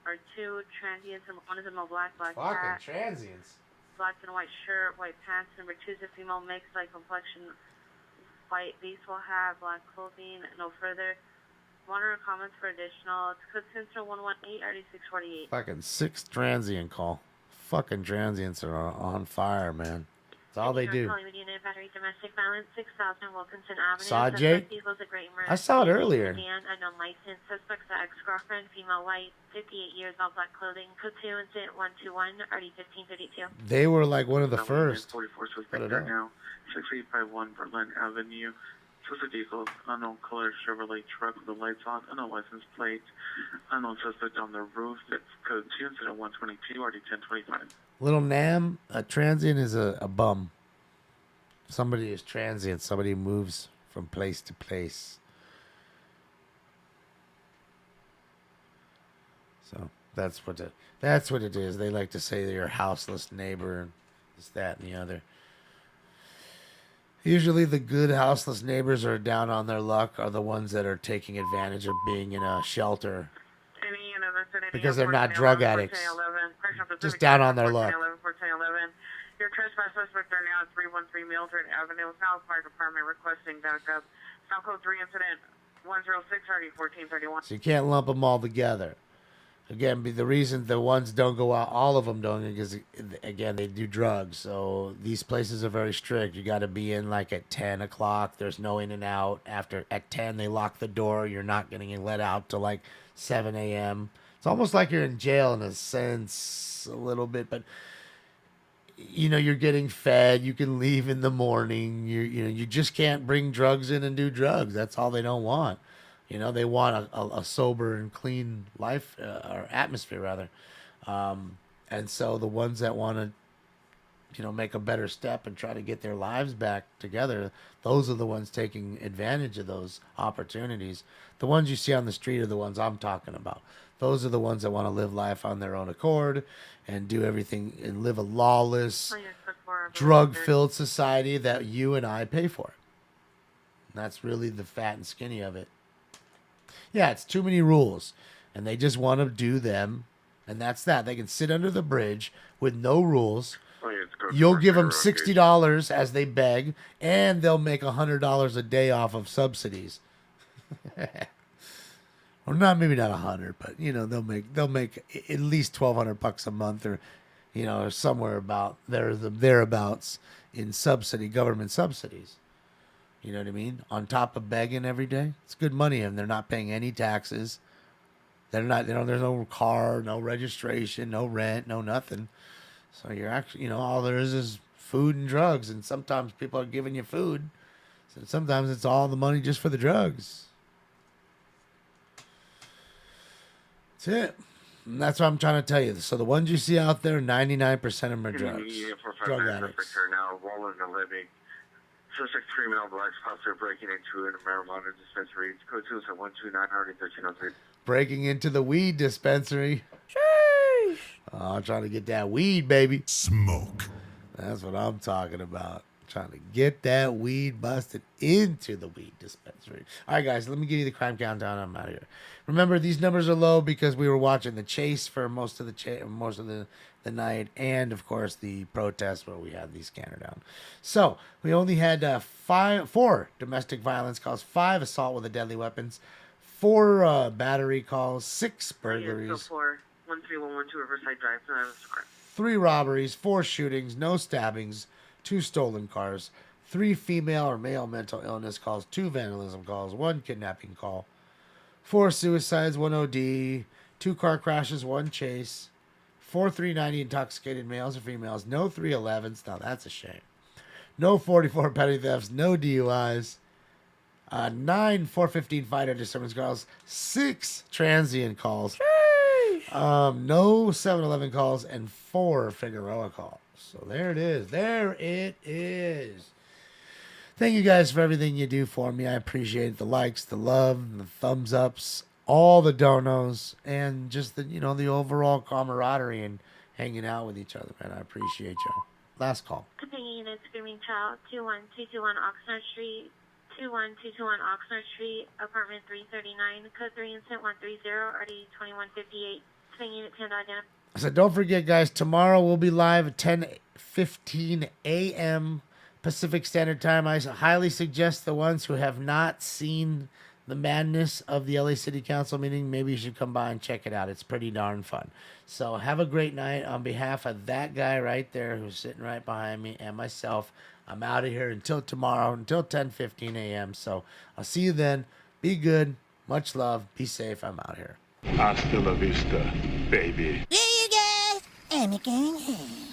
are two transients, and one of them a black hat. Fucking transients. Black and white shirt, white pants. Number 2 is a female mixed, light complexion, white baseball hat, black clothing. No further. Monitor comments for additional. It's code sensor 118 RD648. Fucking 6th transient call. Fucking transients are on fire, man. That's all they do. Battery domestic violence, 6000 Wilkinson Avenue. Saw Jake? I saw it earlier. Unknown license. Suspect's ex-girlfriend, female white, 58 years, all black clothing. Code 2, incident 121, RD1532. They were like one of the first. 44 suspect right now. 6851 Berlin Avenue. Suspect vehicle, unknown color Chevrolet truck with the lights on, unknown license plate, unknown suspect on the roof. That's code 2, incident 122, RD1025. Little Nam, a transient is a bum. Somebody is transient. Somebody moves from place to place. So that's what it is. They like to say they're your houseless neighbor and this, that, and the other. Usually the good houseless neighbors are down on their luck are the ones that are taking advantage of being in a shelter because they're not drug addicts. Just down on their luck. Your trespass suspect are now at 313 Mildred Avenue, South Fire Department requesting backup. South Code 3 incident 106 1431. So you can't lump them all together. Again, the reason the ones don't go out, all of them don't, because, again, they do drugs. So these places are very strict. You got to be in like at 10 o'clock. There's no in and out. At 10, they lock the door. You're not getting let out till like 7 a.m. It's almost like you're in jail in a sense, a little bit. But, you know, you're getting fed. You can leave in the morning. You just can't bring drugs in and do drugs. That's all they don't want. You know, they want a sober and clean life, or atmosphere, rather. And so the ones that want to, you know, make a better step and try to get their lives back together, those are the ones taking advantage of those opportunities. The ones you see on the street are the ones I'm talking about. Those are the ones that want to live life on their own accord and do everything and live a lawless, drug-filled society that you and I pay for. And that's really the fat and skinny of it. Yeah, it's too many rules, and they just want to do them, and that's that. They can sit under the bridge with no rules. You'll give them $60 as they beg, and they'll make $100 a day off of subsidies. Or not, maybe not 100, but you know they'll make at least $1,200 a month, or you know, somewhere about thereabouts in government subsidies. You know what I mean? On top of begging every day, it's good money, and they're not paying any taxes. They're not, you know, there's no car, no registration, no rent, no nothing. So you're actually, you know, all there is food and drugs, and sometimes people are giving you food. So sometimes it's all the money just for the drugs. That's it. And that's what I'm trying to tell you. So the ones you see out there, 99% of them are drugs. Drug addicts. Now rolling the living. Suspect 3 male black spots are breaking into a marijuana dispensary. Code 2 is at 1291303. Breaking into the weed dispensary. Sheesh. Oh, I'm trying to get that weed, baby. Smoke. That's what I'm talking about. Trying to get that weed busted into the weed dispensary. All right, guys, let me give you the crime countdown. I'm out of here. Remember, these numbers are low because we were watching the chase for most of the night, and of course the protest where we had these scanner down. So we only had 4 domestic violence calls, 5 assault with a deadly weapons, 4 battery calls, 6 burglaries, 13112 Riverside Drive. No, that was correct. 3 robberies, 4 shootings, no stabbings, 2 stolen cars, 3 female or male mental illness calls, 2 vandalism calls, 1 kidnapping call, 4 suicides, 1 OD, 2 car crashes, 1 chase, 4 390 intoxicated males or females, no 311s. Now that's a shame. No 44 petty thefts, no DUIs, 9 415 fighter disturbance calls, 6 transient calls, no 7-Eleven calls, and 4 Figueroa calls. So there it is. There it is. Thank you guys for everything you do for me. I appreciate the likes, the love, the thumbs ups, all the donos, and just the the overall camaraderie and hanging out with each other, man. I appreciate y'all. Last call. Companion and Screaming Child, 21221 Oxnard Street, 21221 Oxnard Street, apartment 339, code 3 instant 130, RD 2158. Companion at 10 identify. So don't forget, guys, tomorrow we'll be live at 10:15 a.m. Pacific Standard Time. I highly suggest the ones who have not seen the madness of the LA City Council meeting, maybe you should come by and check it out. It's pretty darn fun. So have a great night. On behalf of that guy right there who's sitting right behind me and myself, I'm out of here until tomorrow, until 10:15 a.m. So I'll see you then. Be good. Much love. Be safe. I'm out here. Hasta la vista, baby. There you go. I'm going home.